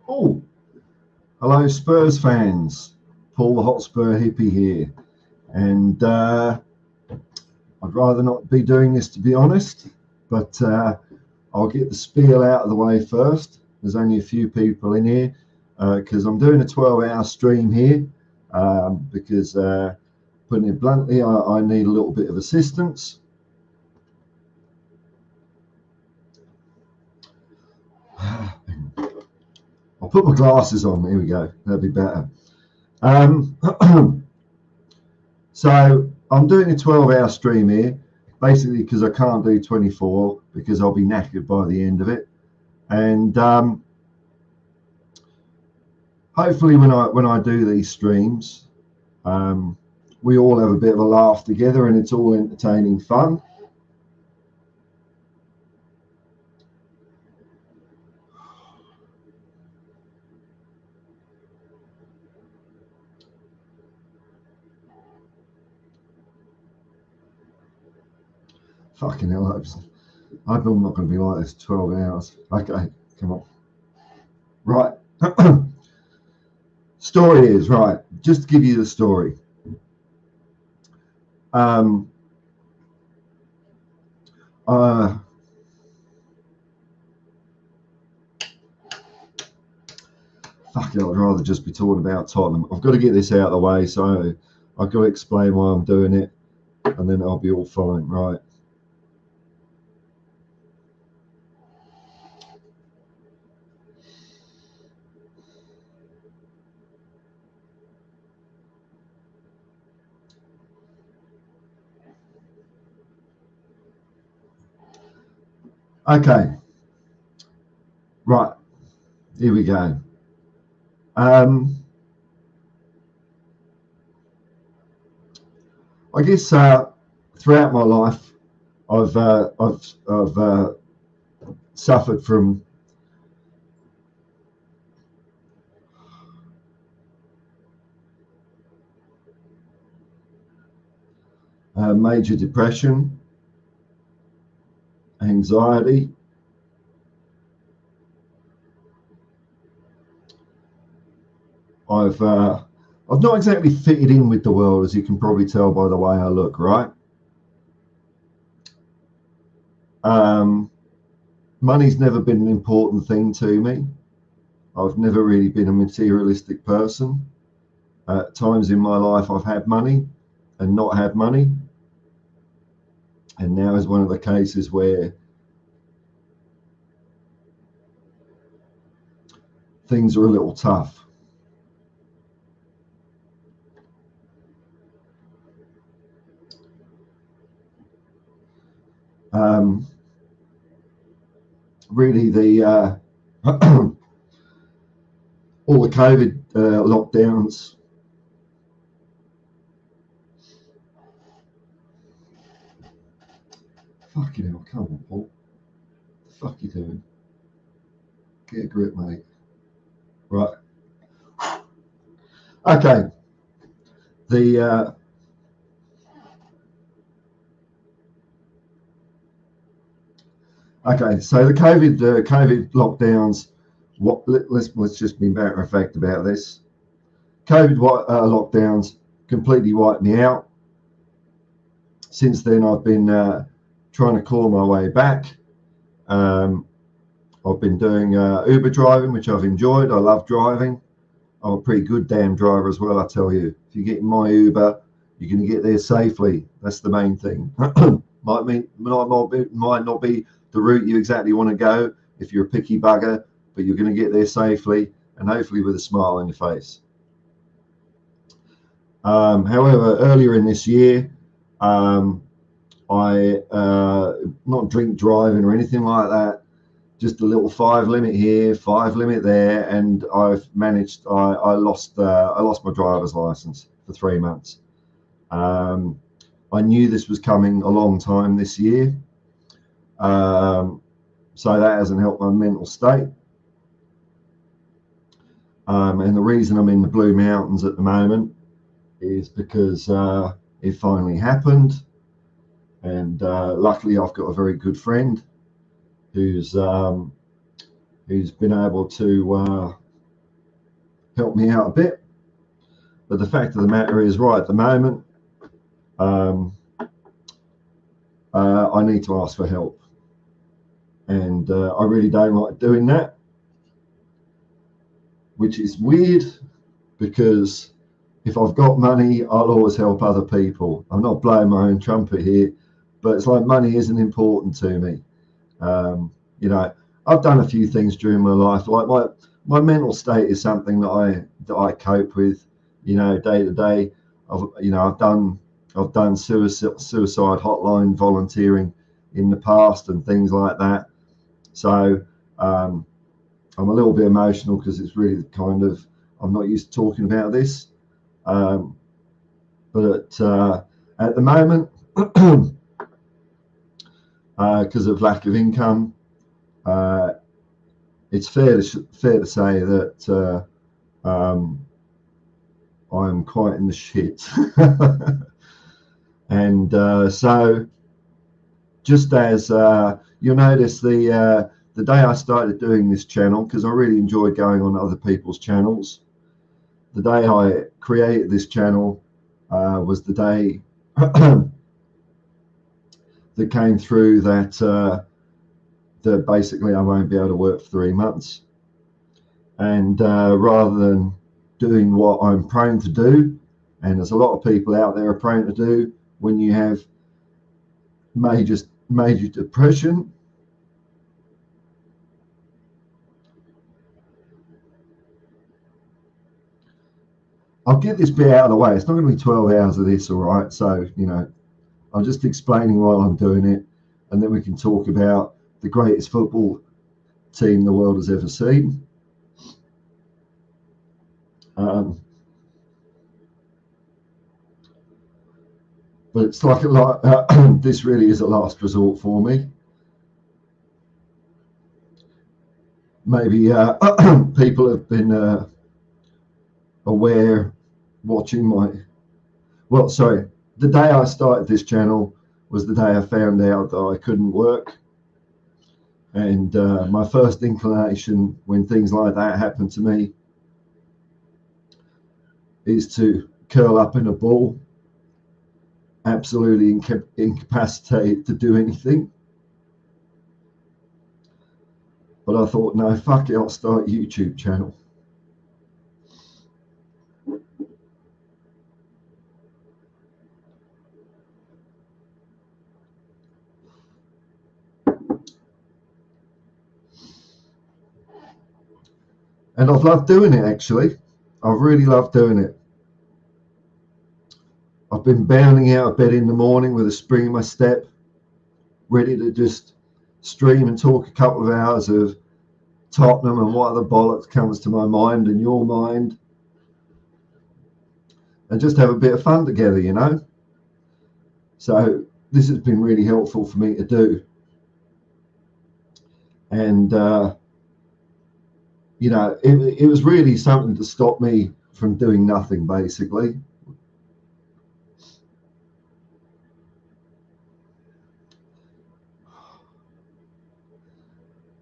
Oh, hello Spurs fans. Paul the Hotspur hippie here. And I'd rather not be doing this, to be honest, but I'll get the spiel out of the way first. There's only a few people in here because I'm doing a 12-hour stream here because, putting it bluntly, I need a little bit of assistance. I'll put my glasses on. Here we go. That'll be better. So I'm doing a 12-hour stream here, basically because I can't do 24 because I'll be knackered by the end of it. And hopefully when I do these streams, we all have a bit of a laugh together and it's all entertaining fun. Fucking hell, I hope I'm not going to be like this 12 hours. Okay, come on. Right. Story is, right, just to give you the story. Fucking it, I'd rather just be talking about Tottenham. I've got to get this out of the way, so I've got to explain why I'm doing it, and then I'll be all fine, right? Okay, right, here we go. I guess throughout my life, I've suffered from major depression, anxiety, I've not exactly fitted in with the world, as you can probably tell by the way I look, right? Money's never been an important thing to me. I've never really been a materialistic person. At times in my life, I've had money and not had money. And now is one of the cases where things are a little tough. Really, the all the COVID lockdowns. Fucking hell, come on, Paul. What the fuck you doing? Get a grip, mate. Right. Okay. The okay. So the COVID lockdowns. Let's just be matter of fact about this. COVID lockdowns completely wiped me out. Since then, I've been trying to claw my way back. I've been doing Uber driving, which I've enjoyed. I love driving. I'm a pretty good damn driver as well, I tell you. If you get in my Uber, you're going to get there safely. That's the main thing. might not be the route you exactly want to go if you're a picky bugger, but you're going to get there safely and hopefully with a smile on your face. However, earlier in this year, I not drink driving or anything like that, just a little 5 limit here, 5 limit there, and I've managed. I lost my driver's license for 3 months. I knew this was coming a long time this year, so that hasn't helped my mental state. And the reason I'm in the Blue Mountains at the moment is because it finally happened, and luckily I've got a very good friend who's been able to help me out a bit. But the fact of the matter is, right at the moment, I need to ask for help. And I really don't like doing that, which is weird, because if I've got money, I'll always help other people. I'm not blowing my own trumpet here, but it's like money isn't important to me. You know, I've done a few things during my life. Like my mental state is something that I cope with, you know, day to day. I've done suicide hotline volunteering in the past and things like that. So I'm a little bit emotional because it's really kind of, I'm not used to talking about this. But at the moment, because of lack of income, it's fair to say that I'm quite in the shit. And so, just as you'll notice, the day I started doing this channel, because I really enjoy going on other people's channels, the day I created this channel was the day that came through that basically I won't be able to work for 3 months. And rather than doing what I'm prone to do, and there's a lot of people out there are prone to do when you have major depression, I'll get this bit out of the way. It's not going to be 12 hours of this, all right? So, you know, I'm just explaining while I'm doing it, and then we can talk about the greatest football team the world has ever seen. But it's like this really is a last resort for me. Maybe people have been aware watching the day I started this channel was the day I found out that I couldn't work. And my first inclination when things like that happen to me is to curl up in a ball, absolutely incapacitated to do anything. But I thought, no, fuck it, I'll start a YouTube channel. And I've loved doing it, actually. I've really loved doing it. I've been bounding out of bed in the morning with a spring in my step, ready to just stream and talk a couple of hours of Tottenham and what other bollocks comes to my mind and your mind, and just have a bit of fun together, you know. So this has been really helpful for me to do. And you know, it was really something to stop me from doing nothing, basically.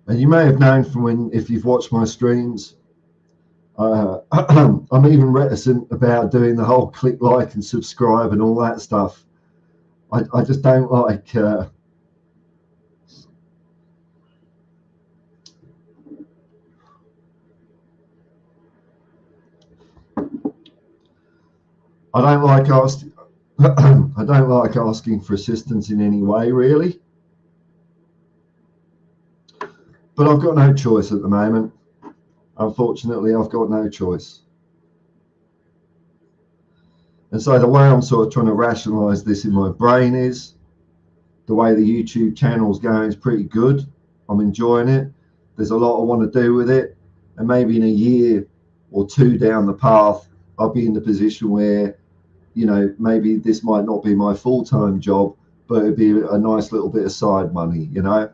And you may have known from if you've watched my streams, I'm even reticent about doing the whole click like and subscribe and all that stuff. I just don't like I don't like asking for assistance in any way, really. But I've got no choice at the moment. Unfortunately, I've got no choice. And so the way I'm sort of trying to rationalize this in my brain is the way the YouTube channel's going is pretty good. I'm enjoying it. There's a lot I want to do with it. And maybe in a year or two down the path, I'll be in the position where, you know, maybe this might not be my full-time job, but it'd be a nice little bit of side money, you know.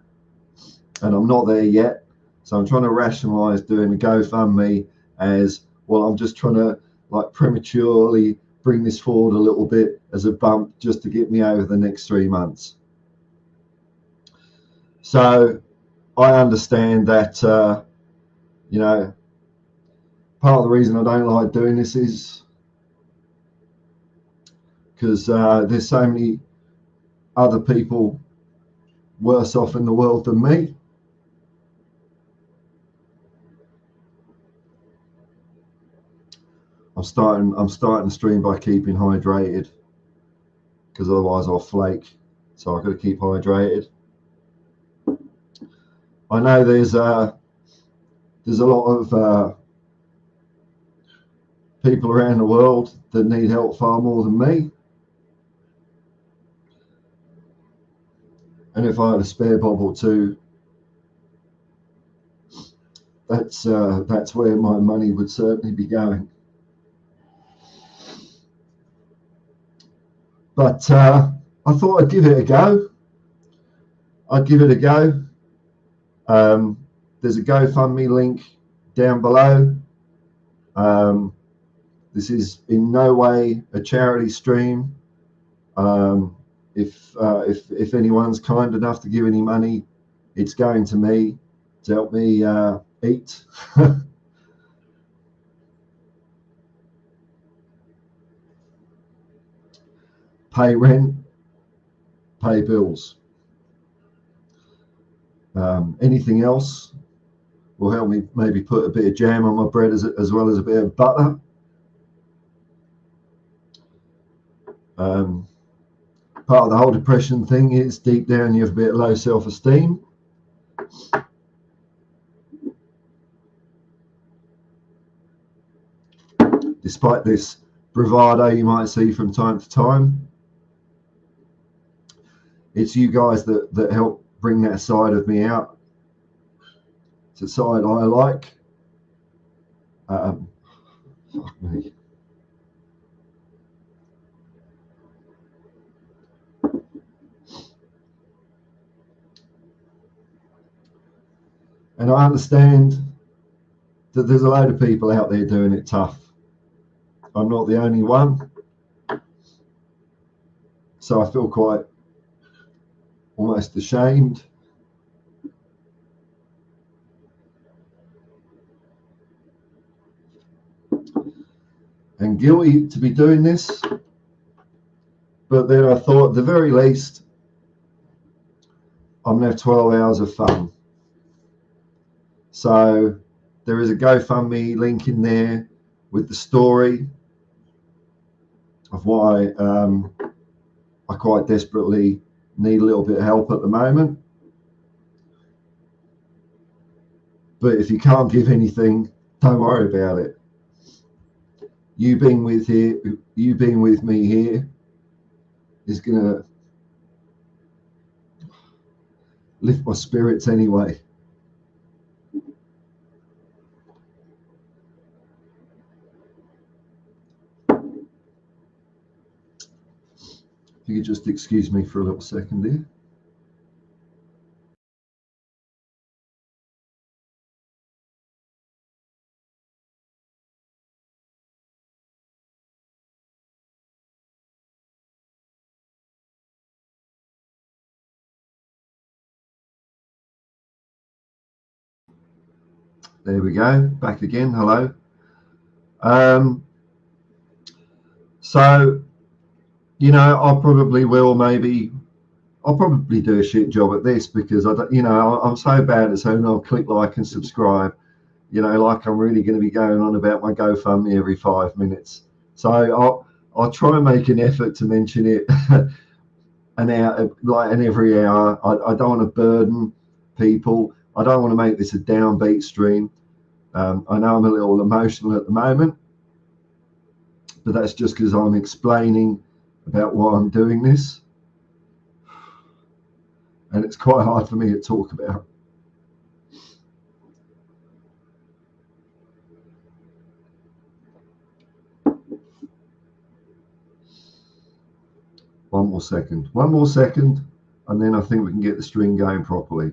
And I'm not there yet. So I'm trying to rationalize doing a GoFundMe as, well, I'm just trying to like prematurely bring this forward a little bit as a bump just to get me over the next 3 months. So I understand that, you know, part of the reason I don't like doing this is because there's so many other people worse off in the world than me. I'm starting the stream by keeping hydrated, because otherwise I'll flake. So I've got to keep hydrated. I know there's a lot of people around the world that need help far more than me. And if I had a spare bob or two, that's where my money would certainly be going. But I thought I'd give it a go. There's a GoFundMe link down below. This is in no way a charity stream. If anyone's kind enough to give any money, it's going to me to help me eat. Pay rent, pay bills. Anything else will help me maybe put a bit of jam on my bread as well as a bit of butter. Part of the whole depression thing is deep down you have a bit of low self-esteem. Despite this bravado you might see from time to time, it's you guys that help bring that side of me out. It's a side I like. Fuck me. And I understand that there's a load of people out there doing it tough. I'm not the only one. So I feel quite almost ashamed. And guilty to be doing this. But then I thought, at the very least, I'm going to have 12 hours of fun. So there is a GoFundMe link in there with the story of why I quite desperately need a little bit of help at the moment. But if you can't give anything, don't worry about it. You being with me here is going to lift my spirits anyway. If you could just excuse me for a little second here. There we go, back again. Hello. So, you know, I'll probably do a shit job at this, because I'm so bad at saying I'll click like and subscribe. You know, like I'm really going to be going on about my GoFundMe every 5 minutes. So I'll try and make an effort to mention it an hour, like in every hour. I don't want to burden people. I don't want to make this a downbeat stream. I know I'm a little emotional at the moment, but that's just because I'm explaining about why I'm doing this, and it's quite hard for me to talk about. One more second, and then I think we can get the stream going properly.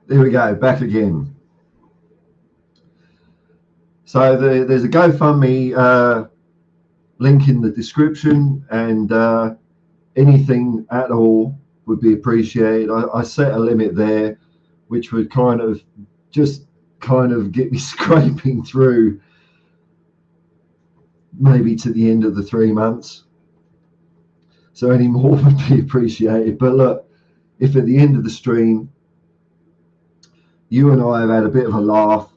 There we go, back again. So there's a GoFundMe link in the description, and anything at all would be appreciated. I set a limit there, which would kind of get me scraping through maybe to the end of the 3 months. So any more would be appreciated. But look, if at the end of the stream you and I have had a bit of a laugh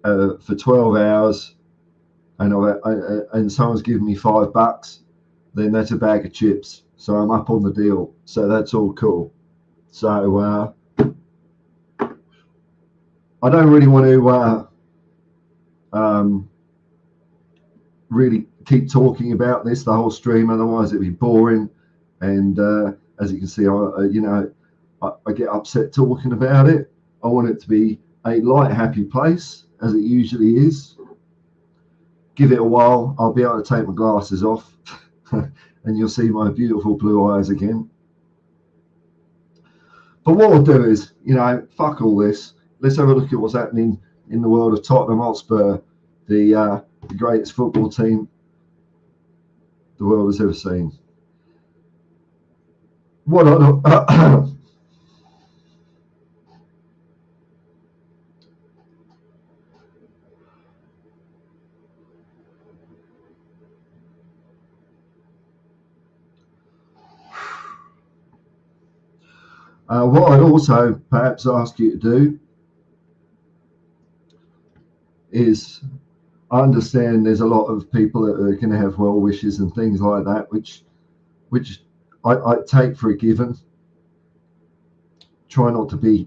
for 12 hours and someone's given me $5, then that's a bag of chips. So I'm up on the deal. So that's all cool. So I don't really want to really keep talking about this the whole stream, otherwise it'd be boring. And as you can see, I get upset talking about it. I want it to be a light, happy place, as it usually is. Give it a while, I'll be able to take my glasses off and you'll see my beautiful blue eyes again. But what we'll do is, fuck all this. Let's have a look at what's happening in the world of Tottenham Hotspur, the greatest football team the world has ever seen. What what I'd also perhaps ask you to do is, I understand there's a lot of people that are going to have well wishes and things like that, which I take for a given. Try not to be,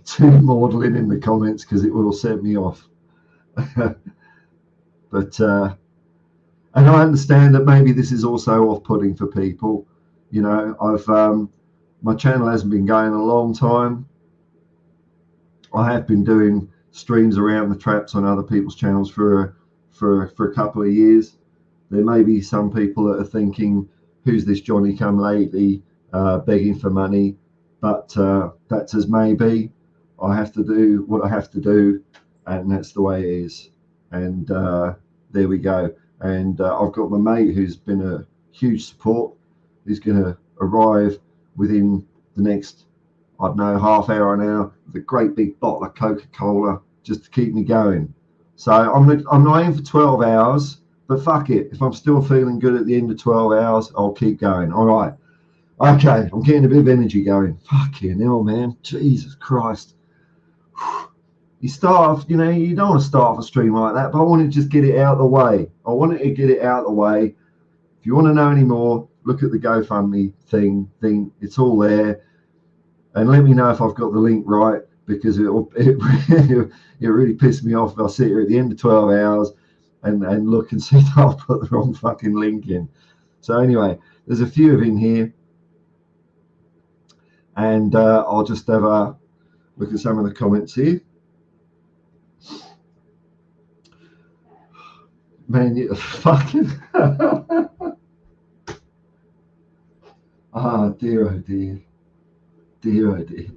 too maudlin in the comments because it will set me off. But and I understand that maybe this is also off-putting for people. My channel hasn't been going a long time. I have been doing streams around the traps on other people's channels for a couple of years. There may be some people that are thinking, who's this Johnny come lately begging for money? But that's as may be. I have to do what I have to do, and that's the way it is. And there we go. And I've got my mate who's been a huge support. Who's going to arrive within the next, I don't know, half hour now, with a great big bottle of Coca-Cola just to keep me going. So I'm not aiming for 12 hours, but fuck it. If I'm still feeling good at the end of 12 hours, I'll keep going. All right. Okay, I'm getting a bit of energy going. Fucking hell, man. Jesus Christ. You start off, you don't want to start off a stream like that, but I want to just get it out of the way. I wanted to get it out of the way. If you want to know any more, look at the GoFundMe thing. It's all there. And let me know if I've got the link right, because it really pissed me off if I sit here at the end of 12 hours and look and see that I've put the wrong fucking link in. So anyway, there's a few of in here. And I'll just have a look at some of the comments here. Man, you fucking... dear, oh dear. Dear, oh dear.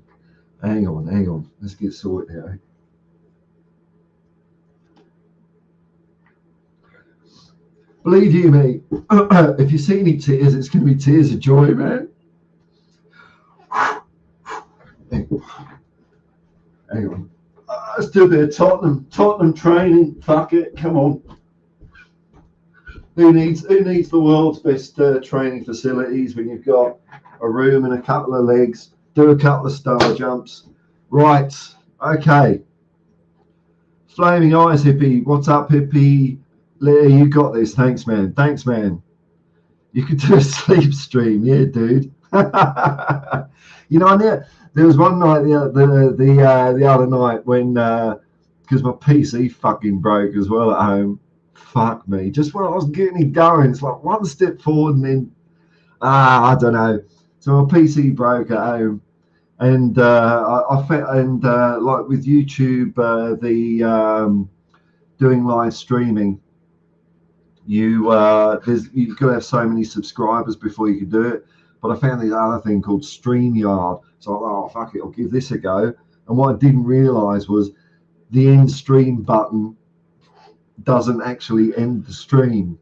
Hang on. Let's get sorted out. Believe you me, if you see any tears, it's going to be tears of joy, man. Hang on. Let's do a bit of Tottenham training. Fuck it. Come on. Who needs the world's best training facilities when you've got a room and a couple of legs? Do a couple of star jumps. Right. Okay. Flaming Eyes Hippie. What's up, Hippie? Leah, you got this. Thanks, man. You could do a sleep stream. Yeah, dude. There was one night the other night when because my PC fucking broke as well at home. Fuck me. Just when I was getting it going, it's like one step forward and then I don't know. So my PC broke at home, and I felt, and like with YouTube, doing live streaming, you've got to have so many subscribers before you can do it. But I found this other thing called StreamYard. So I thought, oh fuck it, I'll give this a go. And what I didn't realise was the end stream button doesn't actually end the stream.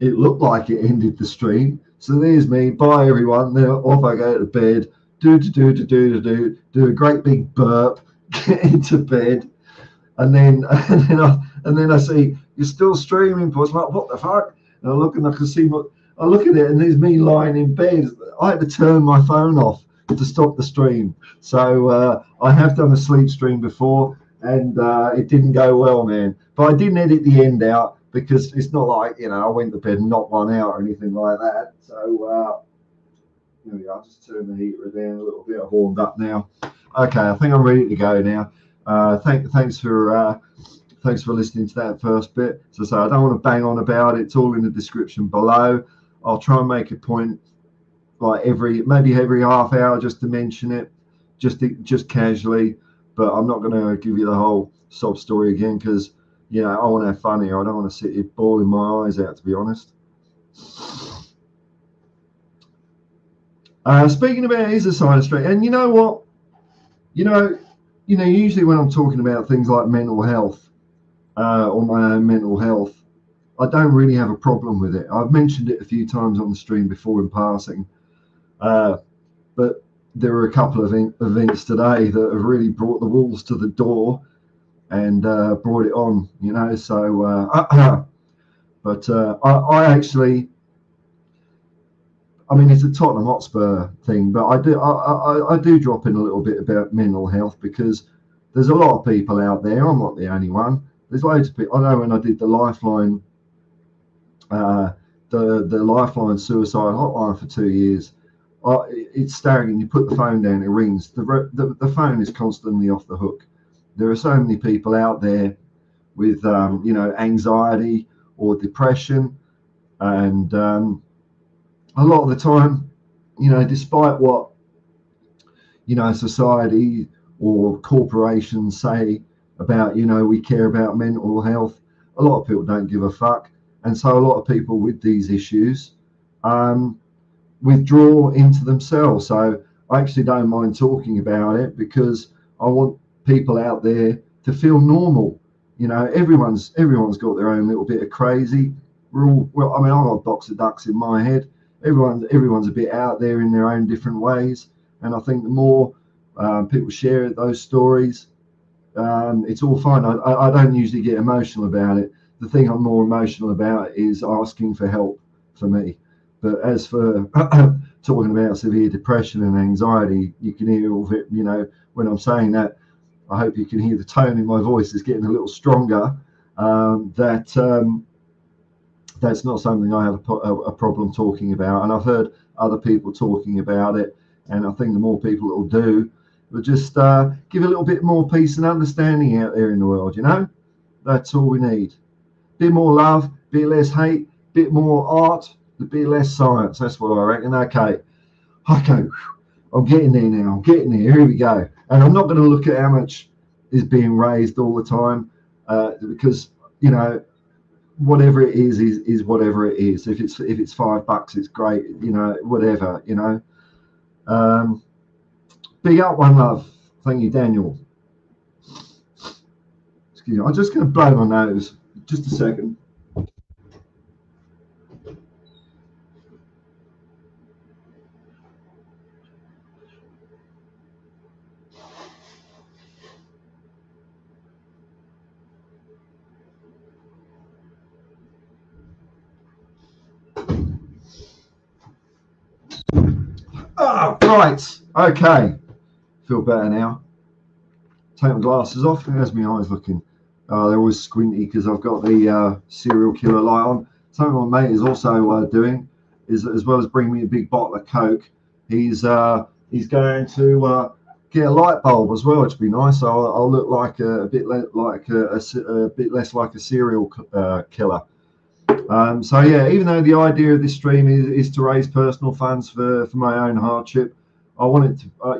It looked like it ended the stream. So there's me, bye everyone. Then off I go to bed, do a great big burp, get into bed, and then I see you're still streaming. I'm like, what the fuck? And I look and I can see I look at it and there's me lying in bed. I had to turn my phone off to stop the stream. So I have done a sleep stream before, and it didn't go well, man. But I didn't edit the end out because it's not like, I went to bed and knocked one out or anything like that. So here we go. I'll just turn the heater down a little bit. I've warmed up now. Okay, I think I'm ready to go now. Thanks for listening to that first bit. So I don't want to bang on about it. It's all in the description below. I'll try and make a point, like maybe every half hour, just to mention it, just casually. But I'm not going to give you the whole sob story again because I want to have fun here. I don't want to sit here bawling my eyes out, to be honest. Speaking about his side of street, and you know what, usually when I'm talking about things like mental health or my own mental health, I don't really have a problem with it. I've mentioned it a few times on the stream before in passing, but there were a couple of events today that have really brought the wolves to the door and brought it on, So, but I actually. I mean, it's a Tottenham Hotspur thing, but I do drop in a little bit about mental health because there's a lot of people out there. I'm not the only one. There's loads of people. I know when I did the Lifeline, the Lifeline suicide hotline for 2 years, it's staggering. You put the phone down, it rings. The phone is constantly off the hook. There are so many people out there with anxiety or depression, and a lot of the time, despite what, society or corporations say about, we care about mental health, a lot of people don't give a fuck. And so a lot of people with these issues withdraw into themselves. So I actually don't mind talking about it because I want people out there to feel normal. Everyone's got their own little bit of crazy. I've got a box of ducks in my head. Everyone's a bit out there in their own different ways, and I think the more people share those stories, it's all fine. I don't usually get emotional about it. The thing I'm more emotional about is asking for help for me. But as for talking about severe depression and anxiety, you can hear all of it. When I'm saying that, I hope you can hear the tone in my voice is getting a little stronger. That's not something I have a problem talking about, and I've heard other people talking about it, and I think the more people that will do will just give a little bit more peace and understanding out there in the world. That's all we need. Bit more love, bit less hate, bit more art, a bit less science. That's what I reckon. Okay, I'm getting there now. I'm getting there. Here we go. And I'm not going to look at how much is being raised all the time because whatever it is whatever it is. If it's $5, it's great. Whatever. Big up, one love. Thank you, Daniel. Excuse me. I'm just going to blow my nose. Just a second. Oh, right. Okay. Feel better now. Take my glasses off. How's my eyes looking? They're always squinty because I've got the serial killer light on. Something my mate is also doing is, as well as bringing me a big bottle of Coke, he's going to get a light bulb as well, which would be nice. So I'll look like a bit less like a serial killer. So yeah, even though the idea of this stream is to raise personal funds for my own hardship, I want it to I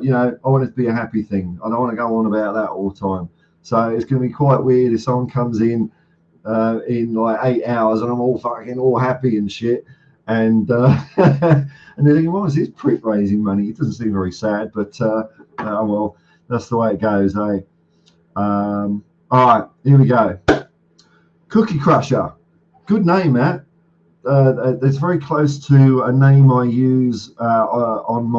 want it to be a happy thing. I don't want to go on about that all the time. So it's going to be quite weird if someone comes in like 8 hours and I'm all happy and shit, and they're thinking, why is this prick raising money? It doesn't seem very sad, but well, That's the way it goes, eh? All right, here we go. Cookie Crusher. Good name, Matt. It's very close to a name I use on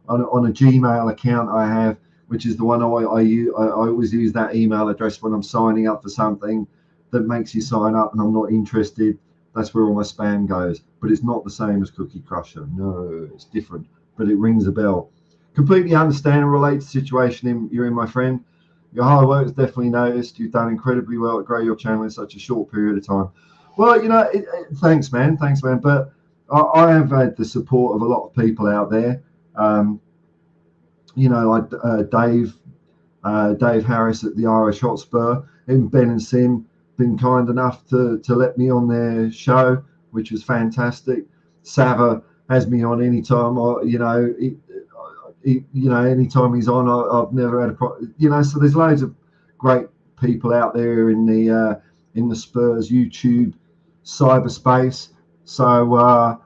a Gmail account I have, which is the one I use. I always use that email address when I'm signing up for something that makes you sign up and I'm not interested. That's where all my spam goes. But it's not the same as Cookie Crusher. No, it's different. But it rings a bell. Completely understand and relate to the situation you're in, my friend. Your hard work is definitely noticed. You've done incredibly well to grow your channel in such a short period of time. Well, thanks, man. Thanks, man. But I have had the support of a lot of people out there. Like Dave Harris at the Irish Hotspur, and Ben and Sim been kind enough to let me on their show, which was fantastic. Sava has me on anytime. Anytime he's on, I've never had a problem. So there's loads of great people out there in the Spurs YouTube cyberspace. So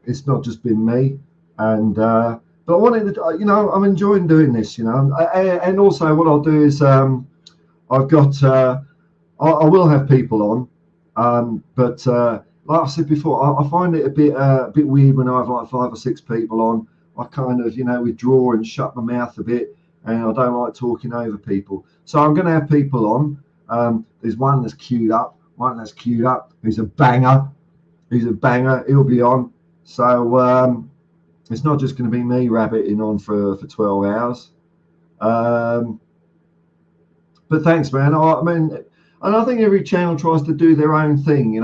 it's not just been me. And but I wanted to, I'm enjoying doing this. And also what I'll do is I've got I will have people on, but like I said before, I find it a bit weird when I have like 5 or 6 people on. I kind of withdraw and shut my mouth a bit, and I don't like talking over people. So I'm going to have people on. There's one that's queued up. Who's a banger. He'll be on. So it's not just going to be me rabbiting on for 12 hours. But thanks, man. And I think every channel tries to do their own thing.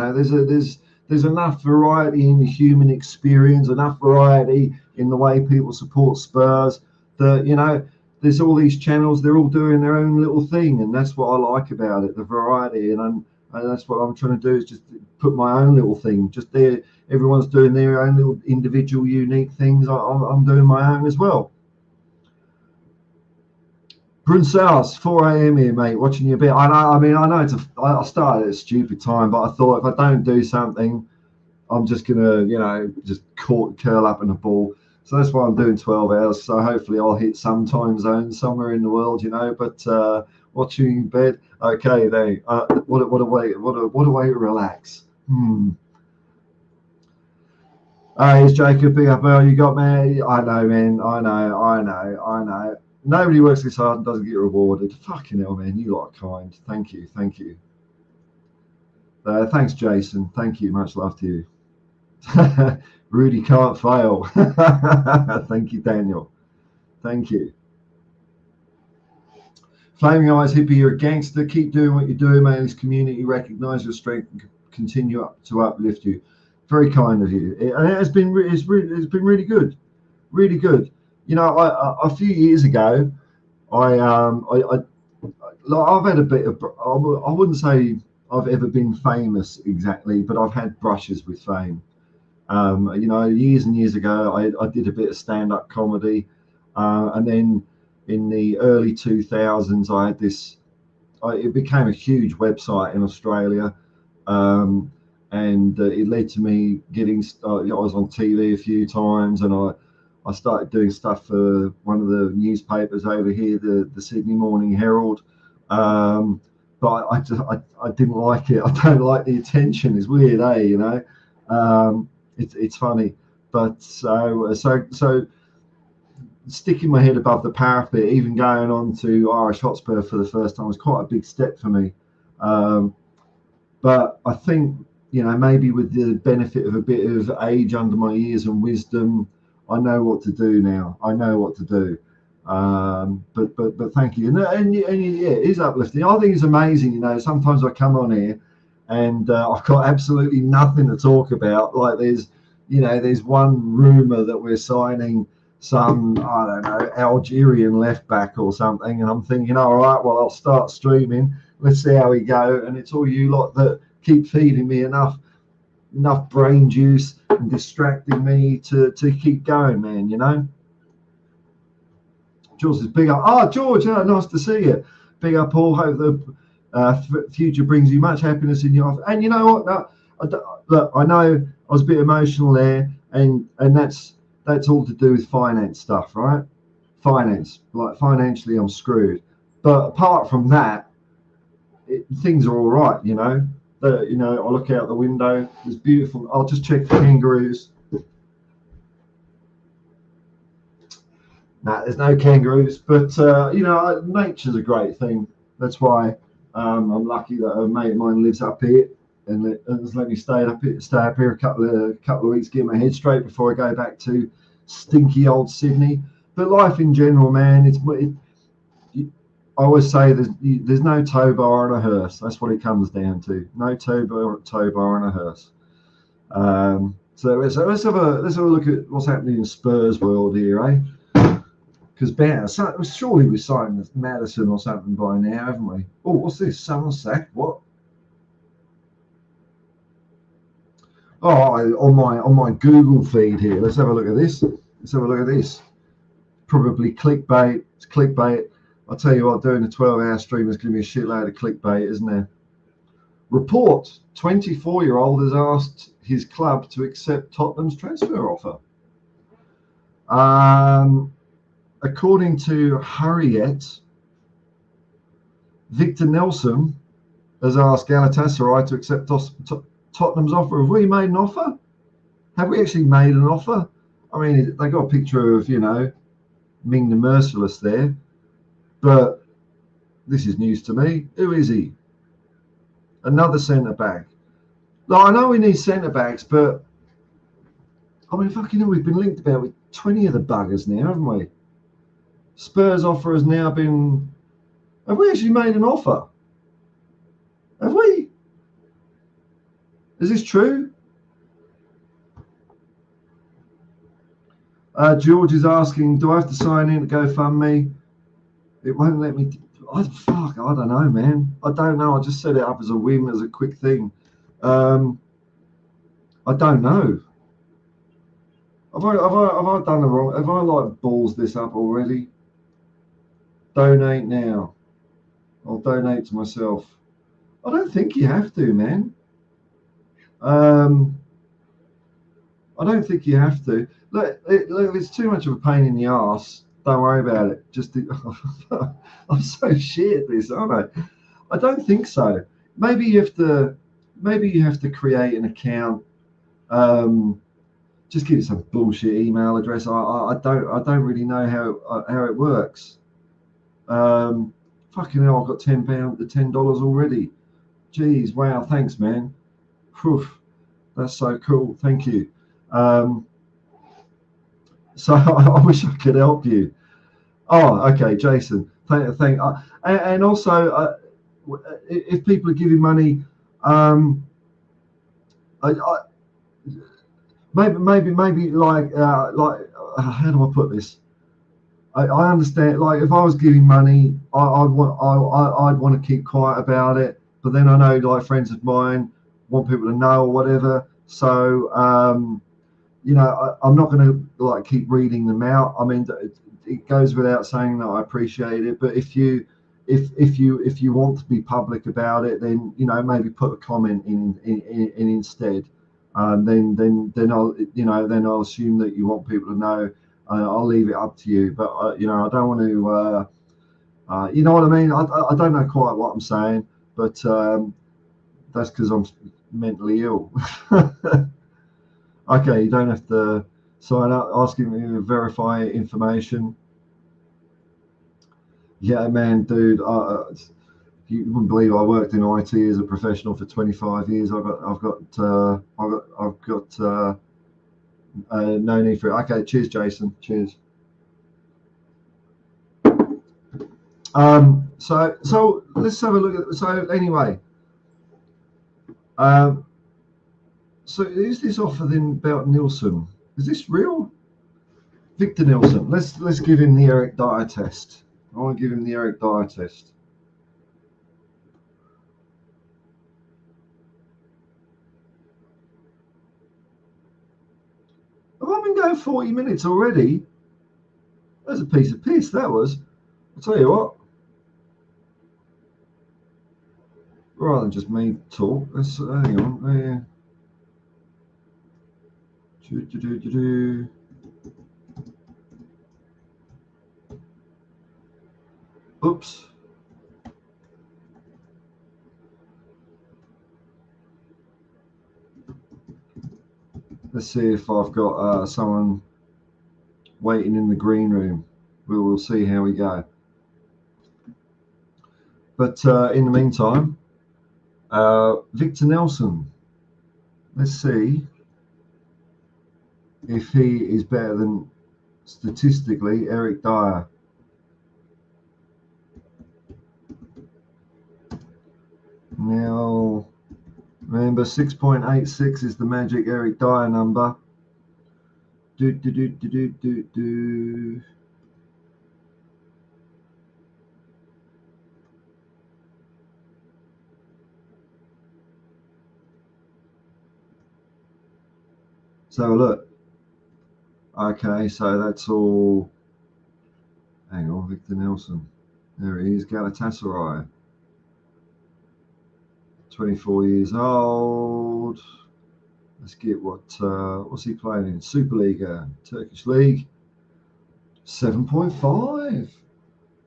There's enough variety in the human experience, enough variety in the way people support Spurs that, there's all these channels, they're all doing their own little thing. And that's what I like about it, the variety. And that's what I'm trying to do, is just put my own little thing. Just there, everyone's doing their own little individual, unique things. I'm doing my own as well. Brunsels, 4 a.m. here, mate, watching you a bit. I know I started at a stupid time, but I thought if I don't do something, I'm just gonna, just curl up in a ball. So that's why I'm doing 12 hours. So hopefully I'll hit some time zone somewhere in the world, But watching in bed, okay, then. What a way to relax. Here's Jacob, big up, Earl. You got me. I know, man. I know. Nobody works this hard and doesn't get rewarded. Fucking hell, man. You lot are kind. Thank you. Thanks, Jason. Thank you. Much love to you. Rudy can't fail. Thank you, Daniel. Thank you. Flaming Eyes Hippie, you're a gangster. Keep doing what you're doing, man. This community recognize your strength and continue to uplift you. Very kind of you. It's been really good. Really good. A few years ago, I've had a bit of, I wouldn't say I've ever been famous exactly, but I've had brushes with fame. Years and years ago, I did a bit of stand-up comedy, and then in the early 2000s, I had this. It became a huge website in Australia, and it led to me getting. I was on TV a few times, and I started doing stuff for one of the newspapers over here, the Sydney Morning Herald. But I didn't like it. I don't like the attention. It's weird, eh? It's funny, but so sticking my head above the parapet, even going on to Irish Hotspur for the first time, was quite a big step for me. But I think, maybe with the benefit of a bit of age under my ears and wisdom, I know what to do now. I know what to do. But thank you. And yeah, it is uplifting. I think it's amazing. Sometimes I come on here and I've got absolutely nothing to talk about. Like there's one rumor that we're signing some, I don't know, Algerian left back or something. And I'm thinking, all right, well, I'll start streaming. Let's see how we go. And it's all you lot that keep feeding me enough brain juice and distracting me to keep going, man. George is big up. Oh, George, nice to see you. Big up, Paul. Hope the future brings you much happiness in your life. And you know what? Look, I know I was a bit emotional there, and that's all to do with finance stuff, right? financially, I'm screwed. But apart from that, things are all right. I look out the window. It's beautiful. I'll just check the kangaroos. Nah, there's no kangaroos, but nature's a great thing. That's why I'm lucky that a mate of mine lives up here and has let me stay up here a couple of weeks, get my head straight before I go back to stinky old Sydney. But life in general, man, I always say there's no tow bar and a hearse. That's what it comes down to. No tow bar and a hearse. So let's have a look at what's happening in Spurs world here, eh? Because surely we've signed Maddison or something by now, haven't we? Oh, what's this? Somerset? What? Oh, on my Google feed here. Let's have a look at this. Probably clickbait. It's clickbait. I'll tell you what, doing a 12-hour stream is going to be a shitload of clickbait, isn't there? Report: 24-year-old has asked his club to accept Tottenham's transfer offer. According to Harriet, Victor Nelson has asked Galatasaray to accept Tottenham's offer. Have we made an offer? Have we actually made an offer? I mean, they got a picture of, Ming the Merciless there, but this is news to me. Who is he? Another centre-back. Now, I know we need centre-backs, but I mean, fucking hell, we've been linked about with 20 of the buggers now, haven't we? Spurs offer has now been... Have we actually made an offer? Have we? Is this true? George is asking, do I have to sign in to GoFundMe? It won't let me... I don't know, man. I don't know. I just set it up as a whim, as a quick thing. I don't know. Have I done the wrong? Have I balls this up already? Donate now. I'll donate to myself. I don't think you have to, man. I don't think you have to. Look, it's too much of a pain in the ass. Don't worry about it. I'm so shit at this, aren't I? I don't think so. Maybe you have to create an account. Just give it some bullshit email address. I don't really know how it works. Fucking hell, I've got $10 already. Jeez, wow, thanks, man. Whew, that's so cool. Thank you. So I wish I could help you. Oh, okay, Jason. And also, if people are giving money, maybe like how do I put this? I understand. Like, if I was giving money, I'd want to keep quiet about it. But then I know, like, friends of mine want people to know or whatever. So, I'm not going to keep reading them out. I mean, it goes without saying that I appreciate it. But if you want to be public about it, then maybe put a comment in instead. Then I'll assume that you want people to know. I'll leave it up to you, but I don't want to. You know what I mean? I don't know quite what I'm saying, but that's because I'm mentally ill. Okay, you don't have to sign up asking me to verify information. Yeah, man, dude. You wouldn't believe I worked in IT as a professional for 25 years. I've got no need for it. Okay, cheers, Jason. Cheers. So let's have a look at. So anyway, so is this offer then about Nielsen? Is this real? Victor Nielsen. Let's give him the Eric Dyer test. I want to give him the Eric Dyer test. Have I been going 40 minutes already? That's a piece of piss, that was. I'll tell you what. Rather than just me talk, let's hang on. Oops. Let's see if I've got someone waiting in the green room. We will see how we go. But in the meantime, Victor Nelson. Let's see if he is better than, statistically, Eric Dyer. Now, remember, 6.86 is the magic Eric Dyer number. So look, okay, so that's all. Hang on, Victor Nelson. There he is, Galatasaray. 24 years old. Let's get what's he playing in? Superliga, Turkish League. 7.5.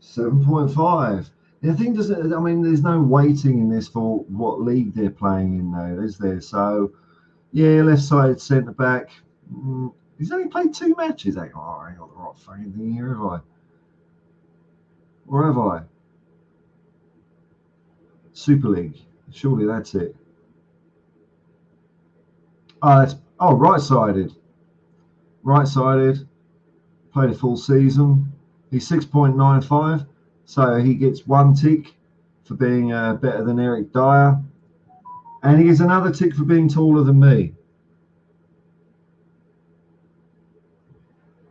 7.5. The thing doesn't. I mean, there's no weighting in this for what league they're playing in, though, is there? So, yeah, left-sided centre back. He's only played 2 matches. I ain't got the right fucking thing here, have I? Or have I? Super League. Surely that's it. Right-sided. Right-sided. Played a full season. He's 6.95, so he gets 1 tick for being better than Eric Dyer, and he gets another tick for being taller than me.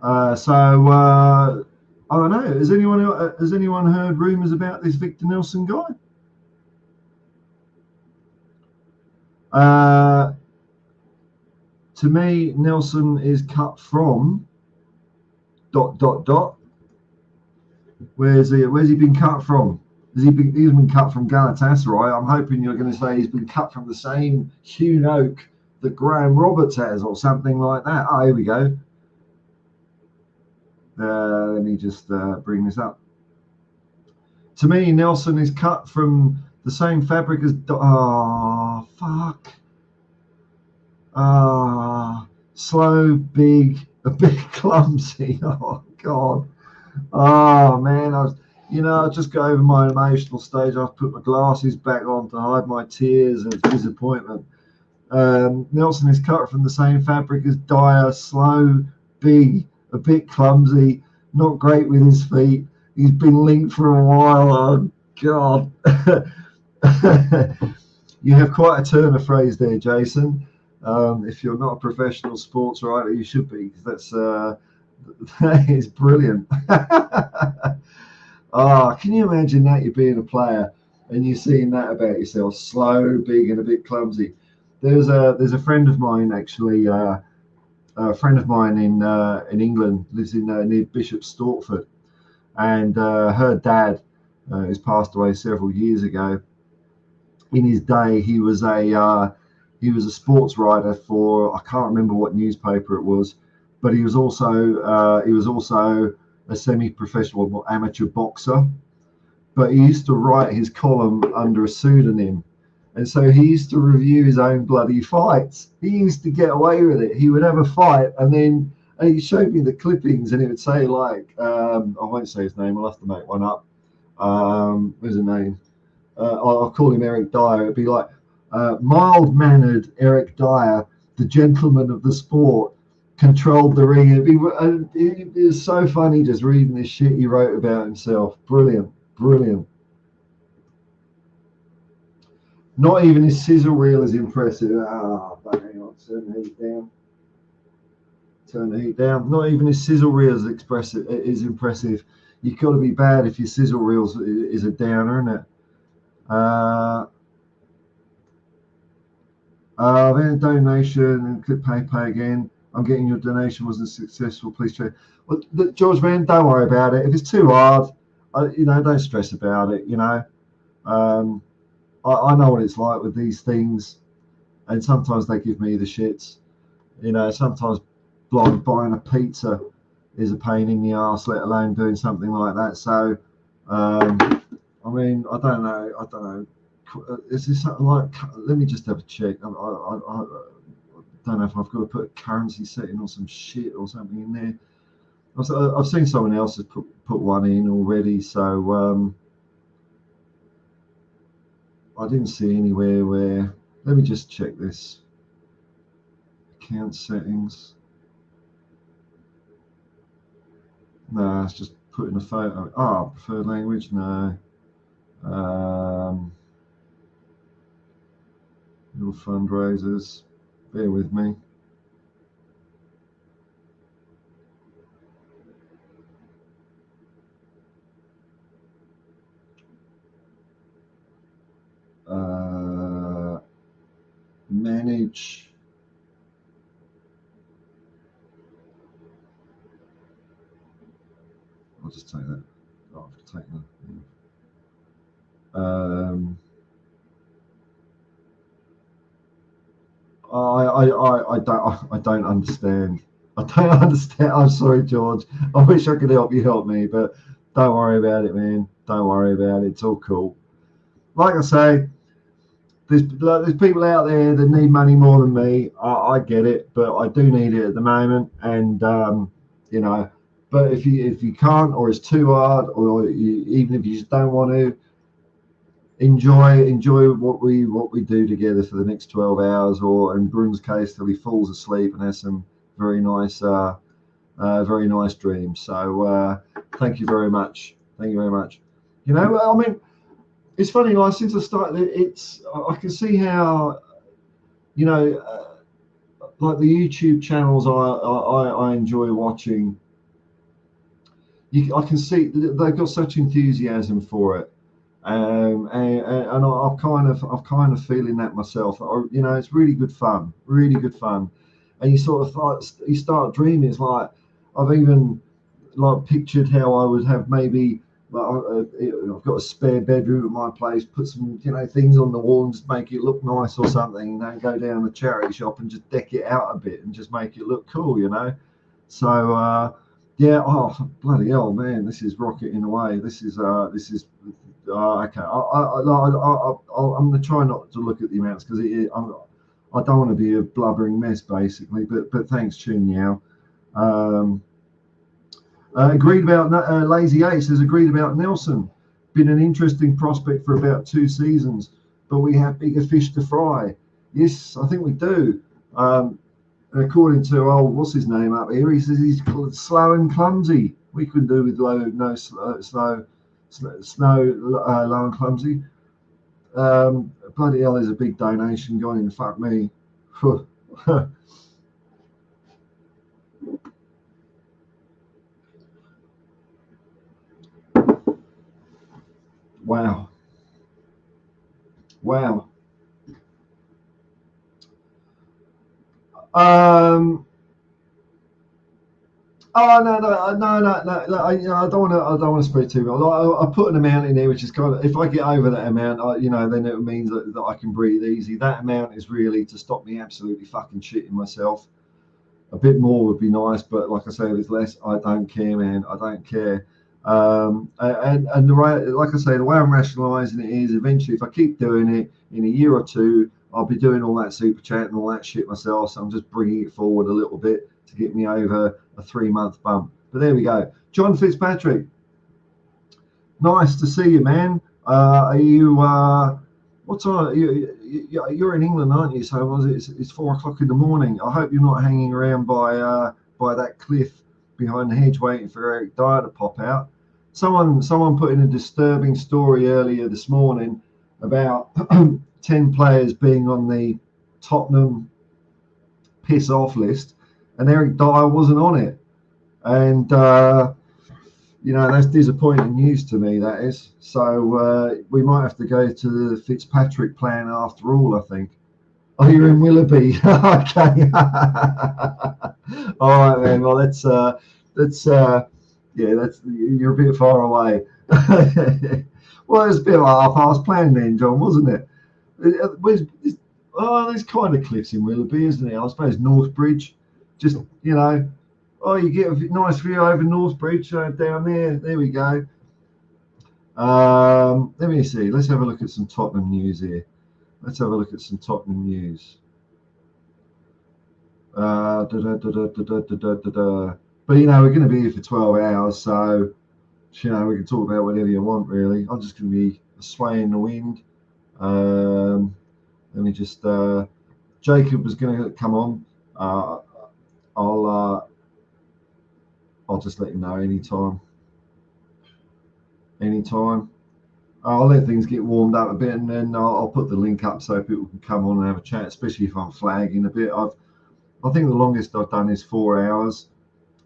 I don't know. Has anyone heard rumours about this Victor Nelson guy? To me, Nelson is cut from ... Where's he been cut from? He's been cut from Galatasaray. I'm hoping you're going to say he's been cut from the same hewn oak that Graham Roberts has, or something like that. Oh, here we go. Let me just bring this up. To me, Nelson is cut from the same fabric as... Oh, fuck. Slow, big, a bit clumsy. Oh, God. Oh, man. I just got over my emotional stage. I've put my glasses back on to hide my tears and disappointment. Nelson is cut from the same fabric as Dyer. Slow, big, a bit clumsy, not great with his feet. He's been linked for a while. Oh, God. You have quite a turn of phrase there, Jason. If you're not a professional sports writer, you should be, because that is brilliant. Can you imagine that, you're being a player and you're seeing that about yourself? Slow, big, and a bit clumsy. There's a friend of mine, actually, a friend of mine in England, lives in near Bishop Stortford, and her dad has passed away several years ago. In his day, he was a sports writer for, I can't remember what newspaper it was, but he was also a semi-professional amateur boxer. But he used to write his column under a pseudonym, and so he used to review his own bloody fights. He used to get away with it. He would have a fight, and he showed me the clippings, and it would say, like, I won't say his name, I'll have to make one up. What's his name? I'll call him Eric Dyer. It'd be like, mild-mannered Eric Dyer, the gentleman of the sport, controlled the ring. It was so funny just reading this shit he wrote about himself. Brilliant. Not even his sizzle reel is impressive. But hang on, turn the heat down. Not even his sizzle reel is impressive. You've got to be bad if your sizzle reel is a downer, isn't it? Then a donation and click pay again. I'm getting your donation wasn't successful. Please check. Well, George, man, don't worry about it. If it's too hard, don't stress about it. I know what it's like with these things, and sometimes they give me the shits. Sometimes buying a pizza is a pain in the arse, let alone doing something like that. So I mean, I don't know. Is this something like? Let me just have a check. I don't know if I've got to put a currency setting or some shit or something in there. I've seen someone else has put one in already, so I didn't see anywhere where. Let me just check this. Account settings. No, it's just putting a photo. Preferred language. No. Little fundraisers. Bear with me. Manage. I'll just take that. I've taken that. I don't understand. I don't understand. I'm sorry, George. I wish I could help you help me, but don't worry about it, man. Don't worry about it. It's all cool. Like I say, there's people out there that need money more than me. I get it, but I do need it at the moment, and you know. But if you can't, or it's too hard, or even if you just don't want to, enjoy what we do together for the next 12 hours, or in Broom's case, till he falls asleep and has some very nice dreams. So thank you very much. Thank you very much. You know, I mean, it's funny. Like since I started, I can see how, you know, like the YouTube channels I enjoy watching. I can see they've got such enthusiasm for it. And I've kind of feeling that myself. You know, it's really good fun, and you sort of you start dreaming. It's like I've even like pictured how I would have maybe like I've got a spare bedroom at my place, put some things on the wall and just make it look nice or something. You know, go down the charity shop and just deck it out a bit and just make it look cool. You know, so. Yeah, oh bloody hell, man! This is rocketing away. This is okay. I'm gonna try not to look at the amounts because I don't want to be a blubbering mess, basically. But thanks, Chun Yao. Agreed about Lazy Ace has agreed about Nelson. Been an interesting prospect for about 2 seasons, but we have bigger fish to fry. Yes, I think we do. According to what's his name up here, he says he's slow and clumsy. We couldn't do with slow and clumsy. Bloody hell, there's a big donation gone in. Fuck me. Wow. Oh no! I don't want to spread too much. I put an amount in there, which is kind of, if I get over that amount, then it means that I can breathe easy. That amount is really to stop me absolutely fucking shitting myself. A bit more would be nice, but like I say, if it's less, I don't care, man. I don't care. And the way, like I say, the way I'm rationalising it is, eventually, if I keep doing it in a year or two, I'll be doing all that super chat and all that shit myself. So I'm just bringing it forward a little bit to get me over a 3-month bump. But there we go. John Fitzpatrick, nice to see you, man. Are you? What time? You're in England, aren't you? So it's 4 o'clock in the morning. I hope you're not hanging around by that cliff behind the hedge waiting for Eric Dyer to pop out. Someone put in a disturbing story earlier this morning about 10 players being on the Tottenham piss off list, and Eric Dyer wasn't on it. And that's disappointing news to me, that is. So we might have to go to the Fitzpatrick plan after all, I think. Oh, you're in Willoughby. Okay. All right, man. Well, you're a bit far away. Well, it's a bit like our past plan then, John, wasn't it? There's kind of cliffs in Willoughby, isn't there? I suppose Northbridge. Just, you get a nice view over Northbridge down there. There we go. Let me see. Let's have a look at some Tottenham news here. Let's have a look at some Tottenham news. But you know, we're going to be here for 12 hours, so you know, we can talk about whatever you want, really. I'm just going to be swaying the wind. Let me just. Jacob was going to come on. I'll just let you know anytime. I'll let things get warmed up a bit, and then I'll put the link up so people can come on and have a chat, especially if I'm flagging a bit. I think the longest I've done is 4 hours,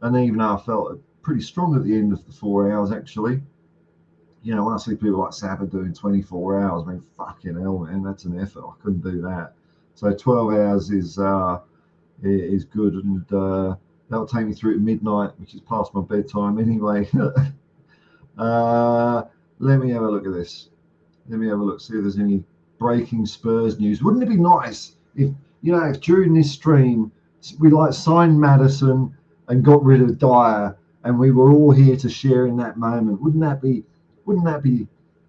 and even though I felt pretty strong at the end of the 4 hours, actually. You know, when I see people like Sabah doing 24 hours, I mean, fucking hell, man, that's an effort. I couldn't do that. So 12 hours is good, and that'll take me through to midnight, which is past my bedtime anyway. Let me have a look at this. Let me have a look, see if there's any breaking Spurs news. Wouldn't it be nice if, you know, if during this stream we like signed Maddison and got rid of Dyer, and we were all here to share in that moment? Wouldn't that be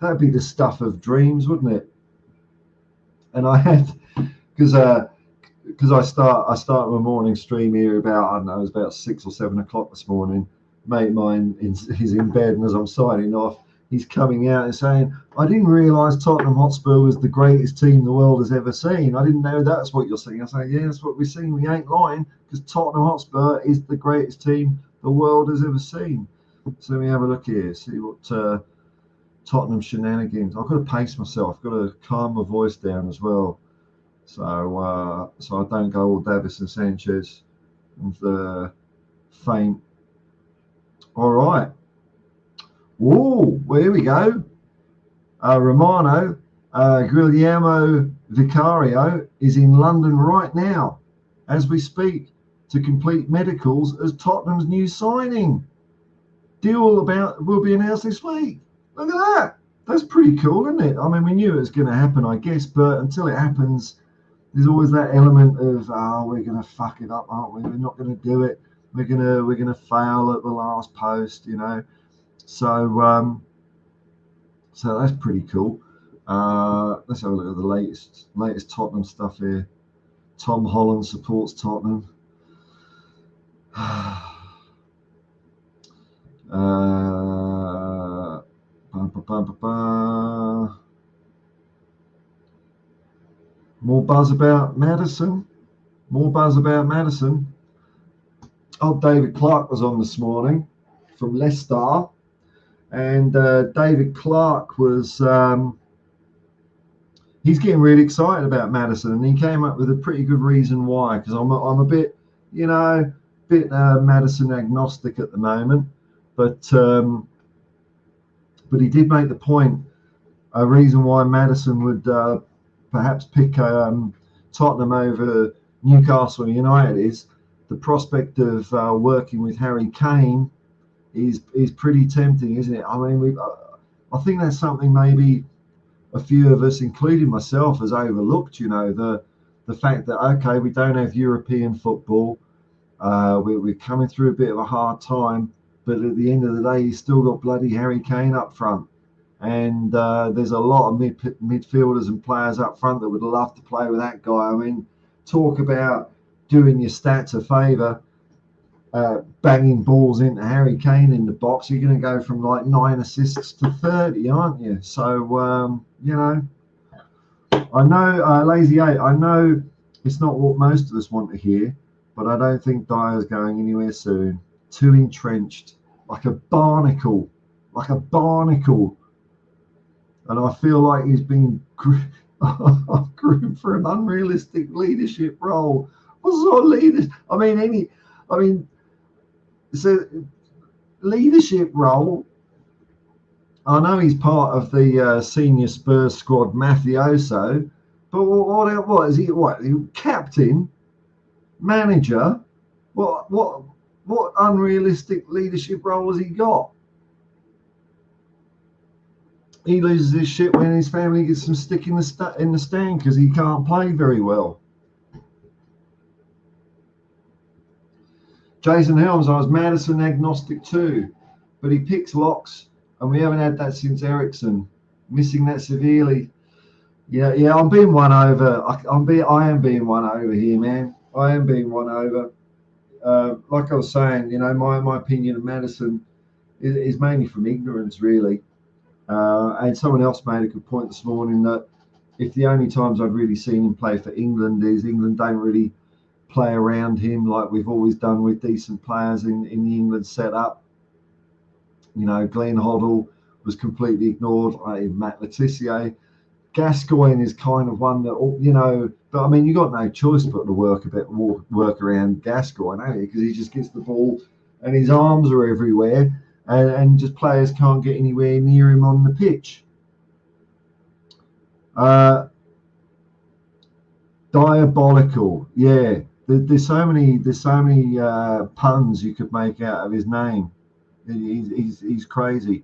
that'd be the stuff of dreams, wouldn't it? And I had, because I start my morning stream here about, I don't know, it was about 6 or 7 o'clock this morning. Mate of mine he's in bed, and as I'm signing off, he's coming out and saying, I didn't realise Tottenham Hotspur was the greatest team the world has ever seen. I didn't know that's what you're saying. I say, yeah, that's what we're seeing. We ain't lying, because Tottenham Hotspur is the greatest team the world has ever seen. So let me have a look here, see what Tottenham shenanigans. I've got to pace myself. I've got to calm my voice down as well, so I don't go all Davis Sanchez and faint. All right. Whoa, well, here we go. Romano Guillermo Vicario is in London right now as we speak to complete medicals as Tottenham's new signing. Deal will be announced this week. Look at that. That's pretty cool, isn't it? I mean, we knew it was going to happen, I guess, but until it happens, there's always that element of, we're going to fuck it up, aren't we? We're not going to do it. We're gonna fail at the last post, you know. So that's pretty cool. Let's have a look at the latest Tottenham stuff here. Tom Holland supports Tottenham. More buzz about Maddison. Oh, David Clark was on this morning from Leicester, and David Clark was he's getting really excited about Maddison, and he came up with a pretty good reason why. Because I'm a bit, you know, Maddison agnostic at the moment, but he did make the point, a reason why Maddison would perhaps pick Tottenham over Newcastle United is the prospect of working with Harry Kane is pretty tempting, isn't it? I mean, I think that's something maybe a few of us, including myself, has overlooked. You know, the fact that, okay, we don't have European football, we're coming through a bit of a hard time, but at the end of the day, you still got bloody Harry Kane up front, and there's a lot of midfielders and players up front that would love to play with that guy. I mean, talk about doing your stats a favour, banging balls into Harry Kane in the box. You're going to go from like 9 assists to 30, aren't you? So, you know, I know, Lazy 8, I know it's not what most of us want to hear, but I don't think Dyer's going anywhere soon. Too entrenched, like a barnacle. And I feel like he's been groomed for an unrealistic leadership role. What sort of leaders? I mean, so leadership role. I know he's part of the senior Spurs squad mafioso, but what is he? What, captain, manager? What unrealistic leadership role has he got? He loses his shit when his family gets some stick in the stand because he can't play very well. Jason Helms, I was Maddison agnostic too, but he picks locks and we haven't had that since Ericsson. Missing that severely. Yeah, I'm being won over. I am being won over here, man. I am being won over. Like I was saying, my opinion of Maddison is mainly from ignorance, really. And someone else made a good point this morning that if the only times I've really seen him play for England is England don't really play around him like we've always done with decent players in the England setup. Glenn Hoddle was completely ignored. Matt Letizia. Gascoigne is kind of one that, but I mean, you got no choice but to work around Gascoigne, haven't you? Because he just gets the ball and his arms are everywhere, and just players can't get anywhere near him on the pitch. Diabolical, yeah. There's so many puns you could make out of his name. He's crazy.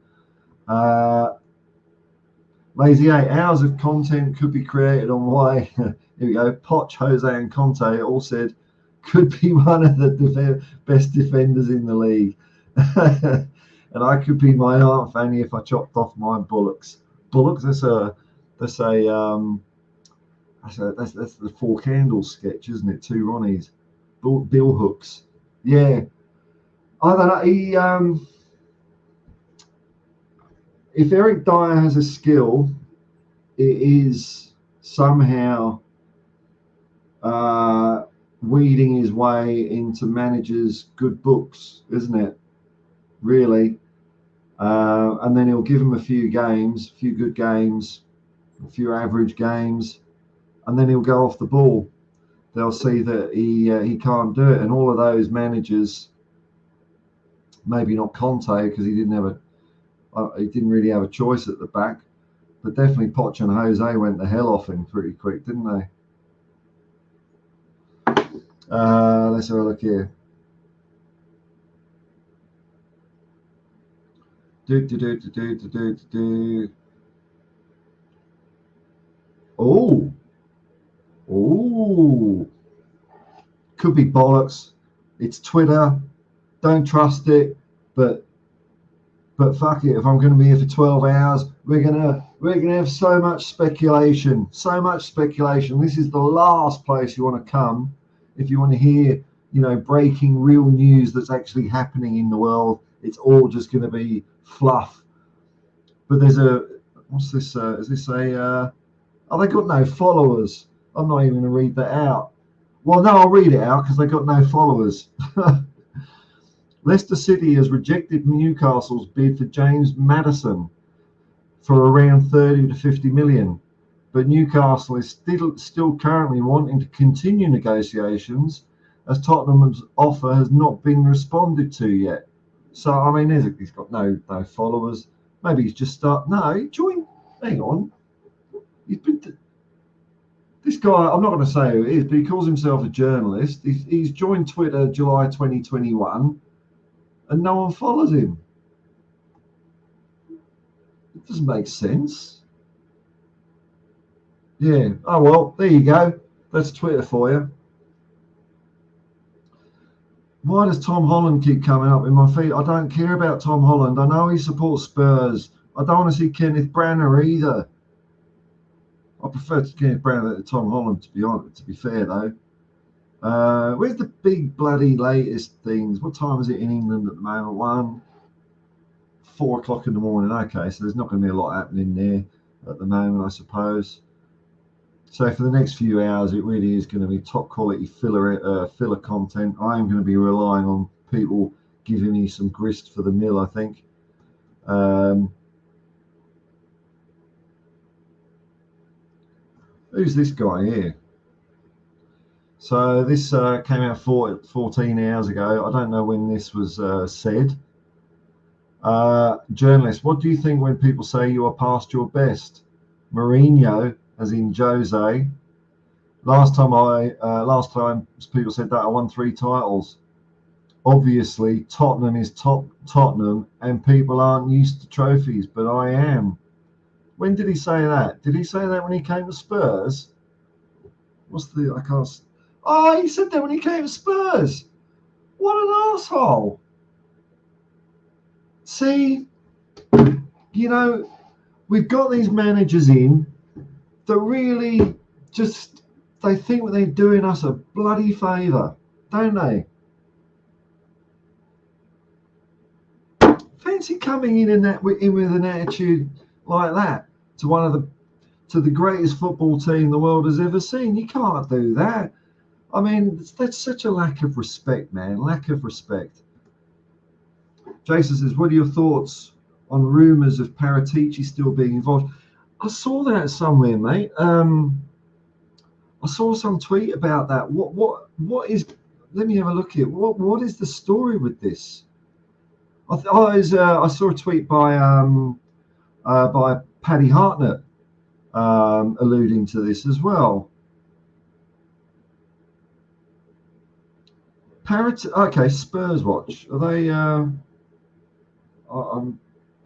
Lazy 8 hours of content could be created on why, here we go, Poch, Jose and Conte all said could be one of the best defenders in the league. And I could be my Aunt Fanny if I chopped off my bullocks. Bullocks, that's the Four Candles sketch, isn't it? Two Ronnies. Bill Hooks. Yeah. I don't know, if Eric Dyer has a skill, it is somehow weeding his way into managers' good books, isn't it? Really. And then he'll give them a few good games, a few average games, and then he'll go off the ball. They'll see that he can't do it. And all of those managers, maybe not Conte because he didn't really have a choice at the back, but definitely Poch and Jose went the hell off him pretty quick, didn't they? Let's have a look here. Oh, could be bollocks. It's Twitter. Don't trust it, but fuck it. If I'm going to be here for 12 hours, we're gonna have so much speculation. This is the last place you want to come if you want to hear, breaking real news that's actually happening in the world. It's all just going to be fluff. But there's what's this? Is this a? Oh, they got no followers. I'm not even going to read that out. Well, no, I'll read it out because they got no followers. Leicester City has rejected Newcastle's bid for James Maddison for around 30 to 50 million. But Newcastle is still currently wanting to continue negotiations as Tottenham's offer has not been responded to yet. So, I mean, he's got no followers. Maybe he's just he joined. Hang on. This guy, I'm not going to say who he is, but he calls himself a journalist. He's joined Twitter July 2021. And no one follows him. It doesn't make sense. Yeah. Oh, well, there you go. That's Twitter for you. Why does Tom Holland keep coming up in my feed? I don't care about Tom Holland. I know he supports Spurs. I don't want to see Kenneth Branagh either. I prefer Kenneth Branagh to Tom Holland, to be honest. To be fair, though. Where's the big bloody latest things? What time is it in England at the moment? 4 o'clock in the morning. Okay, so there's not going to be a lot happening there at the moment, I suppose. So for the next few hours, it really is going to be top quality filler content. I am going to be relying on people giving me some grist for the mill, I think. Who's this guy here? So this came out 14 hours ago. I don't know when this was said. Journalist, what do you think when people say you are past your best? Mourinho, as in Jose. Last time people said that, I won 3 titles. Obviously, Tottenham is Tottenham, and people aren't used to trophies, but I am. When did he say that? Did he say that when he came to Spurs? I can't. Oh, he said that when he came to Spurs. What an asshole. See, you know, we've got these managers in that really just, they think they're doing us a bloody favour, don't they? Fancy coming in with an attitude like that to the greatest football team the world has ever seen. You can't do that. I mean, that's such a lack of respect, man. Lack of respect. Jason says, what are your thoughts on rumours of Paratici still being involved? I saw that somewhere, mate. I saw some tweet about that. What is? Let me have a look here. What is the story with this? I saw a tweet by Paddy Hartnett alluding to this as well. Okay, Spurs watch. Are they?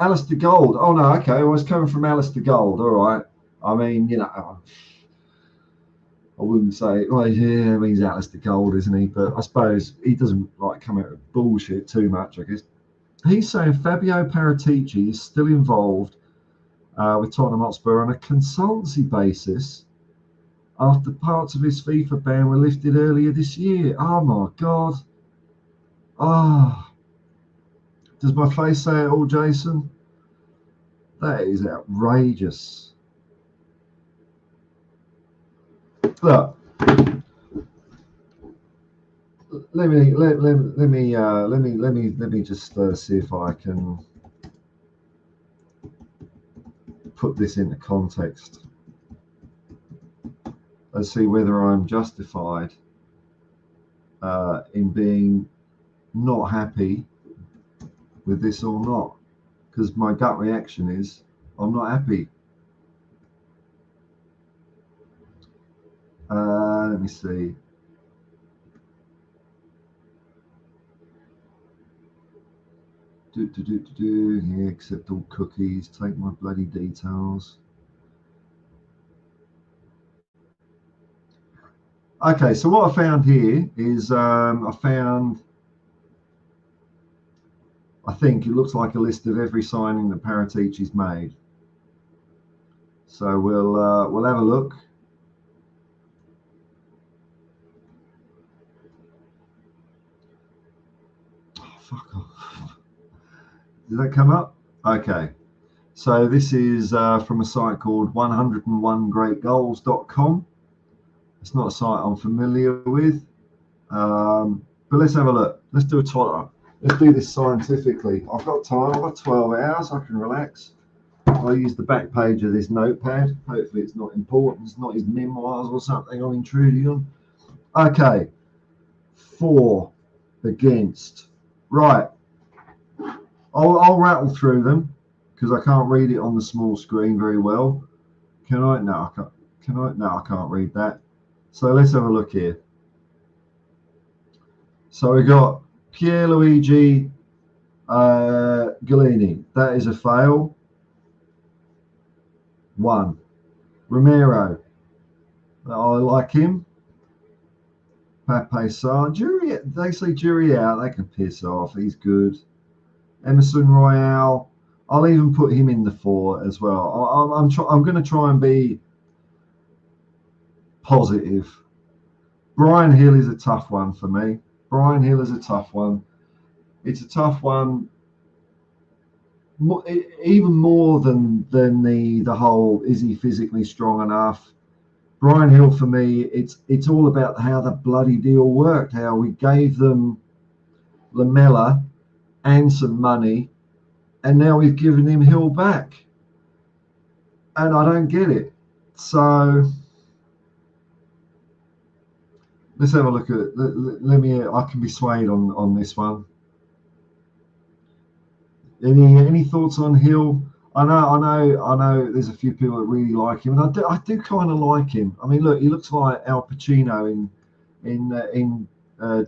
Alistair Gold. Oh no, okay. I was coming from Alistair Gold. All right. I mean, you know, I wouldn't say. Well, yeah, I mean, he's Alistair Gold, isn't he? But I suppose he doesn't like come out with bullshit too much, I guess. He's saying Fabio Paratici is still involved with Tottenham Hotspur on a consultancy basis after parts of his FIFA ban were lifted earlier this year. Oh my God. Ah. Does my face say it all, Jason? That is outrageous. Look, let me just see if I can put this into context. Let's see whether I'm justified in being not happy with this or not, because my gut reaction is I'm not happy. Let me see. Here, accept all cookies, take my bloody details. Okay, so what I found here is I think it looks like a list of every signing that Paratici's made. So we'll have a look. Oh, fuck off. Did that come up? Okay. So this is from a site called 101greatgoals.com. It's not a site I'm familiar with, but let's have a look. Let's do a totter. Let's do this scientifically. I've got time. I've got 12 hours. I can relax. I'll use the back page of this notepad. Hopefully it's not important. It's not his memoirs or something I'm intruding on. Okay. 4 against. Right. I'll rattle through them because I can't read it on the small screen very well. Can I? No, I can't. Can I? No, I can't read that. So let's have a look here. So we got Pierluigi Gallini. That is a fail. 1. Romero. I like him. Pape Sarr. Jury. They say jury out. They can piss off. He's good. Emerson Royale. I'll even put him in the 4 as well. I'm going to try and be positive. Brian Hill is a tough one for me. Brian Hill is a tough one. It's a tough one, even more than the whole is he physically strong enough. Brian Hill for me, it's all about how the bloody deal worked. How we gave them Lamella and some money, and now we've given him Hill back, and I don't get it. So let's have a look at it. Let me. I can be swayed on this one. Any thoughts on Hill? I know. There's a few people that really like him, and I do kind of like him. I mean, look, he looks like Al Pacino in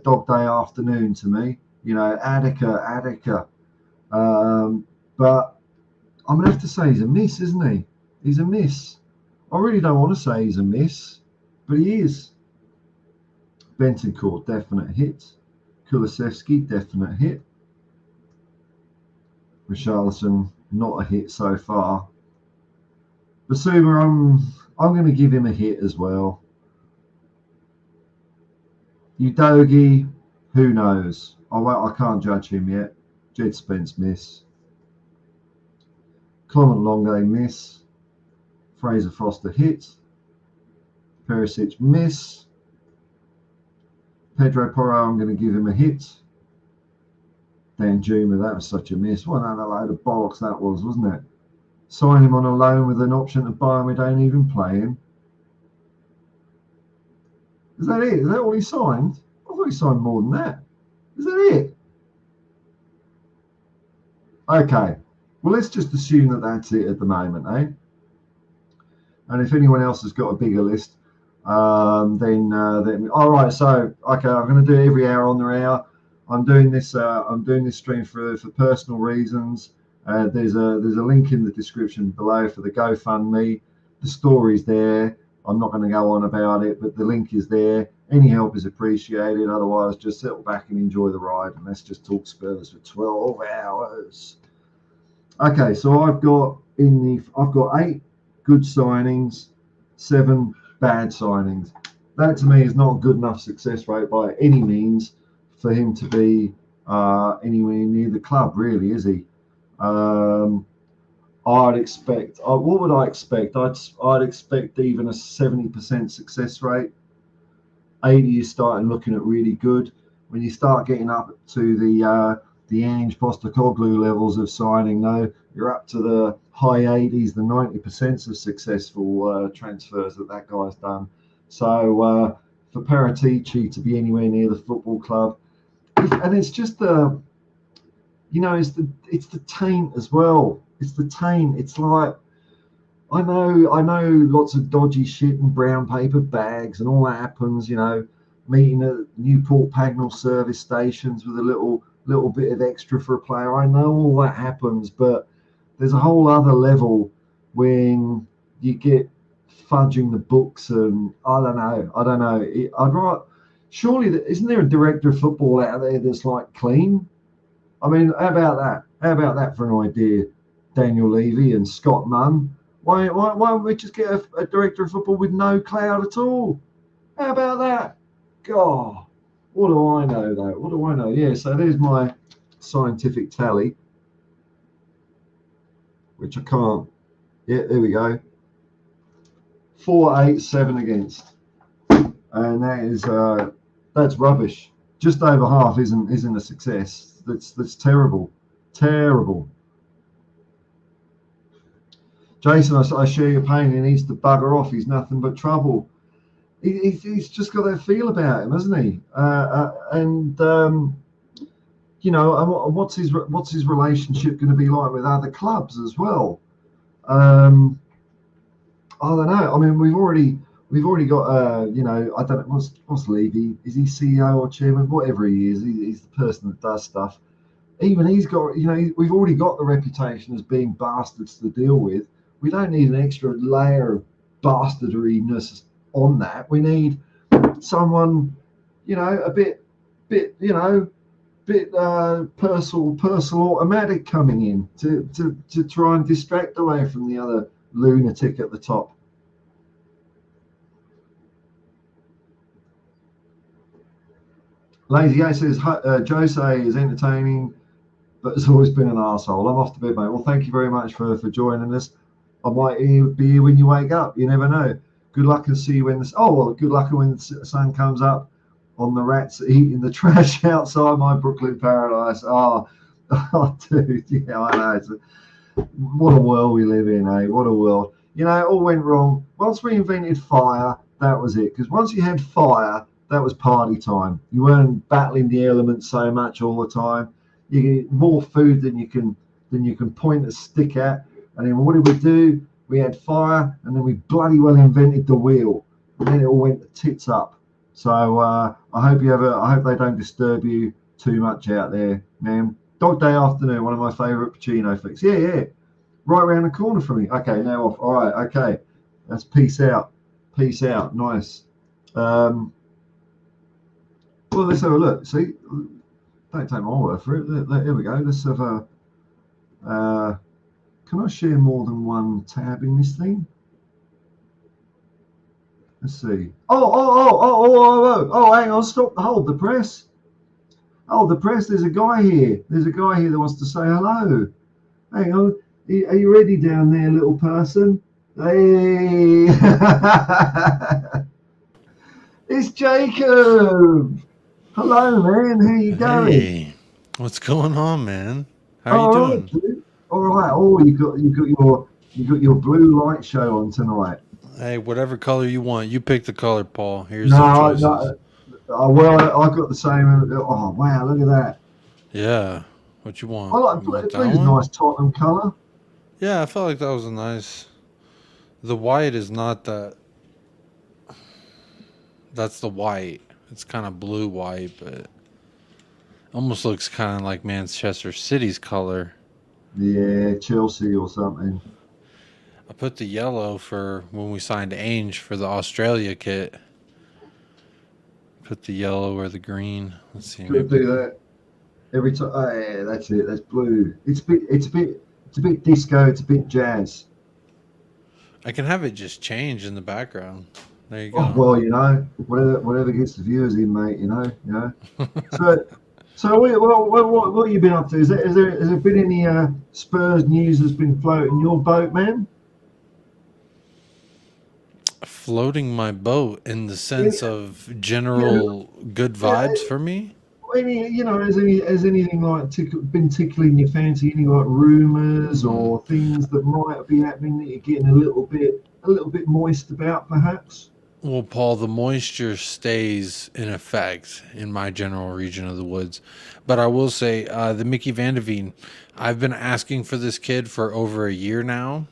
Dog Day Afternoon to me. You know, Attica. But I'm gonna have to say he's a miss, isn't he? He's a miss. I really don't want to say he's a miss, but he is. Bentoncourt, definite hit. Kulusevski, definite hit. Richarlison, not a hit so far. Basuma, I'm going to give him a hit as well. Udogie, who knows? I can't judge him yet. Jed Spence, miss. Clement Longue, miss. Fraser Foster, hit. Perisic, miss. Pedro Porro, I'm going to give him a hit. Dan Juma, that was such a miss. What another load of bollocks that was, wasn't it? Sign him on a loan with an option to buy him, we don't even play him. Is that it? Is that all he signed? I thought he signed more than that. Is that it? Okay. Well, let's just assume that that's it at the moment, eh? And if anyone else has got a bigger list, then all right. So okay, I'm going to do it every hour on the hour. I'm doing this stream for personal reasons. There's a link in the description below for the GoFundMe. The story's there. I'm not going to go on about it, but the link is there. Any help is appreciated. Otherwise, just settle back and enjoy the ride, and let's just talk Spurs for 12 hours. Okay, so I've got 8 good signings, 7 bad signings. That to me is not a good enough success rate by any means for him to be anywhere near the club, really, is he? I'd expect. What would I expect? I'd expect even a 70% success rate. 80 is starting looking at really good. When you start getting up to the Ange Postecoglou levels of signing, though, you're up to the high 80s, the 90% of successful transfers that guy's done. So for Paratici to be anywhere near the football club, and it's just it's the taint as well. It's the taint. It's like I know lots of dodgy shit and brown paper bags and all that happens. Meeting at Newport Pagnell service stations with a little bit of extra for a player. I know all that happens, but there's a whole other level when you get fudging the books and I don't know. Surely isn't there a director of football out there that's like clean? I mean, how about that? How about that for an idea? Daniel Levy and Scott Munn. Why don't we just get a director of football with no cloud at all? How about that? God, what do I know though? What do I know? Yeah, so there's my scientific tally, which I can't. Yeah, there we go. 4, 8, 7 against, and that's rubbish. Just over half isn't a success. That's terrible, terrible. Jason, I share your pain. He needs to bugger off. He's nothing but trouble. He's just got that feel about him, hasn't he? What's his relationship going to be like with other clubs as well? I don't know. I mean, we've already got I don't know what's Levy. Is he CEO or chairman? Whatever he is, he's the person that does stuff. Even he's got we've already got the reputation as being bastards to deal with. We don't need an extra layer of bastardiness on that. We need someone, a bit Purcell automatic coming in to try and distract away from the other lunatic at the top. Lazy A says Jose is entertaining, but has always been an arsehole. I'm off to bed, mate. Well, thank you very much for joining us. I might be here when you wake up. You never know. Good luck and see you when good luck when the sun comes up on the rats eating the trash outside my Brooklyn paradise. Oh, dude, yeah, I know. What a world we live in, eh? What a world. It all went wrong. Once we invented fire, that was it. Because once you had fire, that was party time. You weren't battling the elements so much all the time. You get more food than you can point a stick at. And then what did we do? We had fire, and then we bloody well invented the wheel, and then it all went to tits up. So I hope they don't disturb you too much out there, man. Dog Day Afternoon, one of my favourite Pacino flicks. Yeah, right around the corner from me. Okay, now off. All right, okay. That's peace out. Peace out. Nice. Well, let's have a look. See, don't take my word for it. Here we go. Let's have a. Can I share more than one tab in this thing? Let's see. Oh, hang on, stop, hold the press. Hold the press, there's a guy here. There's a guy here that wants to say hello. Hang on, are you ready down there, little person? Hey! It's Jacob! Hello, man, how you going? Hey, what's going on, man? How are you All right, doing? dude. All right. Oh, you got your blue light show on tonight. Hey, whatever color you want. You pick the color, Paul. Here's some No, choices. no. Well, I got the same. Oh, wow, look at that. Yeah, what you I want? like You want that blue's a one? nice Tottenham colour. Yeah, I felt like that was a nice. The white is not that. That's the white. It's kind of blue white, but almost looks kind of like Manchester City's color. Yeah, Chelsea or something. I put the yellow for when we signed Ange for the Australia kit. Put the yellow or the green. Let's see, Got to maybe. do that every time. Oh, yeah, that's it. That's blue. It's a bit disco. It's a bit jazz. I can have it just change in the background. There you Oh, go. well, whatever gets the viewers in, mate. So, so what have you been up to? Has there been any Spurs news that's been floating your boat, man? Floating my boat in the Any, sense of yeah, general good yeah, vibes for me. has anything like been tickling your fancy? Any like rumours Hmm. or things that might be happening that you're getting a little bit moist about, perhaps? Well, Paul, the moisture stays in effect in my general region of the woods. But I will say, the Mickey Van de Veen, I've been asking for this kid for over a year now.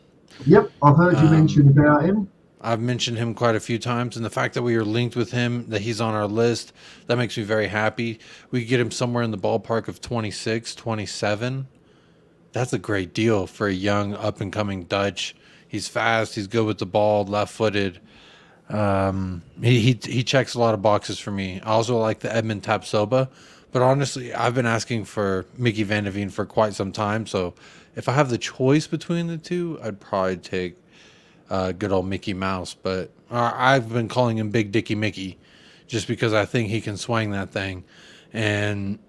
Yep, I've heard you mention Um, about him. I've mentioned him quite a few times, and the fact that we are linked with him, that he's on our list, that makes me very happy. We could get him somewhere in the ballpark of 26, 27. That's a great deal for a young, up and coming Dutch. He's fast. He's good with the ball, left footed. He checks a lot of boxes for me. I also like the Edmund Tapsoba, but honestly, I've been asking for Mickey Van de Veen for quite some time. So if I have the choice between the two, I'd probably take good old Mickey Mouse. But I've been calling him Big Dicky Mickey, just because I think he can swing that thing. And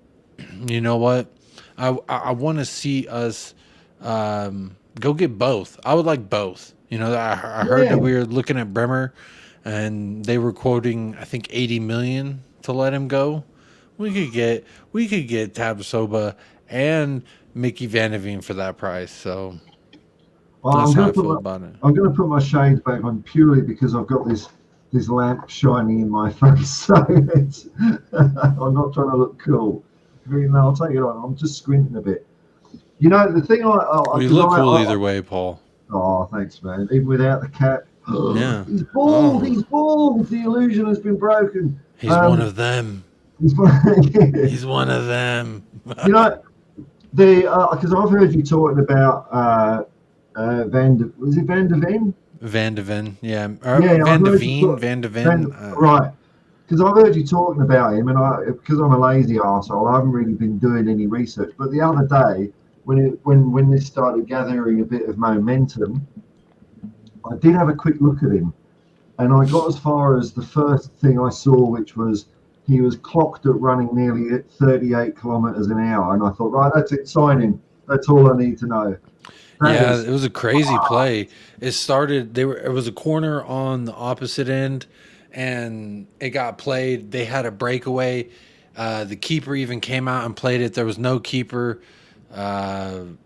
you know what? I want to see us go get both. I would like both. I heard that Yeah. we were looking at Bremer, and they were quoting I think 80 million to let him go. We could get Tabsoba and Mickey Van de Veen for that price. So Well, that's I'm how going I to put feel my about it. I'm going to put my shades back on purely because I've got this lamp shining in my face. So I'm not trying to look cool. Even though I'll take it on. I'm just squinting a bit. The thing Well, you because look cool either way, Paul. oh, thanks, man. Even without the cap, Yeah. he's bald. Oh, He's bald. The illusion has been broken. he's one Um, of them. he's, He's one of them. you know, the because I've heard you talking about was it Van de Ven? Van de Ven, yeah, Yeah, I've Van de heard you Veen, talk. Van de Ven. Van, right, because I've heard you talking about him, and because I'm a lazy arsehole, I haven't really been doing any research. But the other day, when this started gathering a bit of momentum, I did have a quick look at him, and I got as far as the first thing I saw, which was he was clocked at running nearly at 38 kilometers an hour, and I thought, right, that's it, sign him. That's all I need to know. That Yeah, is, it was a crazy play. It started. It was a corner on the opposite end, and it got played. They had a breakaway. The keeper even came out and played it. There was no keeper.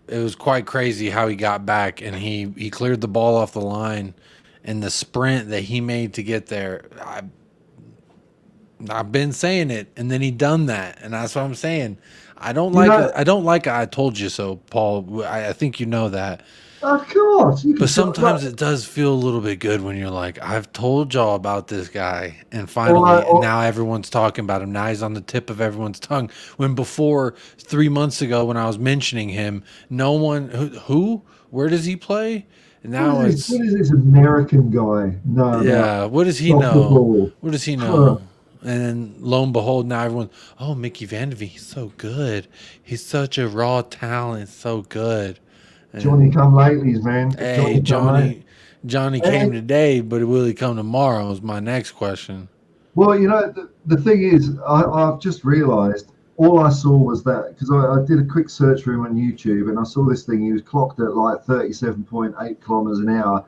It was quite crazy how he got back, and he cleared the ball off the line, and the sprint that he made to get there. I've been saying it, and then he done that, and that's what I'm saying. I don't you like know, a, I don't like a I told you so, Paul. I think you know that. of course, you But can talk. sometimes it does feel a little bit good when you're like, I've told y'all about this guy, and Or, finally, and or now everyone's talking about him. Now he's on the tip of everyone's tongue. When before 3 months ago, when I was mentioning him, no one who where does he play? And what now is this? What it's is this American guy know about yeah. What does he soccer know? ball? What does he Huh. know? And then lo and behold, now everyone, oh, Mickey Van de Veen, he's so good. He's such a raw talent, so good. Johnny And come latelys, man. hey, Come late. Johnny Hey, came today, but will he come tomorrow? Is my next question. well, the thing is, I've just realised all I saw was that because I did a quick search for him on YouTube and I saw this thing. He was clocked at like 37.8 kilometers an hour,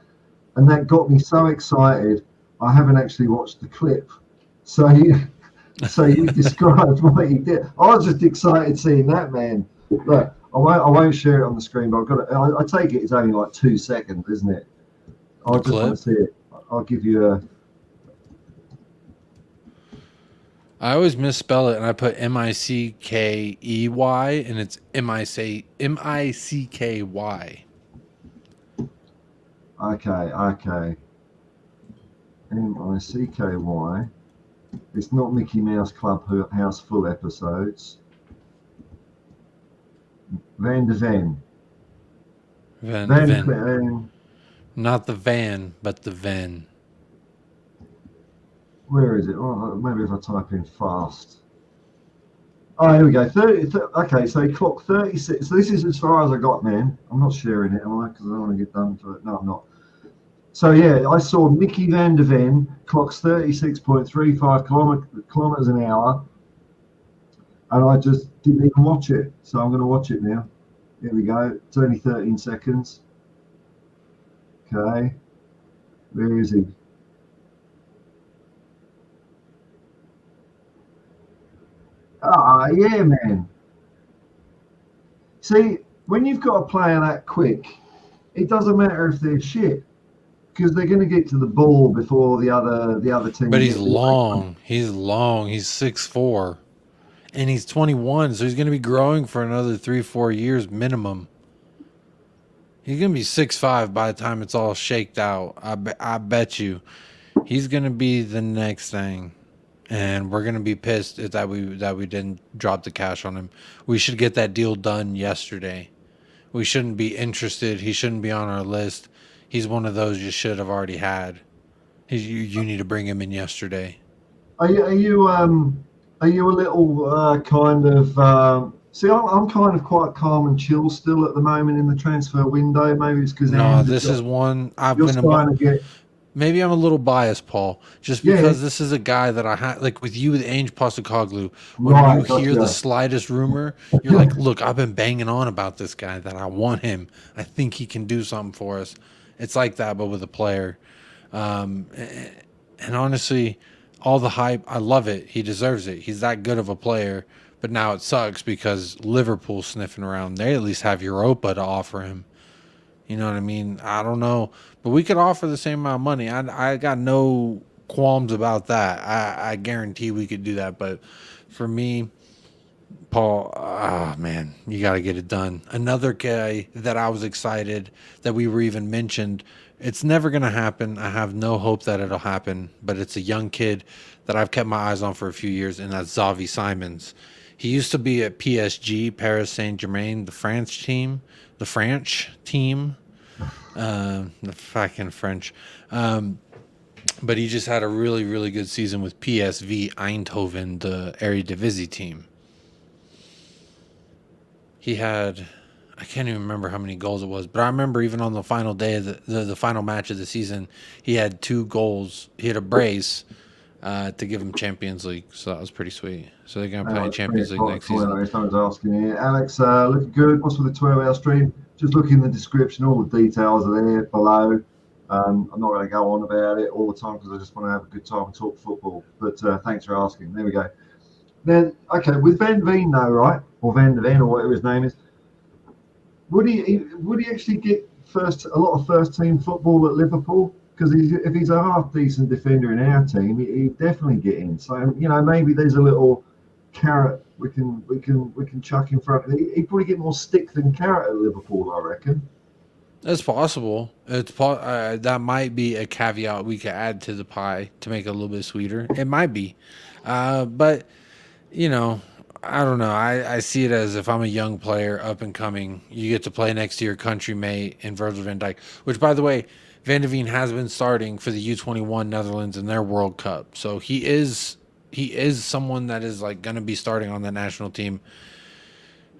and that got me so excited. I haven't actually watched the clip, so you described what he did. I was just excited seeing that, man. Look, I won't share it on the screen, but I've got it. I take it it's only like 2 seconds, isn't it? I The just want clip. to see it. I'll give you a. I always misspell it, and I put Mickey, and it's Micky. Okay. Micky. It's not Mickey Mouse Club House Full episodes. Van de Ven. Van Ven. Clen. Not the van, but the Ven. Where is it? Oh, maybe if I type in fast. Oh, here we go. 30, okay, so he clocked 36. So this is as far as I got, man. I'm not sharing it, am I? Because I don't want to get done for it. No, I'm not. So yeah, I saw Mickey Van de Ven clocks 36.35 kilometers an hour, and I just didn't even watch it. So I'm going to watch it now. Here we go. It's only 13 seconds. Okay. Where is he? Ah, yeah, man. See, when you've got a player that quick, it doesn't matter if they're shit because they're going to get to the ball before the other team But he's get there. long. He's long. He's 6'4", and he's 21, so he's going to be growing for another 3-4 years minimum. He's going to be 6'5" by the time it's all shaked out. I bet you. He's going to be the next thing. And we're going to be pissed that we didn't drop the cash on him. We should get that deal done yesterday. We shouldn't be interested. He shouldn't be on our list. He's one of those you should have already had. You need to bring him in yesterday. Are you a little kind of see? I'm kind of quite calm and chill still at the moment in the transfer window. Maybe it's because No, this is one I've you're been starting to get. maybe I'm a little biased, Paul, just Yeah, because this is a guy that I had like with you with Ange Postecoglou. When you right, hear the gotcha. slightest rumor, you're like, "Look, I've been banging on about this guy that I want him. I think he can do something for us." It's like that, but with a player. And honestly, all the hype, I love it. He deserves it. He's that good of a player. But now it sucks because Liverpool's sniffing around. They at least have Europa to offer him. You know what I mean? I don't know, but we could offer the same amount of money. I got no qualms about that. I guarantee we could do that. But for me, Paul, ah man, you got to get it done. Another guy that I was excited that we were even mentioned. It's never gonna happen. I have no hope that it'll happen. But it's a young kid that I've kept my eyes on for a few years, and that's Xavi Simons. He used to be at PSG, Paris Saint Germain, the French team, the fucking French. But he just had a really, really good season with PSV Eindhoven, the Eredivisie team. He had, I can't even remember how many goals it was, but I remember even on the final day of the final match of the season, he had 2 goals. He had a brace to give him Champions League, so that was pretty sweet. So they're gonna play in It's 3 Champions League o'clock. next season. Someone's asking here. Alex, looking good. What's with the 12-hour stream? Just look in the description. All the details are there below. I'm not going to go on about it all the time because I just want to have a good time and talk football. But thanks for asking. There we go. Then, okay, with Van Veen though, right? Or Van de Ven or whatever his name is, would he actually get a lot of first team football at Liverpool? Because if he's a half decent defender in our team, he'd definitely get in. So maybe there's a little carrot we can chuck in front. He'd probably get more stick than carrot at Liverpool, I reckon. It's possible. That might be a caveat we could add to the pie to make it a little bit sweeter. It might be, but you know, I don't know. I see it as if I'm a young player up and coming, you get to play next to your countrymate in Virgil van Dijk, which by the way, Van de Ven has been starting for the U21 Netherlands in their World Cup. So he is someone that is like going to be starting on the national team.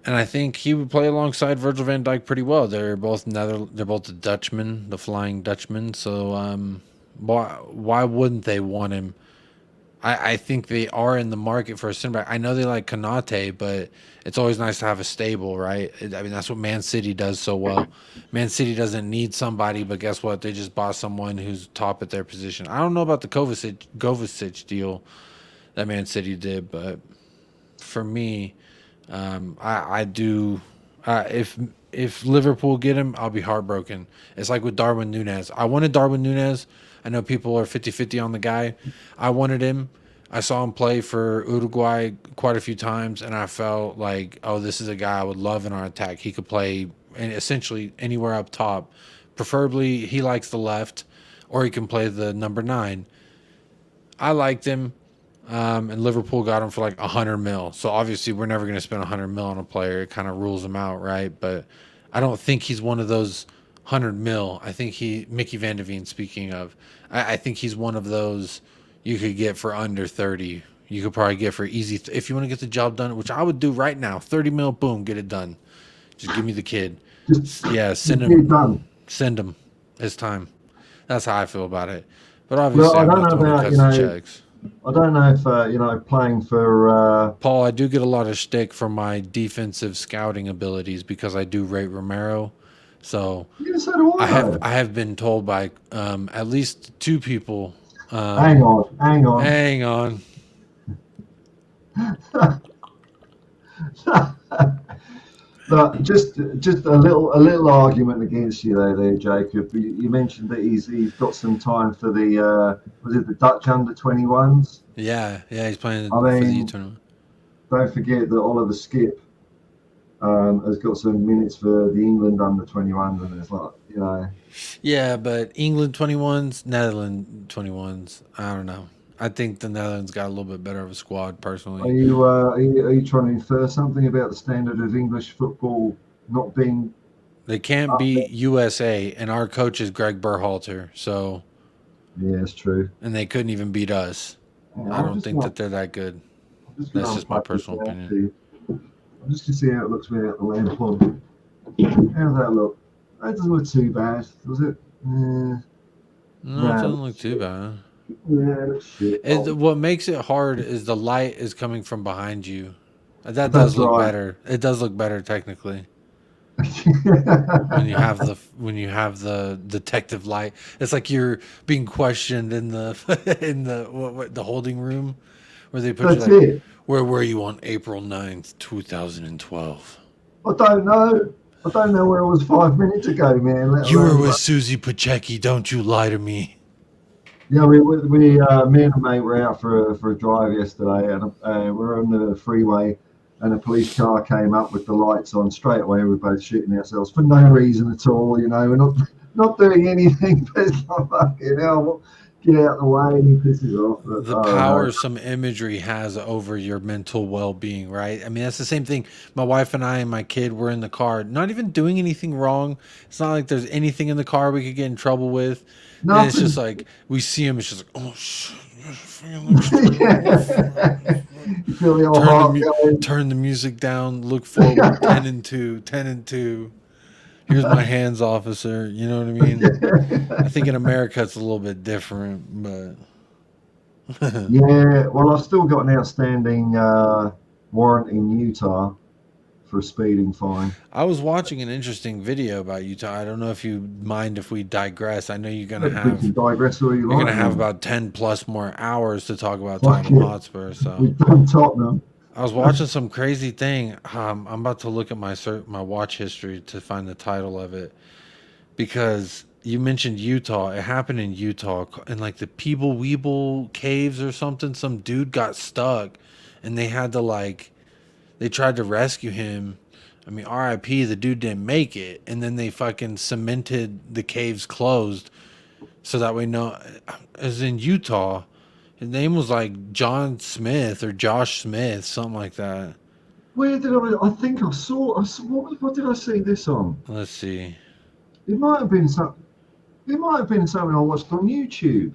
And I think he would play alongside Virgil van Dijk pretty well. They're both the Dutchman, the Flying Dutchman. So why wouldn't they want him? I think they are in the market for a center back. I know they like Konate, but it's always nice to have a stable, right? I mean, that's what Man City does so well. Man City doesn't need somebody, but guess what? They just bought someone who's top at their position. I don't know about the Kovacic deal that Man City did, but for me, I do. If Liverpool get him, I'll be heartbroken. It's like with Darwin Nunez. I wanted Darwin Nunez. I know people are 50-50 on the guy. I wanted him. I saw him play for Uruguay quite a few times, and I felt like, oh, this is a guy I would love in our attack. He could play essentially anywhere up top. Preferably, he likes the left, or he can play the number 9. I liked him. And Liverpool got him for like 100 mil. So obviously we're never going to spend 100 mil on a player. It kind of rules him out, right? But I don't think he's one of those 100 mil. I think Mickey Van de Veen, speaking of, I think he's one of those you could get for under 30. You could probably get for easy, if you want to get the job done, which I would do right now, 30 mil, boom, get it done. Just give me the kid. Yeah, send him. Send him. It's time. That's how I feel about it. But obviously, Well, I don't I'm not know the one who about, cuts the checks. I don't know if playing for Paul, I do get a lot of shtick for my defensive scouting abilities because I do rate Romero. So yeah, so do I. I have been told by at least 2 people. Hang on. Hang on. But just a little argument against you there, Jacob. You mentioned that he's got some time for the was it the Dutch under-21s? Yeah, he's playing for the U tournament. Don't forget that Oliver Skip has got some minutes for the England under-21s, and it's like, Yeah, but England 21s, Netherlands 21s. I don't know. I think the Netherlands got a little bit better of a squad, personally. Are you trying to infer something about the standard of English football not being? They can't beat USA, and our coach is Greg Berhalter. So yeah, it's true. And they couldn't even beat us. I don't think that they're that good. That's just my personal opinion. I'm just to see how it looks without the lamp on. How does that look? That doesn't look too bad, does it? No, it doesn't look too bad. Yeah, that's shit. What makes it hard is the light is coming from behind you. That does look better. It does look better technically. when you have the detective light, it's like you're being questioned in the holding room where they put you like, where were you on April 9th, 2012? I don't know where I was 5 minutes ago, man. You were with Susie Pacheco. Don't you lie to me. Yeah, me and a mate were out for a drive yesterday, and we're on the freeway, and a police car came up with the lights on. Straight away, we were both shooting ourselves for no reason at all. We're not doing anything. But it's like, fucking hell, get out of the way, and he pisses off. But, the power some imagery has over your mental well-being, right? I mean, that's the same thing. My wife and I and my kid were in the car, not even doing anything wrong. It's not like there's anything in the car we could get in trouble with. And it's just like we see him. It's just like, oh shit. Turn the music down. Look forward. 10 and 2. 10 and 2. Here's my hands, officer. You know what I mean? I think in America it's a little bit different, but yeah. Well, I've still got an outstanding warrant in Utah for a speeding fine. I was watching an interesting video about Utah. I don't know if you mind if we digress. I know you're gonna have you're gonna have about 10 plus more hours to talk about Tottenham Hotspur. So we've done Tottenham. I was watching some crazy thing. I'm about to look at my watch history to find the title of it, because you mentioned Utah. It happened in Utah in like the Peeble Weeble caves or something. Some dude got stuck, and they had to they tried to rescue him. I mean, R.I.P. The dude didn't make it, and then they fucking cemented the caves closed, so that way as in Utah. His name was like John Smith or Josh Smith, something like that. Where did I think I saw what did I see this on? Let's see. It might have been something I watched on YouTube.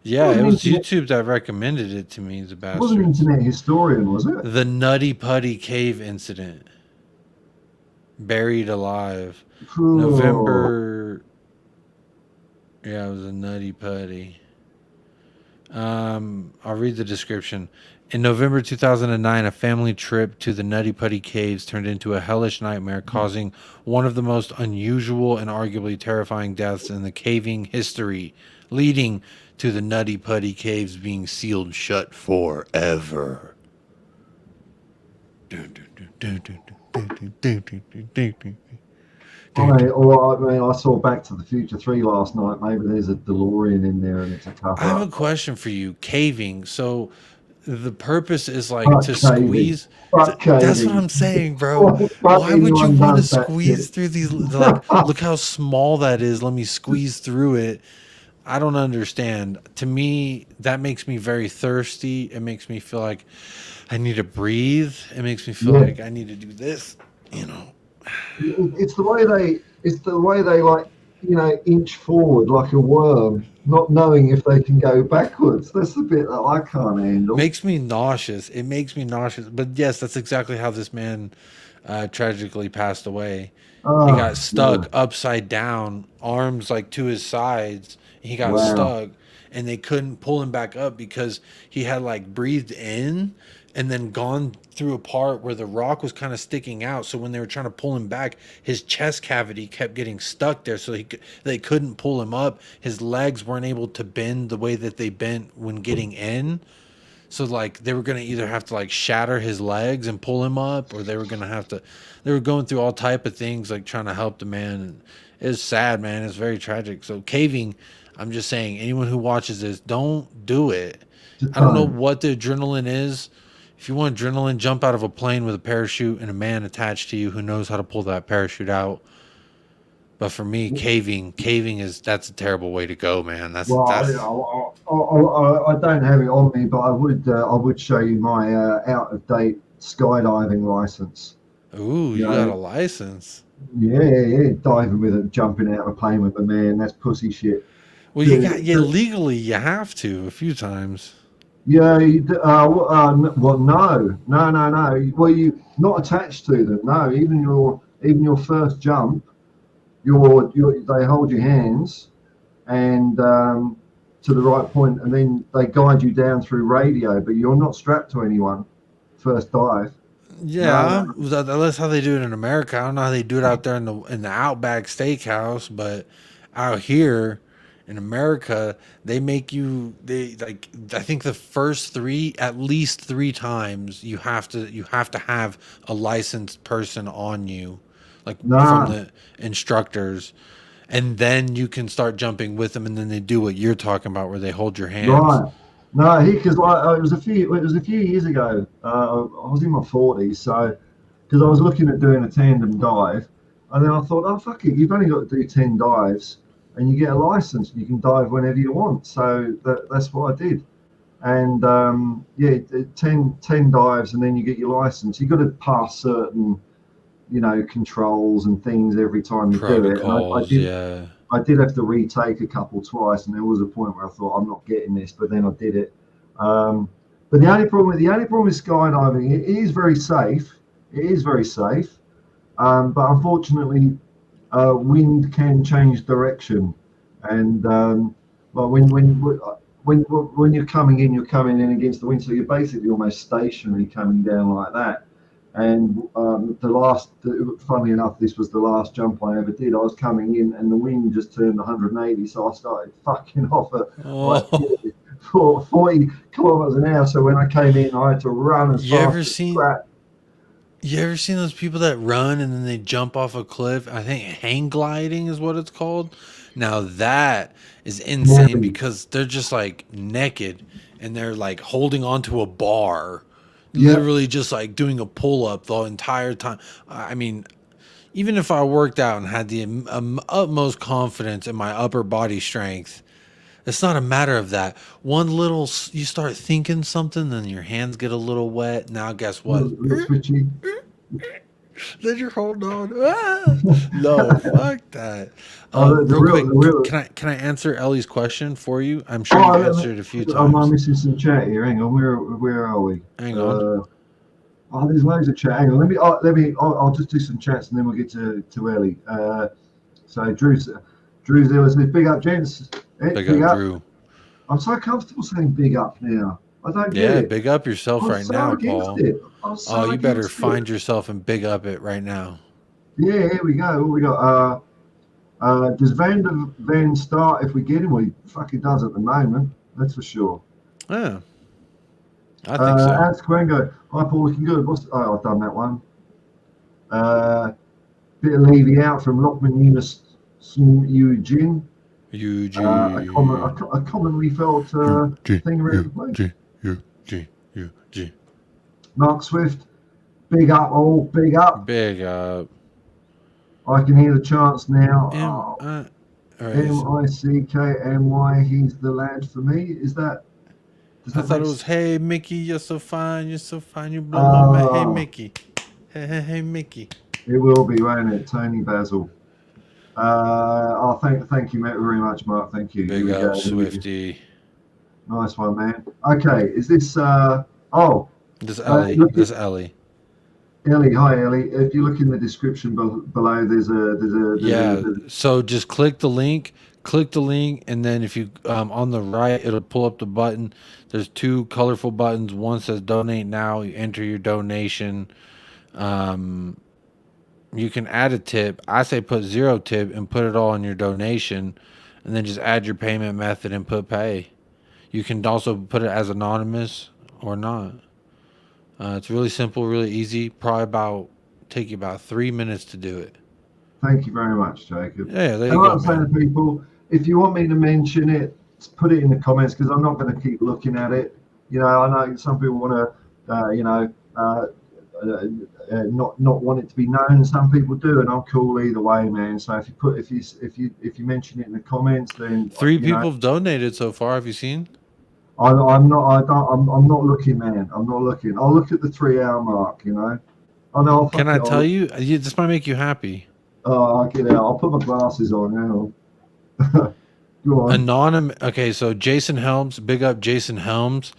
Yeah, it was YouTube that recommended it to me, the bastard. It wasn't an internet historian, was it? The Nutty Putty Cave Incident. Buried alive. Oh, November. Yeah, it was a nutty putty. I'll read the description. In November 2009, a family trip to the Nutty Putty Caves turned into a hellish nightmare, causing one of the most unusual and arguably terrifying deaths in the caving history, leading to the Nutty Putty Caves being sealed shut forever. I saw Back to the Future 3 last night. Maybe there's a DeLorean in there and it's a I have a cover-up. question for you. Caving. So the purpose is like Fuck to caving. squeeze. Fuck That's what caving. I'm saying, bro. Fuck Why would you anyone want to does that squeeze shit. through these? Like, look how small that is. Let me squeeze through it. I don't understand. To me, that makes me very thirsty. It makes me feel like I need to breathe. It makes me feel Yeah. like I need to do this. You know. It's the way they like, inch forward like a worm, not knowing if they can go backwards. That's the bit that I can't handle. Makes me nauseous. It makes me nauseous. But yes, that's exactly how this man tragically passed away. He got Oh, yeah. stuck upside down, arms like to his sides. He got Wow. stuck, and they couldn't pull him back up because he had like breathed in and then gone through a part where the rock was kind of sticking out. So when they were trying to pull him back, his chest cavity kept getting stuck there. So they couldn't pull him up. His legs weren't able to bend the way that they bent when getting in. So like they were gonna either have to like shatter his legs and pull him up, or they were gonna have to. They were going through all type of things like trying to help the man. And it's sad, man. It's very tragic. So caving, I'm just saying, anyone who watches this, don't do it. Just I don't know don't. what the adrenaline is. If you want adrenaline, jump out of a plane with a parachute and a man attached to you who knows how to pull that parachute out. But for me, caving is that's a terrible way to go, man. Well, That's. I don't have it on me, but I would show you my out of date skydiving license. Ooh, You you got know, a license. yeah, yeah, diving with it, jumping out of a plane with a man. That's pussy shit. Well, you got yeah. The, Legally, you have to a few times. Yeah, well, no, no, no, no. Well, you not attached to them. No, even your first jump, they hold your hands and to the right point, and then they guide you down through radio. But you're not strapped to anyone. First dive. No, Yeah, no, that's how they do it in America. I don't know how they do it out there in the Outback Steakhouse, but out here in America, they make you they like I think the first three at least three times you have to have a licensed person on you, like from no. the instructors, and then you can start jumping with them, and then they do what you're talking about, where they hold your hands. Right. No, because like it was a few years ago. I was in my 40s, so because I was looking at doing a tandem dive, and then I thought, oh fuck it, you've only got to do 10 dives, and you get a license. You can dive whenever you want. So that's what I did. And yeah, 10 dives, and then you get your license. You got to pass certain, controls and things every time you do it. And I Protocols, did yeah. I did have to retake a couple twice, and there was a point where I thought I'm not getting this, but then I did it. But the only problem with skydiving, it is very safe. It is very safe, but unfortunately, wind can change direction, and like when you're coming in against the wind, so you're basically almost stationary coming down like that. And funnily enough, this was the last jump I ever did. I was coming in, and the wind just turned 180, so I started fucking off at like Oh, 40 kilometers an hour. So when I came in, I had to run as you ever fast as seen crap. You ever seen those people that run and then they jump off a cliff? I think hang gliding is what it's called. Now that is insane Scary. because they're just like naked and they're like holding onto a bar, Yeah, literally just like doing a pull up the entire time. I mean, even if I worked out and had the utmost confidence in my upper body strength, it's not a matter of that. You start thinking something, then your hands get a little wet. Now, guess what? little switchy. Then you're holding on. Ah! No, fuck that. The Real real, the quick, real. can I answer Ellie's question for you? I'm sure you've Oh, answered it a few am I times. missing some chat here? Hang on, where are we? Hang on. Uh, Oh, there's loads of chat. Hang on, I'll just do some chats and then we'll get to Ellie. So Drew's there says, big up, gents. Big up, Drew. I'm so comfortable saying big up now. I don't get Yeah, it. big up yourself I'm right so now, against Paul. it. I'm so Oh, you better against find it. yourself and big up it right now. Yeah, here we go. What we got? Does Van start if we get him? Well, he fucking does at the moment. That's for sure. Yeah, I think so. Ants Quengo. Hi, Paul. Looking good. I've done that one. Bit of Levy out from Lockman Eunice Eugene. A commonly felt thing around the place. Mark Swift. Big up, all. Big up. Big up. I can hear the chants now. Mickmy, he's the lad for me. Does that I thought it was, hey, Mickey, you're so fine, you blow my mind. Hey, Mickey. Hey, Mickey. It will be, won't it? Tony Basil. Thank you very much, Mark. Thank you. Big up, Swifty. Nice one, man. Okay, is this, This Ellie. Ellie, hi Ellie. If you look in the description below, there's So just click the link, and then if you on the right, it'll pull up the button. There's two colorful buttons. One says donate now. You enter your donation. You can add a tip. I say put 0 tip and put it all in your donation, and then just add your payment method and put pay. You can also put it as anonymous or not. It's really simple, really easy. Probably take you about 3 minutes to do it. Thank you very much, Jacob. Yeah, there you go, I'm saying to people, if you want me to mention it, put it in the comments because I'm not going to keep looking at it. You know, I know some people want to, not want it to be known. Some people do, and I'm cool either way, man. So if you mention it in the comments, then 3 people have donated so far. Have you seen? I'm not looking, man. I'm not looking. I'll look at the 3-hour mark, you know. Oh no! Can I tell you? This might make you happy. Oh, I'll get out. I'll put my glasses on now. Go on. Anonymous. Okay, so Jason Helms, big up Jason Helms.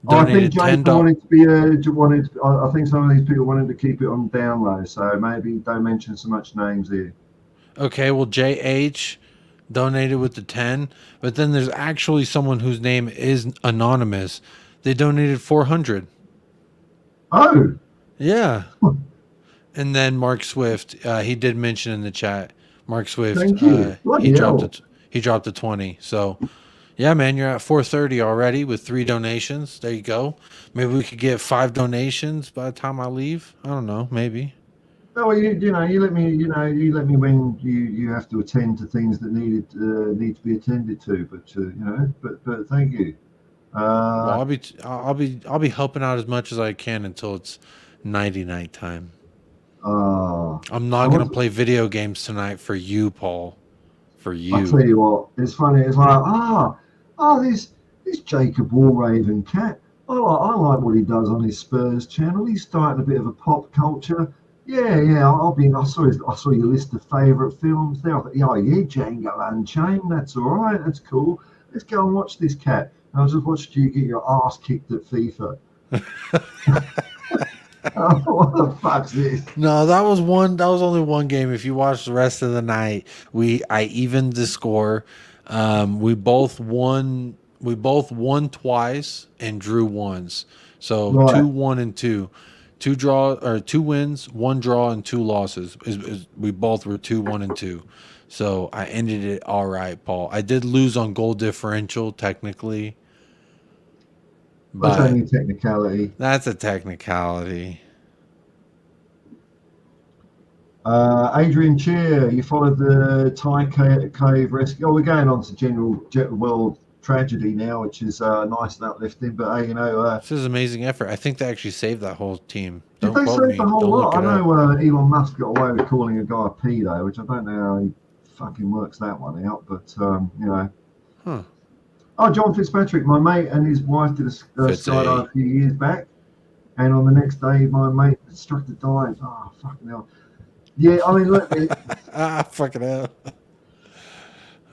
I think Jason wanted to be. I think some of these people wanted to keep it on down low, so maybe don't mention so much names here. Okay, well JH donated with the 10, but then there's actually someone whose name is anonymous. They donated 400. Oh. Yeah. And then Mark Swift, he did mention in the chat. Mark Swift, he dropped a 20. So, yeah, man, you're at 430 already with 3 donations. There you go. Maybe we could get 5 donations by the time I leave. I don't know, maybe. No, you let me when you have to attend to things that need to be attended to. But thank you. Well, I'll be helping out as much as I can until it's night time. I'm not gonna play video games tonight for you, Paul. For you. I'll tell you what, it's funny. It's like this Jacob Warraven cat. I like what he does on his Spurs channel. He's starting a bit of a pop culture. Yeah. I saw your list of favourite films there. I thought, Django Unchained. That's all right. That's cool. Let's go and watch this cat. And I just watched you get your ass kicked at FIFA. Oh, what the fuck's this? No, that was only one game. If you watch the rest of the night, I evened the score. We both won twice and drew once. So right. 2-1-2. 2 wins, 1 draw, and 2 losses. We both were 2-1-2. So I ended it all right, Paul. I did lose on goal differential technically. That's only a technicality. That's a technicality. Adrian Cheer, you followed the Thai cave rescue. Oh, we're going on to general world tragedy now, which is nice and uplifting. But hey, this is amazing effort. I think they actually saved that whole team. Did they save the whole lot? I know Elon Musk got away with calling a guy a pedo, which I don't know how he fucking works that one out. But Huh. Oh, John Fitzpatrick, my mate and his wife did a skydive a few years back, and on the next day, my mate struck the dive. Oh, fucking hell. Yeah, I mean, look. Fucking hell.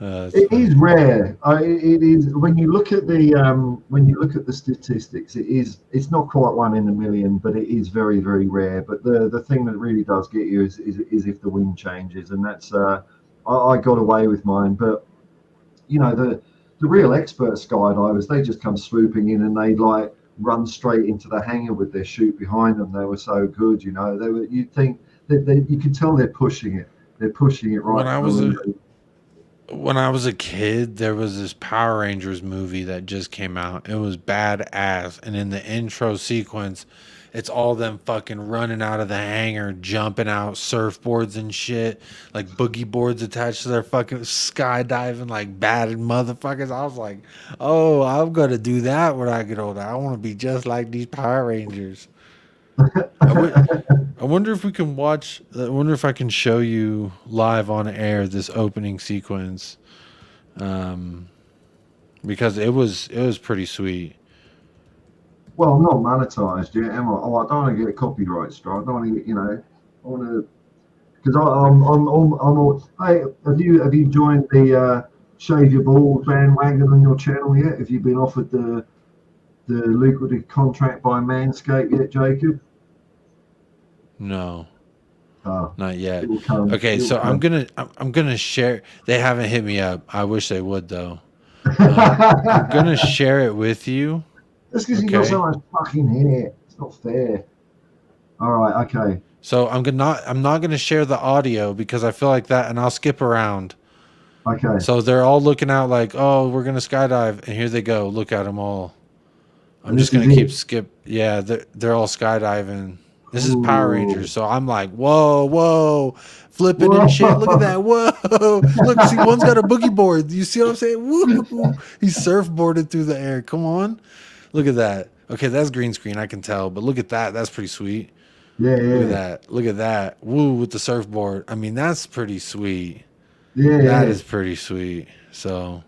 That's It funny. is rare. It is when you look at the statistics. It's not quite 1 in a million, but it is very very rare. But the thing that really does get you is if the wind changes, and that's I got away with mine. But the real expert skydivers, they just come swooping in and they like run straight into the hangar with their chute behind them. They were so good, They were. You'd think that you can tell they're pushing it. They're pushing it When right I for a was a reason. when I was a kid, there was this Power Rangers movie that just came out. It was badass, and in the intro sequence, it's all them fucking running out of the hangar, jumping out, surfboards and shit, like boogie boards attached to their fucking skydiving, like batted motherfuckers. I was like, oh, I'm gonna do that when I get older. I want to be just like these Power Rangers. I would. I wonder if we can watch. I wonder if I can show you live on air this opening sequence, um, because it was pretty sweet. Well, I'm not monetized yet, am I? Oh, I don't want to get a copyright strike. I don't want to get, I want to, because I'm all, hey, have you joined the Shave Your Balls bandwagon on your channel yet? Have you been offered the lucrative contract by Manscaped yet, Jacob? No, Ah, not it yet. will come. Okay, It will so come. I'm gonna share. They haven't hit me up. I wish they would though. I'm gonna share it with you. That's because you've got so Okay. much fucking hair. It's not fair. All right, okay, So I'm not gonna share the audio because I feel like that, and I'll skip around. okay. So they're all looking out like, oh, we're gonna skydive, and here they go. Look at them all. I'm And just this is gonna keep it. skip. Yeah, they're all skydiving. This is Power Rangers, Ooh. so I'm like, whoa, whoa, flipping and shit. Look at Whoa. that, whoa! Look, see, one's got a boogie board. You see what I'm saying? Woo! He's surfboarded through the air. Come on, look at that. Okay, that's green screen. I can tell, but look at that. That's pretty sweet. Yeah, Look at yeah, that. Look at that. Woo with the surfboard. I mean, that's pretty sweet. yeah, That yeah. is pretty sweet. So,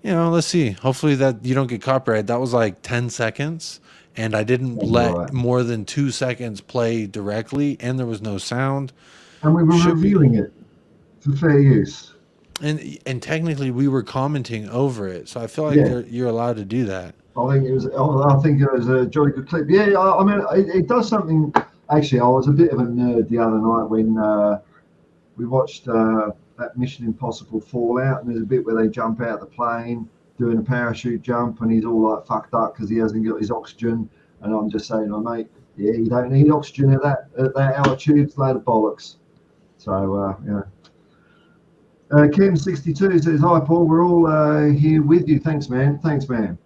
let's see. Hopefully that you don't get copyright. That was like 10 seconds and I didn't That'll be all right. let more than 2 seconds play directly and there was no sound. And we were Should be. reviewing it for fair use. And technically we were commenting over it. So I feel like Yeah, you're allowed to do that. I think it was a jolly good clip. Yeah, I mean, it does something. Actually, I was a bit of a nerd the other night when we watched that Mission Impossible Fallout, and there's a bit where they jump out the plane doing a parachute jump, and he's all like fucked up because he hasn't got his oxygen. And I'm just saying, oh mate, yeah, you don't need oxygen at that altitude. It's a load of bollocks. So Kim62 says, "Hi Paul, we're all here with you. Thanks, man. Thanks, man.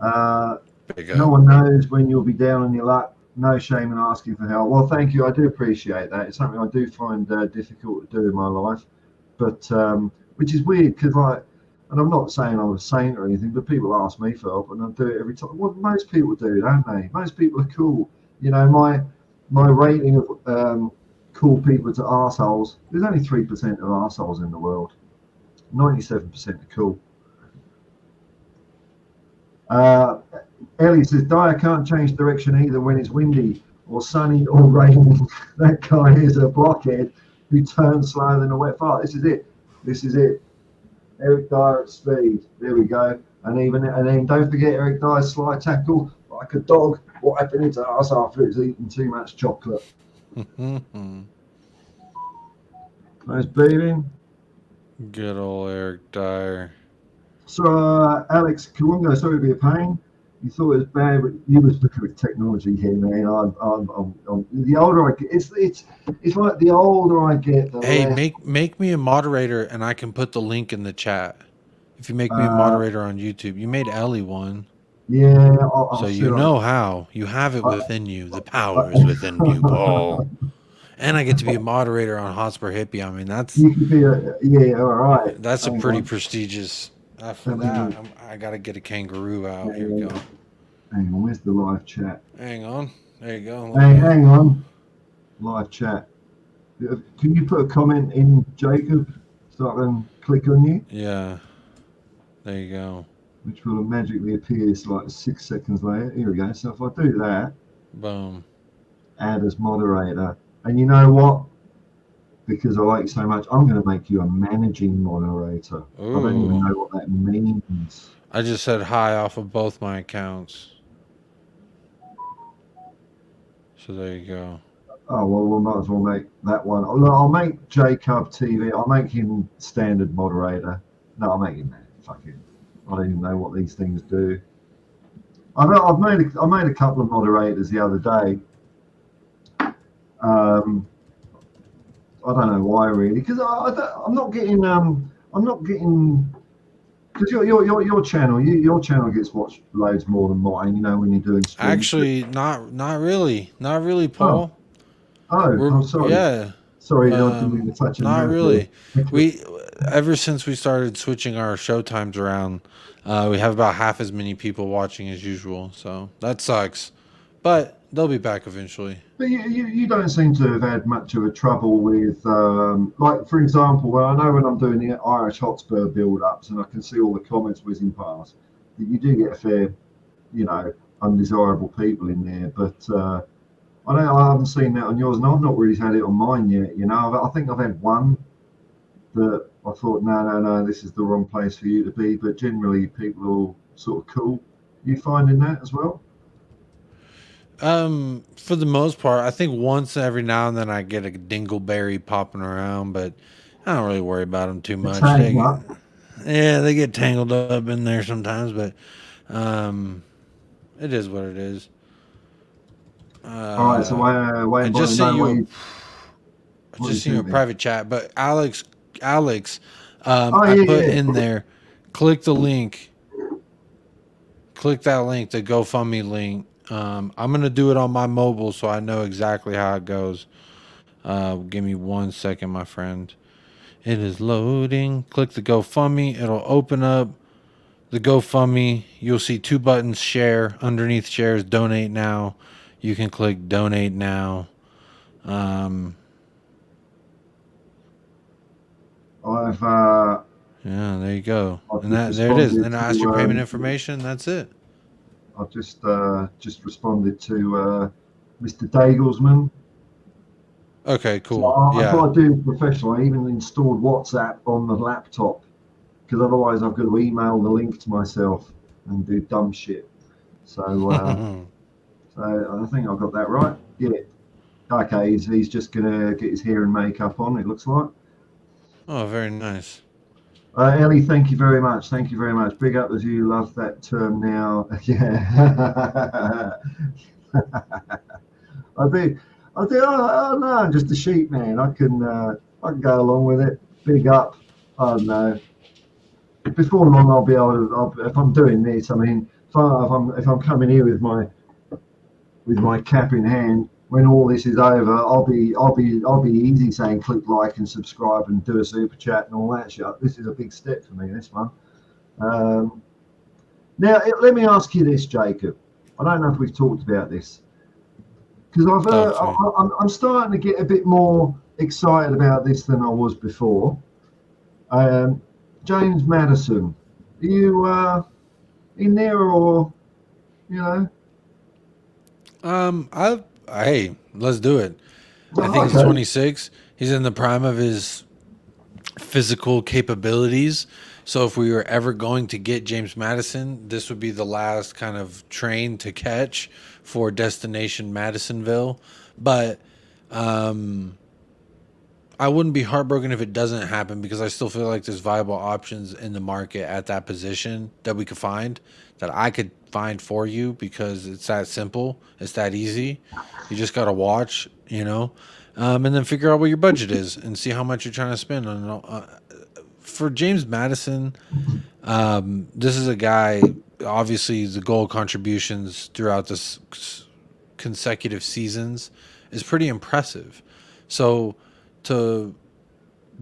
Uh, Big no up. one knows when you'll be down on your luck. No shame in asking for help." Well, thank you. I do appreciate that. It's something I do find difficult to do in my life, but which is weird because and I'm not saying I'm a saint or anything, but people ask me for help, and I do it every time. Well, most people do, don't they? Most people are cool. My rating of cool people to arseholes. There's only 3% of arseholes in the world. 97% are cool. Uh, Ellie says, Dyer can't change direction either when it's windy or sunny or raining. That guy is a blockhead who turns slower than a wet fart. This is it. This is it. Eric Dyer at speed. There we go. And then don't forget Eric Dyer's slide tackle like a dog wiping its ass after it's eaten too much chocolate. Nice beating. Good old Eric Dyer. So Alex Kalunga, sorry to be a pain. You thought it was bad, but you was looking with technology here, man. The older I get, it's like the older I get, the Hey, less. make me a moderator and I can put the link in the chat. If you make me a Uh, moderator on YouTube, you made Ellie one. yeah, So I'll see. you know how. You have it I, within you. The I, power is within you, Paul. And I get to be a moderator on Hotspur Hippie. I mean, you could be yeah, all right. that's a Hang pretty on, prestigious. For let me that, I got to get a kangaroo out. Here we hang go. on. Where's the live chat? Hang on. There you go. Look Hey, at that. hang on, live chat. Can you put a comment in, Jacob, so I can click on you? Yeah. There you go. Which will magically appear like 6 seconds later. Here we go. So if I do that, Boom. add as moderator, and you know what? because I like you so much, I'm going to make you a managing moderator. I don't even Ooh. know what that means. I just said hi off of both my accounts. So there you go. Oh, well, we might as well make that one. I'll make Jacob TV. I'll make him standard moderator. No, I'll make him that. Fucking, I don't even know what these things do. I made a couple of moderators the other day. Um, I don't know why really, because I'm not getting because your channel your channel gets watched loads more than mine. You know when you're doing streams. Actually, not really, not really, Oh, Paul. I'm sorry. Yeah, Sorry, I didn't mean to touch your not mouth there. really. We ever since we started switching our show times around, we have about half as many people watching as usual. So that sucks, but they'll be back eventually. But you don't seem to have had much of a trouble with, like, for example, well, I know when I'm doing the Irish Hotspur build-ups and I can see all the comments whizzing past, that you do get a fair, undesirable people in there. But I haven't seen that on yours, and I've not really had it on mine yet. I think I've had one that I thought, no, this is the wrong place for you to be. But generally, people are all sort of cool. You finding that as well? For the most part, I think once every now and then I get a dingleberry popping around, but I don't really worry about them too much. They get tangled up in there sometimes, but it is what it is. All right, so I Wayne just Bonner, sent no, you. I what do you just sent you a think there? private chat, but Alex, Oh I put yeah. in there. Click the link. Click that link, the GoFundMe link. I'm gonna do it on my mobile, so I know exactly how it goes. Give me 1 second, my friend. It is loading. Click the GoFundMe. It'll open up the GoFundMe. You'll see two buttons: share. Underneath shares, donate now. You can click donate now. Um, I've yeah, there you go. I've And just there it is. responded Then I ask your payment to information. That's it. I've just responded to Mr. Daiglesman. Okay, So cool. I Yeah. thought I'd do professional. I even installed WhatsApp on the laptop because otherwise I've got to email the link to myself and do dumb shit. So so I think I got that right. Yeah. Okay, he's just gonna get his hair and makeup on. It looks like. Oh, very nice. Ellie, thank you very much. Thank you very much. Big up as you love that term now. Yeah. I do. Oh no, I'm just a sheep man. I can go along with it. Big up. I don't know. Before long, I'll be able to. If I'm doing this, I mean, if I'm coming here with my cap in hand, when all this is over, I'll be easy saying click like and subscribe and do a super chat and all that shit. This is a big step for me. This one. Um, Now, let me ask you this, Jacob. I don't know if we've talked about this because Talk to me. I'm starting to get a bit more excited about this than I was before. James Maddison, are you in there or you know? Hey, let's do it. I think he's Okay. 26. He's in the prime of his physical capabilities. So if we were ever going to get James Maddison, this would be the last kind of train to catch for destination Madisonville. But I wouldn't be heartbroken if it doesn't happen because I still feel like there's viable options in the market at that position that we could find, that I could find for you because it's that simple. It's that easy. You just got to watch, and then figure out what your budget is and see how much you're trying to spend on it. For James Maddison, this is a guy, obviously, the goal contributions throughout this consecutive seasons is pretty impressive. So to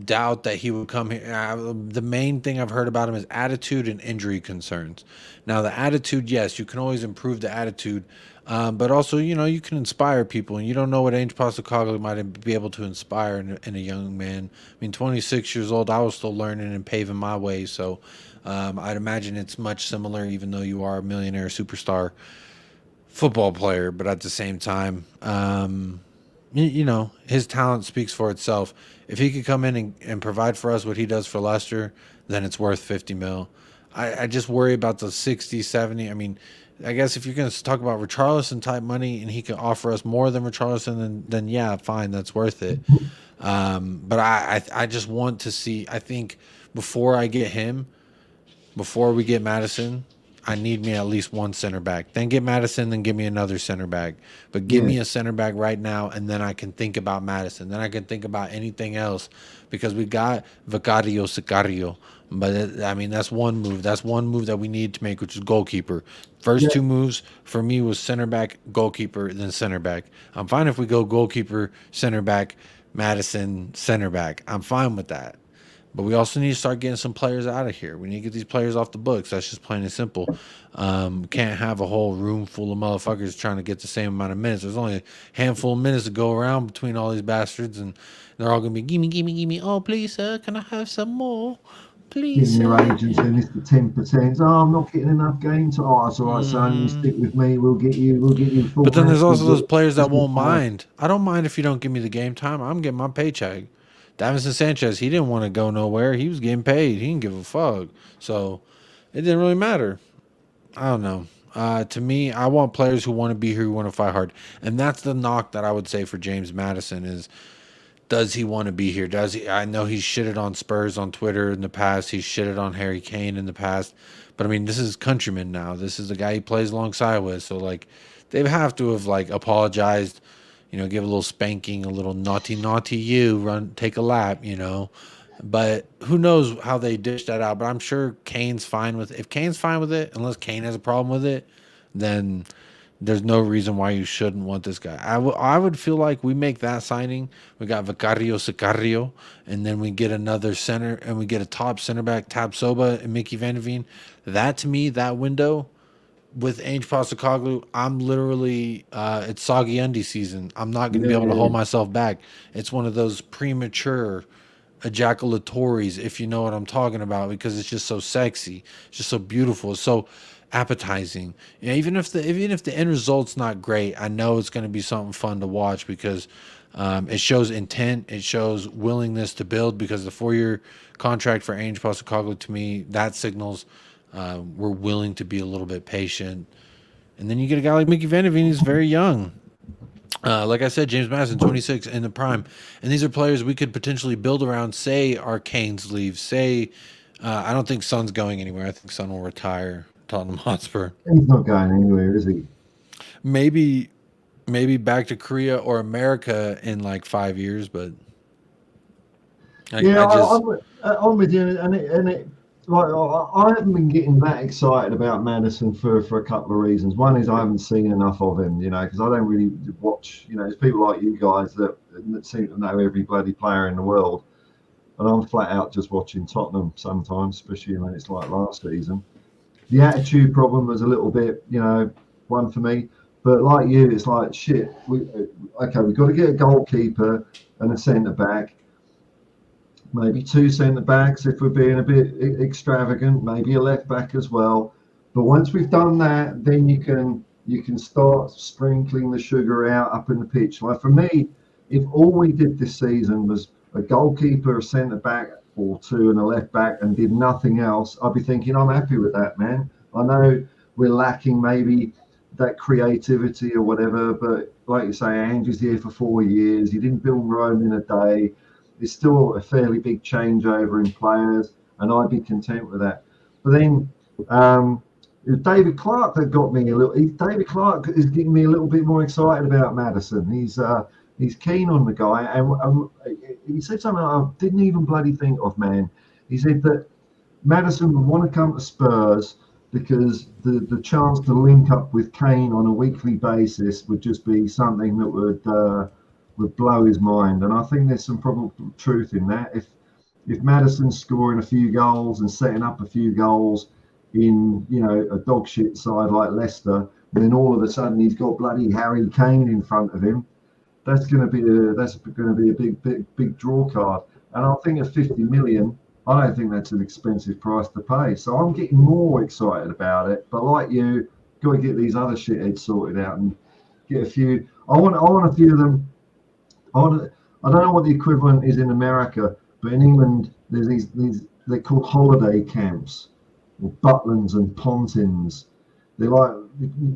doubt that he would come here, the main thing I've heard about him is attitude and injury concerns. Now, the attitude, yes, you can always improve the attitude, but also, you can inspire people, and you don't know what Ange Postecoglou might be able to inspire in a young man. I mean, 26 years old, I was still learning and paving my way, so I'd imagine it's much similar, even though you are a millionaire superstar football player, but at the same time, you know, his talent speaks for itself. If he could come in and provide for us what he does for Leicester, then it's worth 50 mil. I just worry about the 60, 70. I mean, I guess if you're going to talk about Richarlison type money and he can offer us more than Richarlison, then yeah, fine, that's worth it. But I just want to see. I think before I get him, before we get Maddison, I need me at least one center back. Then get Maddison, then give me another center back. But give Yeah, me a center back right now, and then I can think about Maddison. Then I can think about anything else because we got Vicario Sicario. But I mean, that's one move. That's one move that we need to make, which is goalkeeper. First yeah, two moves for me was center back, goalkeeper, then center back. I'm fine if we go goalkeeper, center back, Maddison, center back. I'm fine with that. But we also need to start getting some players out of here. We need to get these players off the books. That's just plain and simple. Can't have a whole room full of motherfuckers trying to get the same amount of minutes. There's only a handful of minutes to go around between all these bastards, and they're all gonna be gimme, gimme, gimme. Oh, please, sir, can I have some more? Please, getting their sir. agents and it's the 10%. Oh, I'm not getting enough games. Oh, it's all right, son. You stick with me. We'll get you full But then there's minutes. We'll also those get players that this won't guy. mind. I don't mind if you don't give me the game time. I'm getting my paycheck. Davison Sanchez, he didn't want to go nowhere. He was getting paid. He didn't give a fuck. So it didn't really matter. I don't know. To me, I want players who want to be here, who want to fight hard, and that's the knock that I would say for James Maddison is: does he want to be here? Does he? I know he's shitted on Spurs on Twitter in the past. He's shitted on Harry Kane in the past, but I mean, this is countryman now. This is the guy he plays alongside with. So like, they have to have like apologized. You know, give a little spanking, a little naughty, naughty you, run, take a lap, you know. But who knows how they dish that out? But I'm sure Kane's fine with. If Kane's fine with it, unless Kane has a problem with it, then there's no reason why you shouldn't want this guy. I would feel like we make that signing. We got Vicario Sicario, and then we get another center, and we get a top center back, Tab Soba and Mickey Van de Veen. That to me, that window with Ange Postecoglou, I'm literally it's soggy undie season. I'm not going to be able to Yeah, hold myself back. It's one of those premature ejaculatories, if you know what I'm talking about, because it's just so sexy, it's just so beautiful, it's so appetizing. You know, even if the end result's not great, I know it's going to be something fun to watch because it shows intent, it shows willingness to build. Because the 4-year contract for Ange Postecoglou, to me, that signals we're willing to be a little bit patient. And then you get a guy like Mickey Van de Veen, who's very young. Like I said, James Madison, 26 in the prime. And these are players we could potentially build around. Say our Canes leave. Say, I don't think Son's going anywhere. I think Son will retire. Tottenham Hotspur. he's not going anywhere, is he? Maybe, maybe back to Korea or America in like 5 years. But Yeah, I just, I'm with you, and it like I haven't been getting that excited about Madison for a couple of reasons. One is I haven't seen enough of him, you know, because I don't really watch. You know, it's people like you guys that seem to know every bloody player in the world, and I'm flat out just watching Tottenham sometimes, especially when it's like last season. The attitude problem was a little bit, you know, one for me. But like you, it's like shit. We've got to get a goalkeeper and a centre back, maybe two centre backs if we're being a bit extravagant, maybe a left back as well. But once we've done that, then you can start sprinkling the sugar out up in the pitch. Like for me, if all we did this season was a goalkeeper, a centre back, or two, and a left back, and did nothing else, I'd be thinking I'm happy with that, man. I know we're lacking maybe that creativity or whatever, but like you say, Andrew's here for 4 years. He didn't build Rome in a day. It's still a fairly big changeover in players, and I'd be content with that. But then it was David Clark that got me a little. David Clark is getting me a little bit more excited about Maddison. He's keen on the guy, and he said something I didn't even bloody think of, man. He said that Maddison would want to come to Spurs because the chance to link up with Kane on a weekly basis would just be something that would blow his mind. And I think there's some probable truth in that. If Maddison's scoring a few goals and setting up a few goals in, you know, a dog shit side like Leicester, then all of a sudden he's got bloody Harry Kane in front of him. That's going to be a big draw card. And I think at 50 million, I don't think that's an expensive price to pay. So I'm getting more excited about it. But like you, got to get these other shitheads sorted out and get a few. I want a few of them I don't know what the equivalent is in America, but in England there's these they're called holiday camps, or Butlins and Pontins. They're like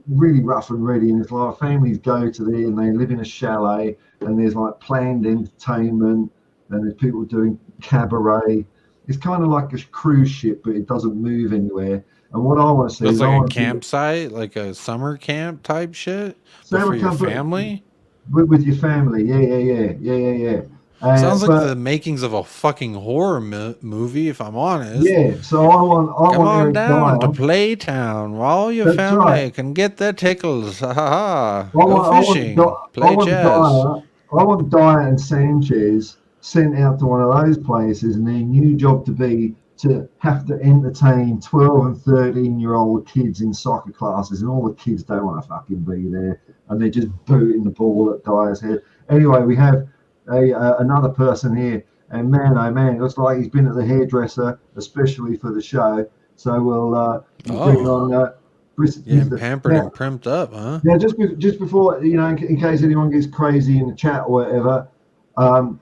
really rough and ready, and it's like families go to there and they live in a chalet, and there's like planned entertainment, and there's people doing cabaret. It's kind of like a cruise ship, but it doesn't move anywhere. And what I want to see It's is I like a want to campsite, like a summer camp type shit, but for summer your comfort family. with your family. Yeah. Sounds like But the makings of a fucking horror movie, if I'm honest. yeah, so I Come want on Eric down to Dyer. Playtown where all your That's right. family can get their tickles. Ha ha ha. I Go want, I want, fishing. I Play want chess. Dyer, I want Dyer and Sanchez sent out to one of those places, and their new job to be to have to entertain 12 and 13-year-old kids in soccer classes, and all the kids don't want to fucking be there, and they're just booting the ball at Dyer's head. Anyway, we have another person here, and man, oh man, it looks like he's been at the hairdresser, especially for the show. So we'll bring on Getting pampered and primped up, huh? yeah, just before, in case anyone gets crazy in the chat or whatever, I'm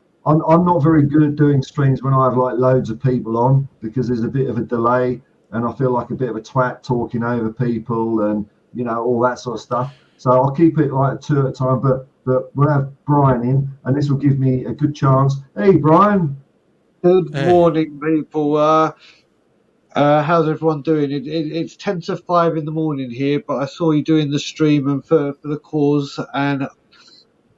not very good at doing streams when I have like loads of people on, because there's a bit of a delay and I feel like a bit of a twat talking over people and all that sort of stuff. So I'll keep it like 2 at a time, but we'll have Brian in, and this will give me a good chance. Hey, Brian. Good morning, people. How's everyone doing? It's 10 to 5 in the morning here, but I saw you doing the stream and for the cause, and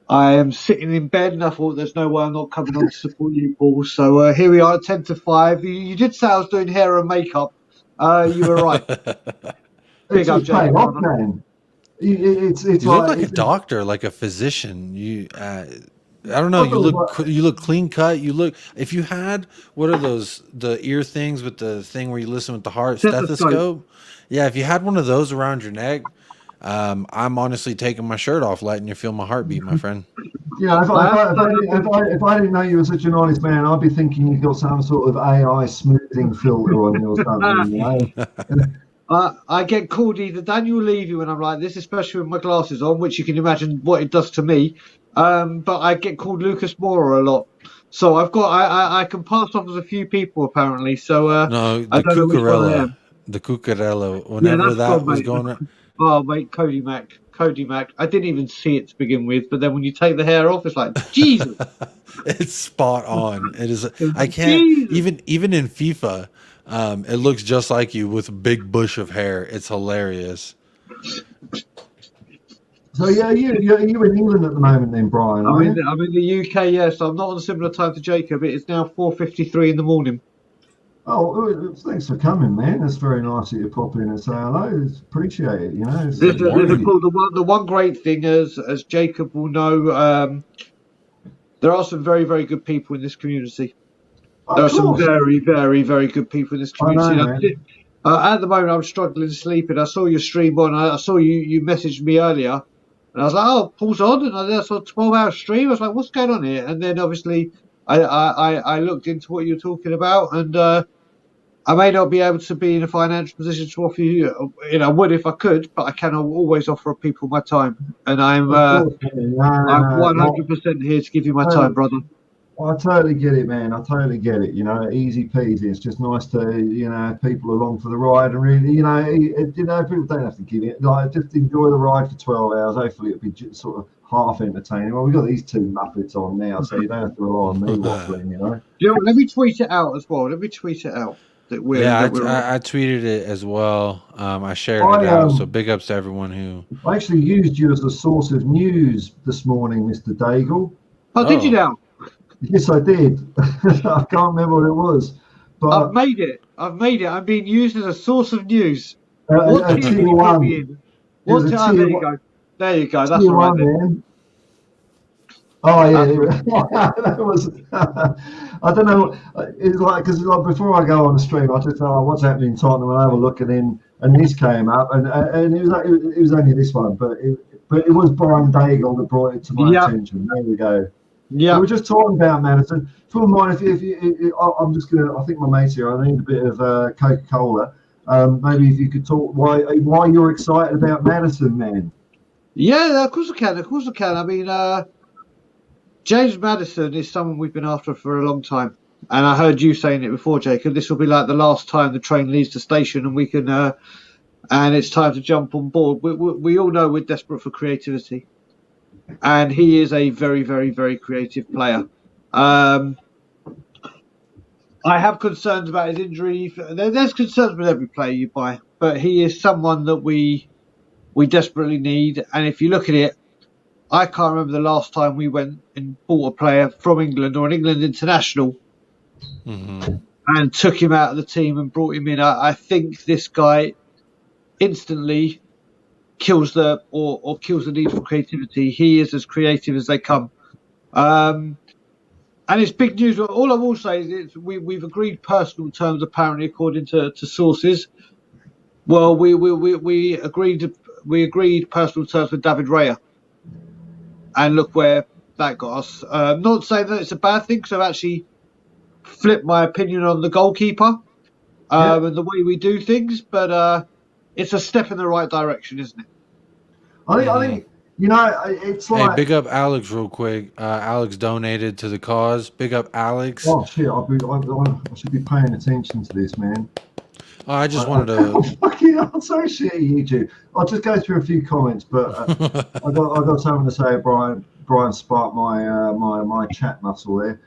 I am sitting in bed, and I thought there's no way I'm not coming on to support you, Paul. So here we are, 10 to 5. You did say I was doing hair and makeup. You were right. Big up, Jay. Man. It's you look like a doctor, like a physician. I don't know. You look clean cut. You look. If you had, what are those? The ear things with the thing where you listen with the heart stethoscope. Yeah, if you had one of those around your neck, I'm honestly taking my shirt off, letting you feel my heartbeat, my friend. Yeah, if I didn't know you were such an honest man, I'd be thinking you've got some sort of AI smoothing filter on you or something. I get called either Daniel Levy when I'm like this, especially with my glasses on, which you can imagine what it does to me. But I get called Lucas Moura a lot, so I can pass off as a few people apparently. So no, I don't know which one I am. The Cucurella. Whenever that was going around. Oh mate, Cody Mac. I didn't even see it to begin with, but then when you take the hair off, it's like Jesus. It's spot on. It is. I can't even in FIFA. It looks just like you with a big bush of hair. It's hilarious. So yeah, you're in England at the moment, then, Brian. I'm in the UK. Yes, I'm not on a similar time to Jacob. It is now 4:53 in the morning. Oh, thanks for coming, man. That's very nice of you to pop in and say hello. It's appreciate it. The one great thing, as Jacob will know, there are some very, very good people in this community. There are some very, very, very good people in this community. At the moment, I'm struggling sleeping. I saw your stream on. I saw you messaged me earlier, and I was like, "Oh, Paul's on," and I saw a 12-hour stream. I was like, "What's going on here?" And then obviously, I looked into what you were talking about, and I may not be able to be in a financial position to offer you. I would if I could, but I can always offer people my time, and I'm 100% here to give you my time, brother. I totally get it, man. I totally get it. Easy peasy. It's just nice to, have people along for the ride, and really, people don't have to give it. Like, just enjoy the ride for 12 hours. Hopefully, it'll be just sort of half entertaining. Well, we've got these two Muppets on now, so you don't have to rely on me waffling. Let me tweet it out as well. I tweeted it as well. I shared it out. So big ups to everyone who. I actually used you as a source of news this morning, Mr. Daigle. Oh, did you now? Yes, I did. I can't remember what it was. But I've made it. I'm being used as a source of news. What team you put me in? There you go. There you go. That's all right then. Oh yeah, that was. I don't know. It's like because before I go on the stream, I just thought, what's happening in Tottenham? And I have a look, and this came up, and it was only this one, but it was Brian Daigle that brought it to my attention. There we go. Yeah, we were just talking about Maddison. If you mind, if I'm just gonna. I think my mate's here. I need a bit of Coca-Cola. Maybe if you could talk why you're excited about Maddison, man. Yeah, of course I can. I mean, James Maddison is someone we've been after for a long time. And I heard you saying it before, Jacob. This will be like the last time the train leaves the station and we can, and it's time to jump on board. We all know we're desperate for creativity. And he is a very, very, very creative player. I have concerns about his injury. There's concerns with every player you buy, but he is someone that we desperately need. And if you look at it, I can't remember the last time we went and bought a player from England or an England international and took him out of the team and brought him in. I think this guy instantly kills kills the need for creativity. He is as creative as they come. And it's big news. All I will say is we've agreed personal terms, apparently, according to sources. Well, we agreed personal terms with David Raya. And look where that got us. Not saying that it's a bad thing, because I've actually flipped my opinion on the goalkeeper and the way we do things, but it's a step in the right direction, isn't it? I think it's like... Hey, big up Alex real quick. Alex donated to the cause. Big up Alex. Oh, shit, I should be paying attention to this, man. Oh, I just wanted to... I'm so shitty, YouTube. I'll just go through a few comments, but I got something to say. Brian sparked my chat muscle there.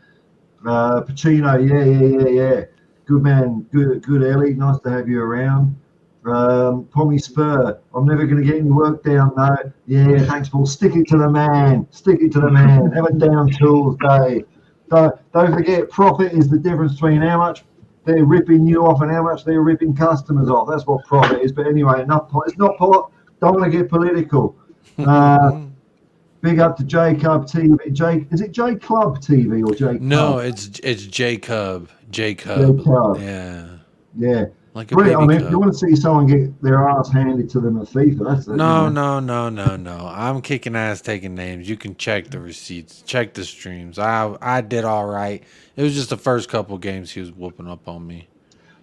Pacino, yeah. Good man, good Ellie. Nice to have you around. Pommy Spur, I'm never going to get any work down though. Yeah, thanks, Paul. Stick it to the man. Have a down tools day. Don't forget, profit is the difference between how much they're ripping you off and how much they're ripping customers off. That's what profit is. But anyway, it's not don't want to get political. Big up to J Cub TV. Is it J Club TV or J Club? No, it's J Cub. J Cub. Yeah. Like a brilliant. baby I mean, if you want to see someone get their ass handed to them at FIFA, that's it. No. I'm kicking ass, taking names. You can check the receipts, check the streams. I did all right. It was just the first couple games he was whooping up on me.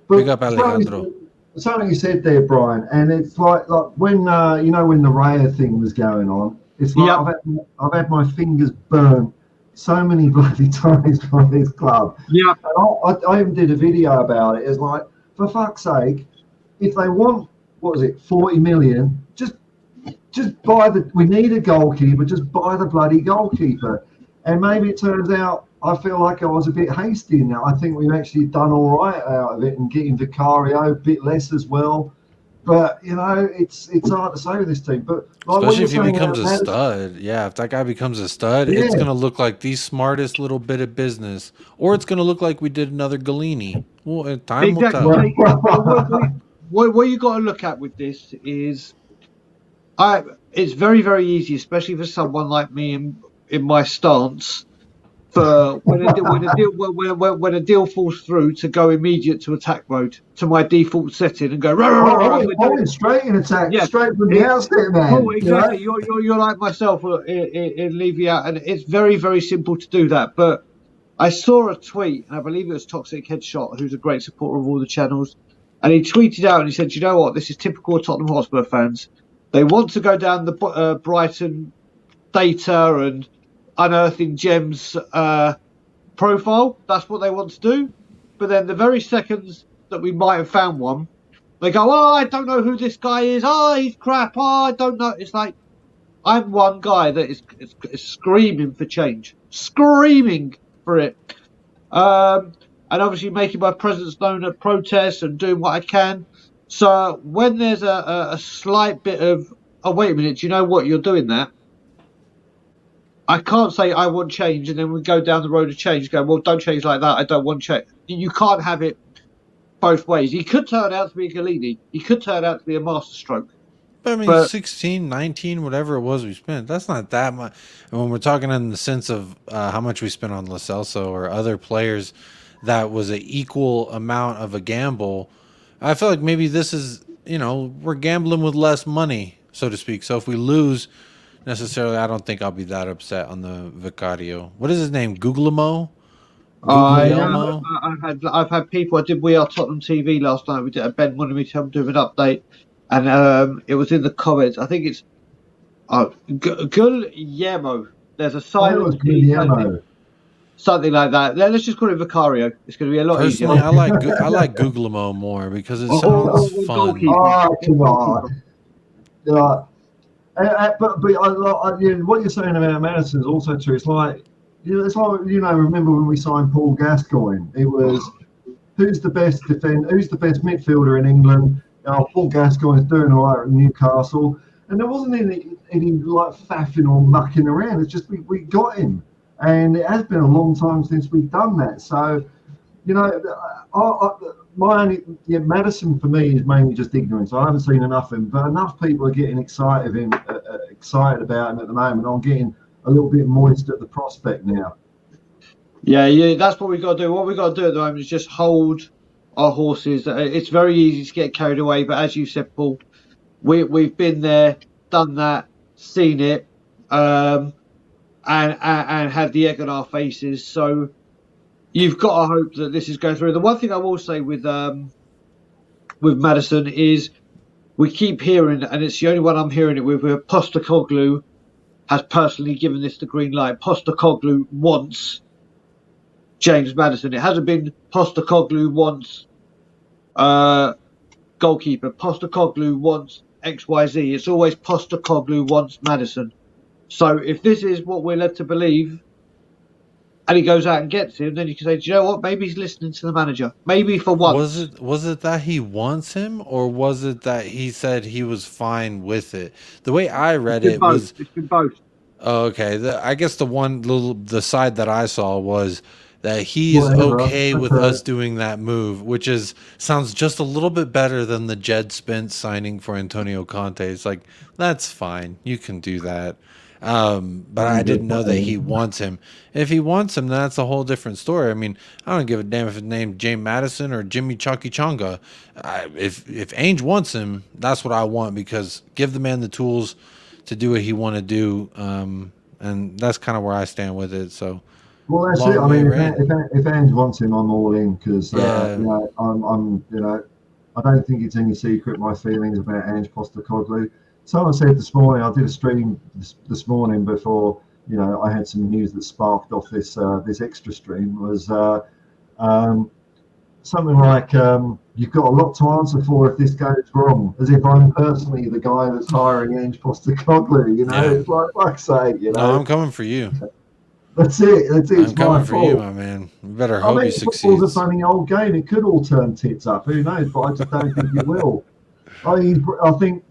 But big up Alejandro. Something you said there, Brian, and it's like when when the Raya thing was going on. It's like I've had my fingers burnt so many bloody times by this club. Yeah. And I even did a video about it. It's like, for fuck's sake, if they want, 40 million, just buy we need a goalkeeper, just buy the bloody goalkeeper. And maybe it turns out I feel like I was a bit hasty in that. I think we've actually done all right out of it and getting Vicario a bit less as well. But, it's hard to say with this team. But especially if he becomes a stud. Yeah, if that guy becomes a stud, it's going to look like the smartest little bit of business. Or it's going to look like we did another Galini. Well, time will tell. What you got to look at with this is, it's very, very easy, especially for someone like me in my stance, for when a deal falls through, to go immediate to attack mode, to my default setting, and go straight in attack, straight from the outset, man. Oh, exactly. You're like myself in leave you out, and it's very, very simple to do that. But I saw a tweet, and I believe it was Toxic Headshot, who's a great supporter of all the channels, and he tweeted out and he said, "You know what? This is typical Tottenham Hotspur fans. They want to go down the Brighton data and unearthing gems profile. That's what they want to do. But then the very seconds that we might have found one, they go, oh, I don't know who this guy is. Oh, he's crap. Oh, I don't know." It's like, I'm one guy that is screaming for change, screaming for it. And obviously making my presence known at protests and doing what I can. So when there's a slight bit of, oh, wait a minute, do you know what? You're doing that. I can't say I want change and then we go down the road of change, go, well, don't change like that. I don't want change. You can't have it both ways. He could turn out to be a Galini. He could turn out to be a masterstroke. But I mean, 16, 19, whatever it was we spent, that's not that much. And when we're talking in the sense of how much we spent on Lo Celso or other players, that was an equal amount of a gamble. I feel like maybe this is, we're gambling with less money, so to speak. So if we lose, necessarily, I don't think I'll be that upset on the Vicario. What is his name? Guglielmo? I've had people. I did We Are Tottenham TV last night. We did. Ben wanted me to do an update, and it was in the comments. I think it's Guglielmo. there's a I think it silent was T, Guglielmo. something like that. Let's just call it Vicario. It's going to be a lot Personally, easier. I like Guglielmo more because it Or sounds fun. goalkeeper. Oh, come on. Yeah. But what you're saying about Maddison is also true. It's like, remember when we signed Paul Gascoigne? It was who's the best who's the best midfielder in England? Paul Gascoigne's doing all right at Newcastle, and there wasn't any like faffing or mucking around. It's just we got him, and it has been a long time since we've done that. So, Maddison for me is mainly just ignorance. I haven't seen enough of him, but enough people are getting excited about him at the moment. I'm getting a little bit moist at the prospect now. Yeah, that's what we've got to do. What we've got to do at the moment is just hold our horses. It's very easy to get carried away, but as you said, Paul, we've been there, done that, seen it, and had the egg on our faces. So you've got to hope that this is going through. The one thing I will say with Maddison is we keep hearing, and it's the only one I'm hearing it with, where Postecoglou has personally given this the green light. Postecoglou wants James Maddison. It hasn't been Postecoglou wants goalkeeper. Postecoglou wants XYZ. It's always Postecoglou wants Maddison. So if this is what we're led to believe, and he goes out and gets him, then you can say, do you know what? Maybe he's listening to the manager. Maybe for once. Was it that he wants him, or was it that he said he was fine with it? The way I read it was it's been both. Oh, okay. I guess the side that I saw was that he is okay with us doing that move, which sounds just a little bit better than the Jed Spence signing for Antonio Conte. It's like, that's fine. You can do that. But I didn't know that he wants him. If he wants him, that's a whole different story. I mean, I don't give a damn if it's named James Maddison or Jimmy Chucky Chonga. If Ange wants him, that's what I want, because give the man the tools to do what he want to do, and that's kind of where I stand with it. So, well, that's it. I mean, if Ange wants him, I'm all in, because I don't think it's any secret my feelings about Ange Postecoglou. Someone said this morning, I did a stream this morning before I had some news that sparked off this extra stream, was something like, you've got a lot to answer for if this goes wrong, as if I'm personally the guy that's hiring Ange Postecoglou. It's like I say, No, I'm coming for you. That's it. I'm coming for you, my man. You better hope he succeeds. Football's a funny old game. It could all turn tits up. Who knows? But I just don't think it will. I think I've been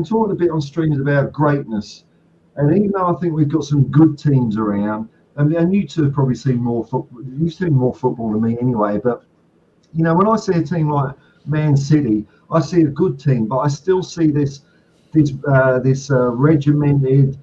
talking a bit on streams about greatness, and even though I think we've got some good teams around, and you two have probably seen more football. You've seen more football than me anyway. But when I see a team like Man City, I see a good team, but I still see this regimented,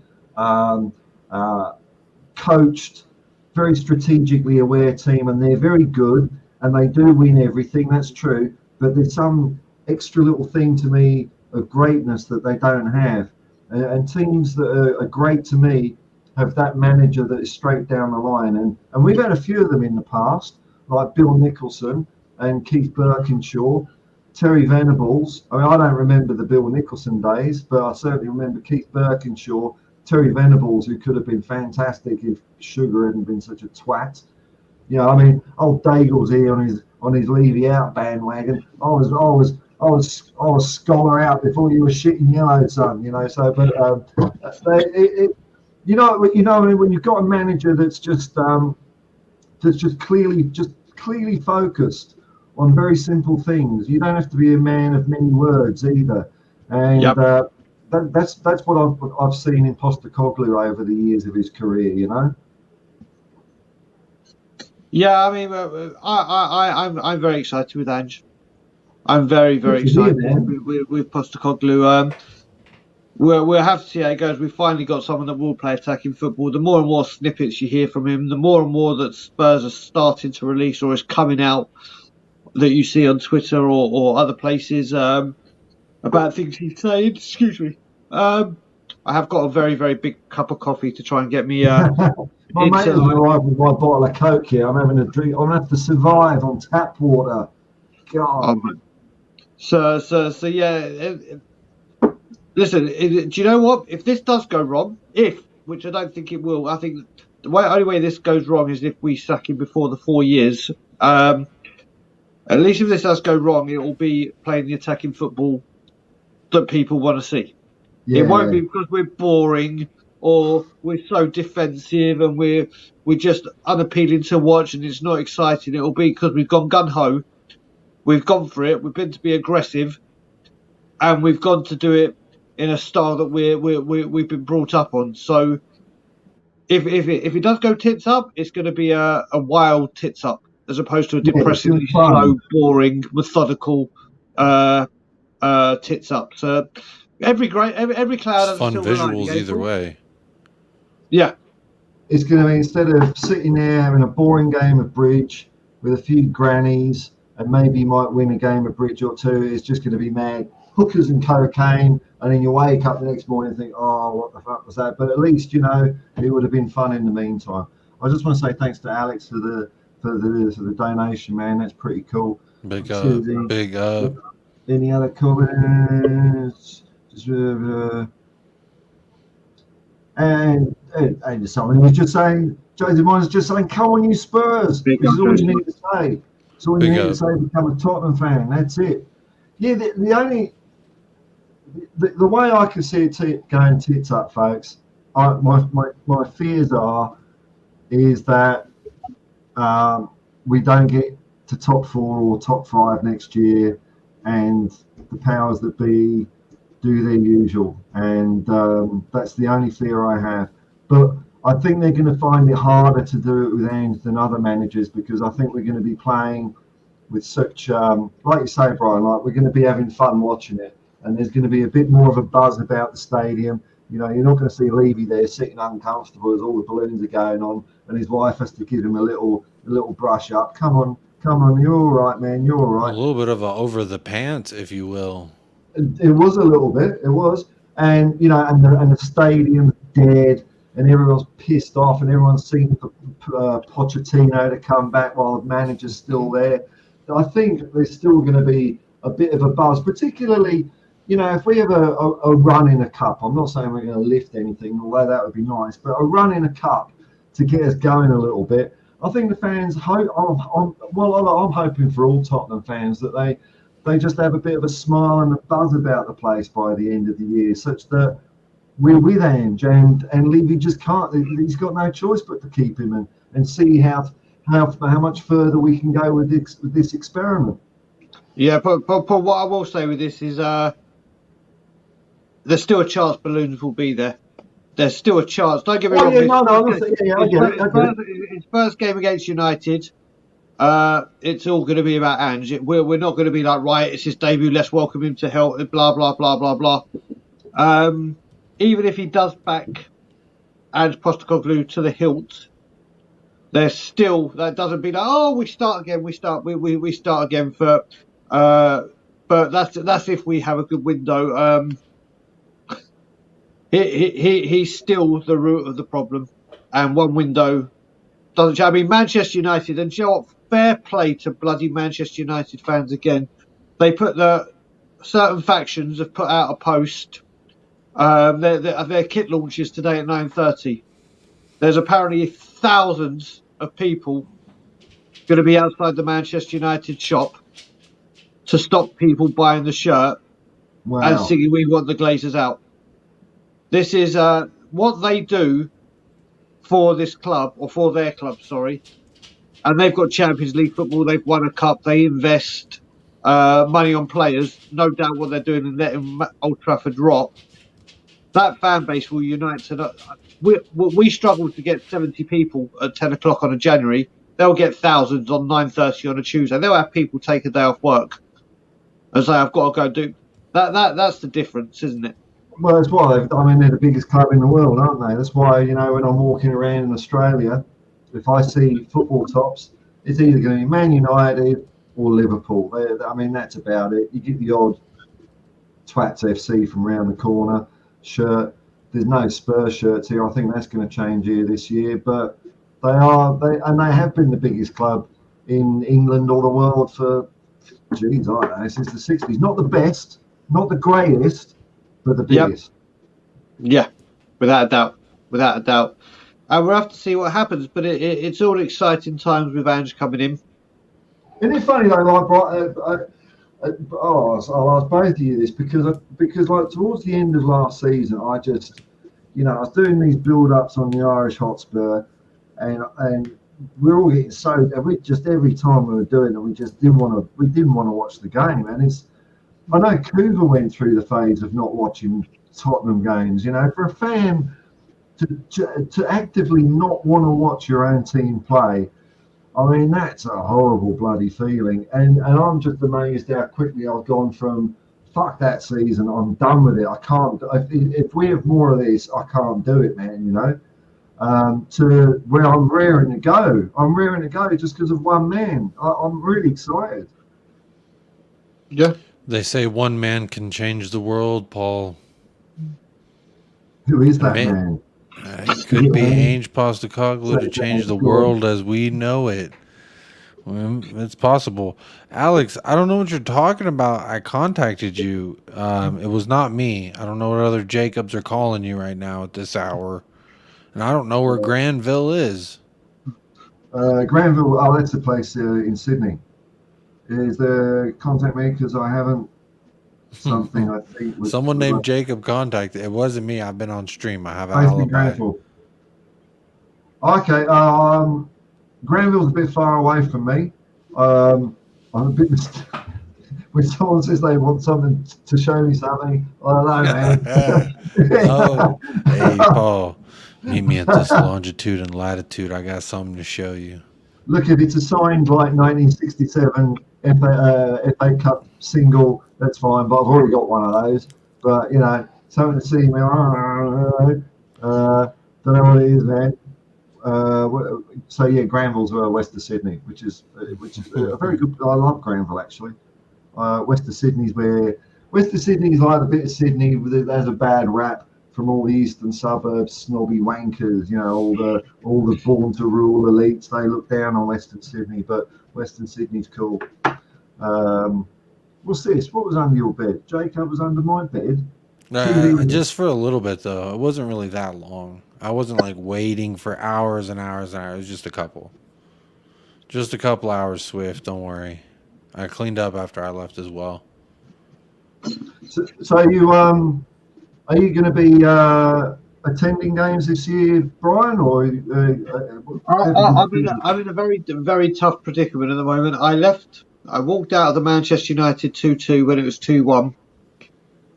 coached, very strategically aware team, and they're very good, and they do win everything. That's true, but there's some extra little thing to me of greatness that they don't have, and teams that are great to me have that manager that is straight down the line, and we've had a few of them in the past, like Bill Nicholson and Keith Birkinshaw, Terry Venables. I mean, I don't remember the Bill Nicholson days, but I certainly remember Keith Birkinshaw, Terry Venables, who could have been fantastic if Sugar hadn't been such a twat. I mean, old Daigle's here on his Levy out bandwagon. I was scholar out before you were shitting yellow, son. So, but when you've got a manager that's just clearly focused on very simple things, you don't have to be a man of many words either. And that's what I've seen in Postecoglou over the years of his career. Yeah, I mean, I'm very excited with Ange. I'm very, very excited with Postecoglou. We'll have to see how it goes. We've finally got someone that will play attacking football. The more and more snippets you hear from him, the more and more that Spurs are starting to release or is coming out that you see on Twitter or other places about things he's saying. Excuse me. I have got a very, very big cup of coffee to try and get me. My mate has arrived with my bottle of Coke here. I'm having a drink. I'm going to have to survive on tap water. God. So yeah. Listen, do you know what? If this does go wrong, which I don't think it will, I think the only way this goes wrong is if we sack him before the 4 years. At least if this does go wrong, it will be playing the attacking football that people want to see. It won't be because we're boring or we're so defensive and we're just unappealing to watch and it's not exciting. It'll be because we've gone gun ho, we've gone for it, we've been to be aggressive, and we've gone to do it in a style that we've been brought up on. So if it does go tits up, it's going to be a wild tits up as opposed to a depressingly slow, boring, methodical tits up. So every cloud has fun a silver visuals lining. Either way. Yeah. It's going to be, instead of sitting there having a boring game of bridge with a few grannies and maybe you might win a game of bridge or two, it's just going to be mad hookers and cocaine, and then you wake up the next morning and think, oh, what the fuck was that? But at least, you know, it would have been fun in the meantime. I just want to say thanks to Alex for the donation, man. That's pretty cool. Big up. Any other comments? And someone was just saying, Joseph Mines just saying, come on, you Spurs. This is all you need to say. It's all you need to say, become a Tottenham fan. That's it. Yeah, the way I can see it going tits up, folks, my fears is that we don't get to top 4 or top 5 next year, and the powers that be do their usual, and that's the only fear I have. But I think they're going to find it harder to do it with Ange than other managers, because I think we're going to be playing with such, like you say, Brian, like we're going to be having fun watching it, and there's going to be a bit more of a buzz about the stadium. You know, you're not going to see Levy there sitting uncomfortable as all the balloons are going on, and his wife has to give him a little brush up. Come on, you're all right, man, you're all right. A little bit of a over the pants, if you will. It was a little bit, it was, and you know, and the stadium's dead, and everyone's pissed off, and everyone's seen Pochettino to come back while the manager's still there. I think there's still going to be a bit of a buzz, particularly, you know, if we have a run in a cup. I'm not saying we're going to lift anything, although that would be nice, but a run in a cup to get us going a little bit. I think the fans hope. I'm hoping for all Tottenham fans that they just have a bit of a smile and a buzz about the place by the end of the year, such that we're with Ange and Levy just can't. He's got no choice but to keep him and see how much further we can go with this experiment. Yeah, but what I will say with this is there's still a chance balloons will be there. There's still a chance. Don't get me wrong. His first game against United, it's all going to be about Ange. We're not going to be like, right, it's his debut, let's welcome him to hell, blah, blah, blah, blah, blah. Even if he does back Ange Postecoglou to the hilt, there's still, that doesn't be like, oh, we start again for, but that's if we have a good window. He's still the root of the problem, and one window doesn't. I mean, Manchester United, and you know what? Fair play to bloody Manchester United fans again. They put certain factions have put out a post. Their kit launches today at 9:30. There's apparently thousands of people going to be outside the Manchester United shop to stop people buying the shirt and singing "We want the Glazers out." This is what they do for this club, or for their club, sorry. And they've got Champions League football. They've won a cup. They invest money on players. No doubt what they're doing and letting Old Trafford rot. That fan base will unite. We struggle to get 70 people at 10 o'clock on a January. They'll get thousands on 9:30 on a Tuesday. They'll have people take a day off work and say, I've got to go do that. That's the difference, isn't it? Well, that's why they're the biggest club in the world, aren't they? That's why, you know, when I'm walking around in Australia, if I see football tops, it's either going to be Man United or Liverpool. I mean, that's about it. You get the odd Twats FC from round the corner shirt. There's no Spurs shirts here. I think that's going to change here this year. But they have been the biggest club in England or the world for, I don't know, since the 60s. Not the best, not the greatest, but the biggest. Yeah, without a doubt. Without a doubt. And we'll have to see what happens, but it's all exciting times with Ange coming in. Isn't it funny though, I'll ask both of you this because like towards the end of last season, I just, I was doing these build-ups on the Irish Hotspur, and we're all getting so we just every time we were doing it, we didn't want to watch the game, and I know Coover went through the phase of not watching Tottenham games. For a fan to actively not want to watch your own team play. I mean, that's a horrible bloody feeling. And I'm just amazed how quickly I've gone from, fuck that season, I'm done with it. I can't, if we have more of this, I can't do it, man, to where I'm raring to go. I'm raring to go just because of one man. I'm really excited. Yeah. They say one man can change the world, Paul. Who is that man? It could be Ange Postecoglou to change the world as we know it. Well, it's possible. Alex, I don't know what you're talking about. I contacted you. It was not me. I don't know what other Jacobs are calling you right now at this hour. And I don't know where Granville is. Granville, that's the place in Sydney. Is there contact me because I haven't something I think someone named Jacob contacted. It wasn't me. I've been on stream. I have an alibi. Okay, Granville's a bit far away from me. I'm a bit when someone says they want something to show me something, I don't know, man. Oh, hey Paul, meet me at this longitude and latitude. I got something to show you. Look, if it's a signed like 1967 FA Cup single, that's fine. But I've already got one of those. But something to see me. Don't know what it is, man. So yeah, Granville's west of Sydney, which is a very good. I love Granville actually. West of Sydney's like the bit of Sydney that has a bad rap from all the eastern suburbs, snobby wankers, all the born to rule elites. They look down on Western Sydney, but Western Sydney's cool. What's this? What was under your bed? Jacob was under my bed. Just for a little bit though. It wasn't really that long. I wasn't like waiting for hours and hours and hours. It was just a couple hours Swift. Don't worry. I cleaned up after I left as well. So you are you going to be attending games this year, Brian? Or I'm in a very, very tough predicament at the moment. I walked out of the Manchester United 2-2 when it was 2-1,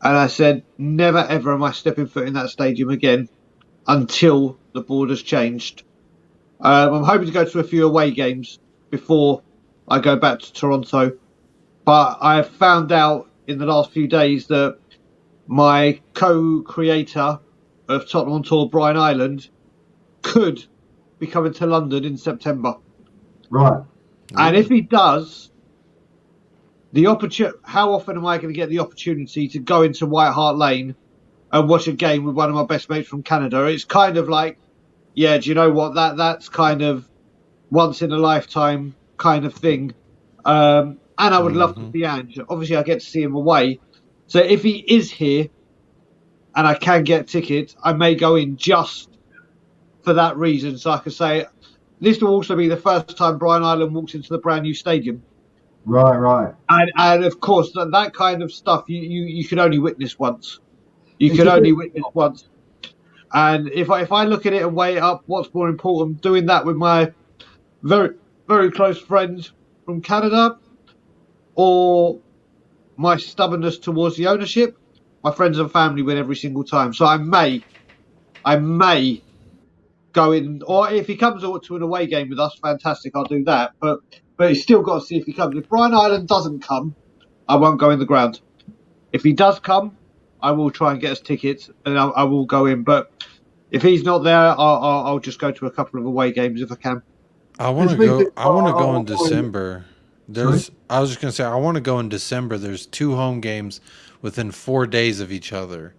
and I said, never ever am I stepping foot in that stadium again until the board has changed. I'm hoping to go to a few away games before I go back to Toronto, but I have found out in the last few days that my co-creator of Tottenham on Tour, Brian Ireland, could be coming to London in September. Right. And if he does, how often am I going to get the opportunity to go into White Hart Lane and watch a game with one of my best mates from Canada? It's kind of like, yeah, do you know what? That's kind of once in a lifetime kind of thing. And I would love to see Ange. Obviously, I get to see him away. So if he is here and I can get tickets, I may go in just for that reason. So I can say this will also be the first time Brian Ireland walks into the brand new stadium. Right. And of course, that kind of stuff you can only witness once. You can only witness once. And if I look at it and weigh it up, what's more important, doing that with my very, very close friends from Canada or my stubbornness towards the ownership, my friends and family win every single time. So I may go in, or if he comes to an away game with us, fantastic, I'll do that. But he's still got to see if he comes. If Brian Ireland doesn't come, I won't go in the ground. If he does come, I will try and get us tickets and I will go in. But if he's not there, I'll just go to a couple of away games if I can. I want to go. I want to go in December. I was just gonna say I want to go in December. There's 2 home games within 4 days of each other,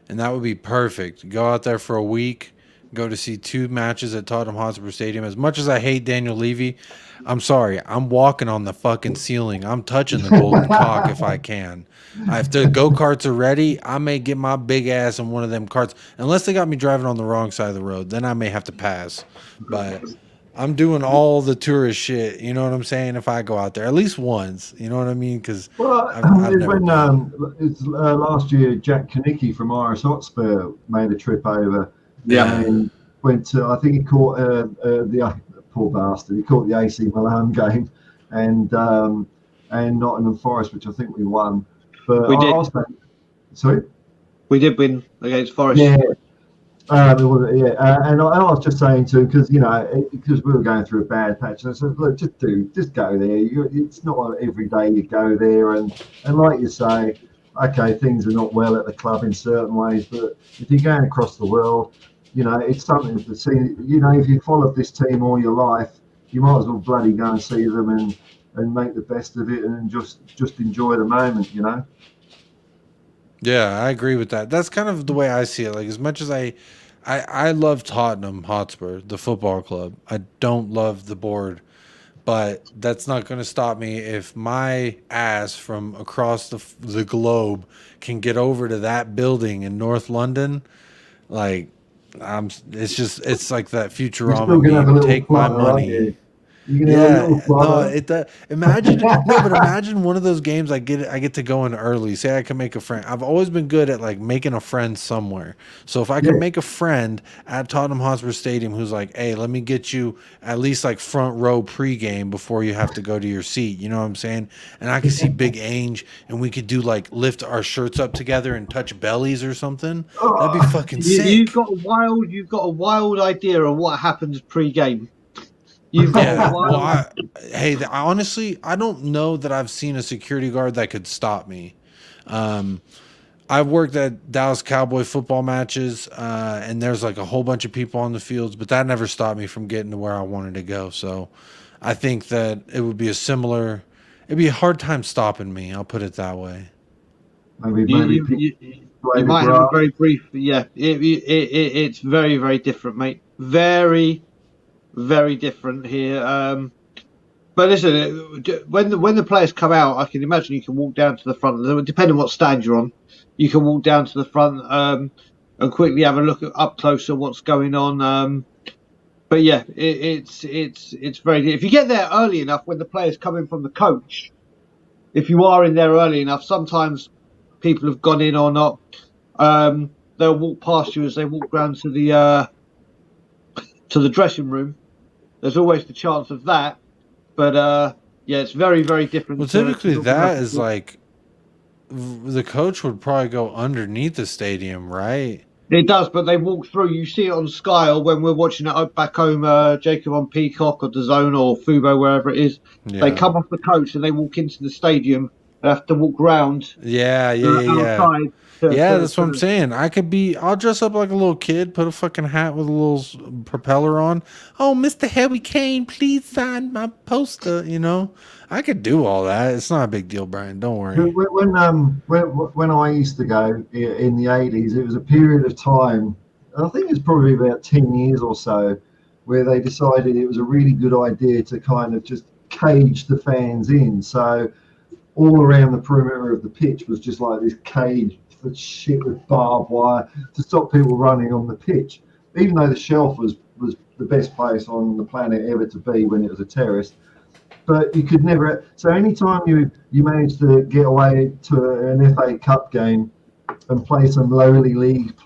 and that would be perfect. Go out there for a week, go to see 2 matches at Tottenham Hotspur Stadium. As much as I hate Daniel Levy, I'm sorry. I'm walking on the fucking ceiling. I'm touching the golden cock if I can. If the go-karts are ready, I may get my big ass on one of them carts. Unless they got me driving on the wrong side of the road, then I may have to pass. But I'm doing all the tourist shit, you know what I'm saying? If I go out there at least once, you know what I mean? Because Well, I've never when been. last year, Jack Kanicki from Irish Hotspur made a trip over Yeah. and went to. I think he caught the poor bastard. He caught the AC Milan game and Nottingham Forest, which I think we won. But We did. Sorry. We did win against Forest. Yeah. And I was just saying to him because because we were going through a bad patch, and I said, look, just go there. It's not every day you go there, and like you say, okay, things are not well at the club in certain ways, but if you're going across the world, it's something to see. If you followed this team all your life, you might as well bloody go and see them and make the best of it and just enjoy the moment. Yeah, I agree with that. That's kind of the way I see it. Like as much as I love Tottenham Hotspur, the football club. I don't love the board, but that's not going to stop me if my ass from across the globe can get over to that building in North London. Like it's like that You're Futurama still gonna have a meme. little Take my flutter, aren't money. you? You're gonna have a Yeah, little no, flutter. imagine no, but imagine one of those games I get to go in early. Say I can make a friend. I've always been good at like making a friend somewhere. So if I Yeah. can make a friend at Tottenham Hotspur Stadium who's like, hey, let me get you at least like front row pregame before you have to go to your seat. You know what I'm saying? And I could see Big Ange and we could do like lift our shirts up together and touch bellies or something. That'd be fucking sick. You've got a wild idea of what happens pre-game. You've got Yeah. a Well, wild. honestly, I don't know that I've seen a security guard that could stop me. I've worked at Dallas Cowboy football matches, and there's like a whole bunch of people on the fields, but that never stopped me from getting to where I wanted to go. So I think that it would be it'd be a hard time stopping me. I'll put it that way. Maybe You might have a very brief. Yeah, it's very, very different, mate. Very, very different here. But listen, when the players come out, I can imagine you can walk down to the front. Depending on what stand you're on, you can walk down to the front and quickly have a look up close at what's going on. But yeah, it's very. If you get there early enough, when the players come in from the coach, if you are in there early enough, sometimes people have gone in or not. They'll walk past you as they walk round to the dressing room. There's always the chance of that. But yeah, it's very, very different. Well, typically that is like the coach would probably go underneath the stadium, right? It does, but they walk through. You see it on Sky or when we're watching it back home, Jacob on Peacock or DAZN or Fubo, wherever it is. Yeah. They come off the coach and they walk into the stadium. They have to walk round. Yeah. Outside That's what I'm saying. I'll dress up like a little kid, put a fucking hat with a little propeller on. Oh, Mr. Harry Kane, please sign my poster. I could do all that. It's not a big deal, Brian. Don't worry. When I used to go in the 80s, it was a period of time, I think it's probably about 10 years or so, where they decided it was a really good idea to kind of just cage the fans in. So all around the perimeter of the pitch was just like this cage for shit with barbed wire to stop people running on the pitch. Even though the shelf was the best place on the planet ever to be when it was a terrace, but you could never. So anytime you managed to get away to an FA Cup game and play some lowly league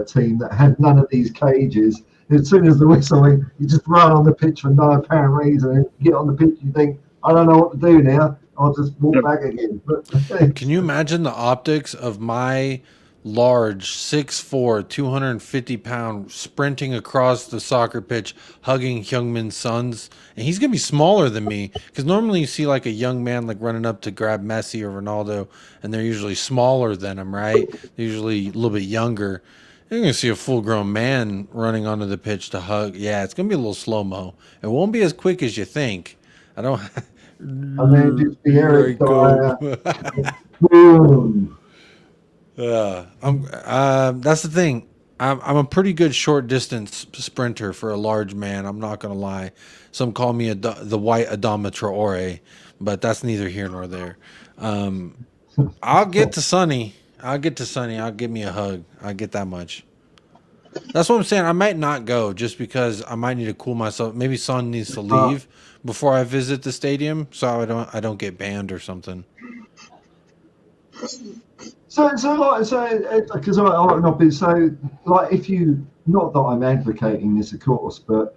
team that had none of these cages, as soon as the whistle, you just run on the pitch for no apparent reason. And you get on the pitch, you think, I don't know what to do now. I'll just walk back again. But can you imagine the optics of my large 6'4", 250-pound sprinting across the soccer pitch, hugging Heung-Min Son's, and he's gonna be smaller than me because normally you see like a young man like running up to grab Messi or Ronaldo, and they're usually smaller than him, right? They're usually a little bit younger. You're gonna see a full-grown man running onto the pitch to hug. Yeah, it's gonna be a little slow-mo. It won't be as quick as you think. I don't. And then just the Eric Dyer. Boom. That's the thing. I'm a pretty good short distance sprinter for a large man. I'm not gonna lie. Some call me the white Adama Traore, but that's neither here nor there. Um, I'll get to Sonny. I'll get to Sonny. I'll give me a hug. I'll get that much. That's what I'm saying. I might not go just because I might need to cool myself. Maybe Son needs to Uh, leave before I visit the stadium, so I don't get banned or something. Because I might not be so like if you not that I'm advocating this, of course, but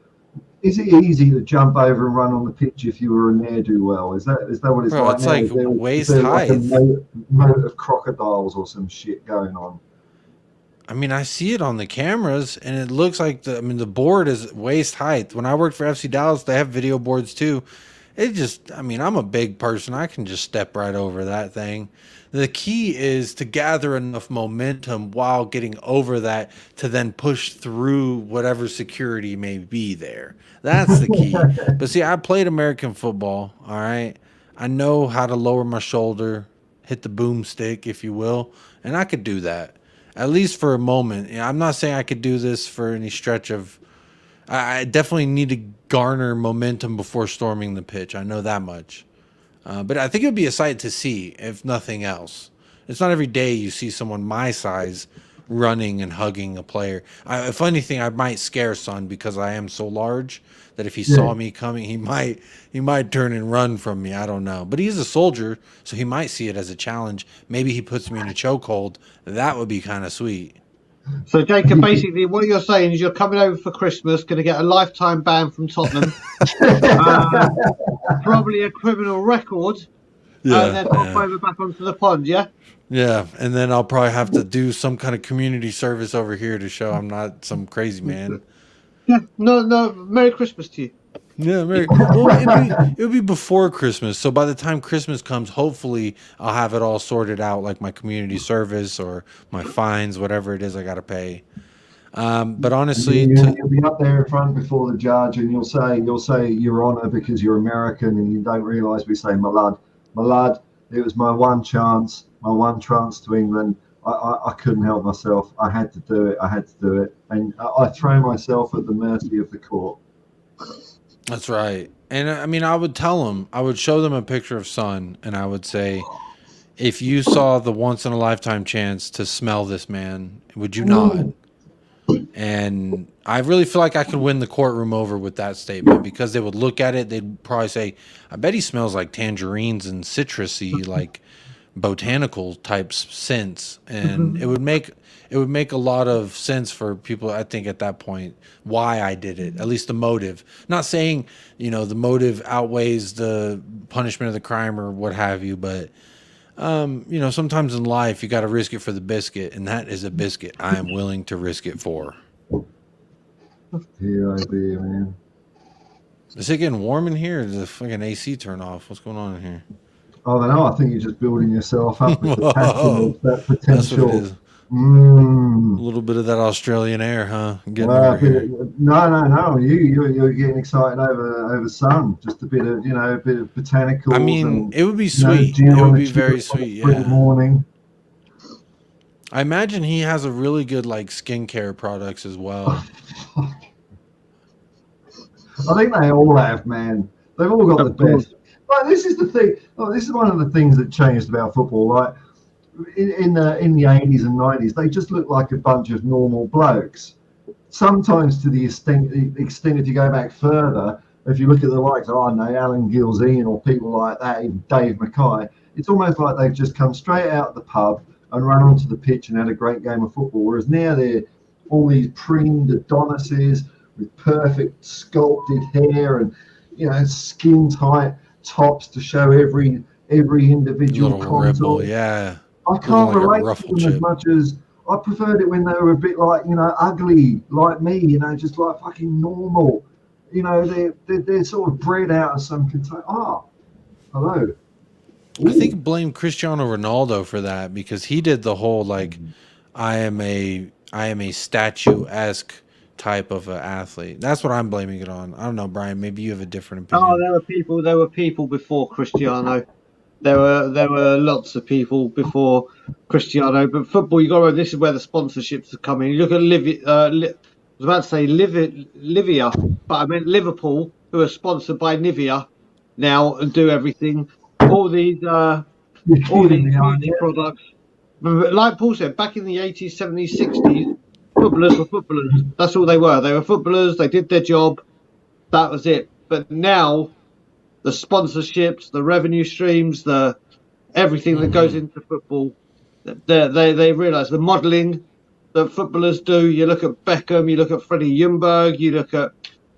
is it easy to jump over and run on the pitch if you were a ne'er do well? Is that what it's Bro, like it's now? like Is waist there like a height. moat of crocodiles or some shit going on? I mean, I see it on the cameras, and it looks like the board is waist height. When I worked for FC Dallas, they have video boards too. I'm a big person. I can just step right over that thing. The key is to gather enough momentum while getting over that to then push through whatever security may be there. That's the key. But see, I played American football, all right? I know how to lower my shoulder, hit the boomstick, if you will, and I could do that at least for a moment. I'm not saying I could do this for any stretch of. I definitely need to garner momentum before storming the pitch. I know that much. But I think it would be a sight to see, if nothing else. It's not every day you see someone my size running and hugging a player. If anything, I might scare Son because I am so large that if he Yeah. saw me coming, he might turn and run from me. I don't know. But he's a soldier, so he might see it as a challenge. Maybe he puts me in a chokehold. That would be kind of sweet. So, Jacob, basically, what you're saying is you're coming over for Christmas, going to get a lifetime ban from Tottenham, probably a criminal record, and then hop over back onto the pond, yeah? Yeah, and then I'll probably have to do some kind of community service over here to show I'm not some crazy man. Yeah. No. Merry Christmas to you. Yeah, it'll be before Christmas. So by the time Christmas comes, hopefully I'll have it all sorted out, like my community service or my fines, whatever it is I got to pay. But honestly, You'll be up there in front before the judge, and you'll say Your Honour because you're American, and you don't realise we say my lad. It was my one chance to England. I couldn't help myself. I had to do it, and I throw myself at the mercy of the court. that's right. And I mean, I would tell them, I would show them a picture of Son, and I would say, if you saw the once in a lifetime chance to smell this man, would you not? And I really feel like I could win the courtroom over with that statement because they would look at it. They'd probably say, I bet he smells like tangerines and citrusy, like botanical type scents. And it would make a lot of sense for people, I think, at that point, why I did it, at least the motive. Not saying, the motive outweighs the punishment of the crime or what have you, but sometimes in life you got to risk it for the biscuit, and that is a biscuit I am willing to risk it for. Here I be, man. Is it getting warm in here? Or did the fucking AC turn off? What's going on in here? I don't know. I think you're just building yourself up with the Whoa, passion of that that's what it potential. is. A little bit of that Australian air, huh? Getting over here. No. You're getting excited over Sun. Just a bit of botanicals. I mean, and, it would be sweet. dew It on would the be cheek very on a sweet. spring Yeah. morning. I imagine he has a really good like skincare products as well. I think they all have, man. They've all got the best. But this is the thing. This is one of the things that changed about football. Like in the 80s and 90s, they just looked like a bunch of normal blokes. Sometimes to the extent if you go back further, if you look at the likes of Alan Gilzean or people like that, even Dave Mackay, it's almost like they've just come straight out of the pub and run onto the pitch and had a great game of football. Whereas now they're all these preened Adonises with perfect sculpted hair and skin tight tops to show every individual Little contour. ripple, yeah. I can't like a relate to ruffle them chip. as much as I preferred it when they were a bit like ugly like me, just like fucking normal. They're sort of bred out of some container. Oh, hello. I think blame Cristiano Ronaldo for that because he did the whole like I am a statue-esque type of athlete. That's what I'm blaming it on. I don't know, Brian. Maybe you have a different opinion. Oh, there were people before Cristiano. There were lots of people before Cristiano, but football, you got to remember, this is where the sponsorships are coming. You look at I was about to say Livia, but I meant Liverpool, who are sponsored by Nivea now and do everything. All these beauty products. Like Paul said, back in the 80s, 70s, 60s, footballers were footballers. That's all they were. They were footballers. They did their job. That was it. But now, the sponsorships, the revenue streams, the everything that goes into football, they realise the modelling that footballers do. You look at Beckham, you look at Freddie Ljungberg, you look at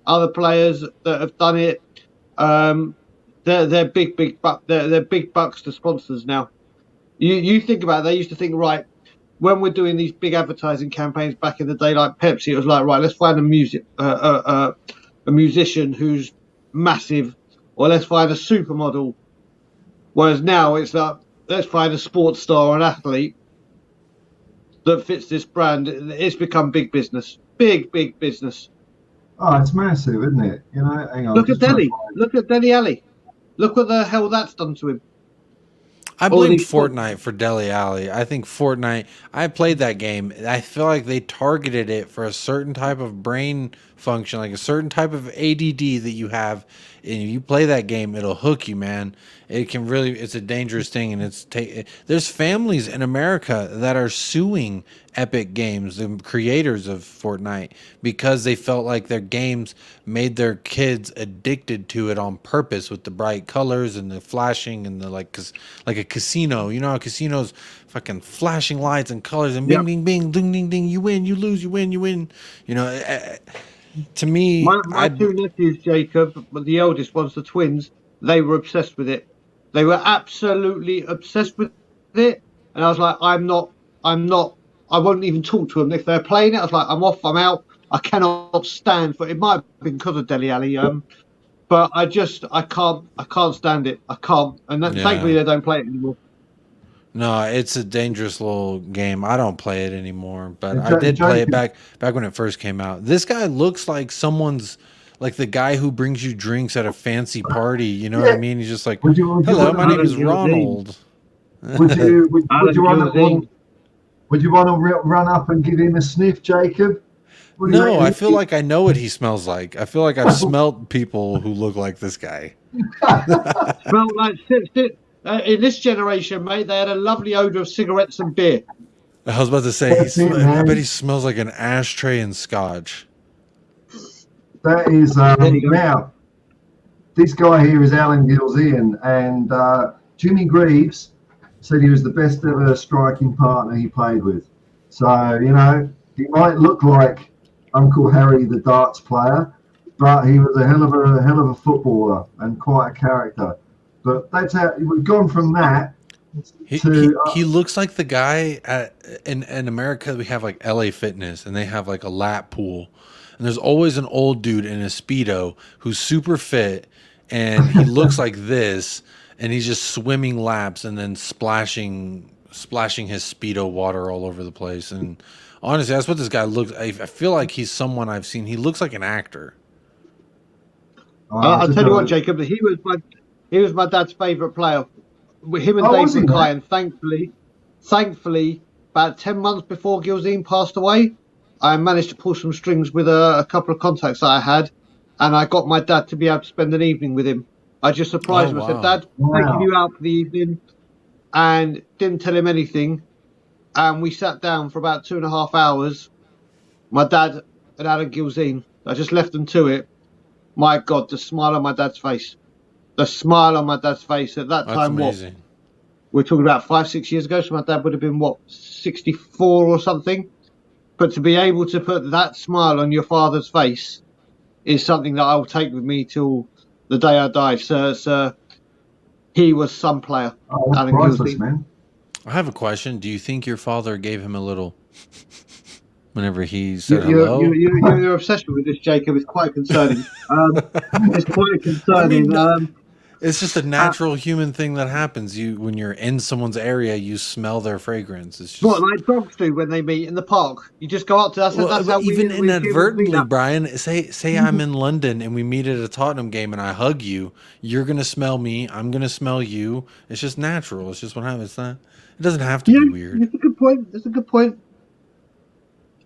other players that have done it. They're big bucks to sponsors now. You think about it, they used to think, right, when we're doing these big advertising campaigns back in the day, like Pepsi, it was like, right, let's find a musician who's massive, or let's find a supermodel. Whereas now it's like, let's find a sports star or an athlete that fits this brand. It's become big business, big business. Oh, it's massive, isn't it? You know, hang on. Look at Dele. Look at Dele Alli. Look what the hell that's done to him. I blame Fortnite for Dele Alli. I think Fortnite, I played that game. I feel like they targeted it for a certain type of brain function, like a certain type of ADD that you have. And if you play that game, it'll hook you, man. It can really, it's a dangerous thing. And there's families in America that are suing Epic Games, the creators of Fortnite, because they felt like their games made their kids addicted to it on purpose with the bright colors and the flashing and the like a casino. You know how casinos fucking flashing lights and colors and bing, bing, bing, ding, ding, ding. You win, you lose, you win, you win. You know, to me, my two nephews, Jacob, but the eldest one's the twins. They were obsessed with it. They were absolutely obsessed with it. And I was like, I won't even talk to them if they're playing it. I was like, I'm off, I'm out. I cannot stand for it. It might have been because of Dele Alli, but I can't stand it. I can't. And thankfully they don't play it anymore. No, it's a dangerous little game. I don't play it anymore, but I did play it back when it first came out. This guy looks like someone's, like the guy who brings you drinks at a fancy party. You know what I mean? He's just like, hello, my name is Ronald. Would you want to run up and give him a sniff, Jacob? No, I feel like I know what he smells like. I feel like I've smelled people who look like this guy. Smell like in this generation, mate, they had a lovely odor of cigarettes and beer. I was about to say, I bet he smells like an ashtray and scotch. That is now. This guy here is Alan Gilzean, and Jimmy Greaves said he was the best ever striking partner he played with. So you know, he might look like Uncle Harry, the darts player, but he was a hell of a footballer and quite a character. But that's how we've gone from that. He looks like the guy in America. We have like LA Fitness, and they have like a lap pool, and there's always an old dude in a Speedo who's super fit, and he looks like this, and he's just swimming laps and then splashing his Speedo water all over the place. And honestly, that's what this guy looks. I feel like he's someone I've seen. He looks like an actor. I'll tell you what, Jacob. He was my dad's favourite player. Him and Dave Mackay, and thankfully, about 10 months before Gilzean passed away, I managed to pull some strings with a couple of contacts that I had, and I got my dad to be able to spend an evening with him. I just surprised him. I said, Dad, I'm taking you out for the evening, and didn't tell him anything. And we sat down for about 2.5 hours, my dad and Alan Gilzean. I just left them to it. My God, the smile on my dad's face. The smile on my dad's face at that time. Amazing. What? We're talking about 5-6 years ago, so my dad would have been, 64 or something? But to be able to put that smile on your father's face is something that I will take with me till the day I die. Sir, he was some player. Oh, that's priceless, man. I have a question. Do you think your father gave him a little whenever he said hello? Your obsession with this, Jacob, is quite concerning. It's quite concerning. It's just a natural human thing that happens. When you're in someone's area, you smell their fragrance. It's just what like dogs do when they meet in the park. You just go up to that's well, how even we humans meet inadvertently, up. Brian. Say I'm in London and we meet at a Tottenham game and I hug you. You're gonna smell me. I'm gonna smell you. It's just natural. It's just what happens. It's not. It doesn't have to Yeah, be weird. that's a good point. That's a good point.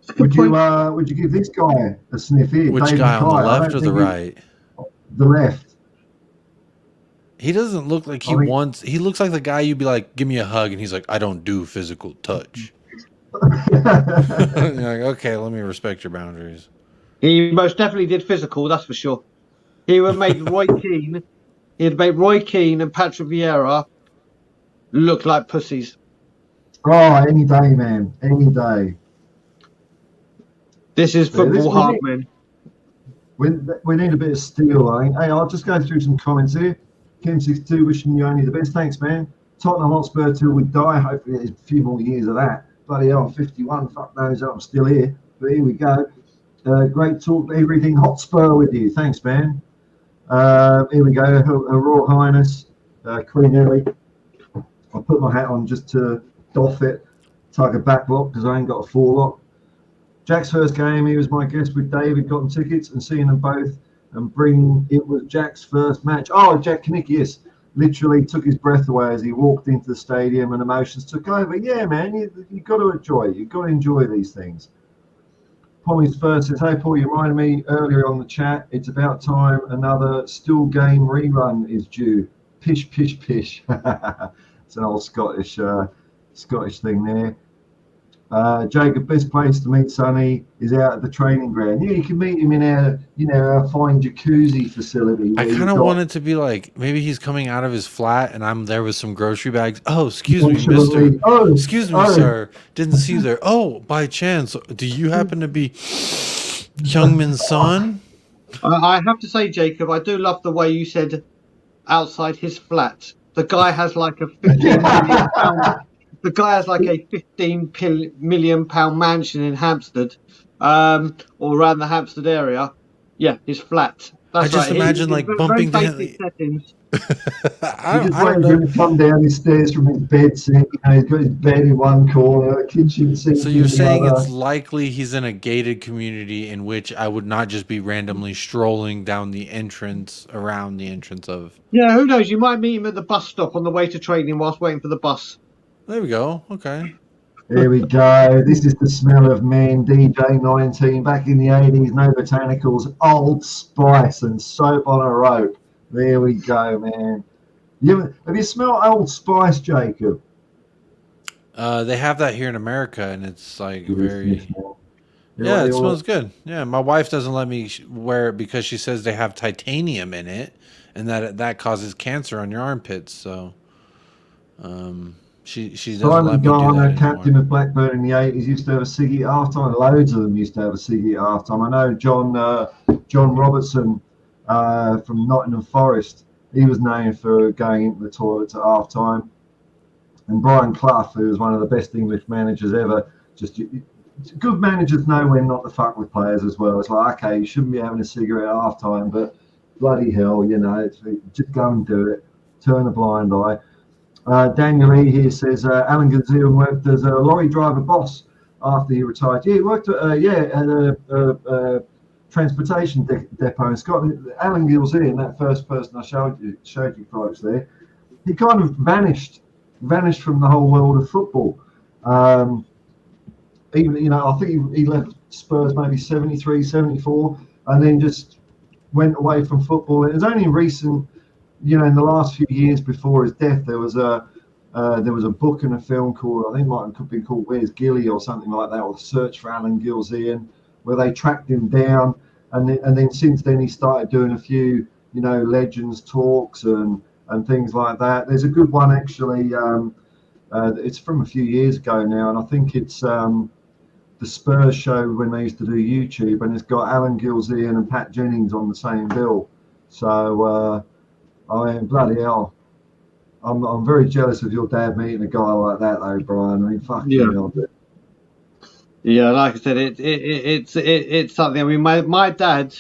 That's a good point. Would you give this guy a sniff here? Which David guy on the Kite? I left don't or the think right? the left. He doesn't look like he I mean- wants. He looks like the guy you'd be like, "Give me a hug," and he's like, "I don't do physical touch." You're like, okay, let me respect your boundaries. He most definitely did physical, that's for sure. He would make Roy Keane. He'd make Roy Keane and Patrick Vieira look like pussies. Oh, any day, man. Any day. This is football hard, man. We need a bit of steel, eh? Hey, I'll just go through some comments here. Kim62 wishing you only the best. Thanks, man. Tottenham Hotspur till we die. Hopefully there's a few more years of that. Bloody hell, I'm 51. Fuck knows I'm still here. But here we go. Great talk. Everything Hotspur with you. Thanks, man. Here we go. Her Royal Highness, Queen Ellie. I'll put my hat on just to doff it. Tug a back lock because I ain't got a forelock. Jack's first game, he was my guest with David, got them tickets and seeing them both and it was Jack's first match. Oh, Jack Kanikius literally took his breath away as he walked into the stadium and emotions took over. Yeah, man, you got to enjoy it. You've got to enjoy these things. Pommy's first says, hey, Paul, you reminded me earlier on the chat, it's about time another still game rerun is due. Pish, pish, pish. It's an old Scottish thing there. Jacob, best place to meet Sonny is out at the training ground. Yeah, you can meet him in our fine jacuzzi facility. I kind of want it to be like maybe he's coming out of his flat and I'm there with some grocery bags. Oh, excuse me, mister. Oh, excuse me, sir. Didn't see you there. Oh, by chance, do you happen to be Youngman's son? I have to say, Jacob, I do love the way you said outside his flat. The guy has like a 15 million pound. The guy has like a 15 million pound mansion in Hampstead, or around the Hampstead area. Yeah, his flat. That's I just imagine like bumping down. Settings. I just don't waiting for know. him to come down his stairs from his bed. He's got his bed in one corner, kitchen sink. So you're saying it's likely he's in a gated community in which I would not just be randomly strolling down the entrance, around the entrance of. Yeah, who knows? You might meet him at the bus stop on the way to training whilst waiting for the bus. There we go. Okay. There we go. This is the smell of man, DJ19. Back in the 80s, no botanicals, Old Spice and soap on a rope. There we go, man. Have you smelled Old Spice, Jacob? They have that here in America, and it's like very. Yeah, it smells good. Yeah, my wife doesn't let me wear it because she says they have titanium in it, and that causes cancer on your armpits. So, she doesn't Simon let me do Garner, that captain anymore. of Blackburn in the 80s, used to have a ciggy at half-time. Loads of them used to have a ciggy at half-time. I know John Robertson from Nottingham Forest, he was known for going into the toilets at half-time. And Brian Clough, who was one of the best English managers ever, good managers know when not to fuck with players as well. It's like, okay, you shouldn't be having a cigarette at half-time, but bloody hell, just go and do it. Turn a blind eye. Daniel E here says Alan Gazzian worked as a lorry driver boss after he retired. Yeah, he worked at a transportation depot in Scotland. Alan Gilzean, that first person I showed you folks there, he kind of vanished from the whole world of football. Even I think he left Spurs maybe 73, 74, and then just went away from football. It was only recent. In the last few years before his death, there was a book and a film called, I think it might have been called Where's Gilly or something like that, or The Search for Alan Gilzean, where they tracked him down, and then since then he started doing a few legends talks and things like that. There's a good one actually. It's from a few years ago now, and I think it's the Spurs show when they used to do YouTube, and it's got Alan Gilzean and Pat Jennings on the same bill. So. I mean, bloody hell. I'm very jealous of your dad meeting a guy like that, though, Brian. I mean, fucking hell. Yeah, like I said, it's something. I mean, my dad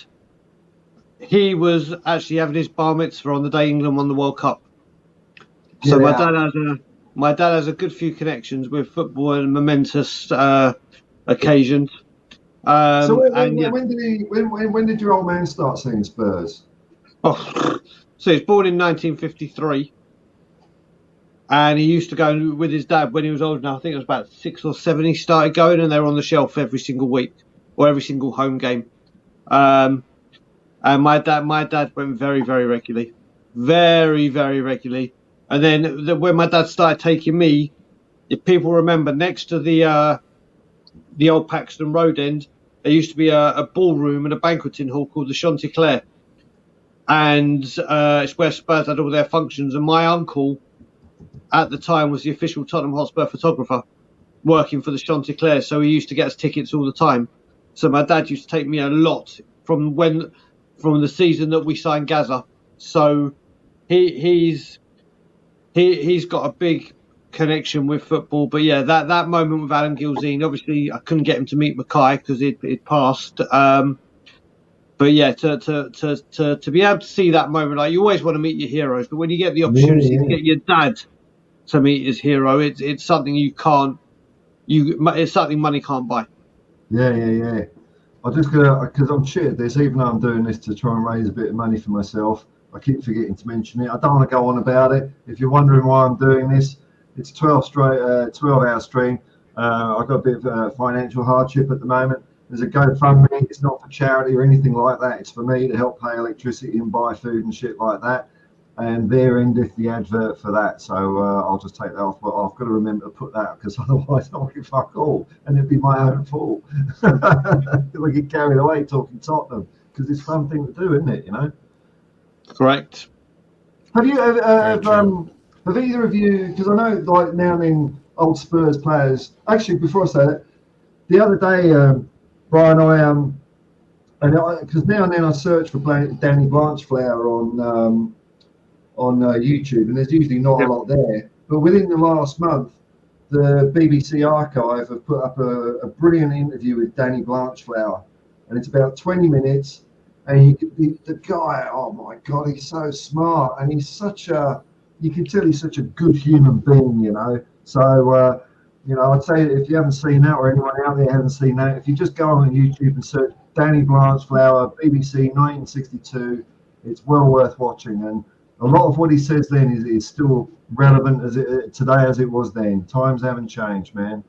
he was actually having his bar mitzvah on the day England won the World Cup. So my dad has a good few connections with football and momentous occasions. So when did your old man start seeing Spurs? Oh, so he was born in 1953, and he used to go with his dad when he was old enough. I think it was about 6 or 7. He started going, and they were on the shelf every single week or every single home game. And my dad went very, very regularly, very, very regularly. And then when my dad started taking me, if people remember, next to the old Paxton Road end, there used to be a ballroom and a banqueting hall called the Chanticleer. And it's where Spurs had all their functions. And my uncle, at the time, was the official Tottenham Hotspur photographer, working for the Chanticleer. So he used to get us tickets all the time. So my dad used to take me a lot from the season that we signed Gaza. So he's got a big connection with football. But yeah, that moment with Alan Gilzine, obviously I couldn't get him to meet Mackay because he'd passed. But yeah, to be able to see that moment, like, you always want to meet your heroes, but when you get the opportunity to get your dad to meet his hero, it's something it's something money can't buy. Yeah. I'm just because I'm shit at this, even though I'm doing this to try and raise a bit of money for myself. I keep forgetting to mention it. I don't want to go on about it. If you're wondering why I'm doing this, it's 12-hour stream. I've got a bit of financial hardship at the moment. There's a GoFundMe. It's not for charity or anything like that. It's for me to help pay electricity and buy food and shit like that. And there endeth the advert for that. So I'll just take that off. But I've got to remember to put that, because otherwise I'll get fuck all. And it'd be my own fault. We get carried away talking Tottenham, because it's a fun thing to do, isn't it? You know? Correct. Have you have either of you, because I know like now and then old Spurs players, actually before I say that, the other day, Brian, because now and then I search for Danny Blanchflower on YouTube, and there's usually not a lot there. But within the last month, the BBC Archive have put up a brilliant interview with Danny Blanchflower, and it's about 20 minutes. And the guy, oh my God, he's so smart, and you can tell he's such a good human being, you know. So, I'd say if you haven't seen that, or anyone out there hasn't seen that, if you just go on YouTube and search Danny Blanchflower, BBC 1962, it's well worth watching. And a lot of what he says then is still relevant today as it was then. Times haven't changed, man.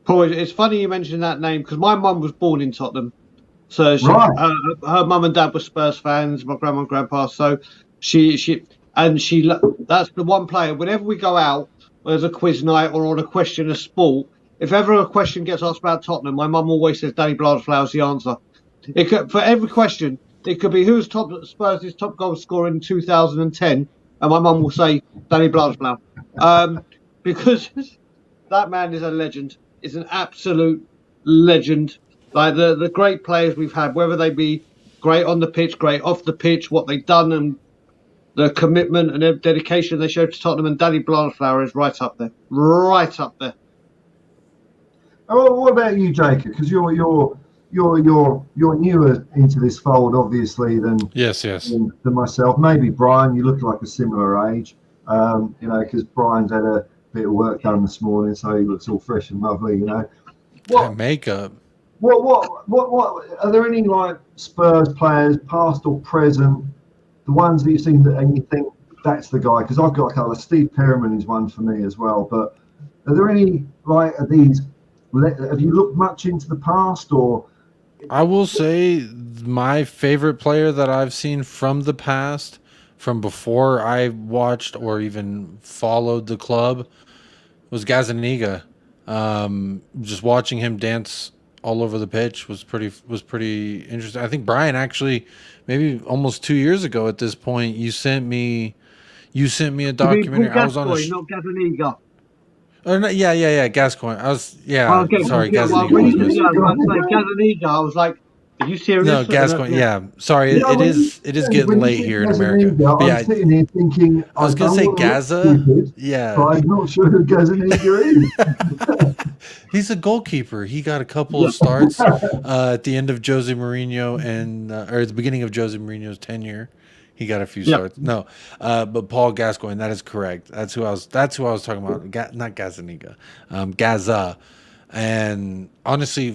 Paul, it's funny you mentioned that name, because my mum was born in Tottenham. So her mum and dad were Spurs fans, my grandma and grandpa. So that's the one player. Whenever we go out, there's a quiz night or on a question of sport, if ever a question gets asked about Tottenham, my mum always says Danny Blanchflower's the answer. For every question, it could be who's Spurs' top goal scorer in 2010, and my mum will say Danny Blanchflower, because that man is a legend. Is an absolute legend. Like the great players we've had, whether they be great on the pitch, great off the pitch, what they've done and the commitment and the dedication they showed to Tottenham, and Danny Blanchflower is right up there. Right up there. Oh, what about you, Jacob? Because you're newer into this fold, obviously, than than myself. Maybe Brian, you look like a similar age. Because Brian's had a bit of work done this morning, so he looks all fresh and lovely. You know, what makeup? What are there any like Spurs players, past or present, the ones that you've seen and you think that's the guy? Because I've got a couple. Steve Perriman is one for me as well. But are there any like of these? Have you looked much into the past, or? I will say my favorite player that I've seen from the past, from before I watched or even followed the club, was Gazzaniga. Just watching him dance all over the pitch was pretty interesting. I think Brian, actually, maybe almost 2 years ago at this point, you sent me a documentary. I was on not Gazzaniga. Yeah, Gascoigne. Sorry, Gazzaniga. Gazzaniga, I was like, Are you serious? No, Gascoigne. Yeah, sorry. Yeah, it is getting when you late said here in America. Gazzaniga, But I'm yeah, sitting here thinking, I was I gonna don't say want to look Gaza. stupid, but Yeah, I'm not sure who Gazzaniga is. he's a goalkeeper. He got a couple Yeah. of starts at the end of Jose Mourinho or at the beginning of Jose Mourinho's tenure. He got a few Yeah. starts. No, but Paul Gascoigne. That is correct. That's who I was. That's who I was talking about. Not Gazzaniga, Gaza. And honestly,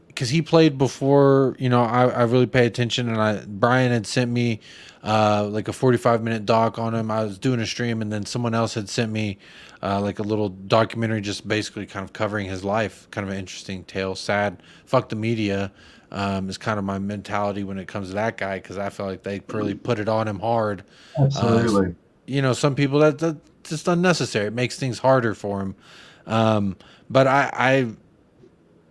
because he played before, I really pay attention, and Brian had sent me like a 45-minute doc on him. I was doing a stream, and then someone else had sent me like a little documentary, just basically kind of covering his life. Kind of an interesting tale. Sad. Fuck the media. Is kind of my mentality when it comes to that guy, because I feel like they really put it on him hard. Absolutely. Some people that's just unnecessary. It makes things harder for him. But I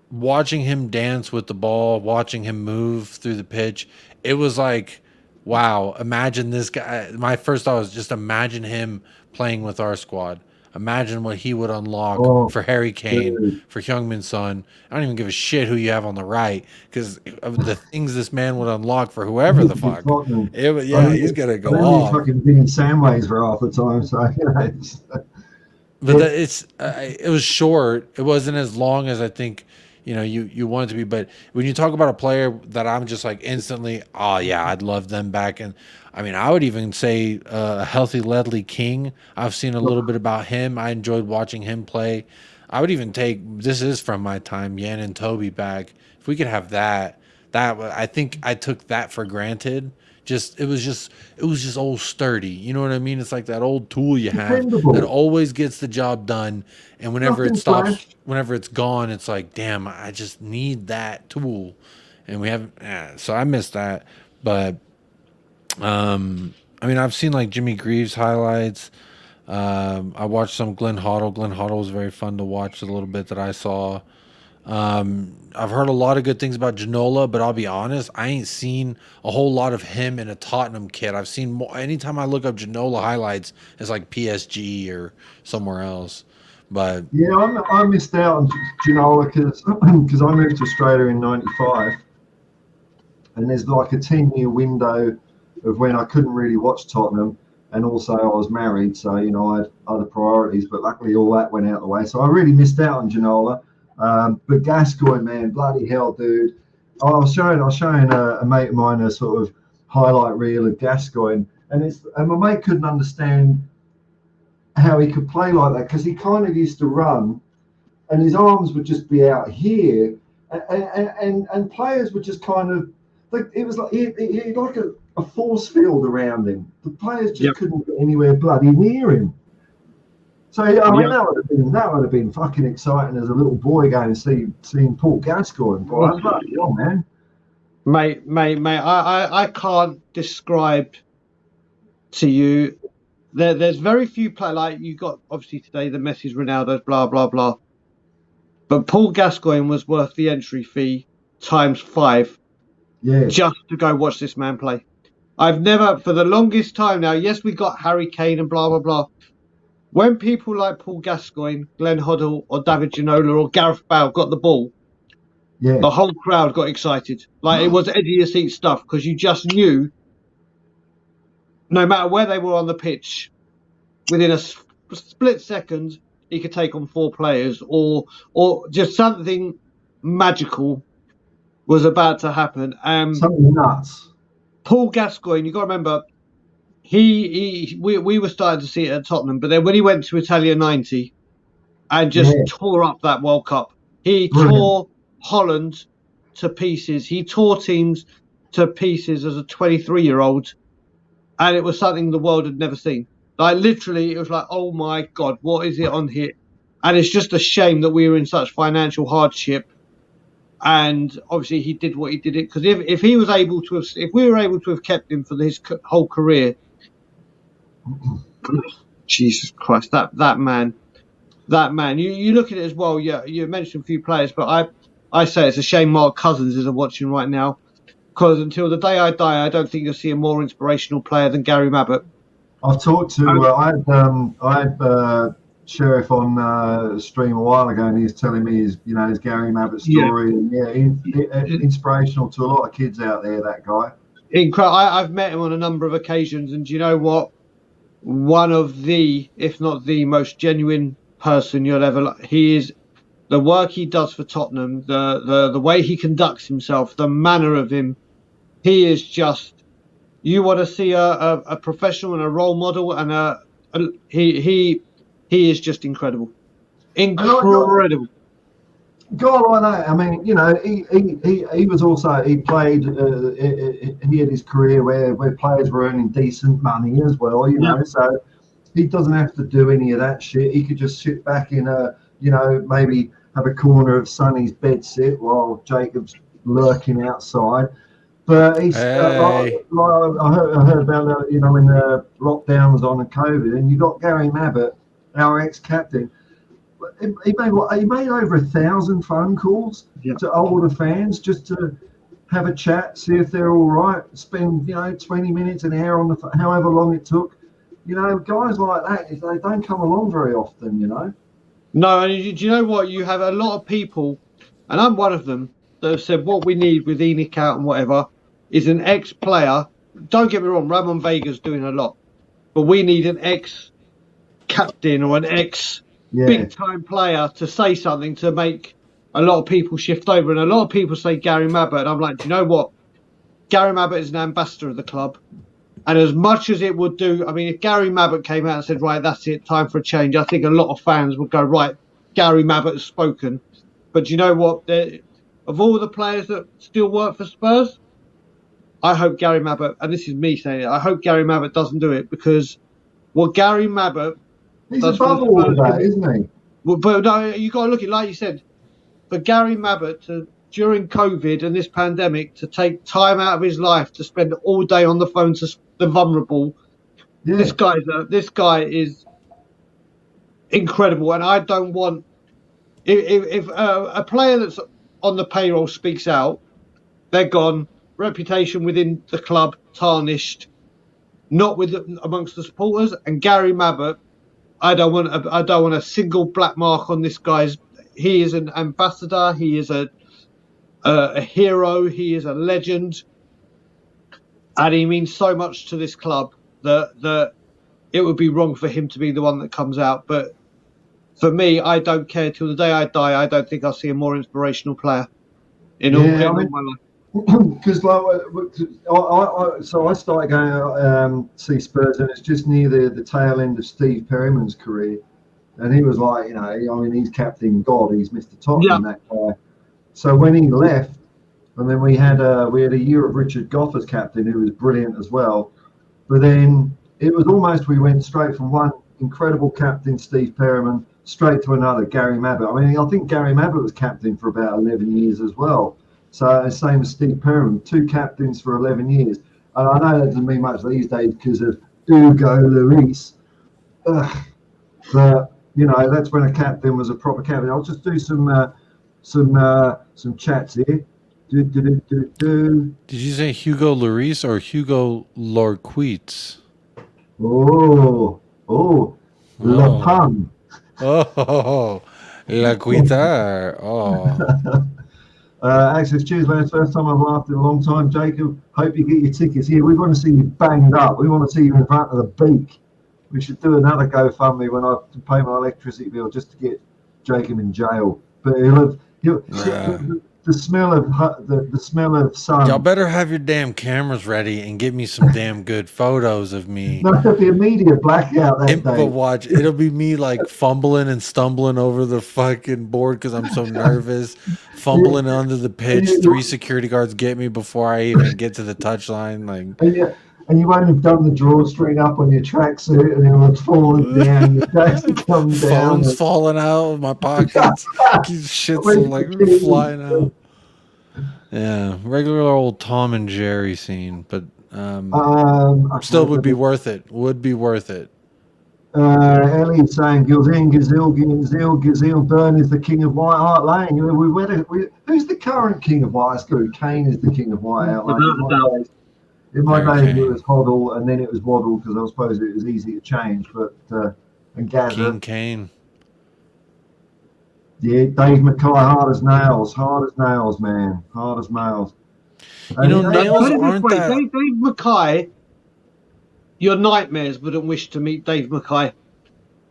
watching him dance with the ball, watching him move through the pitch, it was like, wow, imagine this guy. My first thought was just imagine him playing with our squad. Imagine what he would unlock for Harry Kane, dude. for Heung-min Son. I don't even give a shit who you have on the right, because of the things this man would unlock for whoever the fuck. He's gonna go off. Fucking being Samways for half the time, so But it was short. It wasn't as long as I think you want it to be. But when you talk about a player that I'm just like instantly, oh yeah, I'd love them back. And I mean, I would even say a healthy Ledley King. I've seen a little bit about him. I enjoyed watching him play. I would even take, this is from my time, Yan and Toby back. If we could have that I think I took that for granted. It was just old sturdy. You know what I mean? It's like that old tool you have that always gets the job done. And whenever it stops, whenever it's gone, it's like, damn, I just need that tool. And we haven't. So I missed that. But I mean, I've seen like Jimmy Greaves highlights. I watched some Glenn Hoddle. Glenn Hoddle was very fun to watch. A little bit that I saw. I've heard a lot of good things about Ginola, but I'll be honest, I ain't seen a whole lot of him in a Tottenham kit. I've seen more. Anytime I look up Ginola highlights, it's like PSG or somewhere else. But yeah, I missed out on Ginola because I moved to Australia in '95, and there's like a 10-year window of when I couldn't really watch Tottenham, and also I was married, so I had other priorities. But luckily, all that went out the way, so I really missed out on Ginola. But Gascoigne, man, bloody hell, dude! I was showing a mate of mine a sort of highlight reel of Gascoigne, and my mate couldn't understand how he could play like that, because he kind of used to run, and his arms would just be out here, and players would just kind of like, it was like he had like a force field around him. The players just couldn't get anywhere bloody near him. So I mean, that would have been fucking exciting as a little boy going to seeing Paul Gascoigne. Boy, bloody hell, man. Mate, I can't describe to you. There's very few players, like you got obviously today the Messi's, Ronaldo's, blah blah blah. But Paul Gascoigne was worth the entry fee times 5, just to go watch this man play. I've never, for the longest time now. Yes, we got Harry Kane and blah blah blah. When people like Paul Gascoigne, Glenn Hoddle, or David Ginola, or Gareth Bale got the ball, the whole crowd got excited. Like it was edge of your seat stuff, because you just knew, no matter where they were on the pitch, within a split second, he could take on 4 players, or just something magical was about to happen. Something nuts. Paul Gascoigne, you got to remember, we were starting to see it at Tottenham, but then when he went to Italia 90 and just tore up that World Cup, he tore Holland to pieces. He tore teams to pieces as a 23-year-old, and it was something the world had never seen. Like literally, it was like, oh my God, what is it on here? And it's just a shame that we were in such financial hardship. And obviously, he did what he did. Because if we were able to have kept him for his whole career, Jesus Christ, that man. You look at it as well. Yeah, you mentioned a few players, but I say it's a shame Mark Cousins isn't watching right now, because until the day I die, I don't think you'll see a more inspirational player than Gary Mabbott. I've talked to. I had Sheriff on stream a while ago, and he was telling me his Gary Mabbott story, and inspirational to a lot of kids out there. That guy, incredible. I've met him on a number of occasions, and do you know what? One of the, if not the most genuine person you'll ever. He is. The work he does for Tottenham, the way he conducts himself, the manner of him, he is just. You want to see a professional and a role model, and he is just incredible. Incredible. God, like that. I mean, he was also, he played, he had his career where players were earning decent money as well, so he doesn't have to do any of that shit. He could just sit back in maybe have a corner of Sonny's bed sit while Jacob's lurking outside. But he's I heard about that, when the lockdown was on and COVID, and you got Gary Mabbott, our ex-captain. He made over 1,000 phone calls to older fans just to have a chat, see if they're all right. Spend 20 minutes, an hour on the however long it took. Guys like that, they don't come along very often. No, and do you know what? You have a lot of people, and I'm one of them, that have said what we need with ENIC out and whatever is an ex-player. Don't get me wrong, Ramon Vega's doing a lot, but we need an ex-captain or an ex-big-time player to say something to make a lot of people shift over. And a lot of people say Gary Mabbott, and I'm like, do you know what? Gary Mabbott is an ambassador of the club. And as much as it would do, I mean, if Gary Mabbott came out and said, right, that's it, time for a change, I think a lot of fans would go, right, Gary Mabbott has spoken. But do you know what? Of all the players that still work for Spurs, I hope Gary Mabbott, and this is me saying it, I hope Gary Mabbott doesn't do it, because what Gary Mabbott... He's above all of that, isn't he? Well, but no, you got to look at it, like you said, for Gary Mabbott to, during COVID and this pandemic, to take time out of his life to spend all day on the phone to the vulnerable. Yeah. This guy is incredible, and I don't want if a player that's on the payroll speaks out, they're gone. Reputation within the club tarnished, not amongst the supporters. And Gary Mabbott, I don't want a single black mark on this guy's. He is an ambassador. He is a hero. He is a legend. And he means so much to this club that it would be wrong for him to be the one that comes out. But for me, I don't care till the day I die. I don't think I'll see a more inspirational player in all my life. Because I started going out see Spurs, and it's just near the tail end of Steve Perryman's career, and he was like, he's captain God, he's Mr. Tottenham, that guy. So when he left, and then we had a year of Richard Goff as captain, who was brilliant as well. But then it was almost, we went straight from one incredible captain, Steve Perryman, straight to another, Gary Mabbott. I mean, I think Gary Mabbott was captain for about 11 years as well. So same as Steve Perryman, 2 captains for 11 years. And I know that doesn't mean much these days because of Hugo Lloris. But that's when a captain was a proper captain. I'll just do some chats here. Did you say Hugo Lloris or Hugo Lorquitz? Le Pun. Oh, La Cuitar. Oh. Access, cheers, man. First time I've laughed in a long time. Jacob, hope you get your tickets here. We want to see you banged up. We want to see you in front of the beak. We should do another GoFundMe when I pay my electricity bill just to get Jacob in jail. But the smell of sun. Y'all better have your damn cameras ready and get me some damn good photos of me. No, it'll be a media blackout that day. Watch, it'll be me like fumbling and stumbling over the fucking board because I'm so nervous. Fumbling under the pitch. 3 security guards get me before I even get to the touchline. And you won't have done the drawstring up on your tracksuit, and it will fall down. Your tracksuit comes down. Phone's falling out of my pockets. Shit's like flying out. Yeah, regular old Tom and Jerry scene, but still would be worth it. Would be worth it. Ellie's saying Gazil Byrne is the king of White Hart Lane. Who's the current king of White Hart Lane? Kane is the king of White Hart Lane. In my days, it was Hoddle, and then it was Waddle, because I suppose it was easy to change. But and Gazza, King Kane. Yeah, Dave Mackay, hard as nails, man, hard as nails. You know, Put nails it this aren't way, that. Dave Mackay, your nightmares wouldn't wish to meet Dave Mackay.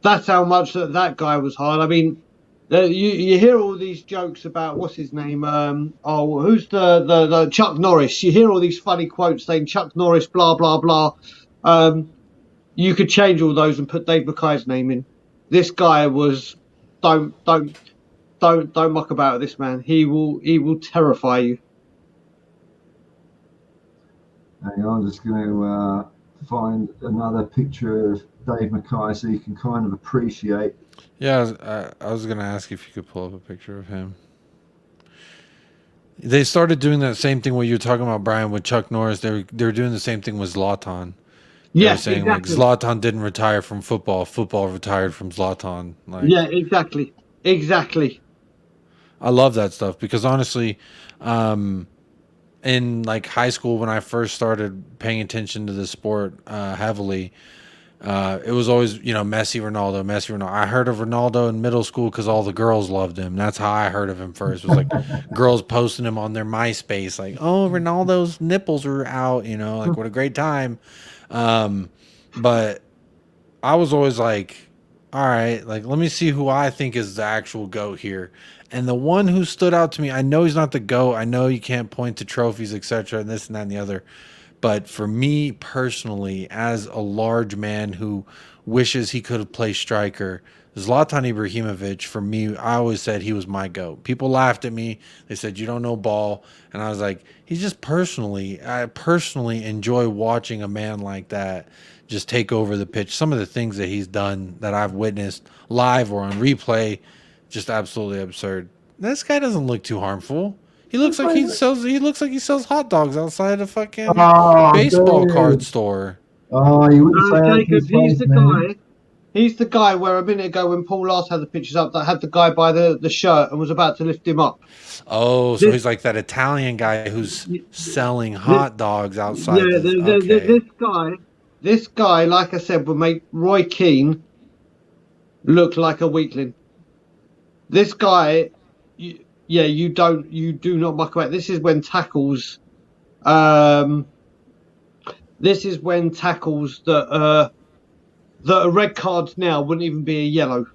That's how much that guy was hard. I mean, you hear all these jokes about what's his name? Who's the Chuck Norris? You hear all these funny quotes saying Chuck Norris, blah blah blah. You could change all those and put Dave Mackay's name in. This guy was don't muck about with this man. He will terrify you. Hang on, I'm just going to find another picture of Dave Mackay so you can kind of appreciate. Yeah, I was gonna ask if you could pull up a picture of him. They started doing that same thing what you were talking about, Brian, with Chuck Norris. They were doing the same thing with Zlatan. They were saying exactly. like Zlatan didn't retire from football. Football retired from Zlatan. Like, Yeah, exactly. I love that stuff because honestly, in like high school when I first started paying attention to the sport heavily, it was always, you know, Messi, Ronaldo. I heard of Ronaldo in middle school because all the girls loved him. That's how I heard of him first. It was like girls posting him on their MySpace, like, "Oh, Ronaldo's nipples are out," you know, like what a great time. But I was always like, all right, like let me see who I think is the actual GOAT here. And the one who stood out to me, I know he's not the GOAT. I know you can't point to trophies, etc., and this and that and the other. But for me personally, as a large man who wishes he could have played striker, Zlatan Ibrahimovic, for me, I always said he was my GOAT. People laughed at me. They said, you don't know ball. And I was like, I personally enjoy watching a man like that just take over the pitch. Some of the things that he's done that I've witnessed live or on replay, just absolutely absurd. This guy doesn't look too harmful. He looks like he sells hot dogs outside a fucking baseball card store. Oh, you wouldn't say that to Jacob, his face, man. He's the guy where a minute ago when Paul last had the pictures up that had the guy by the shirt and was about to lift him up. Oh, so he's like that Italian guy who's selling hot dogs outside. Yeah, this guy, like I said, would make Roy Keane look like a weakling. This guy, you do not muck about. This is when tackles that are red cards now wouldn't even be a yellow.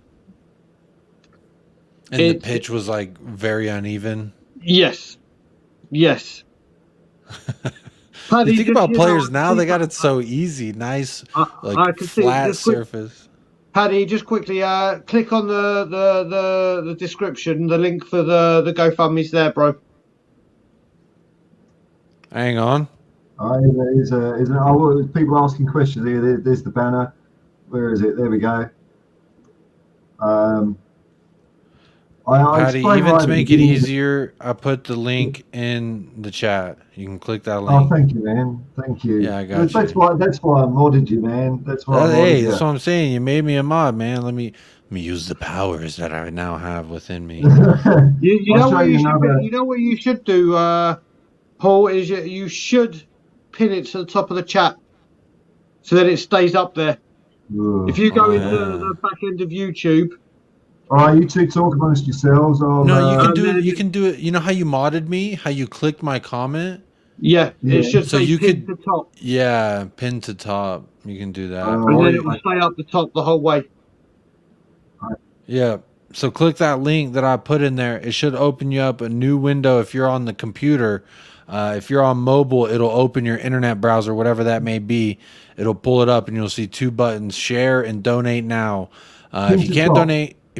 And the pitch was like very uneven. Yes. Paddy, you think about players now, they got it so easy, nice, like flat surface. Paddy, just quickly click on the description, the link for the GoFundMe's there, bro. Hang on. People asking questions here. There's the banner. Where is it? There we go. Paddy, even to make it easier, I put the link in the chat. You can click that link. Oh, thank you, man. Thank you. Yeah, I got you. That's why I modded you, man. That's what I'm saying. You made me a mod, man. Let me use the powers that I now have within me. you know what you should do, Paul, is you should pin it to the top of the chat so that it stays up there. Ooh, if you go into the back end of YouTube. All right, you two talk amongst yourselves. No, you can do it. You know how you modded me? How you clicked my comment? Yeah. It should say pin to top. Yeah, pin to top. You can do that. And then it will stay up the top the whole way. Yeah. So click that link that I put in there. It should open you up a new window if you're on the computer. If you're on mobile, it'll open your internet browser, whatever that may be. It'll pull it up and you'll see two buttons, share and donate now. If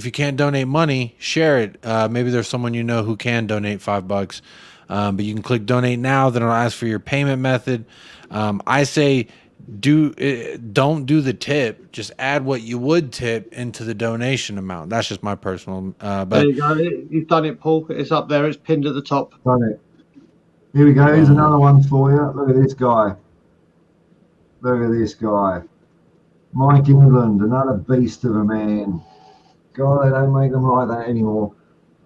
you can't donate money, share it. Maybe there's someone you know who can donate $5. But you can click donate now. Then it'll ask for your payment method. I say don't do the tip. Just add what you would tip into the donation amount. That's just my personal. But there you go. You've done it, Paul. It's up there. It's pinned at the top. Done it. Here we go. Here's another one for you. Look at this guy. Mike England, another beast of a man. God, they don't make them like that anymore.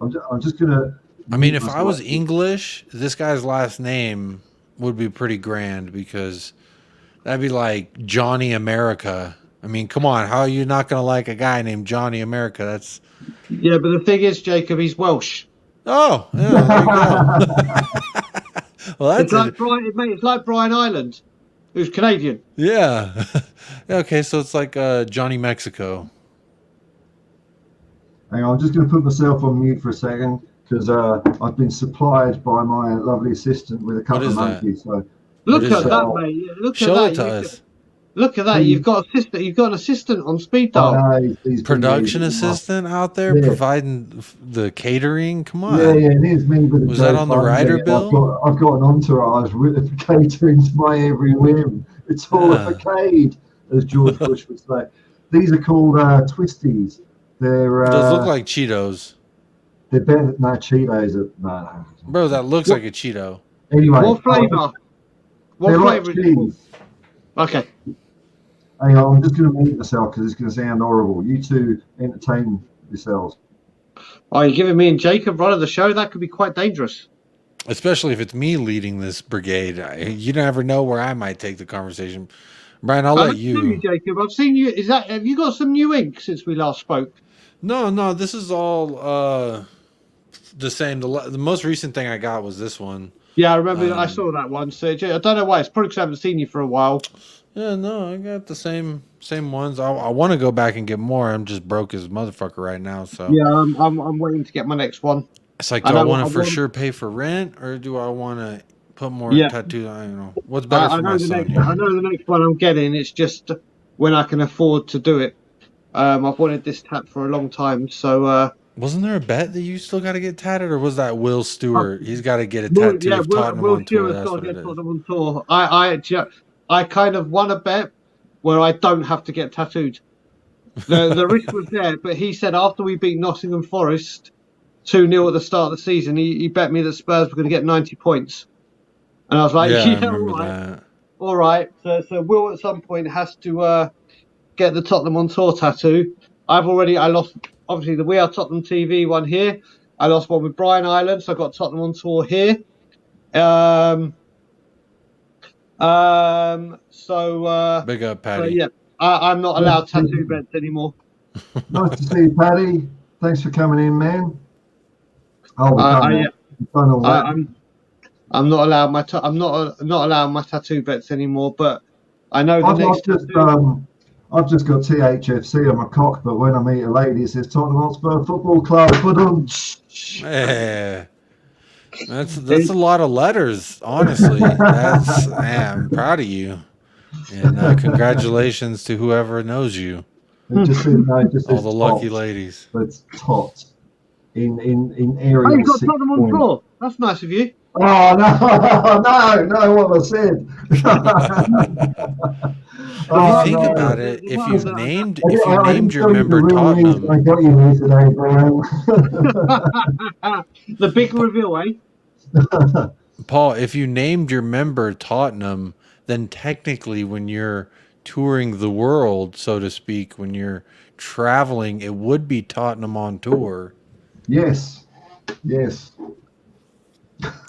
I'm just gonna. I mean, if I was English, this guy's last name would be pretty grand because that'd be like Johnny America. I mean, come on. How are you not going to like a guy named Johnny America? That's... Yeah, but the thing is, Jacob, he's Welsh. Oh, yeah, there you go. Well, that's It's like Brian Ireland, who's Canadian. Yeah. Okay, so it's like Johnny Mexico. Hang on, I'm just going to put myself on mute for a second because I've been supplied by my lovely assistant with a couple of monkeys. So look at that, mate. Look at that. Show it to us. Look at that. You've got an assistant on speed dial. Production assistant out there providing the catering. Come on. Yeah, it is me. Was that on the rider bill? I've got an entourage catering to my every whim. It's all a facade, as George Bush would say. These are called twisties. They're does look like Cheetos. They're better than Cheetos. No. Bro, that looks like a Cheeto. Anyway, what flavour? What flavour is it? Okay. Hang on, I'm just going to mute myself because it's going to sound horrible. You two entertain yourselves. Are you giving me and Jacob run of the show? That could be quite dangerous. Especially if it's me leading this brigade. You never know where I might take the conversation. Brian, I'll let you. Jacob, I've seen you. Have you got some new ink since we last spoke? No, this is all the same. The most recent thing I got was this one. Yeah, I remember. I saw that one. So I don't know why. It's probably because I haven't seen you for a while. Yeah, no, I got the same ones. I want to go back and get more. I'm just broke as a motherfucker right now. So yeah, I'm waiting to get my next one. It's like, do I want to for sure pay for rent, or do I want to put more tattoos? I don't know. What's better for my son? I know the next one I'm getting. It's just when I can afford to do it. I've wanted this tat for a long time. So wasn't there a bet that you still got to get tatted, or was that Will Stewart? He's got to get a tattoo of Tottenham on tour. That's what it is. Tottenham on tour. I kind of won a bet where I don't have to get tattooed. The risk was there, but he said after we beat Nottingham Forest 2-0 at the start of the season, he bet me that Spurs were going to get 90 points. And I was like, all right. So Will at some point has to get the Tottenham on tour tattoo. I lost, obviously, the We Are Tottenham TV one here. I lost one with Brian Ireland, so I got Tottenham on tour here. Big up, Paddy. So yeah, I'm not allowed tattoo bets anymore. Nice to see you, Paddy. Thanks for coming in, man. Oh, I'm not allowed I'm not allowed my tattoo bets anymore. But I know I've just got THFC on my cock, but when I meet a lady, it says Tottenham Hotspur Football Club. Yeah. That's a lot of letters, honestly. I'm proud of you, and congratulations to whoever knows you. Just all the lucky ladies. But it's tots in area. Oh, you got Tottenham on tour. That's nice of you. Oh no! What I said. If you think about it, if you named your member Tottenham, I got you here today, Brian. The big reveal, eh? Paul, if you named your member Tottenham, then technically when you're touring the world, so to speak, when you're traveling, it would be Tottenham on tour. Yes.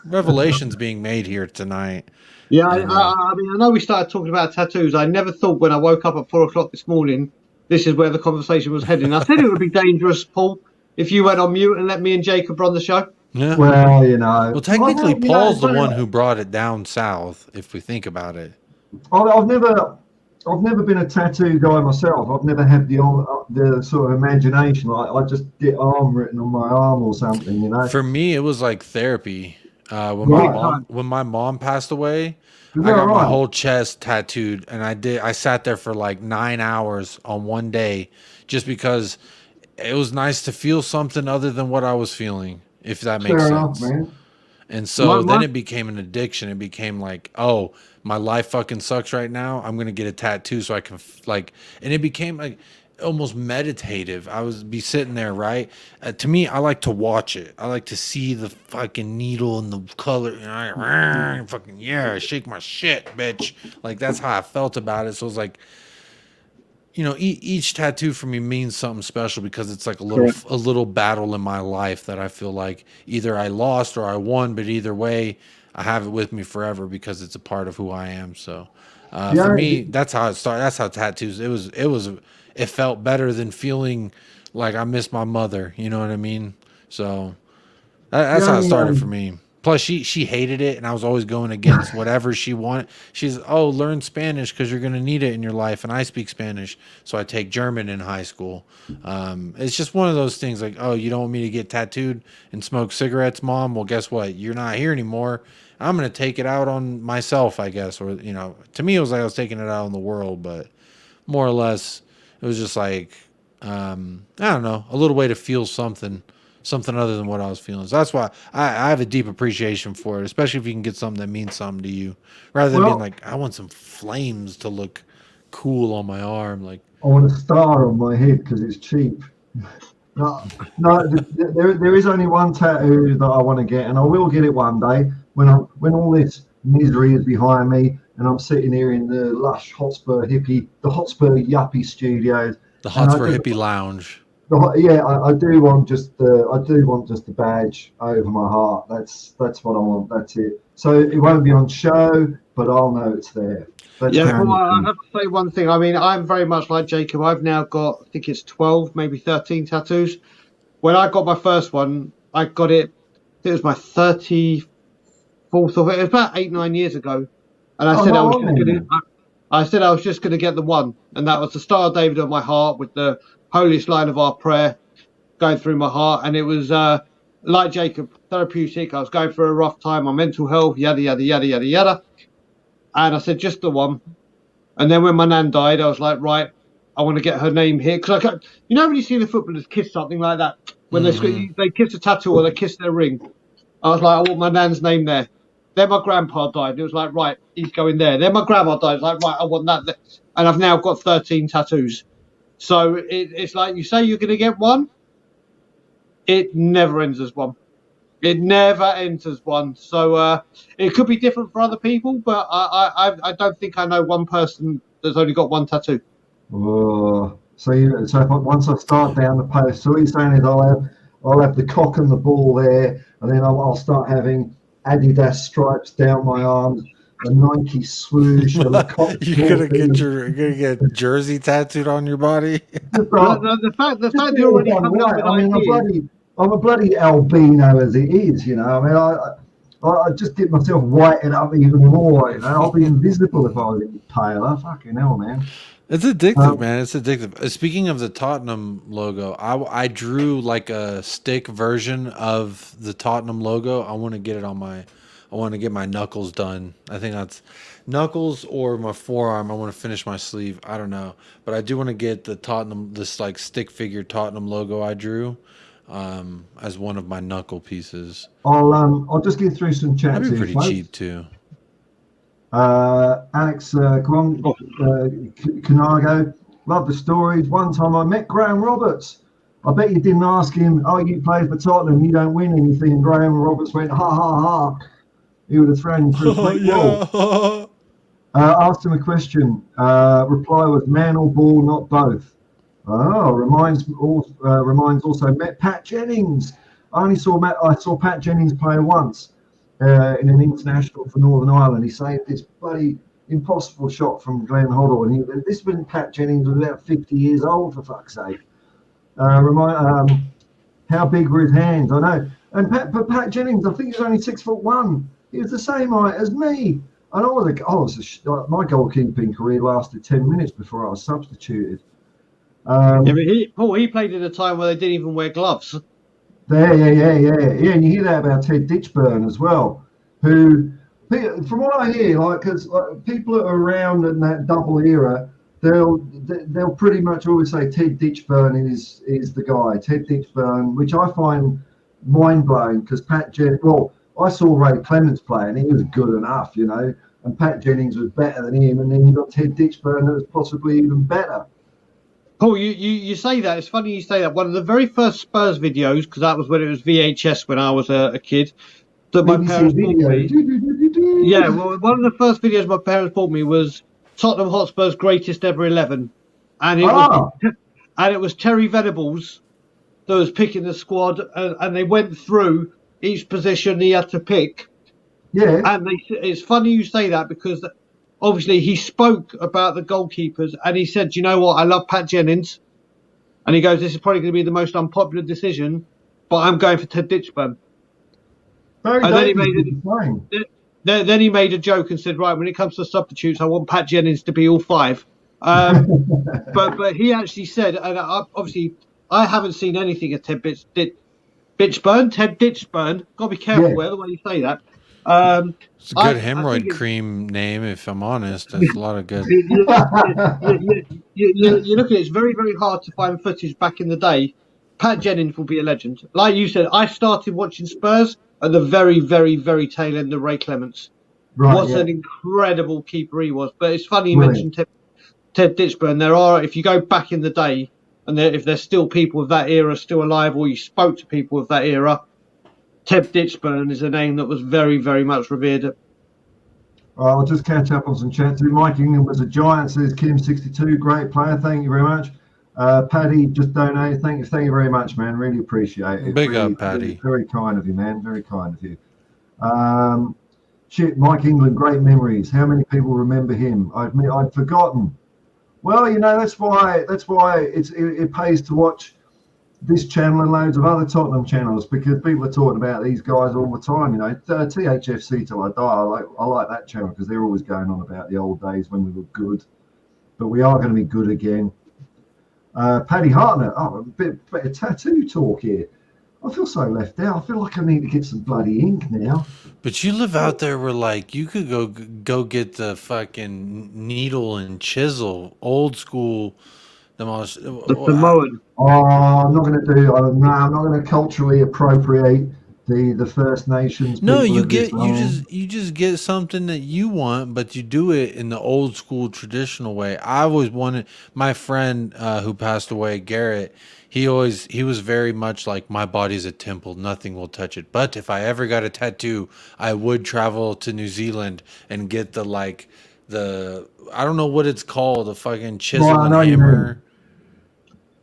Revelations being made here tonight. Yeah, I mean, I know we started talking about tattoos. I never thought when I woke up at 4 o'clock this morning, this is where the conversation was heading. I said it would be dangerous, Paul, if you went on mute and let me and Jacob run the show. Yeah. Well, you know. Well, technically, Paul's the one who brought it down south, if we think about it. I've never been a tattoo guy myself. I've never had the sort of imagination. I just get arm written on my arm or something, you know. For me, it was like therapy. When my mom passed away, I got my whole chest tattooed, and I sat there for like 9 hours on one day, just because it was nice to feel something other than what I was feeling, if that makes sense. Man. And so then it became an addiction. It became like, oh, my life fucking sucks right now. I'm gonna get a tattoo so I can and it became like almost meditative. I was be sitting there, right? To me, I like to watch it. I like to see the fucking needle and the color, and I fucking shake my shit, bitch. Like that's how I felt about it. So it was like, you know, each tattoo for me means something special because it's like a little battle in my life that I feel like either I lost or I won, but either way, I have it with me forever because it's a part of who I am. So For me, that's how it started. That's how tattoos. It felt better than feeling like I miss my mother. You know what I mean? So that's how it started for me. Plus, she hated it, and I was always going against whatever she wanted. She's, learn Spanish because you're going to need it in your life, and I speak Spanish, so I take German in high school. It's just one of those things like, oh, you don't want me to get tattooed and smoke cigarettes, Mom? Well, guess what? You're not here anymore. I'm going to take it out on myself, I guess. Or, to me, it was like I was taking it out on the world, but more or less, it was just like, I don't know, a little way to feel something other than what I was feeling. So that's why I have a deep appreciation for it, especially if you can get something that means something to you, rather than being like, I want some flames to look cool on my arm. Like, I want a star on my head because it's cheap. No, there is only one tattoo that I want to get, and I will get it one day when all this misery is behind me, and I'm sitting here in the lush Hotspur Yuppie studios. The Hotspur Hippie Lounge. I do want just the badge over my heart. That's what I want. That's it. So it won't be on show, but I'll know it's there. I have to say one thing. I mean, I'm very much like Jacob. I've now got, I think it's 12, maybe 13 tattoos. When I got my first one, I got it. It was my 34th of it. It was about 8-9 years ago, and I said I was just going to get the one, and that was the Star of David on my heart with the holiest line of our prayer going through my heart. And it was like Jacob, therapeutic. I was going through a rough time, my mental health, yada yada yada yada yada. And I said just the one. And then when my nan died, I was like, right, I want to get her name here, because when you see the footballers kiss something like that, when they kiss a tattoo or they kiss their ring, I was like, I want my nan's name there. Then my grandpa died, and it was like, right, he's going there. Then my grandma died, it was like, right, I want that there. And I've now got 13 tattoos. So it's like, you say you're going to get one, it never ends as one. It never enters one. So it could be different for other people, but I don't think I know one person that's only got one tattoo. Oh, once I start down the post, so what you're saying is I'll have the cock and the ball there, and then I'll start having Adidas stripes down my arms, a Nike swoosh, and a cock. You're gonna get jersey tattooed on your body. The fact you're already coming up with ideas. I'm a bloody albino as it is, I just get myself whitened up even more, I'll be invisible if I was any paler. Fucking hell, man. It's addictive, man. It's addictive. Speaking of the Tottenham logo, I drew like a stick version of the Tottenham logo. I want to get my knuckles done. I think that's knuckles or my forearm. I want to finish my sleeve. I don't know, but I do want to get the Tottenham, this like stick figure Tottenham logo I drew, as one of my knuckle pieces. I'll just get through some chats. That'd be pretty cheap too. Alex, come on, Canago, love the stories. One time I met Graham Roberts. I bet you didn't ask him, you play for Tottenham, you don't win anything. Graham Roberts went, ha ha ha. He would have thrown him through the wall. Asked him a question. Reply was man or ball, not both. Reminds also met Pat Jennings. I saw Pat Jennings play once in an international for Northern Ireland. He saved this bloody impossible shot from Glenn Hoddle, and this when Pat Jennings was about 50 years old, for fuck's sake. How big were his hands? I know. And Pat Jennings, I think he was only 6'1". He was the same height as me. And my goalkeeping career lasted 10 minutes before I was substituted. But he played at a time where they didn't even wear gloves. Yeah. And you hear that about Ted Ditchburn as well, who, from what I hear, because people that are around in that double era, they'll pretty much always say Ted Ditchburn is the guy. Ted Ditchburn, which I find mind blowing, because I saw Ray Clements play and he was good enough, and Pat Jennings was better than him, and then you got Ted Ditchburn that was possibly even better. Paul, you say that. It's funny you say that. One of the very first Spurs videos, because that was when it was VHS when I was a kid, that my parents bought me. Yeah, well, one of the first videos my parents bought me was Tottenham Hotspur's greatest ever 11, and it was Terry Venables that was picking the squad, and they went through each position he had to pick. Yeah. And it's funny you say that, because obviously he spoke about the goalkeepers, and he said, "You know what? I love Pat Jennings," and he goes, "This is probably going to be the most unpopular decision, but I'm going for Ted Ditchburn." Barry And then Davies did the same. then he made a joke and said, "Right, when it comes to substitutes, I want Pat Jennings to be all 5." But he actually said, and obviously I haven't seen anything of Ted Ditchburn. Got to be careful Yeah. the way you say that. It's a good I hemorrhoid think cream name, if I'm honest. That's a lot of good. you look at it, it's very, very hard to find footage back in the day. Pat Jennings will be a legend. Like you said, I started watching Spurs at the very, very, very tail end of Ray Clements. Right, What yeah. an incredible keeper he was. But it's funny you Brilliant. mentioned Ted Ditchburn. If you go back in the day, and if there's still people of that era still alive, or you spoke to people of that era, Ted Ditchburn is a name that was very, very much revered. I'll just catch up on some chats. Mike England was a giant, says Kim62. Great player. Thank you very much. Paddy just donated. Thank you very much, man. Really appreciate it. Big really, up, Paddy. Really, very kind of you, man. Very kind of you. Mike England, great memories. How many people remember him? I admit I'd forgotten. Well, that's why it pays to watch this channel and loads of other Tottenham channels, because people are talking about these guys all the time. THFC till I die. I like that channel because they're always going on about the old days when we were good, but we are going to be good again. Paddy Hartnett, a bit of tattoo talk here. I feel so left out. I feel like I need to get some bloody ink now. But you live out there where, like, you could go get the fucking needle and chisel, old school. The Samoan. I'm not going to do. I'm not going to culturally appropriate the First Nations. No, you just get something that you want, but you do it in the old school traditional way. I always wanted, my friend who passed away, Garrett. He was very much like, my body's a temple, nothing will touch it. But if I ever got a tattoo, I would travel to New Zealand and get the I don't know what it's called, the fucking chisel and hammer.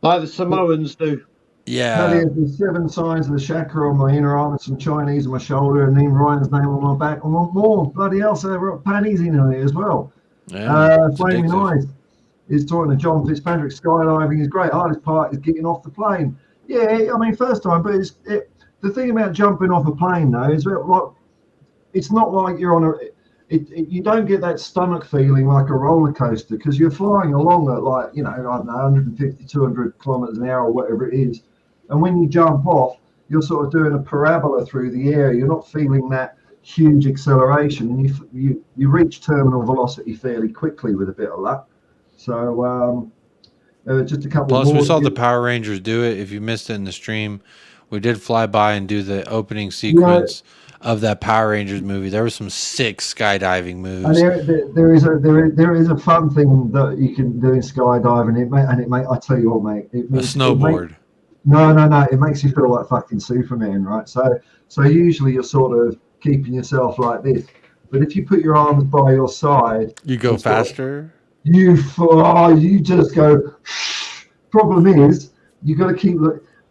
Like the Samoans do. Yeah. Paddy has the 7 signs of the chakra on my inner arm and some Chinese on my shoulder, and then Ryan's name on my back. I want more. Bloody hell, so I've got Paddy's in it as well. Yeah, Flaming Eyes is talking to John Fitzpatrick. Skydiving is great. Hardest part is getting off the plane. Yeah, I mean, first time, but the thing about jumping off a plane, though, is it's not like you're on you don't get that stomach feeling like a roller coaster, because you're flying along at, like, I don't know, 150, 200 kilometers an hour or whatever it is. And when you jump off, you're sort of doing a parabola through the air. You're not feeling that huge acceleration, and you reach terminal velocity fairly quickly with a bit of luck. So just a couple. Plus, more. we saw the Power Rangers do it. If you missed it in the stream, we did fly by and do the opening sequence of that Power Rangers movie. There were some sick skydiving moves. And there is a fun thing that you can do in skydiving. I tell you what, mate, a snowboard. No. It makes you feel like fucking Superman, right? So usually you're sort of keeping yourself like this, but if you put your arms by your side, you go faster. You just go. Problem is, you got to keep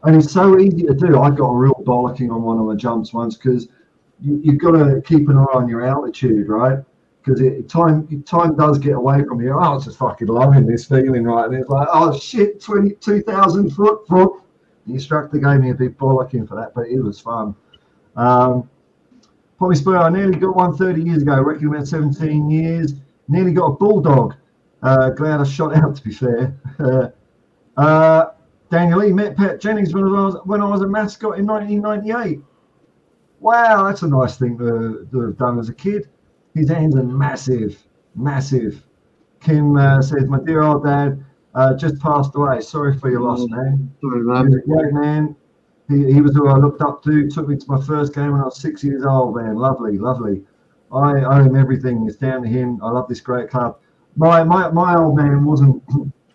and it's so easy to do. I got a real bollocking on one of my jumps once, because you've got to keep an eye on your altitude, right? Because time does get away from you. I was just fucking loving this feeling, right? And it's like, oh shit, 22,000 foot. The instructor gave me a big bollocking for that, but it was fun. Poppy Spur, I nearly got one 30 years ago, reckon about 17 years. Nearly got a bulldog. Glad I shot out, to be fair. Daniel Lee met Pat Jennings when I was a mascot in 1998. Wow, that's a nice thing to have done as a kid. His hands are massive. Kim says, my dear old dad just passed away. Sorry for your loss, man. Sorry, man. He was a great man. He was who I looked up to. Took me to my first game when I was 6 years old, man. Lovely. I owe him everything. It's down to him. I love this great club. My old man wasn't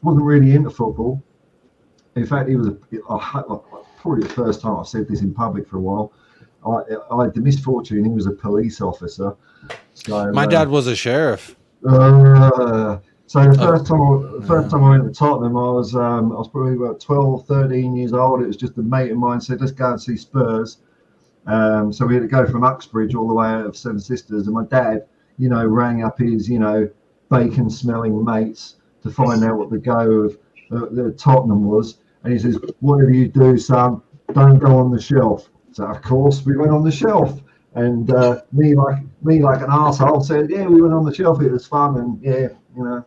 really into football. In fact, he was probably the first time I've said this in public for a while. I had the misfortune, he was a police officer. So my dad was a sheriff. So the first time I went to Tottenham, I was probably about 12, 13 years old. It was just a mate of mine said, let's go and see Spurs. So we had to go from Uxbridge all the way out of Seven Sisters, and my dad, rang up his, bacon-smelling mates to find out what the go of the Tottenham was. And he says, "Whatever you do, son, don't go on the shelf." So of course we went on the shelf, and me like an arsehole said, "Yeah, we went on the shelf. It was fun." And yeah, but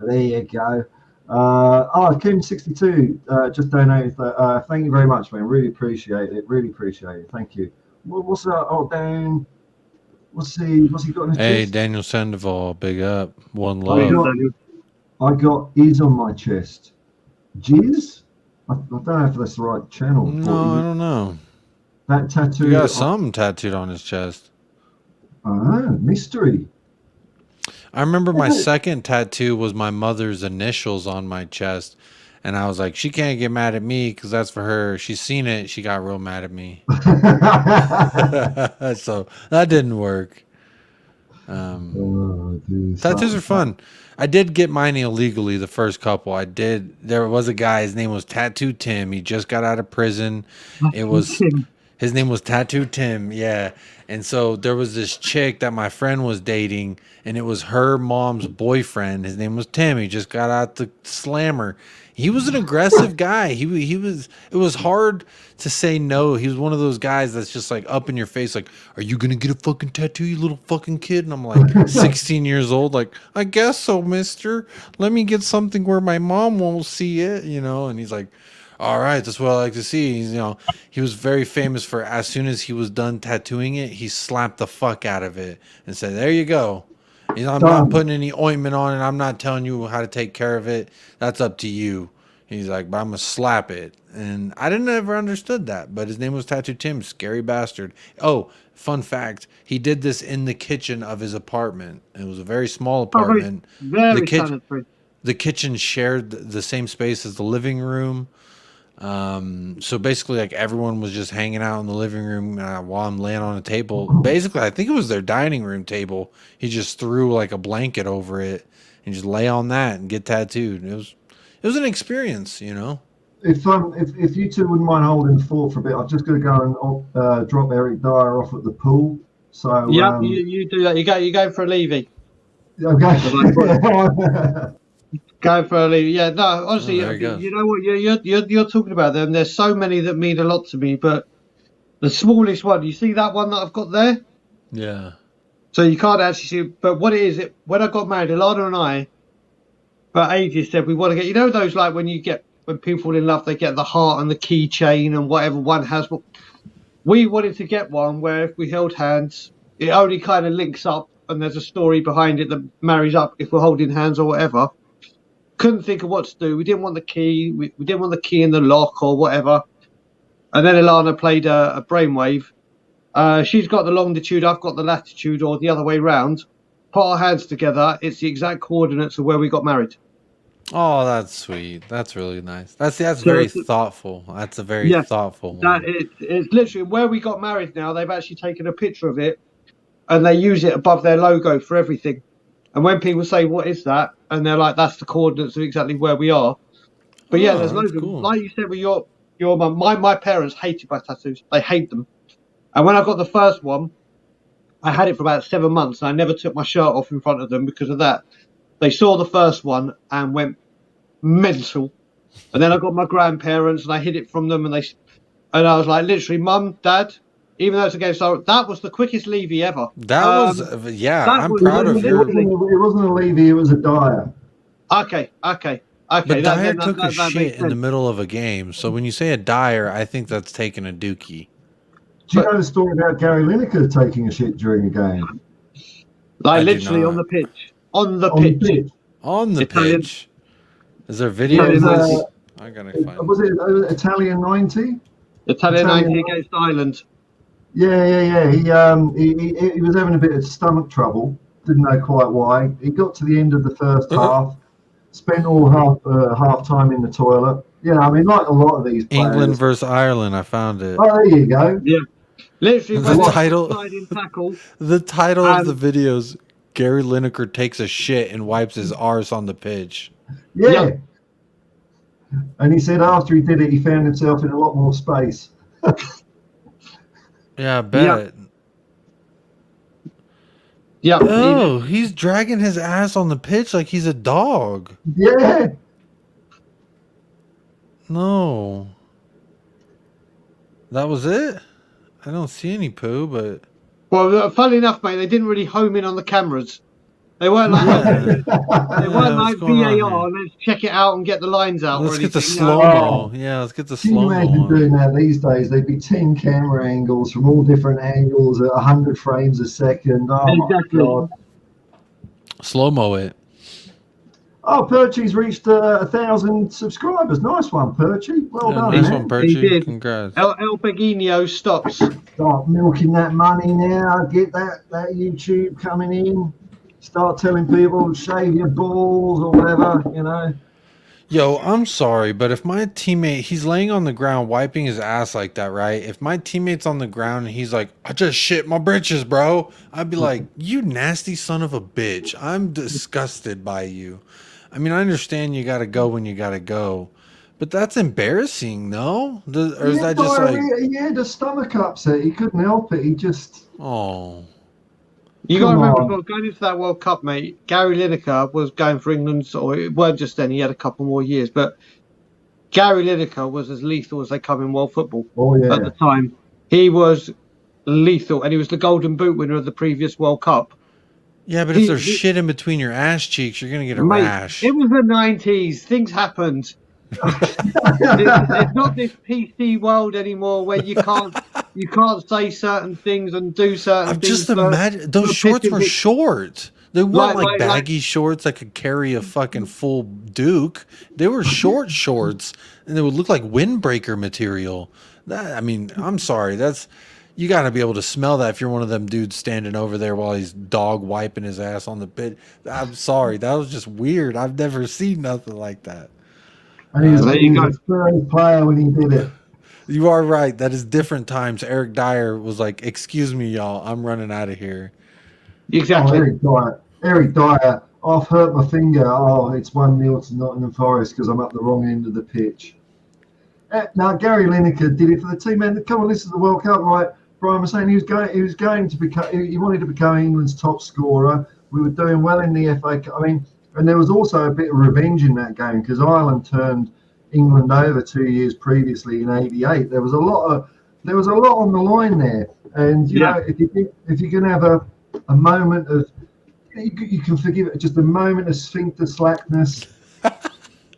there you go. Kim62 just donated. Thank you very much, man. Really appreciate it. Really appreciate it. Thank you. What's that? Oh, Dan. What's he got in his chest? Daniel Sandoval, big up. One I love. got is on my chest. Jizz? I don't know if that's the right channel. No, I don't know. That tattoo. You got something tattooed on his chest. Mystery. I remember my second tattoo was my mother's initials on my chest. And I was like, she can't get mad at me because that's for her. She's seen it. She got real mad at me. So that didn't work. Tattoos are fun. I did get mine illegally the first couple. I did. There was a guy. His name was Tattoo Tim. He just got out of prison. His name was Tattoo Tim. Yeah. And so there was this chick that my friend was dating, and it was her mom's boyfriend. His name was Tim. He just got out the slammer. He was an aggressive guy. He was. It was hard to say no. He was one of those guys that's just like up in your face, like, "Are you gonna get a fucking tattoo, you little fucking kid?" And I'm like 16 years old, like, "I guess so, mister. Let me get something where my mom won't see it, And he's like, "All right, that's what I like to see." He was very famous for as soon as he was done tattooing it, he slapped the fuck out of it and said, "There you go. I'm not putting any ointment on it. I'm not telling you how to take care of it. That's up to you." He's like, "But I'm going to slap it." And I didn't ever understood that. But his name was Tattoo Tim. Scary bastard. Oh, fun fact. He did this in the kitchen of his apartment. It was a very small apartment. Very sanitary. The kitchen shared the same space as the living room. So basically, like, everyone was just hanging out in the living room while I'm laying on a table. Basically, I think it was their dining room table. He just threw like a blanket over it and just lay on that and get tattooed. It was an experience, If you two wouldn't mind holding the fort for a bit, I've just got to go and drop Eric Dyer off at the pool. So yeah, you do that. You go for a Levy. Okay. Go for a Levy. Yeah, no, honestly, you know what you're talking about them. There's so many that mean a lot to me, but the smallest one, you see that one that I've got there? Yeah. So you can't actually see it, but what it is, when I got married, Ilana and I, for ages, said we want to get, those like when people fall in love, they get the heart and the keychain and whatever one has. We wanted to get one where if we held hands, it only kind of links up and there's a story behind it that marries up if we're holding hands or whatever. Couldn't think of what to do. We didn't want the key. We didn't want the key in the lock or whatever. And then Ilana played a brainwave. She's got the longitude, I've got the latitude, or the other way round. Put our hands together. It's the exact coordinates of where we got married. Oh, that's sweet. That's really nice. That's very thoughtful. That's a very thoughtful one. It's literally where we got married now. They've actually taken a picture of it and they use it above their logo for everything. And when people say, "What is that?" and they're like, "That's the coordinates of exactly where we are." But yeah, there's loads of them. Like you said with your mum, my parents hated my tattoos. They hate them. And when I got the first one, I had it for about 7 months and I never took my shirt off in front of them because of that. They saw the first one and went mental. And then I got my grandparents and I hid it from them and I was like, literally, "Mum, Dad," even though it's against that was the quickest Levy ever. I'm proud of you. It wasn't a Levy, it was a Dyer. Okay. But Dyer took a shit in the middle of a game. So when you say a Dyer, I think that's taking a dookie. Do you know the story about Gary Lineker taking a shit during a game? Like literally on the pitch. On the pitch. On the pitch. Is there video of this? I gotta find. Was it Italian 90? Italian 90 against Ireland. Yeah. He was having a bit of stomach trouble. Didn't know quite why. He got to the end of the first half. Spent all half time in the toilet. Yeah, I mean, like a lot of these players. England versus Ireland. I found it. Oh, there you go. Yeah. Literally, the title of the videos: Gary Lineker takes a shit and wipes his arse on the pitch. Yeah. And he said after he did it, he found himself in a lot more space. Yeah, I bet. Yeah. Oh, he's dragging his ass on the pitch like he's a dog. Yeah. No. That was it? I don't see any poo, but... Well, funnily enough, mate, they didn't really home in on the cameras. They weren't like, they weren't what's like going on VAR. here? Let's check it out and get the lines out. Let's or get the anything, slow-mo. Yeah, let's get the Can you slow-mo imagine on. doing that these days? There'd be 10 camera angles from all different angles at 100 frames a second. Oh, Exactly. my God. Slow-mo it. Oh, Perchy's reached 1,000 subscribers. Nice one, Perchy. Well done, Nice man. one, Perchy. He did. Congrats. El Beguinho stops. Start milking that money now. Get that YouTube coming in. Start telling people shave your balls or whatever, you know. Yo, I'm sorry, but if my teammate, he's laying on the ground wiping his ass like that, right? If my teammate's on the ground and he's like, I just shit my britches, bro, I'd be like, you nasty son of a bitch. I'm disgusted by you. I mean, I understand you got to go when you got to go, but that's embarrassing, no? Or is that just like... He had a stomach upset. He couldn't help it. He just... Oh. You got to Come remember, on. going into that World Cup, mate, Gary Lineker was going for England, or it weren't just then, he had a couple more years, but Gary Lineker was as lethal as they come in world football at the time. He was lethal, and he was the Golden Boot winner of the previous World Cup. Yeah, but if there's shit in between your ass cheeks, you're going to get a rash. It was the 90s. Things happened. It's not this PC world anymore where you can't say certain things and do certain things. Just imagine those shorts were short. They weren't like baggy shorts that could carry a fucking full Duke. They were shorts, and they would look like windbreaker material. I mean, I'm sorry. You got to be able to smell that if you're one of them dudes standing over there while he's dog wiping his ass on the pit. I'm sorry. That was just weird. I've never seen nothing like that. And he was a Spurs player when he did it. You are right. That is different times. Eric Dyer was like, excuse me, y'all. I'm running out of here. Exactly. Eric Dyer, I've hurt my finger. Oh, it's 1-0 to Nottingham Forest because I'm at the wrong end of the pitch. Now, Gary Lineker did it for the team. Man, come on, this is the World Cup, right? Brian was saying he was going to become, he wanted to become England's top scorer. We were doing well in the FA Cup. I mean, and there was also a bit of revenge in that game because Ireland turned England over 2 years previously in '88. There was a lot on the line there. And you know, if you can have a moment of, you can forgive it, just a moment of sphincter slackness.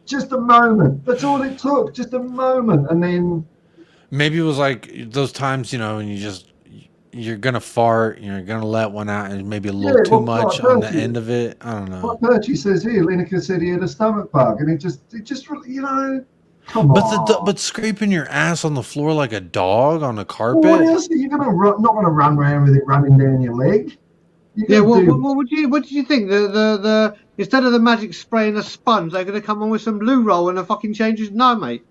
Just a moment. That's all it took. Just a moment, and then maybe it was like those times, you know, and you're gonna fart, you're gonna let one out, and maybe a little too much on the end of it. I don't know. What Perchy says here, Lineker said he had a stomach bug, and it just, you know, come on. But scraping your ass on the floor like a dog on a carpet. Well, what else are you not gonna run around with it running down your leg? What did you think? The instead of the magic spray and a sponge, they're going to come on with some blue roll and a fucking changes? No, mate.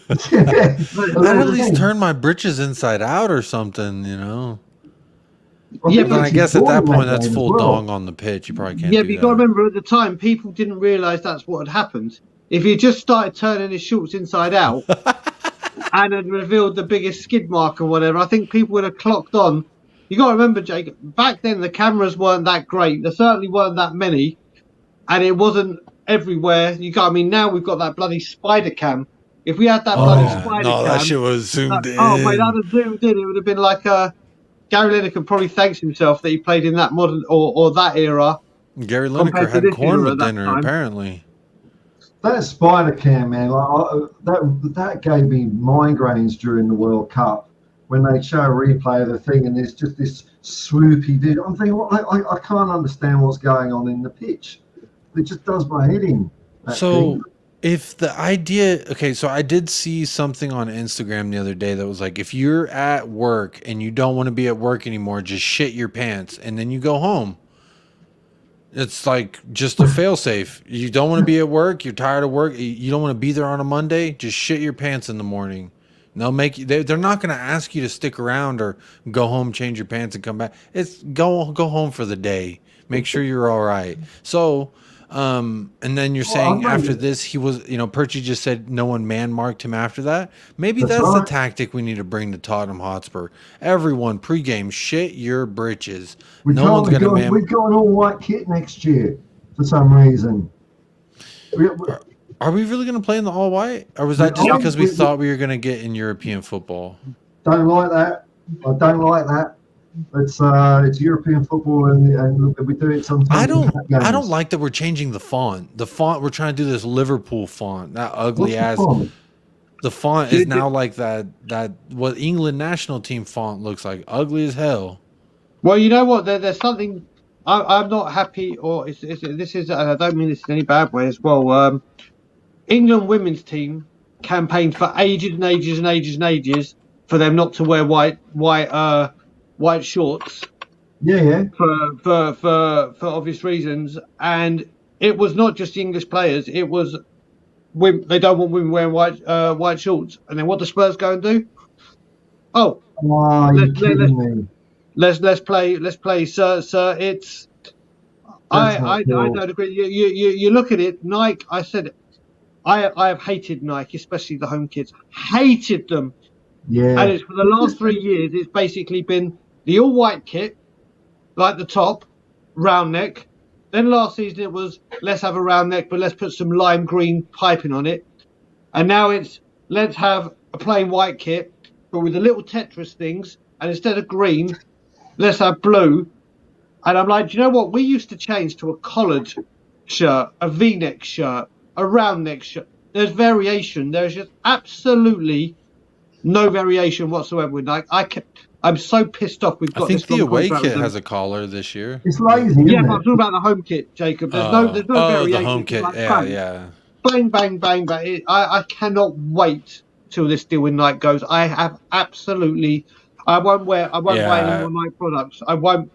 I'd at least turn my britches inside out or something, you know. Yeah, but I guess at that point that's full dong on the pitch. You probably can't. Yeah, but you got to remember at the time people didn't realise that's what had happened. If he just started turning his shorts inside out and had revealed the biggest skid mark or whatever, I think people would have clocked on. You got to remember, Jake, back then the cameras weren't that great. There certainly weren't that many, and it wasn't everywhere. I mean, now we've got that bloody spider cam. If we had that bloody spider cam, that shit was zoomed in. Oh, mate, that would have zoomed in. It would have been like Gary Lineker probably thanks himself that he played in that modern or that era. Gary Lineker had corn with dinner, apparently. That spider cam, man, that gave me migraines during the World Cup. When they show a replay of the thing and there's just this swoopy video, I'm thinking, I can't understand what's going on in the pitch. It just does my head in. So if the idea, okay, so I did see something on Instagram the other day that was like, if you're at work and you don't want to be at work anymore, just shit your pants and then you go home. It's like just a fail-safe. You don't want to be at work, you're tired of work, you don't want to be there on a Monday, just shit your pants in the morning. They'll make you. They're not going to ask you to stick around or go home, change your pants, and come back. It's go home for the day. Make sure you're all right. So, And then you're saying after this, he was, Perchie just said no one man marked him after that. Maybe that's the tactic we need to bring to Tottenham Hotspur. Everyone pregame, shit your britches. We've got an all white kit next year for some reason. Are we really going to play in the all white? Or was that just because we thought we were going to get in European football? Don't like that. I don't like that. It's European football, and we do it sometimes. I don't like that we're changing the font. The font, we're trying to do this Liverpool font, that ugly ass. The font is now like that what England national team font looks like, ugly as hell. Well, you know what? There's something I'm not happy, or this is. I don't mean this in any bad way as well. England women's team campaigned for ages and ages and ages and ages for them not to wear white shorts. Yeah. For obvious reasons, and it was not just English players. It was women. They don't want women wearing white shorts. And then what do Spurs go and do? Let's play, sir. It's I don't agree. You look at it, Nike. I said it. I have hated Nike, especially the home kits. Hated them. Yeah. And it's for the last 3 years. It's basically been the all white kit, like the top, round neck. Then last season it was let's have a round neck, but let's put some lime green piping on it. And now it's let's have a plain white kit, but with the little Tetris things. And instead of green, let's have blue. And I'm like, do you know what? We used to change to a collared shirt, a V-neck shirt, a round neck shirt. There's variation. There's just absolutely no variation whatsoever with Nike. I'm so pissed off. I think the away kit has a collar this year. It's lazy. Yeah, but I'm talking about the home kit, Jacob. There's no variation. The home kit. Like, yeah. Bang, bang, bang, bang. I cannot wait till this deal with Nike goes. I have absolutely. I won't buy any more Nike products. I won't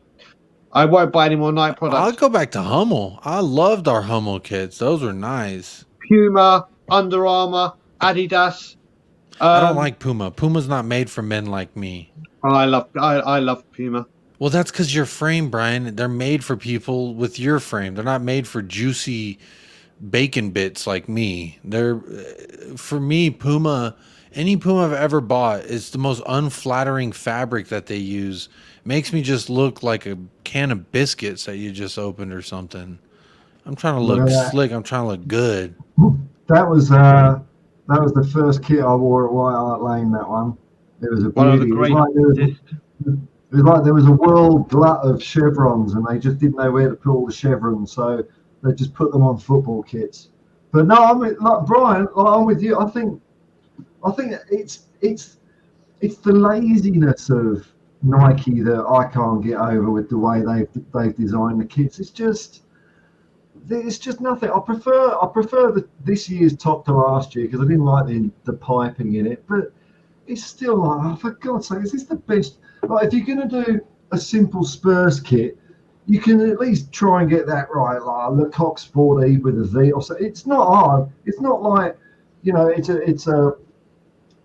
buy any more Nike products. I'll go back to Hummel. I loved our Hummel kits. Those were nice. Puma, Under Armour, Adidas. I don't like Puma. Puma's not made for men like me. I love Puma. Well, that's because your frame, Brian. They're made for people with your frame. They're not made for juicy bacon bits like me. They're for me, Puma. Any Puma I've ever bought is the most unflattering fabric that they use. Makes me just look like a can of biscuits that you just opened or something. I'm trying to look slick. I'm trying to look good. That was the first kit I wore at White Hart Lane. That one. It was a beauty. One of the great. It was like there was a world glut of chevrons, and they just didn't know where to put all the chevrons, so they just put them on football kits. But no, I'm like Brian. I'm with you. I think it's the laziness of Nike that I can't get over with the way they've designed the kits. It's just nothing. I prefer this year's top to last year because I didn't like the piping in it, but it's still like, oh, for God's sake, is this the best? Like, if you're going to do a simple Spurs kit, you can at least try and get that right, like Le Coq Sportive with a V or so. It's not hard. It's not like, it's a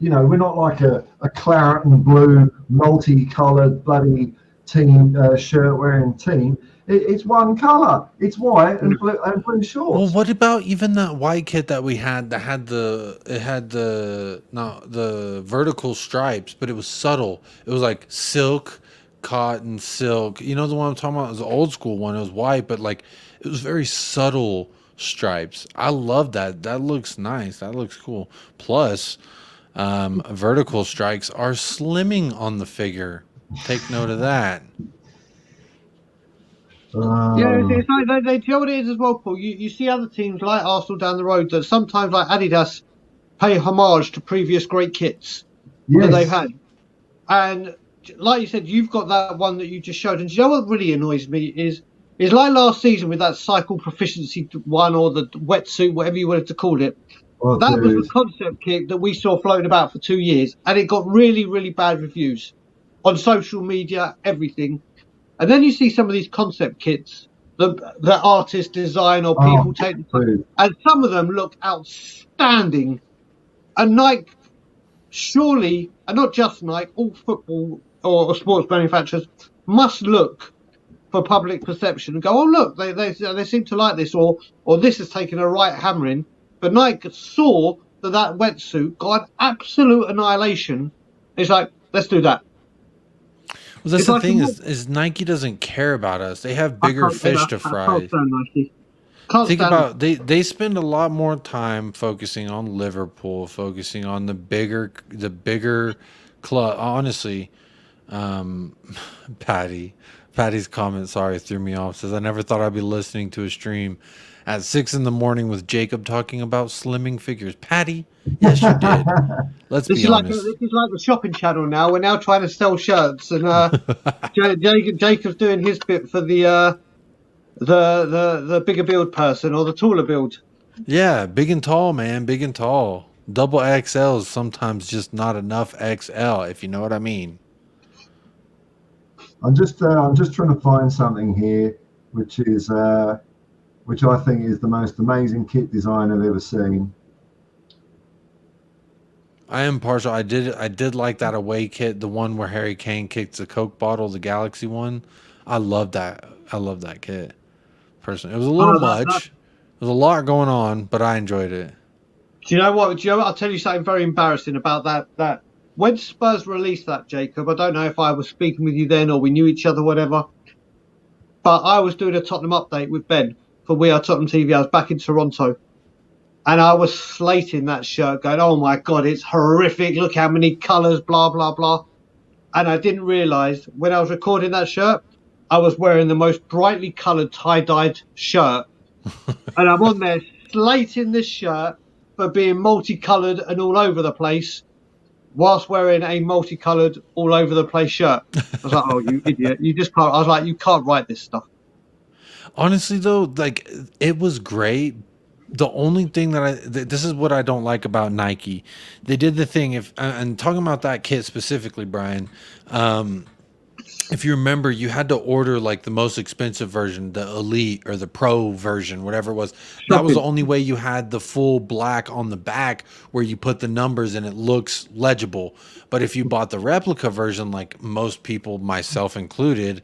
we're not like a claret and blue multi-coloured bloody team shirt wearing team. It's one colour. It's white and blue shorts. Well, what about even that white kit that we had that had the vertical stripes, but it was subtle. It was like silk, cotton, silk. You know the one I'm talking about? It was the old school one. It was white, but like it was very subtle stripes. I love that. That looks nice. That looks cool. Plus, vertical strikes are slimming on the figure. Take note of that. It's like they, you know what it is as well, Paul? You see other teams like Arsenal down the road that sometimes, like Adidas, pay homage to previous great kits that they've had. And like you said, you've got that one that you just showed. And do you know what really annoys me is like last season with that cycle proficiency one or the wetsuit, whatever you wanted to call it. That was the concept kit that we saw floating about for 2 years, and it got really, really bad reviews on social media, everything. And then you see some of these concept kits that artists design or people take, and some of them look outstanding. And Nike, surely, and not just Nike, all football or sports manufacturers must look for public perception and go, oh look, they seem to like this, or this has taken a right hammering. But Nike saw that wetsuit got absolute annihilation. It's like, let's do that. Well, that's the thing is Nike doesn't care about us. They have bigger fish to fry. I can't stand Nike. Think about they spend a lot more time focusing on Liverpool, focusing on the bigger club. Honestly, Patty's comment, sorry, threw me off. Says I never thought I'd be listening to a stream at 6 a.m. with Jacob talking about slimming figures. Patty, yes, you did. Let's be honest. This is like the shopping channel now. We're now trying to sell shirts, and Jacob's doing his bit for the bigger build person or the taller build. Yeah, big and tall, man, big and tall. Double XL is sometimes just not enough XL, if you know what I mean. I'm just trying to find something here, which I think is the most amazing kit design I've ever seen. I am partial. I did like that away kit, the one where Harry Kane kicks the Coke bottle, the Galaxy one. I love that. I love that kit. Personally, it was a little much. There was a lot going on, but I enjoyed it. Do you know what? I'll tell you something very embarrassing about that. When Spurs released that, Jacob, I don't know if I was speaking with you then or we knew each other, whatever. But I was doing a Tottenham update with Ben for We Are Tottenham TV. I was back in Toronto. And I was slating that shirt, going, oh my God, it's horrific. Look how many colours, blah, blah, blah. And I didn't realise when I was recording that shirt, I was wearing the most brightly coloured tie-dyed shirt. And I'm on there slating this shirt for being multicoloured and all over the place, whilst wearing a multicoloured, all over the place shirt. I was like, oh, you idiot. You just can't. I was like, you can't write this stuff. Honestly, though, like, it was great. The only thing this is what I don't like about Nike. They did the thing, and talking about that kit specifically, Brian, if you remember, you had to order like the most expensive version, the Elite or the Pro version, whatever it was. That was the only way you had the full black on the back where you put the numbers and it looks legible. But if you bought the replica version, like most people, myself included,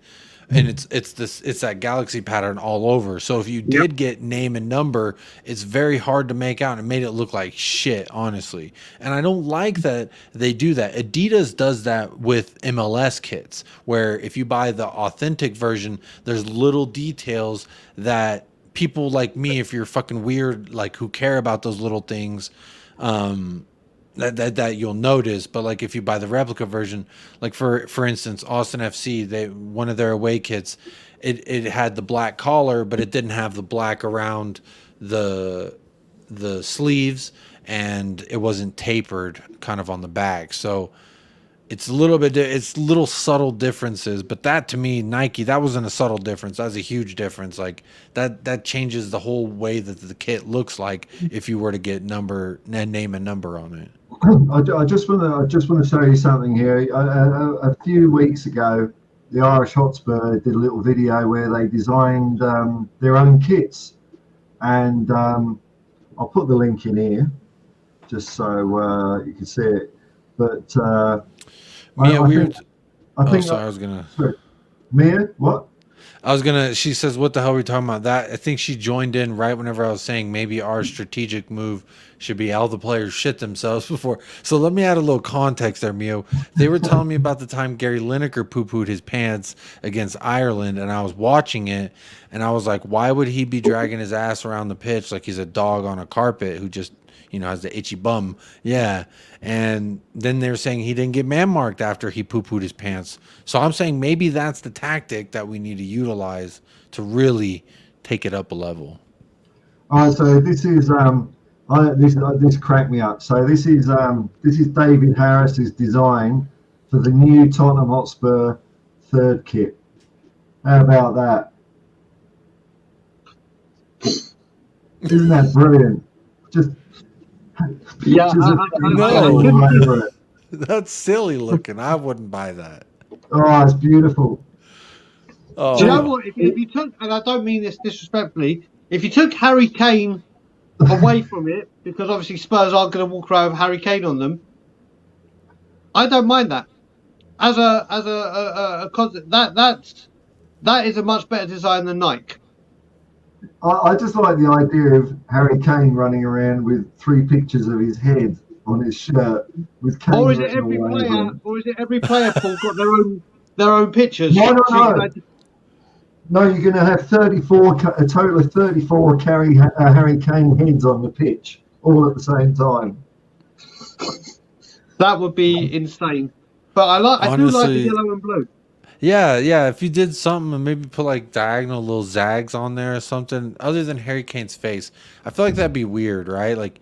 and it's that galaxy pattern all over. So if you did get name and number, it's very hard to make out, and it made it look like shit, honestly. And I don't like that they do that. Adidas does that with MLS kits, where if you buy the authentic version, there's little details that people like me, if you're fucking weird, like who care about those little things, that you'll notice. But like if you buy the replica version, like for instance, Austin FC, one of their away kits, it had the black collar, but it didn't have the black around the sleeves, and it wasn't tapered kind of on the back. So it's a little bit, it's little subtle differences, but that to me, Nike, that wasn't a subtle difference. That was a huge difference. Like that changes the whole way that the kit looks like if you were to get name and number on it. I just want to show you something here. A few weeks ago, the Irish Hotspur did a little video where they designed their own kits, and I'll put the link in here just so you can see it. But Mia, Mia, what? She says, what the hell are we talking about? That I think she joined in right whenever I was saying maybe our strategic move should be all the players shit themselves before. So let me add a little context there, Mio. They were telling me about the time Gary Lineker poo-pooed his pants against Ireland, and I was watching it, and I was like, why would he be dragging his ass around the pitch like he's a dog on a carpet who just, has the itchy bum? Yeah. And then they were saying he didn't get man-marked after he poo-pooed his pants. So I'm saying maybe that's the tactic that we need to utilize to really take it up a level. All right, so this is this cracked me up. So this is David Harris's design for the new Tottenham Hotspur third kit. How about that? Isn't that brilliant? Just yeah, no, that's silly looking. I wouldn't buy that. Oh, it's beautiful. Oh. Do you know what? If you took, and I don't mean this disrespectfully, if you took Harry Kane away from it, because obviously Spurs aren't going to walk around with Harry Kane on them, I don't mind that. As a concept, That is a much better design than Nike. I just like the idea of Harry Kane running around with 3 pictures of his head on his shirt with Kane Or is it written every all over player? him. Or is it every player, Paul, got their own pictures? No, no, So you no. No, you're going to have a total of 34 Harry Kane heads on the pitch, all at the same time. That would be insane. But I do like the yellow and blue. Yeah. If you did something and maybe put like diagonal little zags on there or something, other than Harry Kane's face, I feel like that'd be weird, right? Like,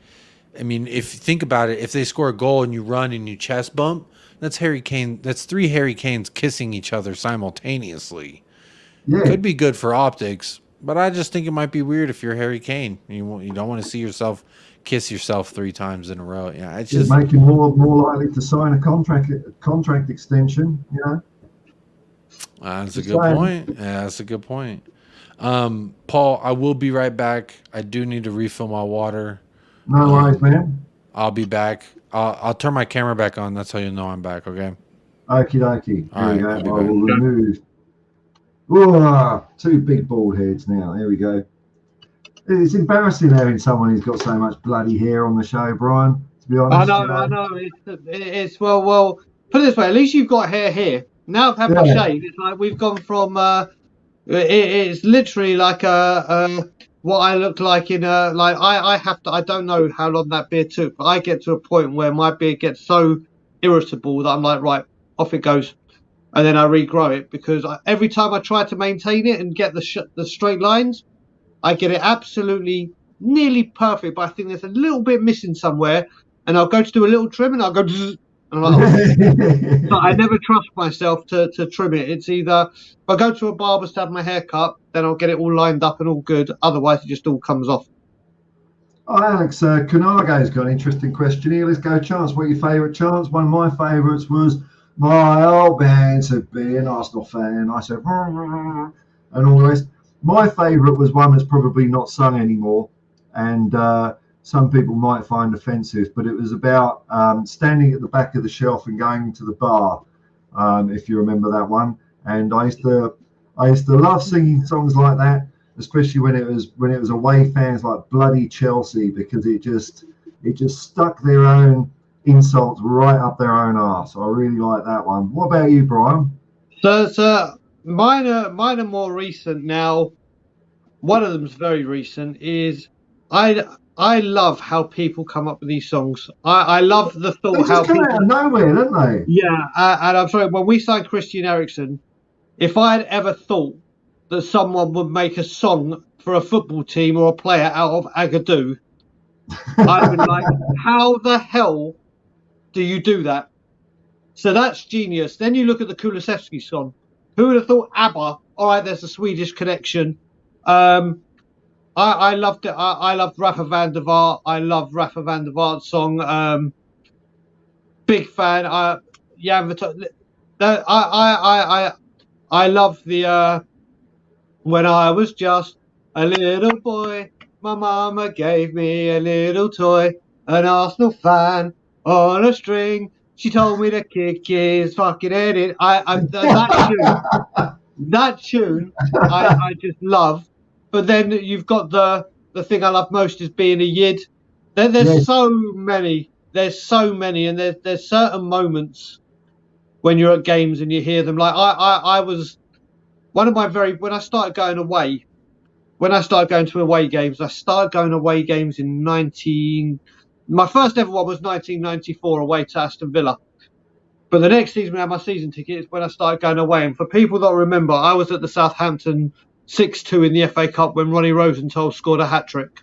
I mean, if you think about it, if they score a goal and you run and you chest bump, that's Harry Kane. That's 3 Harry Kanes kissing each other simultaneously. Yeah. Could be good for optics, but I just think it might be weird if you're Harry Kane. You don't want to see yourself kiss yourself 3 times in a row. Yeah, it's just make you more likely to sign a contract extension. You know. That's a good point. Yeah, that's a good point. Paul, I will be right back. I do need to refill my water. No worries, man. I'll be back. I'll turn my camera back on. That's how you know I'm back. Okay. Okie dokie. All right, There we go. I will remove. Ooh, 2 big bald heads now. There we go. It's embarrassing having someone who's got so much bloody hair on the show, Brian. To be honest, I know. It's well. Put it this way: at least you've got hair here. Now I've had my shave. It's like we've gone from. It's literally like what I look like in like I have to. I don't know how long that beard took, but I get to a point where my beard gets so irritable that I'm like, right, off it goes. And then I regrow it because every time I try to maintain it and get the straight lines, I get it absolutely nearly perfect. But I think there's a little bit missing somewhere, and I'll go to do a little trim, and I'll go. And I'm like, oh. So I never trust myself to trim it. It's either if I go to a barber to have my hair cut, then I'll get it all lined up and all good. Otherwise, it just all comes off. Oh, Alex Canago's got an interesting question here. Let's go, Chance. What are your favourite chants? One of my favourites was, "My old man said be an Arsenal fan." I said, and all the rest. My favourite was one that's probably not sung anymore, and some people might find offensive, but it was about standing at the back of the shelf and going to the bar, if you remember that one. And I used to love singing songs like that, especially when it was away fans like bloody Chelsea, because it just stuck their own insults right up their own arse. I really like that one. What about you, Brian? So mine are more recent now. One of them's very recent. Is I love how people come up with these songs. I love the thought. They just come out of nowhere, don't they? Yeah, and I'm sorry. When we signed Christian Eriksen, if I had ever thought that someone would make a song for a football team or a player out of Agadoo, I'd been like, how the hell do you do that? So that's genius. Then you look at the Kulusevski song. Who would have thought ABBA? All right, there's a Swedish connection. I loved it. I loved Rafa van der Vaart. I love Rafa van der Vaart's song. Big fan. Jan I love the when I was just a little boy, my mama gave me a little toy, an Arsenal fan on a string. She told me to kick his fucking head in. That tune, I just love. But then you've got the thing I love most is being a yid. There's so many. There's so many, and there's certain moments when you're at games and you hear them. Like I was one of my when I started going away. When I started going to away games, I started going away games in my first ever one was 1994 away to Aston Villa. But the next season we had my season tickets when I started going away. And for people that remember, I was at the Southampton 6-2 in the FA Cup when Ronnie Rosenthal scored a hat-trick.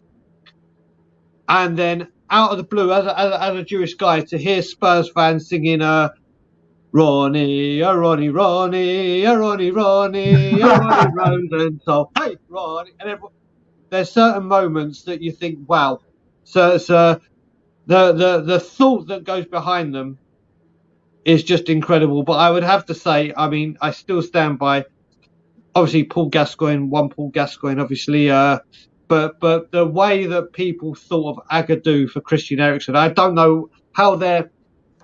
And then out of the blue, as a Jewish guy, to hear Spurs fans singing Ronnie, Ronnie, Ronnie, Ronnie, Ronnie, Ronnie Rosenthal, hey, Ronnie. And there's certain moments that you think, wow. So the thought that goes behind them is just incredible. But I would have to say, I mean, I still stand by, obviously, Paul Gascoigne, obviously. But the way that people thought of Agadoo for Christian Eriksen, I don't know how their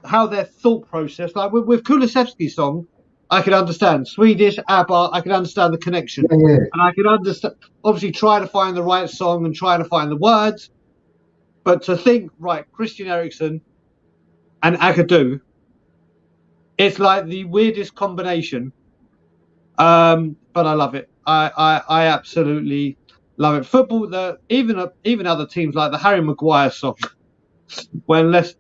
thought process, like with Kulusevski's song, I can understand. Swedish, ABBA, I can understand the connection. Yeah, yeah. And I can understand, obviously, try to find the right song and try to find the words. But to think, right, Christian Eriksen and Agadoo, it's like the weirdest combination. But I love it. I absolutely love it. Football, even other teams like the Harry Maguire song, when less,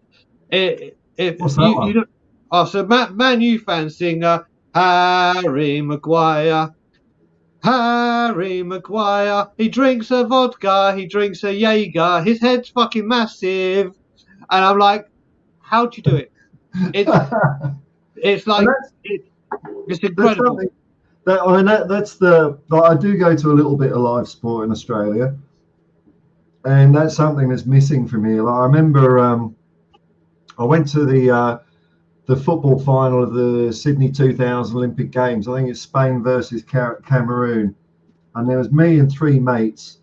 What's that one? you know, oh, so Man U fans sing Harry Maguire. Harry Maguire, he drinks a vodka, he drinks a Jaeger, his head's fucking massive. And I'm like, how'd you do it? It's like, it's incredible. That's the. Like, I do go to a little bit of live sport in Australia, and that's something that's missing from here. Like, I remember I went to the football final of the Sydney 2000 Olympic Games. I think it's Spain versus Cameroon, and there was me and three mates,